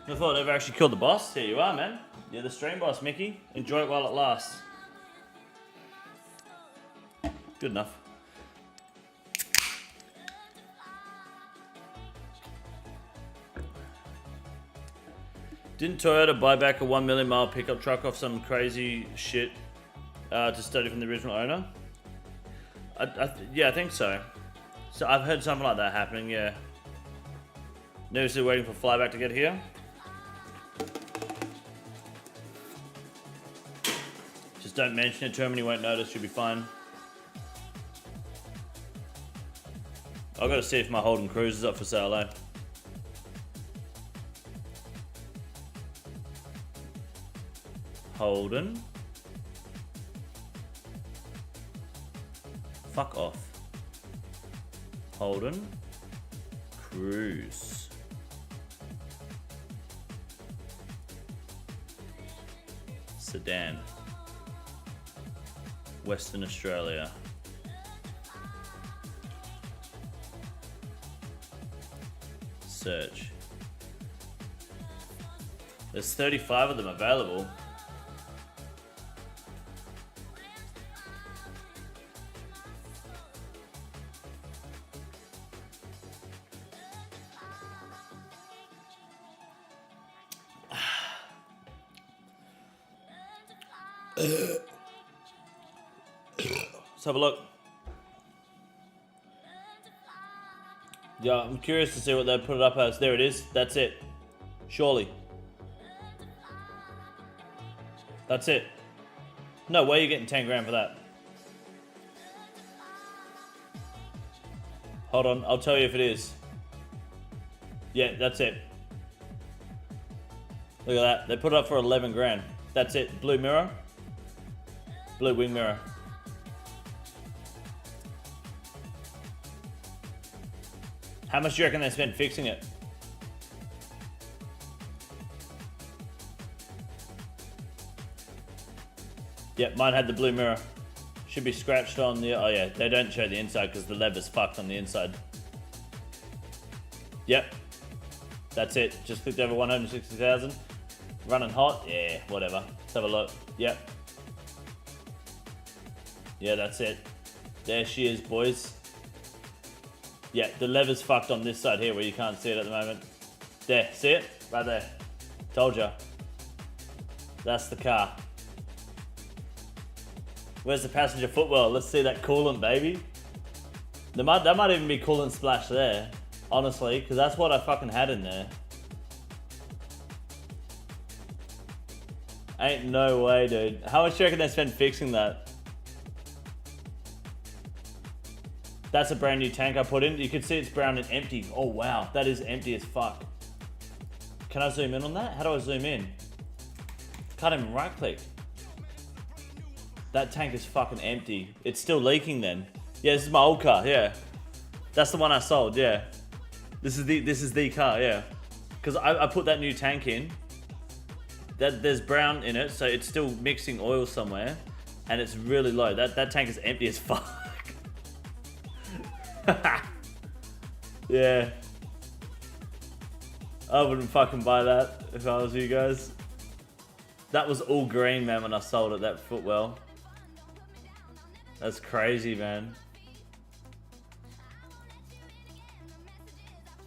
I thought I never actually killed the boss. Here you are, man. You're the stream boss, Mickey. Enjoy it while it lasts. Good enough. Didn't Toyota buy back a 1 million mile pickup truck off some crazy shit to study from the original owner? Yeah, I think so. So I've heard something like that happening, yeah. Nervously waiting for flyback to get here. Just don't mention it to him and he won't notice, you'll be fine. I've got to see if my Holden Cruise is up for sale, eh? Holden. Fuck off. Holden Cruise. Sedan. Western Australia. Search. There's 35 of them available. Let's have a look. Yeah, I'm curious to see what they put it up as. There it is. That's it. Surely. That's it. No way you're getting 10 grand for that. Hold on, I'll tell you if it is. Yeah, that's it. Look at that. They put it up for 11 grand. That's it. Blue mirror. Blue wing mirror. How much do you reckon they spent fixing it? Yep, mine had the blue mirror. Should be scratched on the... Oh yeah, they don't show the inside because the lever's fucked on the inside. Yep. That's it. Just clicked over 160,000. Running hot? Yeah, whatever. Let's have a look. Yep. Yeah, that's it. There she is, boys. Yeah, the lever's fucked on this side here where you can't see it at the moment. There, see it? Right there. Told ya. That's the car. Where's the passenger footwell? Let's see that coolant, baby. That might even be coolant splash there. Honestly, because that's what I fucking had in there. Ain't no way, dude. How much do you reckon they spent fixing that? That's a brand new tank I put in. You can see it's brown and empty. Oh wow, that is empty as fuck. Can I zoom in on that? How do I zoom in? Can't even right click. That tank is fucking empty. It's still leaking then. Yeah, this is my old car, yeah. That's the one I sold, yeah. This is the car, yeah. Because I put that new tank in. There's brown in it, so it's still mixing oil somewhere. And it's really low. That tank is empty as fuck. Yeah. I wouldn't fucking buy that if I was you guys. That was all green, man, when I sold it, that footwell. That's crazy, man.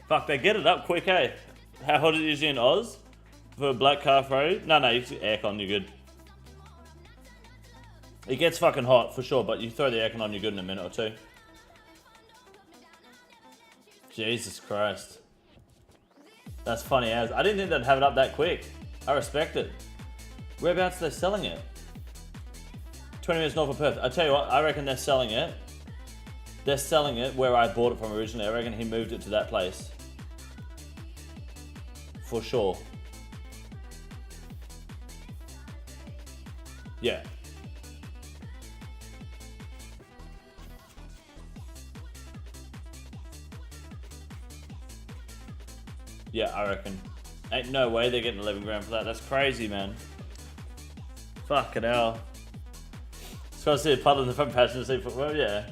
Fuck, they get it up quick, eh? How hot it is in Oz? For a black car Friday? No, you can aircon, you're good. It gets fucking hot, for sure, but you throw the aircon on, you're good in a minute or two. Jesus Christ. That's funny as. I didn't think they'd have it up that quick. I respect it. Whereabouts are they selling it? 20 minutes north of Perth. I tell you what, I reckon they're selling it. They're selling it where I bought it from originally. I reckon he moved it to that place. For sure. Yeah. Yeah, I reckon. Ain't no way they're getting 11 grand for that. That's crazy, man. Fucking hell. Just gotta see a puddle in the front passenger seat. Well, yeah.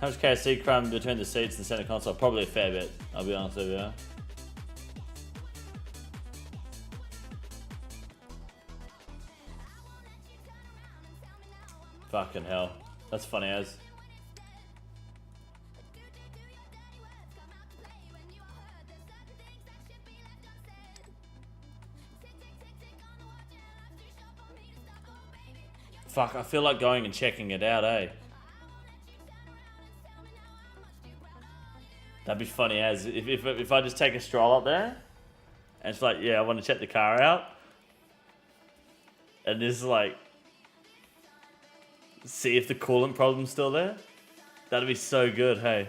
How much KFC crumb between the seats and the center console? Probably a fair bit, I'll be honest with you. Fucking hell. That's funny as. Fuck, I feel like going and checking it out, eh? That'd be funny as if I just take a stroll up there and it's like, yeah, I want to check the car out. And this is like, see if the coolant problem's still there. That'd be so good, hey?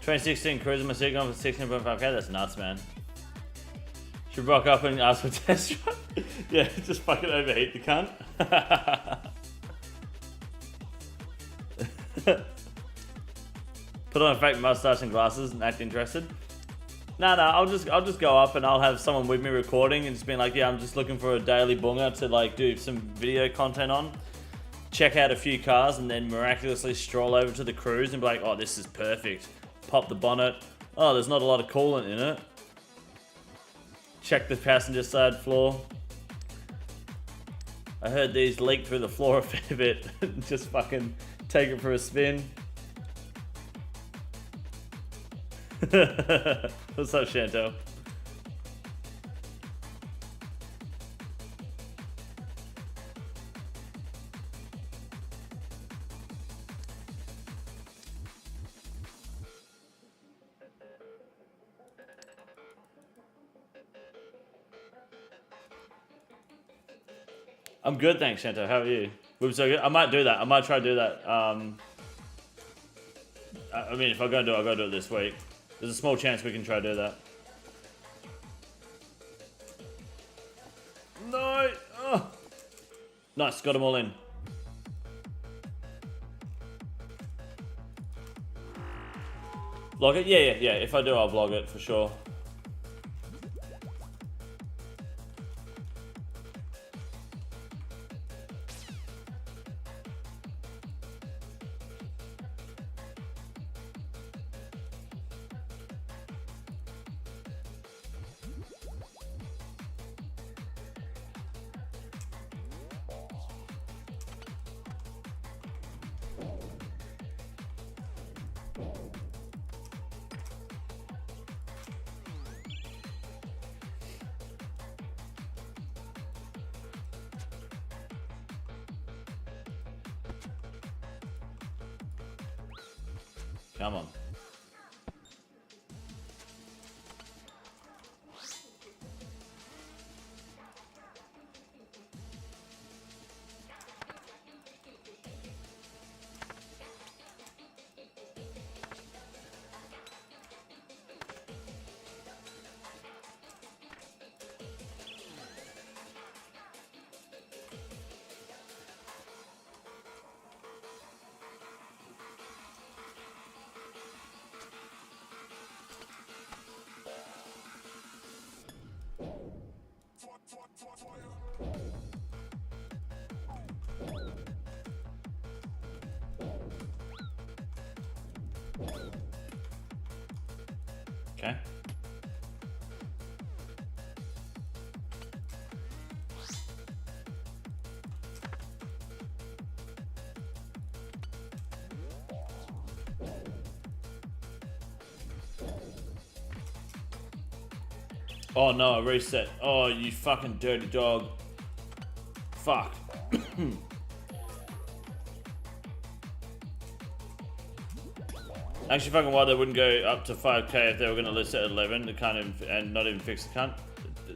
2016 Cruiser Mistake on for 16.5k. That's nuts, man. Should rock up and ask for test drive. Yeah, just fucking overheat the cunt. Put on a fake mustache and glasses and act interested. No, I'll just go up and I'll have someone with me recording and just being like, yeah, I'm just looking for a daily bunga to like do some video content on. Check out a few cars and then miraculously stroll over to the cruise and be like, oh, this is perfect. Pop the bonnet. Oh, there's not a lot of coolant in it. Check the passenger side floor. I heard these leak through the floor a fair bit. Just fucking take it for a spin. What's up, Chantel? I'm good, thanks, Chantel. How are you? We're so good. I might do that. I might try to do that. I mean, if I'm going to do it, I'll go do it this week. There's a small chance we can try to do that. No! Oh. Nice, got them all in. Vlog it? Yeah. If I do, I'll vlog it for sure. Come on. Okay. Oh no, I reset. Oh, you fucking dirty dog. Fuck. Actually, fucking why they wouldn't go up to 5k if they were going to list it at 11 to kind of, and not even fix the cunt.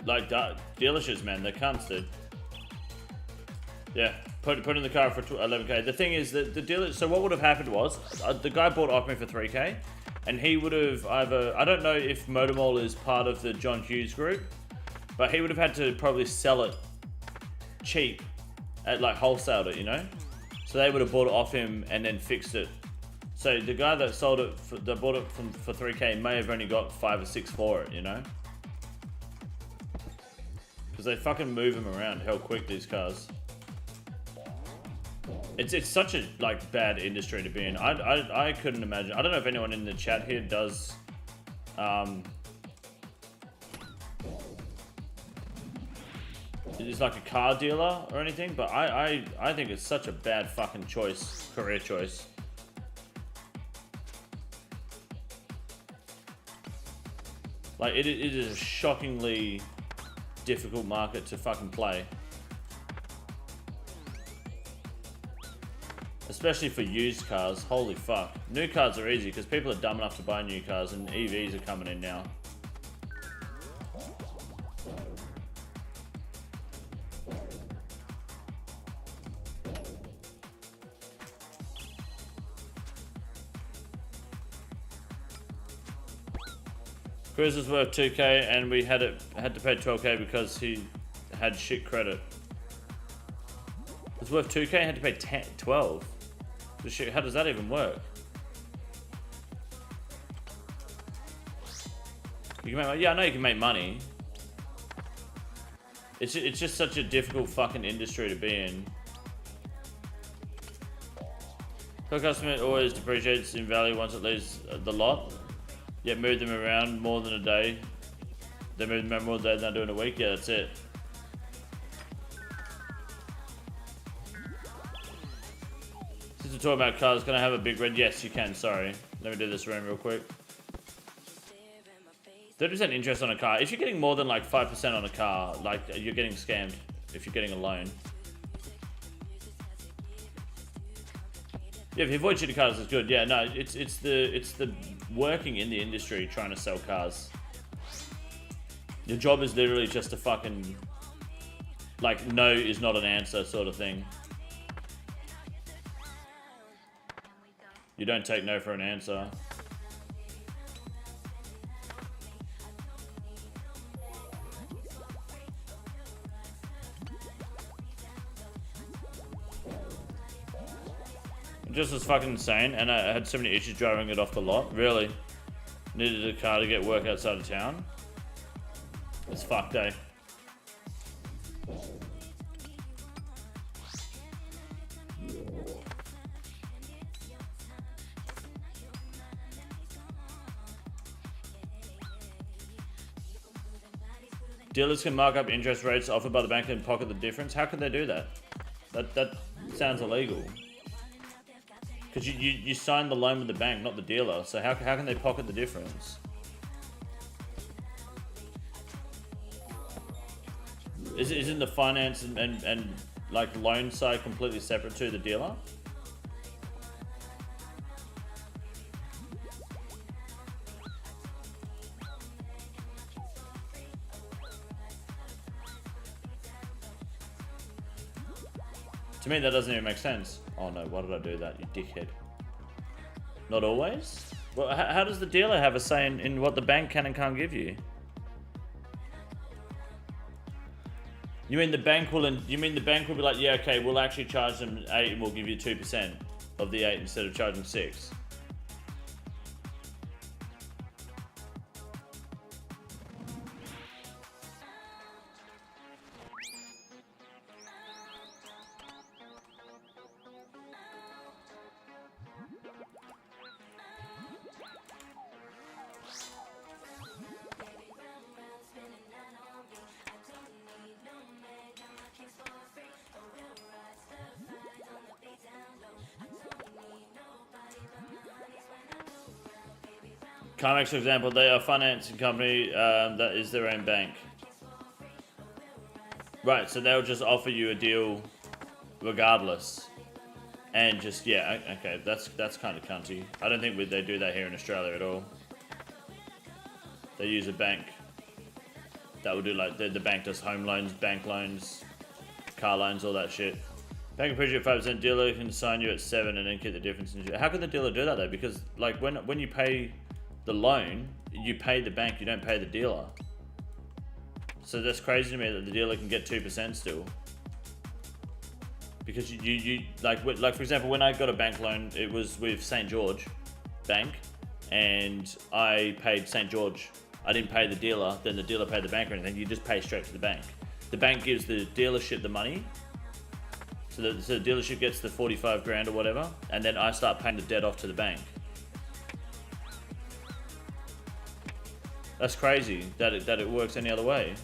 Like dealerships, man, they're cunts, dude. Yeah, put in the car for 11k. The thing is that the dealer. So what would have happened was the guy bought off me for 3k, and he would have either, I don't know if Motormole is part of the John Hughes group, but he would have had to probably sell it cheap, at like wholesaled it, you know. So they would have bought it off him and then fixed it. So the guy that sold it, that bought it for 3k may have only got 5 or 6 for it, you know? Because they fucking move them around hell quick, these cars. It's such a like bad industry to be in. I couldn't imagine. I don't know if anyone in the chat here does is like a car dealer or anything, but I think it's such a bad fucking choice, career choice. Like it is a shockingly difficult market to fucking play. Especially for used cars, holy fuck. New cars are easy because people are dumb enough to buy new cars and EVs are coming in now. Cruise is worth 2k and we had to pay 12k because he had shit credit. It's worth 2k, had to pay 12. Shit, how does that even work? You can make money. Yeah, I know you can make money. It's just such a difficult fucking industry to be in. The customer always depreciates in value once it leaves the lot. Yet move them around more than a day. They move them around more than a day than I do in a week. Yeah, that's it. Since we're talking about cars, can I have a big red? Yes, you can. Sorry. Let me do this room real quick. 30% interest on a car. If you're getting more than like 5% on a car, like you're getting scammed if you're getting a loan. Yeah, if you avoid shitty cars, it's good. Yeah, no, it's the working in the industry trying to sell cars. Your job is literally just to fucking like no is not an answer sort of thing. You don't take no for an answer. Just was fucking insane, and I had so many issues driving it off the lot. Really, needed a car to get work outside of town. It's fucked, eh? Dealers can mark up interest rates offered by the bank and pocket the difference. How can they do that? That sounds illegal. Because you signed the loan with the bank, not the dealer. So how can they pocket the difference? Isn't the finance and like loan side completely separate to the dealer? To me, that doesn't even make sense. Oh no, why did I do that, you dickhead? Not always? Well, how does the dealer have a say in what the bank can and can't give you? You mean the bank will be like, yeah, okay, we'll actually charge them 8 and we'll give you 2% of the 8 instead of charging 6? Carmex, for example, they are a financing company that is their own bank. Right, so they'll just offer you a deal regardless. And just, yeah, okay, that's kind of cunty. I don't think they do that here in Australia at all. They use a bank that will do like, the bank does home loans, bank loans, car loans, all that shit. Bank appreciate 5%, dealer can sign you at 7 and then keep the difference. How can the dealer do that though? Because like when you pay the loan, you pay the bank, you don't pay the dealer. So that's crazy to me that the dealer can get 2% still. Because you like for example, when I got a bank loan, it was with St. George Bank, and I paid St. George. I didn't pay the dealer, then the dealer paid the bank or anything. You just pay straight to the bank. The bank gives the dealership the money. So the dealership gets the 45 grand or whatever, and then I start paying the debt off to the bank. That's crazy that it works any other way.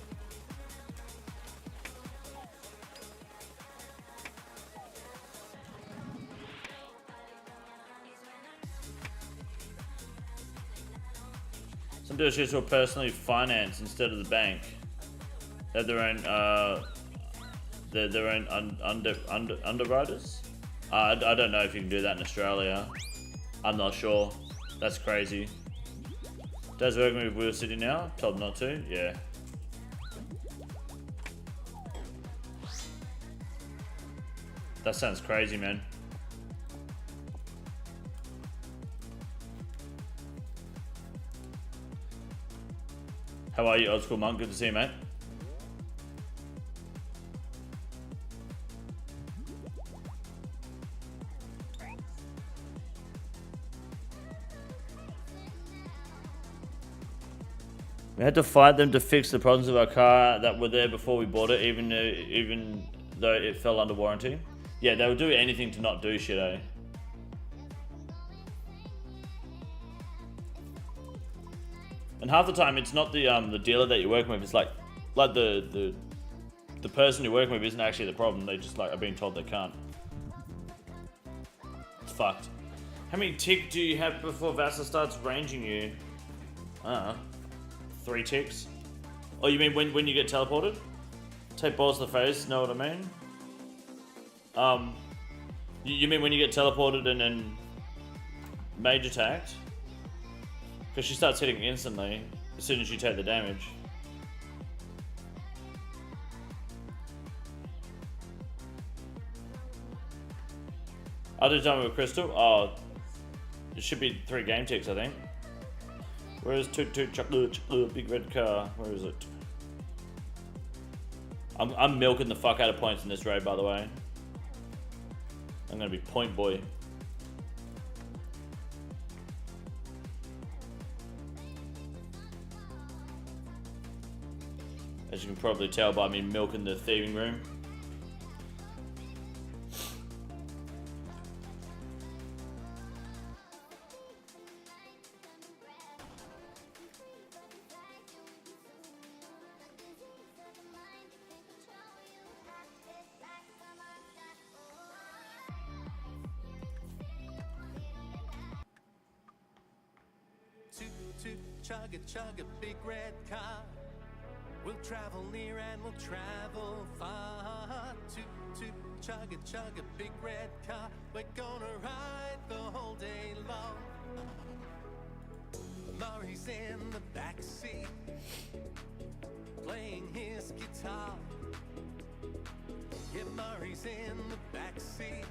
Some dealerships will personally finance instead of the bank. They have their own underwriters. I don't know if you can do that in Australia. I'm not sure. That's crazy. Dad's working with Wheel City now. Told not to. Yeah. That sounds crazy, man. How are you, Old School Monk? Good to see you, mate. We had to fight them to fix the problems of our car that were there before we bought it, even though it fell under warranty. Yeah, they would do anything to not do shit, eh? And half the time, it's not the dealer that you're working with. It's like the person you're working with isn't actually the problem. They just like are being told they can't. It's fucked. How many tick do you have before Vassal starts ranging you? 3 ticks. Oh, you mean when you get teleported? Take balls to the face. Know what I mean? You mean when you get teleported and then mage attacked? Because she starts hitting instantly as soon as you take the damage. I'll do time with Crystal. Oh, it should be 3 game ticks, I think. Where is Toot Toot Chocolate Big Red Car? Where is it? I'm milking the fuck out of points in this raid, by the way. I'm gonna be point boy. As you can probably tell by me milking the thieving room. Chug a big red car. We'll travel near and we'll travel far. Chug a big red car. We're gonna ride the whole day long. Murray's in the back seat, playing his guitar. Yeah, Murray's in the back seat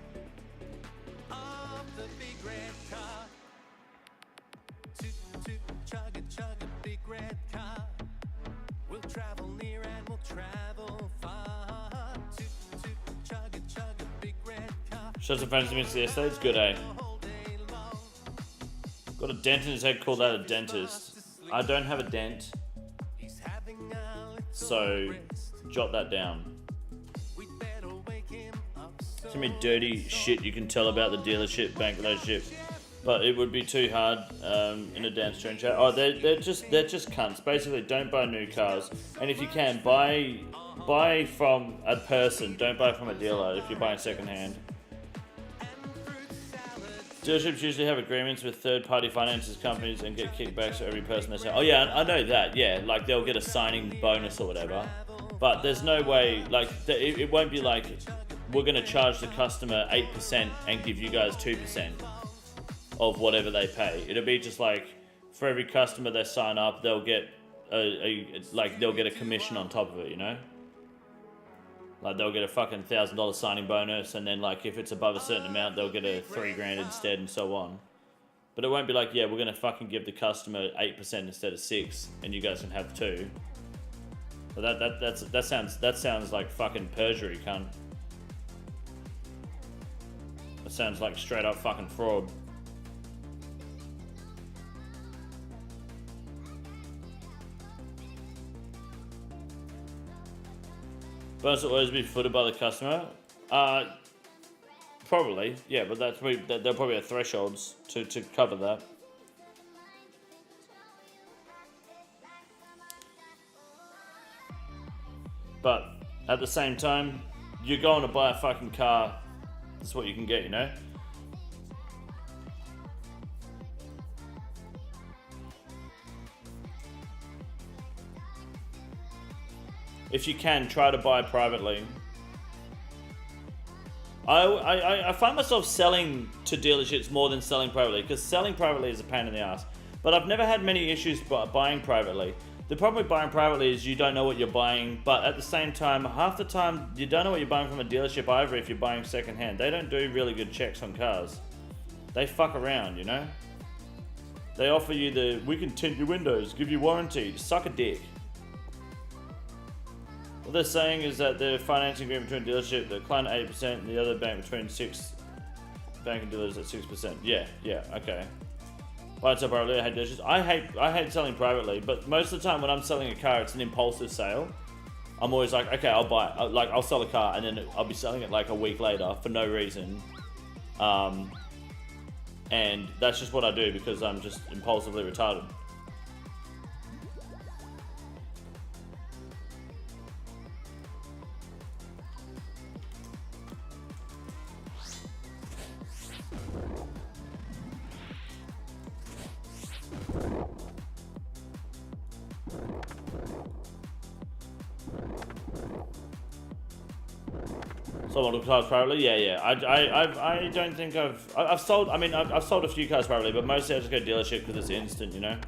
of the big red car. Chug a big red car. We'll travel near and we'll travel far. Chug a big red car. Shows some friends to miss yesterday. It's good, eh? Got a dent in his head. Called out a dentist. I don't have a dent, so jot that down. So many dirty shit you can tell about the dealership bank relationship. But it would be too hard in a dance stream chat. Oh, they're just cunts. Basically, don't buy new cars, and if you can, buy from a person. Don't buy from a dealer if you're buying secondhand. Dealerships usually have agreements with third-party finances companies and get kickbacks for every person they sell. Oh yeah, I know that. Yeah, like they'll get a signing bonus or whatever. But there's no way, like it won't be like we're gonna charge the customer 8% and give you guys 2%. Of whatever they pay. It'll be just like for every customer they sign up, they'll get they'll get a commission on top of it, you know? Like they'll get a fucking $1,000 signing bonus, and then like if it's above a certain amount, they'll get a $3 grand instead, and so on. But it won't be like, yeah, we're gonna fucking give the customer 8% instead of 6%, and you guys can have 2%. But that sounds like fucking perjury, cunt. That sounds like straight up fucking fraud. Bonus will always be footed by the customer. Probably, yeah, but there probably are thresholds to cover that. But at the same time, you're going to buy a fucking car. That's what you can get, you know? If you can, try to buy privately. I find myself selling to dealerships more than selling privately, because selling privately is a pain in the ass. But I've never had many issues buying privately. The problem with buying privately is you don't know what you're buying, but at the same time, half the time you don't know what you're buying from a dealership either if you're buying secondhand. They don't do really good checks on cars. They fuck around, you know? They offer you the, we can tint your windows, give you warranty, suck a dick. What they're saying is that the financing agreement between dealership, the client at 8% and the other bank between 6 bank and dealers at 6%. Yeah, okay. Buy and sell privately, I hate dealerships. I hate selling privately, but most of the time when I'm selling a car, it's an impulsive sale. I'm always like, okay, I'll buy it. I'll sell a car and then I'll be selling it like a week later for no reason. And that's just what I do because I'm just impulsively retarded. Sold cars privately, yeah. I don't think I've sold. I mean, I've sold a few cars privately, but mostly I just go dealership because it's instant, you know.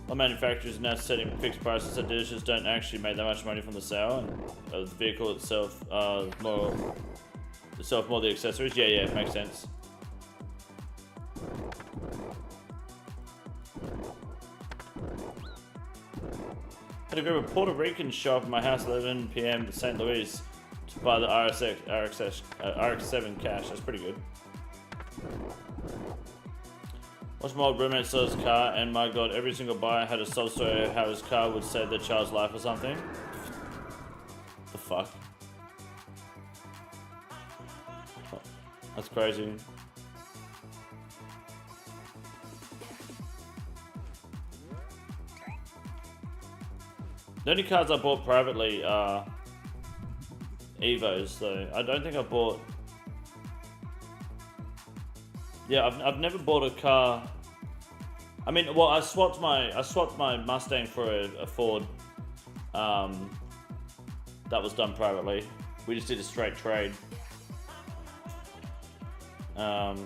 A manufacturers are now setting fixed prices, so dealerships don't actually make that much money from the sale, and the vehicle itself, more the accessories. Yeah, it makes sense. Had a group of Puerto Ricans show up at my house at 11 p.m. to St. Louis to buy the RX-7 cash. That's pretty good. Watched my old roommate sell his car, and my god, every single buyer had a sob story of how his car would save their child's life or something. The fuck? That's crazy. The only cars I bought privately are Evos, though. I don't think I bought... Yeah, I've never bought a car... I mean, well, I swapped my Mustang for a Ford. That was done privately. We just did a straight trade. But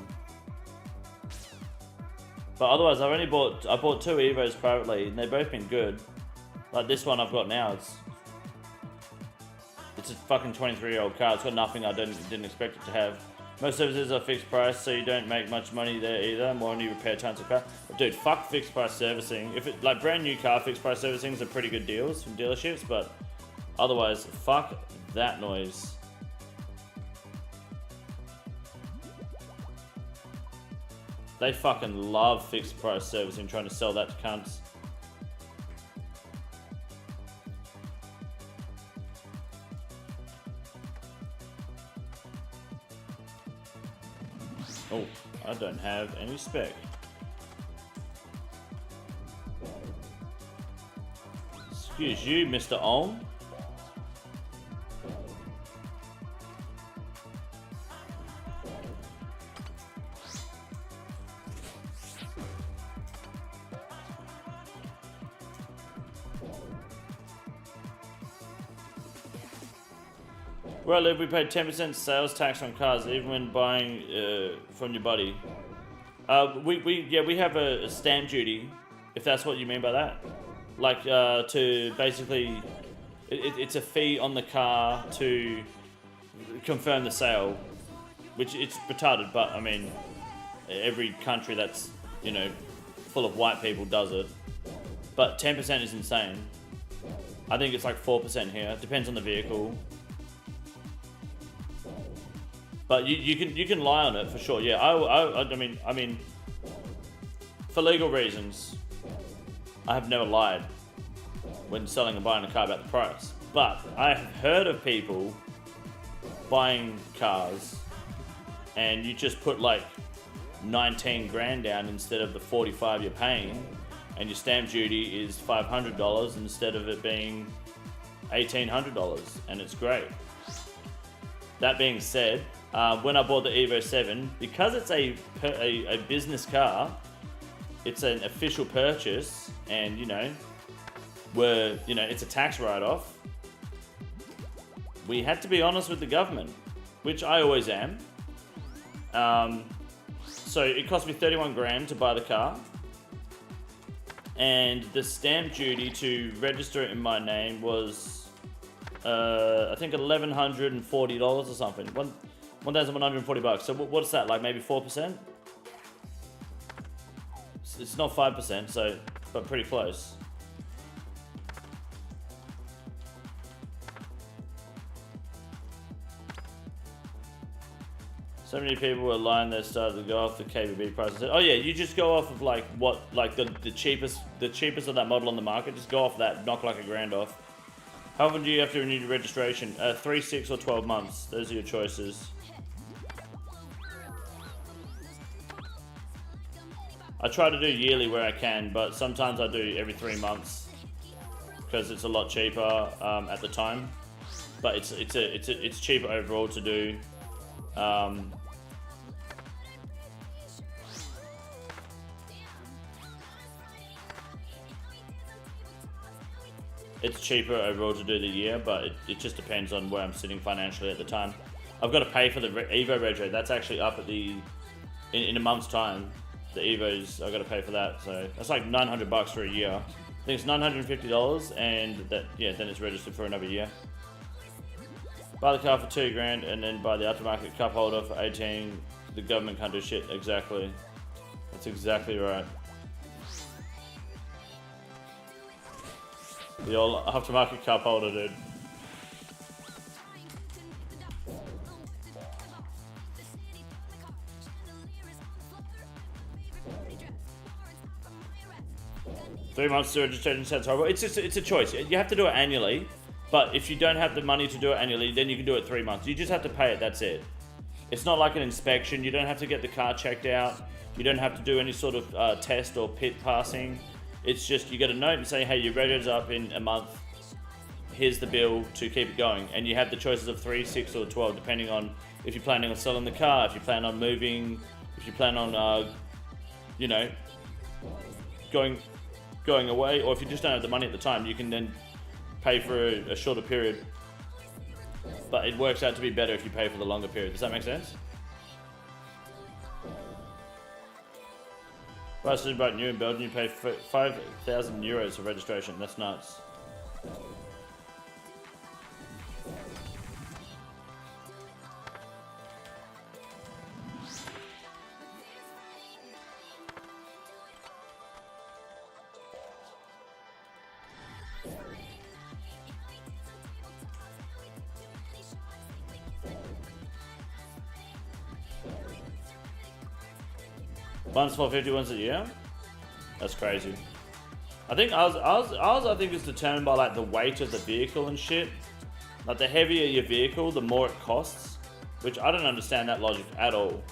otherwise, I bought two Evos privately, and they've both been good. Like this one I've got now, it's a fucking 23-year-old car. It's got nothing I didn't expect it to have. Most services are fixed price, so you don't make much money there either. More when you repair tons of car. But dude, fuck fixed price servicing. If it like brand new car fixed price servicings are pretty good deals from dealerships, but otherwise, fuck that noise. They fucking love fixed price servicing, trying to sell that to cunts. Oh, I don't have any spec. Excuse you, Mr. Ohm. Where I live, we pay 10% sales tax on cars, even when buying from your buddy. We have a stamp duty, if that's what you mean by that. Like to basically, it's a fee on the car to confirm the sale, which it's retarded. But I mean, every country that's full of white people does it. But 10% is insane. I think it's like 4% here. Depends on the vehicle. But you can lie on it for sure. Yeah, I mean, for legal reasons, I have never lied when selling and buying a car about the price. But I have heard of people buying cars and you just put like 19 grand down instead of the 45 you're paying, and your stamp duty is $500 instead of it being $1,800, and it's great. That being said, when I bought the Evo 7, because it's a business car, it's an official purchase, and it's a tax write-off. We had to be honest with the government, which I always am. So it cost me 31 grand to buy the car, and the stamp duty to register it in my name was, I think $1,140 or something, $1,140. So what's that, like maybe 4%? It's not 5%, so but pretty close. So many people were lying there, started to go off the KBB price and said, oh yeah, you just go off of like what, like the cheapest of that model on the market, just go off that, knock like $1,000 off. How often do you have to renew your registration? 3, 6 or 12 months, those are your choices. I try to do yearly where I can, but sometimes I do every 3 months because it's a lot cheaper at the time. But it's cheaper overall to do. It's cheaper overall to do the year, but it just depends on where I'm sitting financially at the time. I've got to pay for the Evo Retro. That's actually up at in a month's time. The Evos, I've got to pay for that. So that's like $900 for a year. I think it's $950, and then it's registered for another year. Buy the car for 2 grand, and then buy the aftermarket cup holder for 18. The government can't do shit. Exactly. That's exactly right. The old aftermarket cup holder, dude. Three months to registration sounds horrible. It's a choice. You have to do it annually, but if you don't have the money to do it annually, then you can do it 3 months. You just have to pay it. That's it. It's not like an inspection. You don't have to get the car checked out. You don't have to do any sort of test or pit passing. It's just you get a note and say, hey, your rego's up in a month. Here's the bill to keep it going. And you have the choices of 3, 6, or 12, depending on if you're planning on selling the car, if you plan on moving, if you plan on, going away, or if you just don't have the money at the time, you can then pay for a shorter period. But it works out to be better if you pay for the longer period. Does that make sense? Buy a superbike new in Belgium, you pay 5,000 euros for registration. That's nuts. One's 450, one's a year? That's crazy. I think ours I think is determined by like the weight of the vehicle and shit. Like the heavier your vehicle, the more it costs. Which I don't understand that logic at all.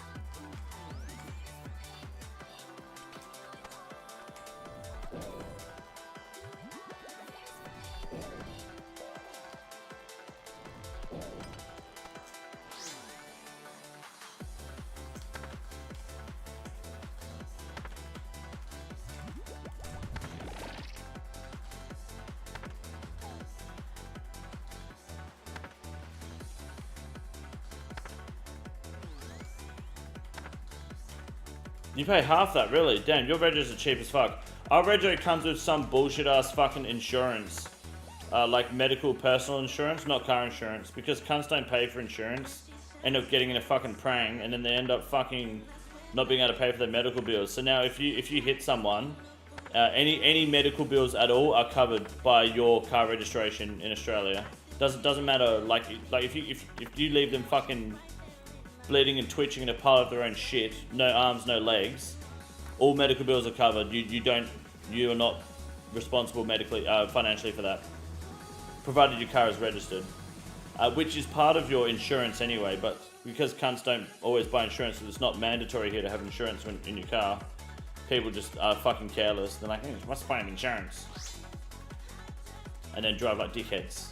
You pay half that, really? Damn, your regos are cheap as fuck. Our rego comes with some bullshit ass fucking insurance. Like medical personal insurance, not car insurance. Because cunts don't pay for insurance, end up getting in a fucking prang, and then they end up fucking not being able to pay for their medical bills. So now if you hit someone, any medical bills at all are covered by your car registration in Australia. Doesn't matter, like if you leave them fucking bleeding and twitching in a pile of their own shit, no arms, no legs, all medical bills are covered. You are not responsible medically, financially for that, provided your car is registered. which is part of your insurance anyway, but because cunts don't always buy insurance, it's not mandatory here to have insurance in your car. People just are fucking careless. They're like, what's buying insurance? And then drive like dickheads.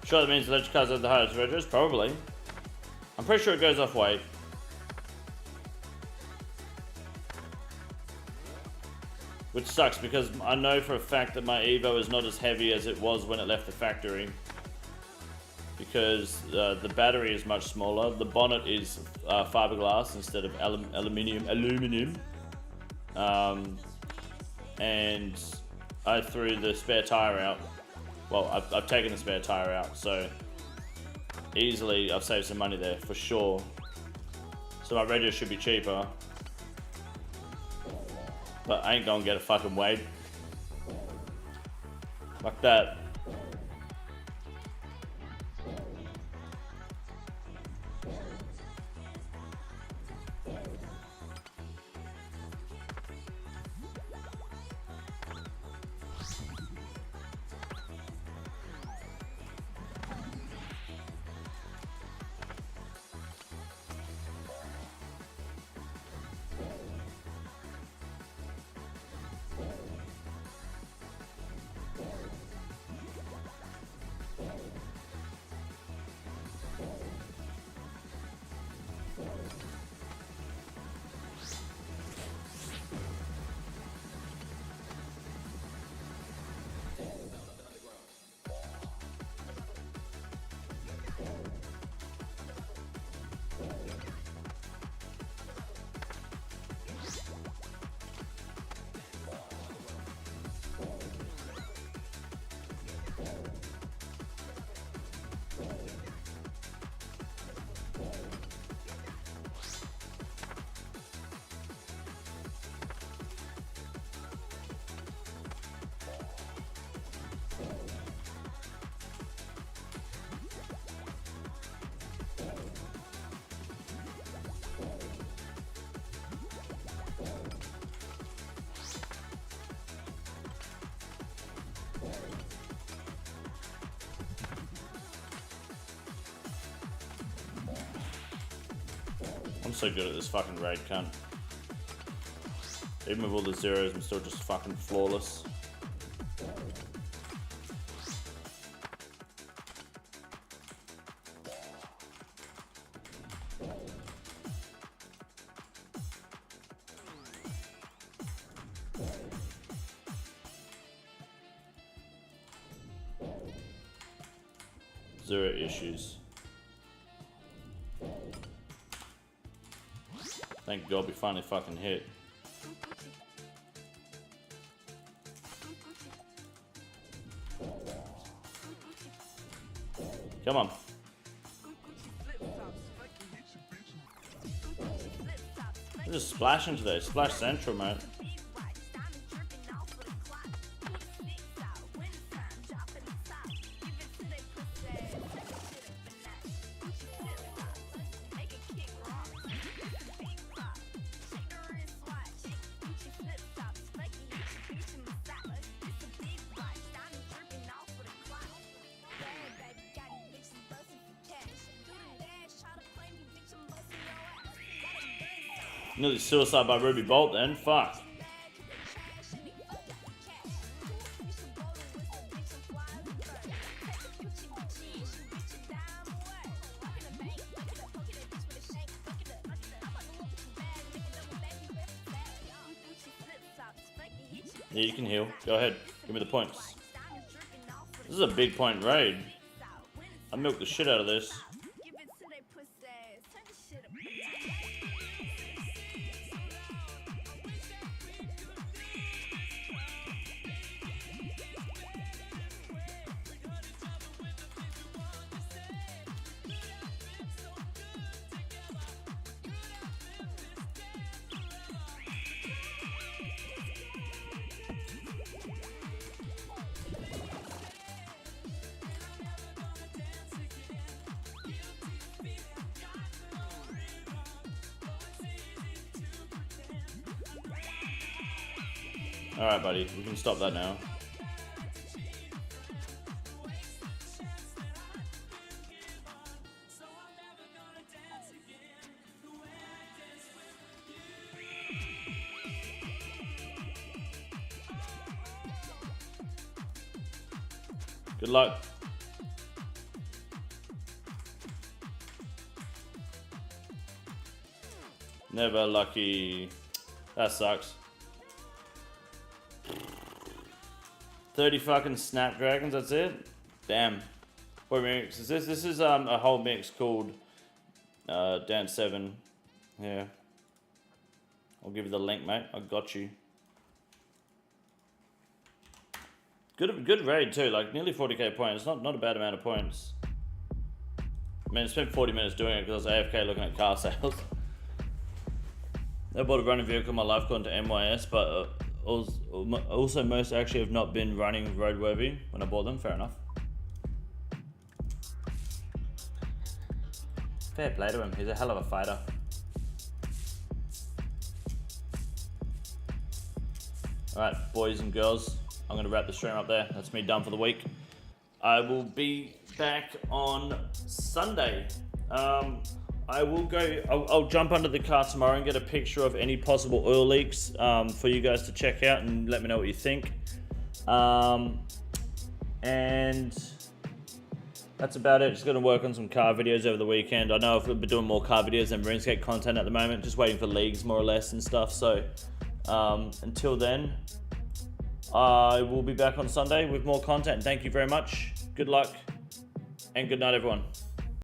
Sure, that means electric cars have the highest registers? Probably. I'm pretty sure it goes off weight. Which sucks because I know for a fact that my Evo is not as heavy as it was when it left the factory. Because the battery is much smaller. The bonnet is fiberglass instead of aluminium. And I threw the spare tire out. Well, I've taken the spare tire out, so easily I've saved some money there for sure. So my radio should be cheaper, but I ain't gonna get a fucking weighed like that. I'm so good at this fucking raid, cunt. Even with all the zeros, I'm still just fucking flawless. Zero issues. Thank God we finally fucking hit. Come on. We're just splashing today. Splash Central, mate. Nearly suicide by Ruby Bolt then, fuck. Yeah, you can heal. Go ahead. Give me the points. This is a big point raid. I milked the shit out of this. Alright, buddy. We can stop that now. Good luck. Never lucky. That sucks. 30 fucking Snapdragons, that's it? Damn. What mix is this? This is a whole mix called Dance 7. Yeah. I'll give you the link, mate. I got you. Good raid too, like nearly 40k points. Not a bad amount of points. I mean, I spent 40 minutes doing it because I was AFK looking at car sales. I bought a running vehicle in my life going to MYS, but also most actually have not been running roadworthy when I bought them. Fair enough. Fair play to him. He's a hell of a fighter. Alright, boys and girls. I'm going to wrap the stream up there. That's me done for the week. I will be back on Sunday. I'll jump under the car tomorrow and get a picture of any possible oil leaks for you guys to check out and let me know what you think. And that's about it. Just going to work on some car videos over the weekend. I know I've been doing more car videos than Runescape content at the moment. Just waiting for leagues more or less and stuff. So until then, I will be back on Sunday with more content. Thank you very much. Good luck and good night, everyone.